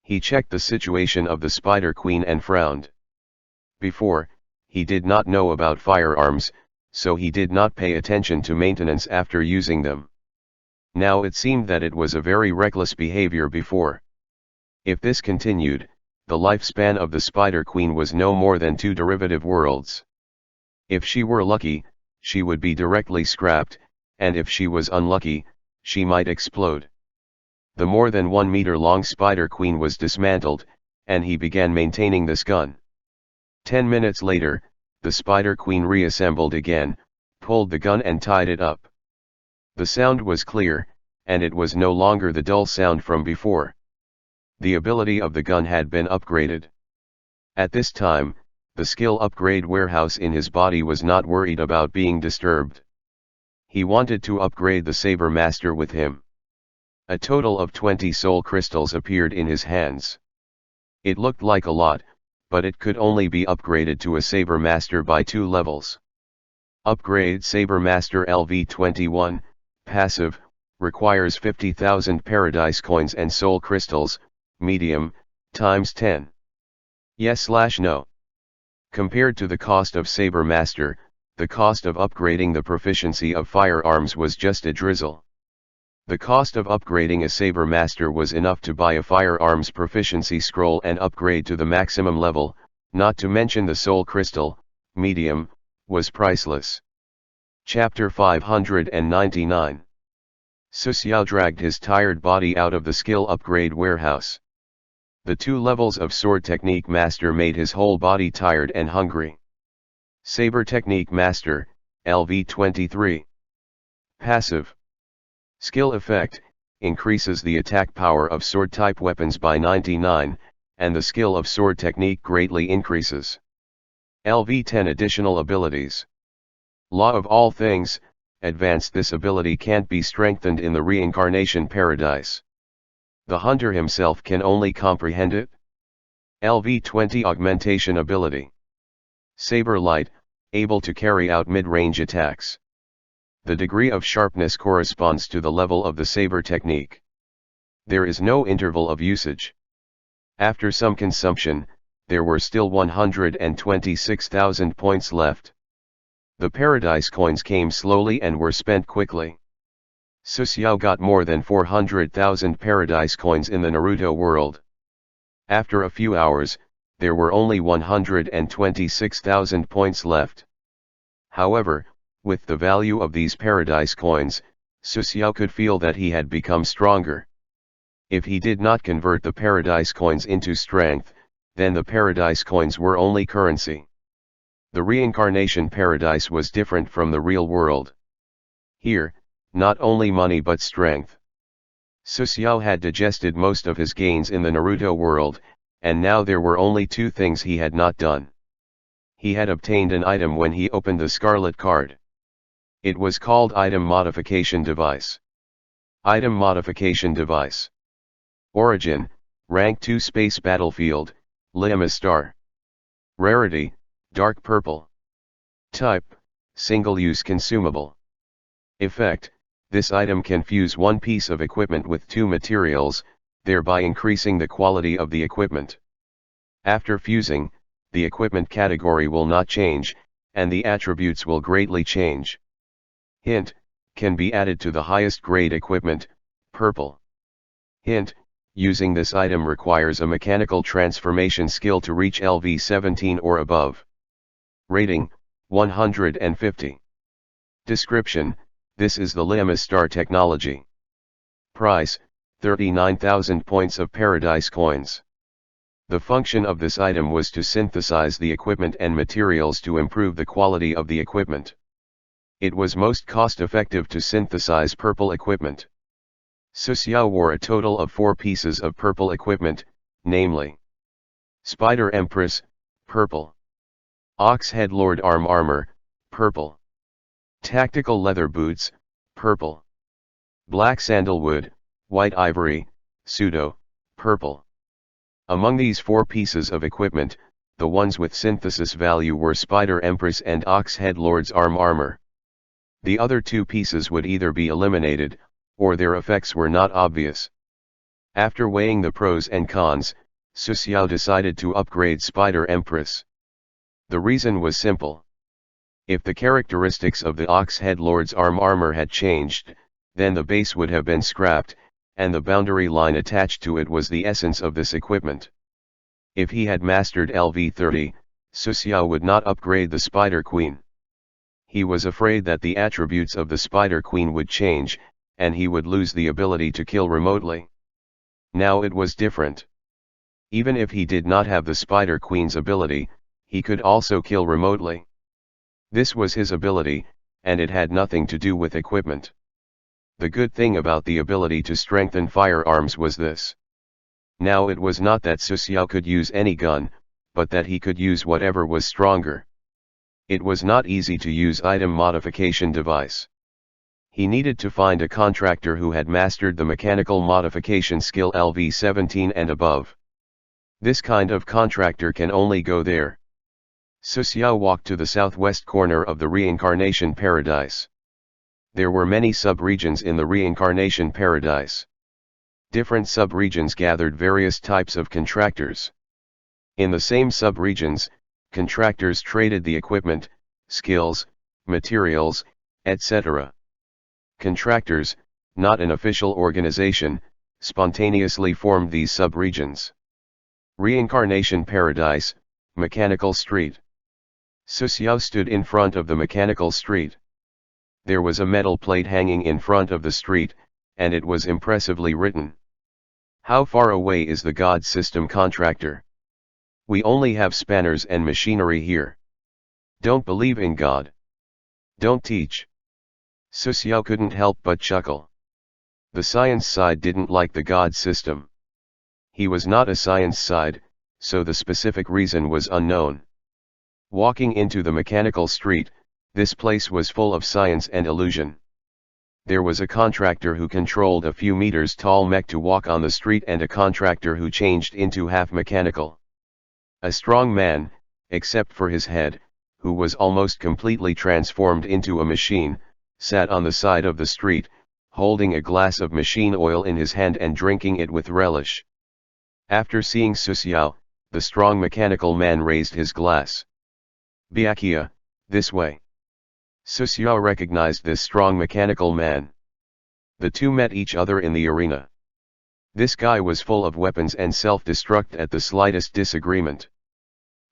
He checked the situation of the Spider Queen and frowned. Before, he did not know about firearms, so he did not pay attention to maintenance after using them. Now it seemed that it was a very reckless behavior before. If this continued, the lifespan of the Spider Queen was no more than 2 derivative worlds. If she were lucky, she would be directly scrapped, and if she was unlucky, she might explode. The more than 1 meter long Spider Queen was dismantled, and he began maintaining this gun. 10 minutes later, the Spider Queen reassembled again, pulled the gun and tied it up. The sound was clear, and it was no longer the dull sound from before. The ability of the gun had been upgraded. At this time, the skill upgrade warehouse in his body was not worried about being disturbed. He wanted to upgrade the Saber Master with him. A total of 20 soul crystals appeared in his hands. It looked like a lot, but it could only be upgraded to a Saber Master by 2 levels. Upgrade Saber Master LV21, passive, requires 50,000 paradise coins and soul crystals, medium, times 10. Yes/no. Compared to the cost of Saber Master, the cost of upgrading the proficiency of firearms was just a drizzle. The cost of upgrading a Saber Master was enough to buy a firearms proficiency scroll and upgrade to the maximum level, not to mention the soul crystal, medium, was priceless. Chapter 599. Susiao dragged his tired body out of the skill upgrade warehouse. The 2 levels of Sword Technique Master made his whole body tired and hungry. Saber Technique Master, LV23. Passive. Skill effect, increases the attack power of sword-type weapons by 99, and the skill of sword technique greatly increases. LV10 additional abilities. Law of all things, advanced. This ability can't be strengthened in the Reincarnation Paradise. The hunter himself can only comprehend it. LV20 augmentation ability. Saber Light, able to carry out mid-range attacks. The degree of sharpness corresponds to the level of the saber technique. There is no interval of usage. After some consumption, there were still 126,000 points left. The paradise coins came slowly and were spent quickly. Susiao got more than 400,000 paradise coins in the Naruto world. After a few hours, there were only 126,000 points left. However, with the value of these paradise coins, Susiao could feel that he had become stronger. If he did not convert the paradise coins into strength, then the paradise coins were only currency. The Reincarnation Paradise was different from the real world. Here, not only money but strength. Susiao had digested most of his gains in the Naruto world, and now there were only 2 things he had not done. He had obtained an item when he opened the Scarlet card. It was called Item Modification Device. Item Modification Device. Origin, Rank 2 Space Battlefield, Liamas Star. Rarity, Dark Purple. Type, Single-Use Consumable. Effect, this item can fuse one piece of equipment with 2 materials, thereby increasing the quality of the equipment. After fusing, the equipment category will not change, and the attributes will greatly change. Hint, can be added to the highest grade equipment, purple. Hint, using this item requires a mechanical transformation skill to reach LV17 or above. Rating, 150. Description, This is the Liamis Star technology. Price, 39,000 points of Paradise coins. The function of this item was to synthesize the equipment and materials to improve the quality of the equipment. It was most cost-effective to synthesize purple equipment. Su Xiao wore a total of 4 pieces of purple equipment, namely Spider Empress, purple. Ox Head Lord armor, purple. Tactical leather boots, purple. Black sandalwood, white ivory, pseudo, purple. Among these 4 pieces of equipment, the ones with synthesis value were Spider Empress and Ox Head Lord's armor. The other 2 pieces would either be eliminated, or their effects were not obvious. After weighing the pros and cons, Su Xiao decided to upgrade Spider Empress. The reason was simple. If the characteristics of the Ox Head Lord's armor had changed, then the base would have been scrapped, and the boundary line attached to it was the essence of this equipment. If he had mastered LV30, Su Xiao would not upgrade the Spider Queen. He was afraid that the attributes of the Spider Queen would change, and he would lose the ability to kill remotely. Now it was different. Even if he did not have the Spider Queen's ability, he could also kill remotely. This was his ability, and it had nothing to do with equipment. The good thing about the ability to strengthen firearms was this. Now it was not that Su Xiao could use any gun, but that he could use whatever was stronger. It was not easy to use item modification device. He needed to find a contractor who had mastered the mechanical modification skill LV17 and above. This kind of contractor can only go there. Su Xiao walked to the southwest corner of the Reincarnation Paradise. There were many sub-regions in the Reincarnation Paradise. Different sub-regions gathered various types of contractors. In the same sub-regions, contractors traded the equipment, skills, materials, etc. Contractors, not an official organization, spontaneously formed these sub-regions. Reincarnation Paradise, Mechanical Street. Su Xiao stood in front of the Mechanical Street. There was a metal plate hanging in front of the street, and it was impressively written. How far away is the God System contractor? We only have spanners and machinery here. Don't believe in God. Don't teach. Su Xiao couldn't help but chuckle. The science side didn't like the God System. He was not a science side, so the specific reason was unknown. Walking into the Mechanical Street, this place was full of science and illusion. There was a contractor who controlled a few meters tall mech to walk on the street and a contractor who changed into half mechanical. A strong man, except for his head, who was almost completely transformed into a machine, sat on the side of the street, holding a glass of machine oil in his hand and drinking it with relish. After seeing Su Xiao, the strong mechanical man raised his glass. Byakuya, this way. Su Xiao recognized this strong mechanical man. The two met each other in the arena. This guy was full of weapons and self-destruct at the slightest disagreement.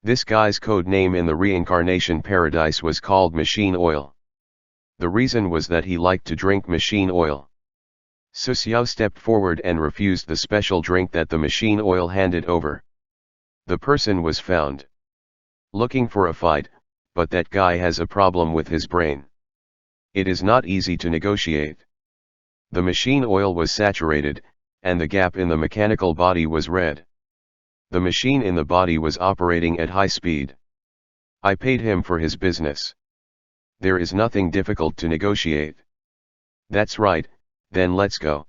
This guy's code name in the Reincarnation Paradise was called Machine Oil. The reason was that he liked to drink machine oil. Su Xiao stepped forward and refused the special drink that the machine oil handed over. The person was found. Looking for a fight, but that guy has a problem with his brain. It is not easy to negotiate. The machine oil was saturated, and the gap in the mechanical body was red. The machine in the body was operating at high speed. I paid him for his business. There is nothing difficult to negotiate. That's right, then let's go.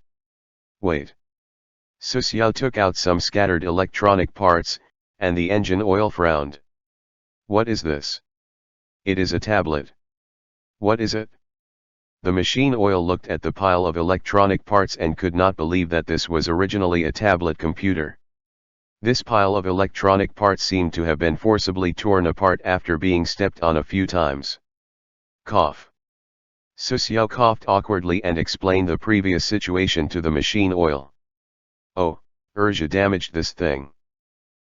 Wait. Su Xiao took out some scattered electronic parts, and the engine oil frowned. What is this? It is a tablet. What is it? The machine oil looked at the pile of electronic parts and could not believe that this was originally a tablet computer. This pile of electronic parts seemed to have been forcibly torn apart after being stepped on a few times. Cough. Su Xiao coughed awkwardly and explained the previous situation to the machine oil. Oh, Urja damaged this thing.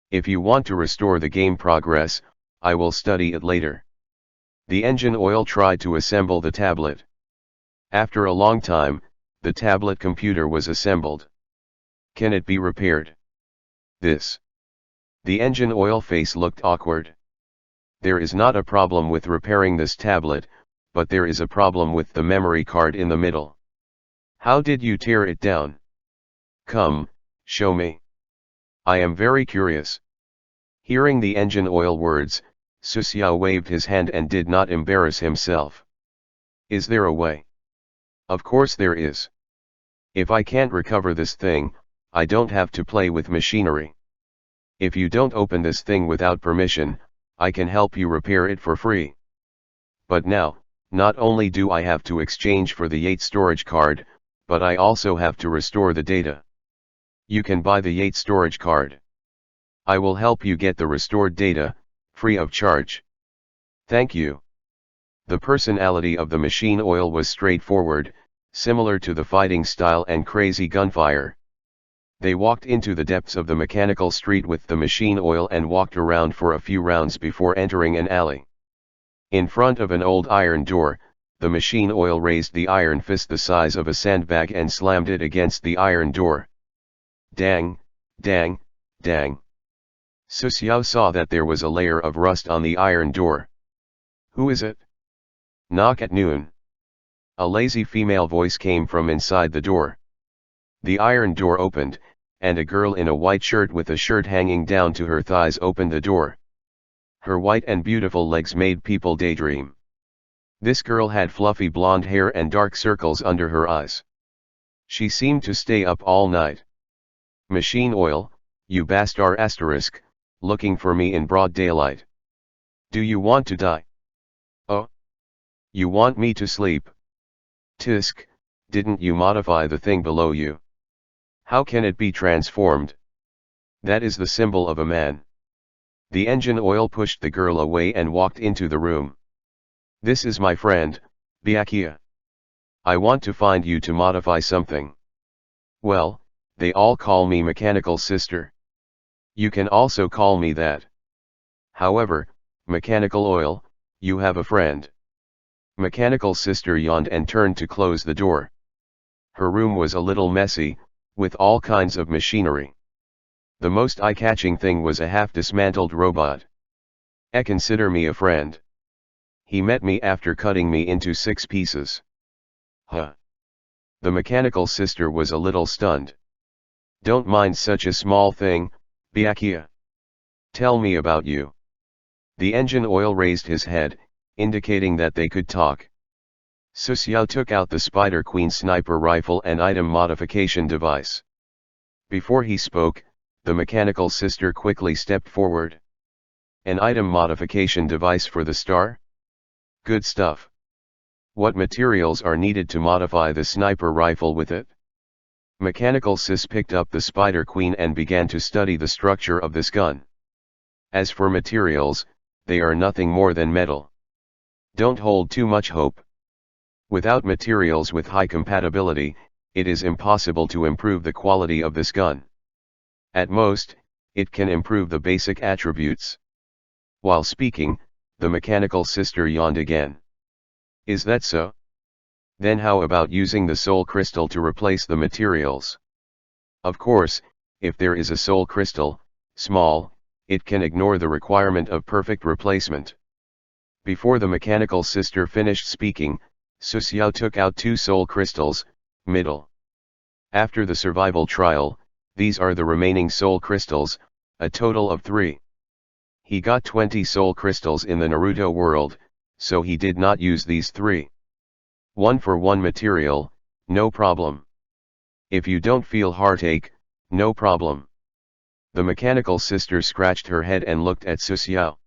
If you want to restore the game progress, I will study it later. The engine oil tried to assemble the tablet. After a long time, the tablet computer was assembled. Can it be repaired? This. The engine oil face looked awkward. There is not a problem with repairing this tablet, but there is a problem with the memory card in the middle. How did you tear it down? Come, show me. I am very curious. Hearing the engine oil words, Susiao waved his hand and did not embarrass himself. Is there a way? Of course there is. If I can't recover this thing, I don't have to play with machinery. If you don't open this thing without permission, I can help you repair it for free. But now, not only do I have to exchange for the Yates storage card, but I also have to restore the data. You can buy the Yates storage card. I will help you get the restored data, free of charge. Thank you. The personality of the machine oil was straightforward, similar to the fighting style and crazy gunfire. They walked into the depths of the mechanical street with the machine oil and walked around for a few rounds before entering an alley. In front of an old iron door, the machine oil raised the iron fist the size of a sandbag and slammed it against the iron door. Dang, dang, dang. Susiao saw that there was a layer of rust on the iron door. Who is it? Knock at noon. A lazy female voice came from inside the door. The iron door opened, and a girl in a white shirt with a shirt hanging down to her thighs opened the door. Her white and beautiful legs made people daydream. This girl had fluffy blonde hair and dark circles under her eyes. She seemed to stay up all night. Machine oil, you bastard asterisk, looking for me in broad daylight. Do you want to die? Oh? You want me to sleep? Tisk, didn't you modify the thing below you? How can it be transformed? That is the symbol of a man. The engine oil pushed the girl away and walked into the room. This is my friend, Byakuya. I want to find you to modify something. Well, they all call me Mechanical Sister. You can also call me that. However, Mechanical Oil, you have a friend. Mechanical Sister yawned and turned to close the door. Her room was a little messy, with all kinds of machinery. The most eye-catching thing was a half-dismantled robot. Consider me a friend. He met me after cutting me into 6 pieces. Huh. The Mechanical Sister was a little stunned. Don't mind such a small thing, Byakuya. Tell me about you. The engine oil raised his head, indicating that they could talk. Susiao took out the Spider Queen sniper rifle and item modification device. Before he spoke, the Mechanical Sister quickly stepped forward. An item modification device for the star? Good stuff. What materials are needed to modify the sniper rifle with it? Mechanical Sis picked up the Spider Queen and began to study the structure of this gun. As for materials, they are nothing more than metal. Don't hold too much hope. Without materials with high compatibility, it is impossible to improve the quality of this gun. At most, it can improve the basic attributes. While speaking, the Mechanical Sister yawned again. Is that so? Then how about using the soul crystal to replace the materials? Of course, if there is a soul crystal, small, it can ignore the requirement of perfect replacement. Before the Mechanical Sister finished speaking, Susiao took out 2 soul crystals, middle. After the survival trial, these are the remaining soul crystals, a total of 3. He got 20 soul crystals in the Naruto world, so he did not use these 3. 1 for 1 material, no problem. If you don't feel heartache, no problem. The Mechanical Sister scratched her head and looked at Susiao.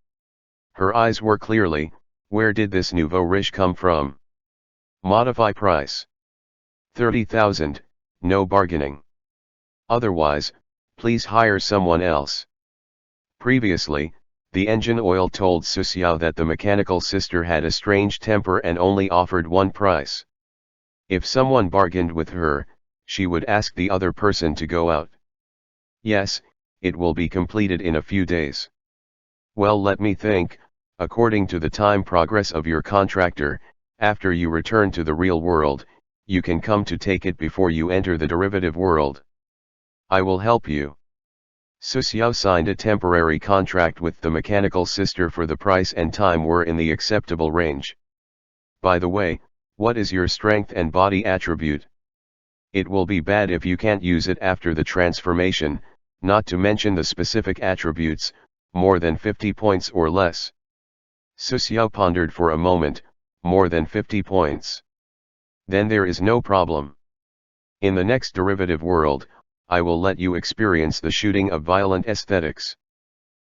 Her eyes were clearly, where did this nouveau riche come from? Modify price. 30,000, no bargaining. Otherwise, please hire someone else. Previously, the engine oil told Susiao that the Mechanical Sister had a strange temper and only offered 1 price. If someone bargained with her, she would ask the other person to go out. Yes, it will be completed in a few days. Well, let me think, according to the time progress of your contractor, after you return to the real world, you can come to take it before you enter the derivative world. I will help you. Su Xiao signed a temporary contract with the mechanical sister for the price and time were in the acceptable range. By the way, what is your strength and body attribute? It will be bad if you can't use it after the transformation, not to mention the specific attributes, more than 50 points or less. Su Xiao pondered for a moment, more than 50 points. Then there is no problem. In the next derivative world, I will let you experience the shooting of violent aesthetics.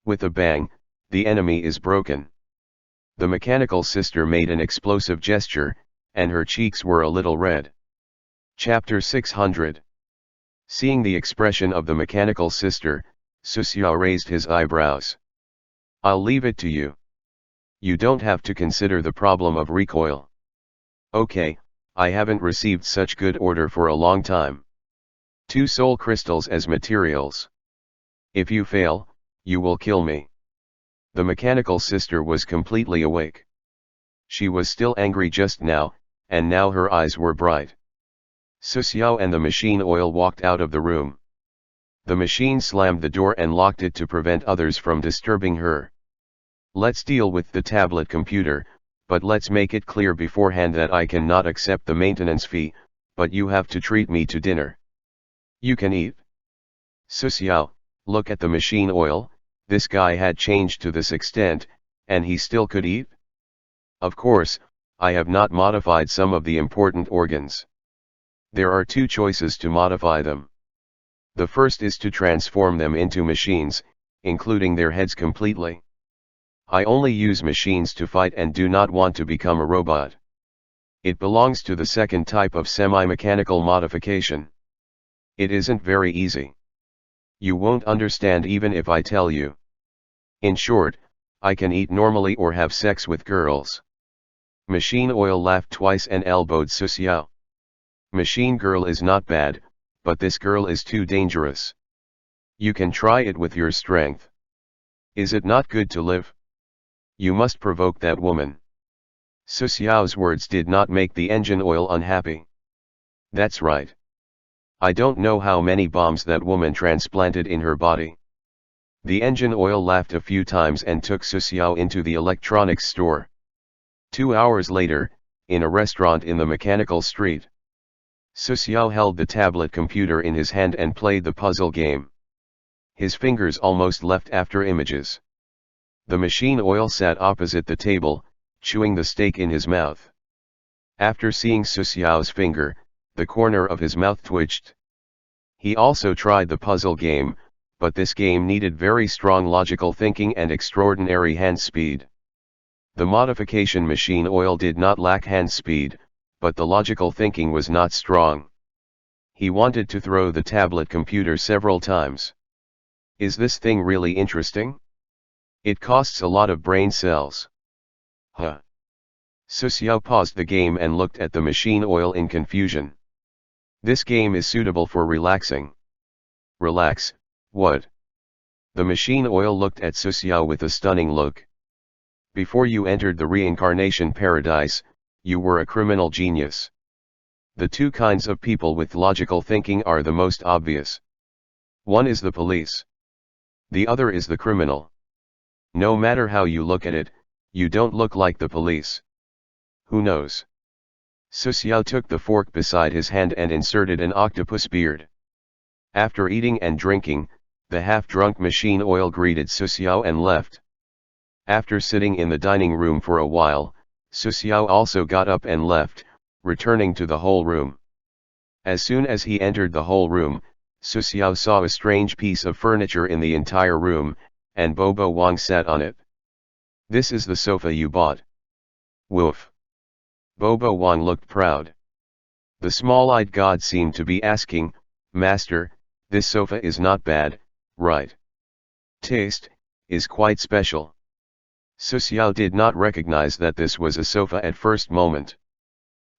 With a bang, the enemy is broken. The mechanical sister made an explosive gesture, and her cheeks were a little red. Chapter 600. Seeing the expression of the mechanical sister, Su Xiao raised his eyebrows. I'll leave it to you. You don't have to consider the problem of recoil. Okay, I haven't received such good order for a long time. 2 soul crystals as materials. If you fail, you will kill me. The mechanical sister was completely awake. She was still angry just now, and now her eyes were bright. Su Xiao and the machine oil walked out of the room. The machine slammed the door and locked it to prevent others from disturbing her. Let's deal with the tablet computer, but let's make it clear beforehand that I cannot accept the maintenance fee, but you have to treat me to dinner. You can eat. Su Xiao, look at the machine oil, this guy had changed to this extent, and he still could eat? Of course, I have not modified some of the important organs. There are 2 choices to modify them. The first is to transform them into machines, including their heads completely. I only use machines to fight and do not want to become a robot. It belongs to the second type of semi-mechanical modification. It isn't very easy. You won't understand even if I tell you. In short, I can eat normally or have sex with girls. Machine oil laughed twice and elbowed Su Xiao. Machine girl is not bad, but this girl is too dangerous. You can try it with your strength. Is it not good to live? You must provoke that woman. Su Xiao's words did not make the engine oil unhappy. That's right. I don't know how many bombs that woman transplanted in her body. The engine oil laughed a few times and took Su Xiao into the electronics store. 2 hours later, in a restaurant in the mechanical street. Su Xiao held the tablet computer in his hand and played the puzzle game. His fingers almost left after images. The machine oil sat opposite the table, chewing the steak in his mouth. After seeing Su Xiao's finger, the corner of his mouth twitched. He also tried the puzzle game, but this game needed very strong logical thinking and extraordinary hand speed. The modification machine oil did not lack hand speed, but the logical thinking was not strong. He wanted to throw the tablet computer several times. Is this thing really interesting? It costs a lot of brain cells. Huh. Su Xiao paused the game and looked at the machine oil in confusion. This game is suitable for relaxing. Relax, what? The machine oil looked at Su Xiao with a stunning look. Before you entered the reincarnation paradise, you were a criminal genius. The 2 kinds of people with logical thinking are the most obvious. One is the police. The other is the criminal. No matter how you look at it, you don't look like the police. Who knows? Su Xiao took the fork beside his hand and inserted an octopus beard. After eating and drinking, the half-drunk machine oil greeted Su Xiao and left. After sitting in the dining room for a while, Su Xiao also got up and left, returning to the whole room. As soon as he entered the whole room, Su Xiao saw a strange piece of furniture in the entire room, and Bobo Wang sat on it. This is the sofa you bought. Woof. Bobo Wang looked proud. The small-eyed god seemed to be asking, Master, this sofa is not bad, right? Taste, is quite special. Su Xiao did not recognize that this was a sofa at first moment.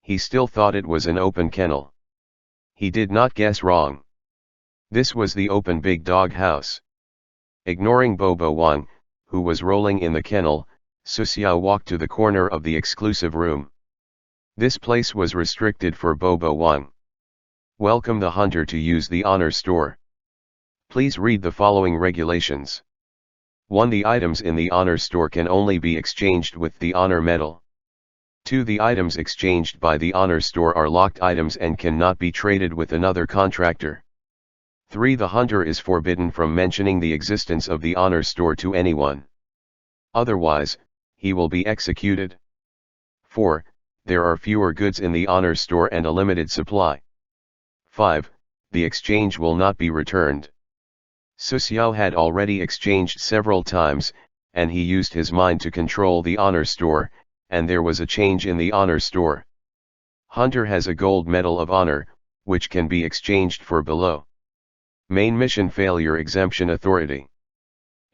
He still thought it was an open kennel. He did not guess wrong. This was the open big dog house. Ignoring Bobo Wang, who was rolling in the kennel, Su Xiao walked to the corner of the exclusive room. This place was restricted for Bobo Wang. Welcome the hunter to use the honor store. Please read the following regulations. 1. The items in the honor store can only be exchanged with the honor medal. 2. The items exchanged by the honor store are locked items and cannot be traded with another contractor. 3. The hunter is forbidden from mentioning the existence of the honor store to anyone. Otherwise, he will be executed. 4. There are fewer goods in the honor store and a limited supply. 5. The exchange will not be returned. Su Xiao had already exchanged several times, and he used his mind to control the honor store, and there was a change in the honor store. Hunter has a gold medal of honor, which can be exchanged for below. Main mission failure exemption authority.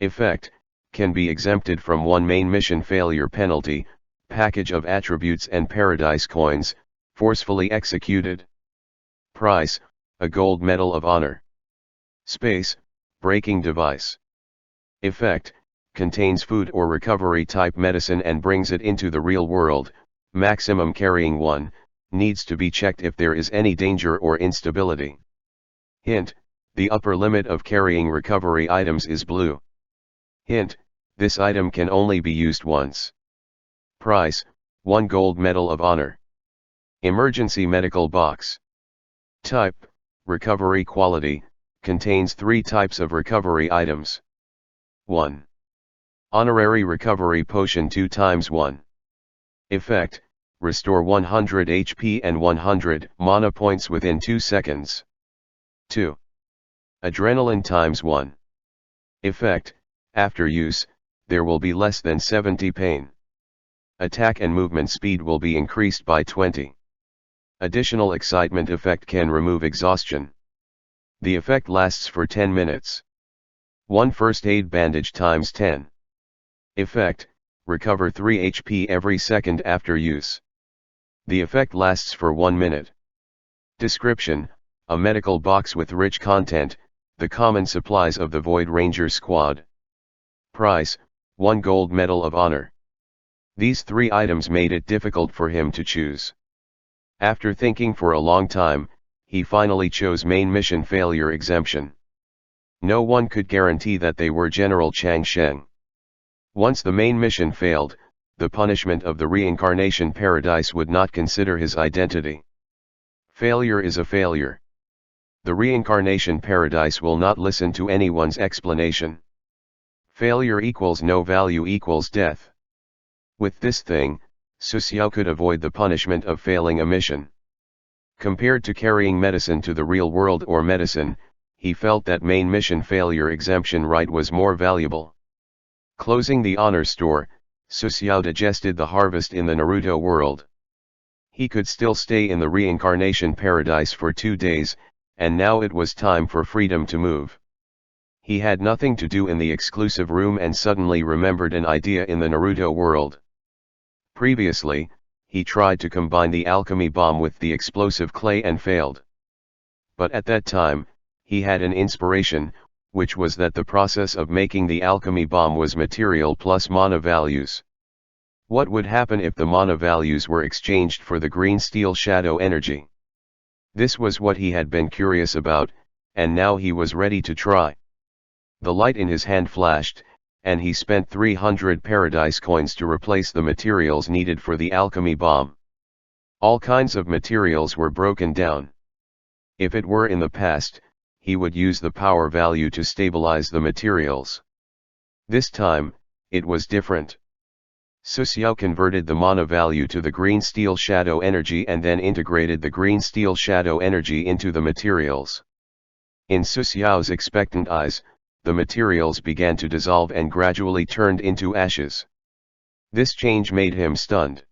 Effect, can be exempted from 1 main mission failure penalty, package of attributes and paradise coins, forcefully executed. Price, a gold medal of honor. Space, breaking device. Effect, contains food or recovery type medicine and brings it into the real world, maximum carrying 1, needs to be checked if there is any danger or instability. Hint, the upper limit of carrying recovery items is blue. Hint, this item can only be used once. Price, 1 gold medal of honor. Emergency medical box. Type, recovery quality, contains 3 types of recovery items. 1. Honorary recovery potion 2 times 1. Effect, restore 100 HP and 100 mana points within 2 seconds. 2. Adrenaline times 1. Effect, after use, there will be less than 70 pain. Attack and movement speed will be increased by 20. Additional excitement effect can remove exhaustion. The effect lasts for 10 minutes. 1 first aid bandage times 10. Effect, recover 3 HP every second after use. The effect lasts for 1 minute. Description, a medical box with rich content, the common supplies of the Void Ranger Squad. Price, 1 gold medal of honor. These 3 items made it difficult for him to choose. After thinking for a long time, he finally chose main mission failure exemption. No one could guarantee that they were General Chang Sheng. Once the main mission failed, the punishment of the Reincarnation Paradise would not consider his identity. Failure is a failure. The Reincarnation Paradise will not listen to anyone's explanation. Failure equals no value equals death. With this thing, Su Xiao could avoid the punishment of failing a mission. Compared to carrying medicine to the real world or medicine, he felt that main mission failure exemption right was more valuable. Closing the honor store, Su Xiao digested the harvest in the Naruto world. He could still stay in the Reincarnation Paradise for 2 days, and now it was time for freedom to move. He had nothing to do in the exclusive room and suddenly remembered an idea in the Naruto world. Previously, he tried to combine the alchemy bomb with the explosive clay and failed. But at that time, he had an inspiration, which was that the process of making the alchemy bomb was material plus mana values. What would happen if the mana values were exchanged for the green steel shadow energy? This was what he had been curious about, and now he was ready to try. The light in his hand flashed, and he spent 300 paradise coins to replace the materials needed for the alchemy bomb. All kinds of materials were broken down. If it were in the past, he would use the power value to stabilize the materials. This time, it was different. Su Xiao converted the mana value to the green steel shadow energy and then integrated the green steel shadow energy into the materials. In Su Xiao's expectant eyes, the materials began to dissolve and gradually turned into ashes. This change made him stunned.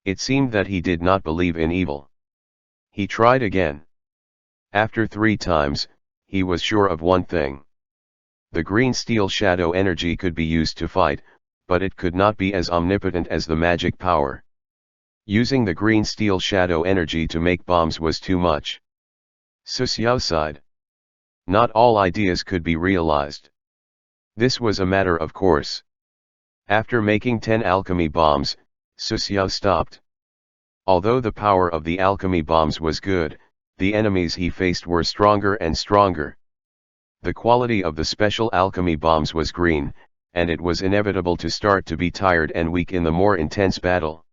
It seemed that he did not believe in evil. He tried again. After 3 times, he was sure of one thing. The green steel shadow energy could be used to fight, but it could not be as omnipotent as the magic power. Using the green steel shadow energy to make bombs was too much. Su Xiao sighed. Not all ideas could be realized. This was a matter of course. After making 10 alchemy bombs, Su Xiao stopped. Although the power of the alchemy bombs was good, the enemies he faced were stronger and stronger. The quality of the special alchemy bombs was green, and it was inevitable to start to be tired and weak in the more intense battle.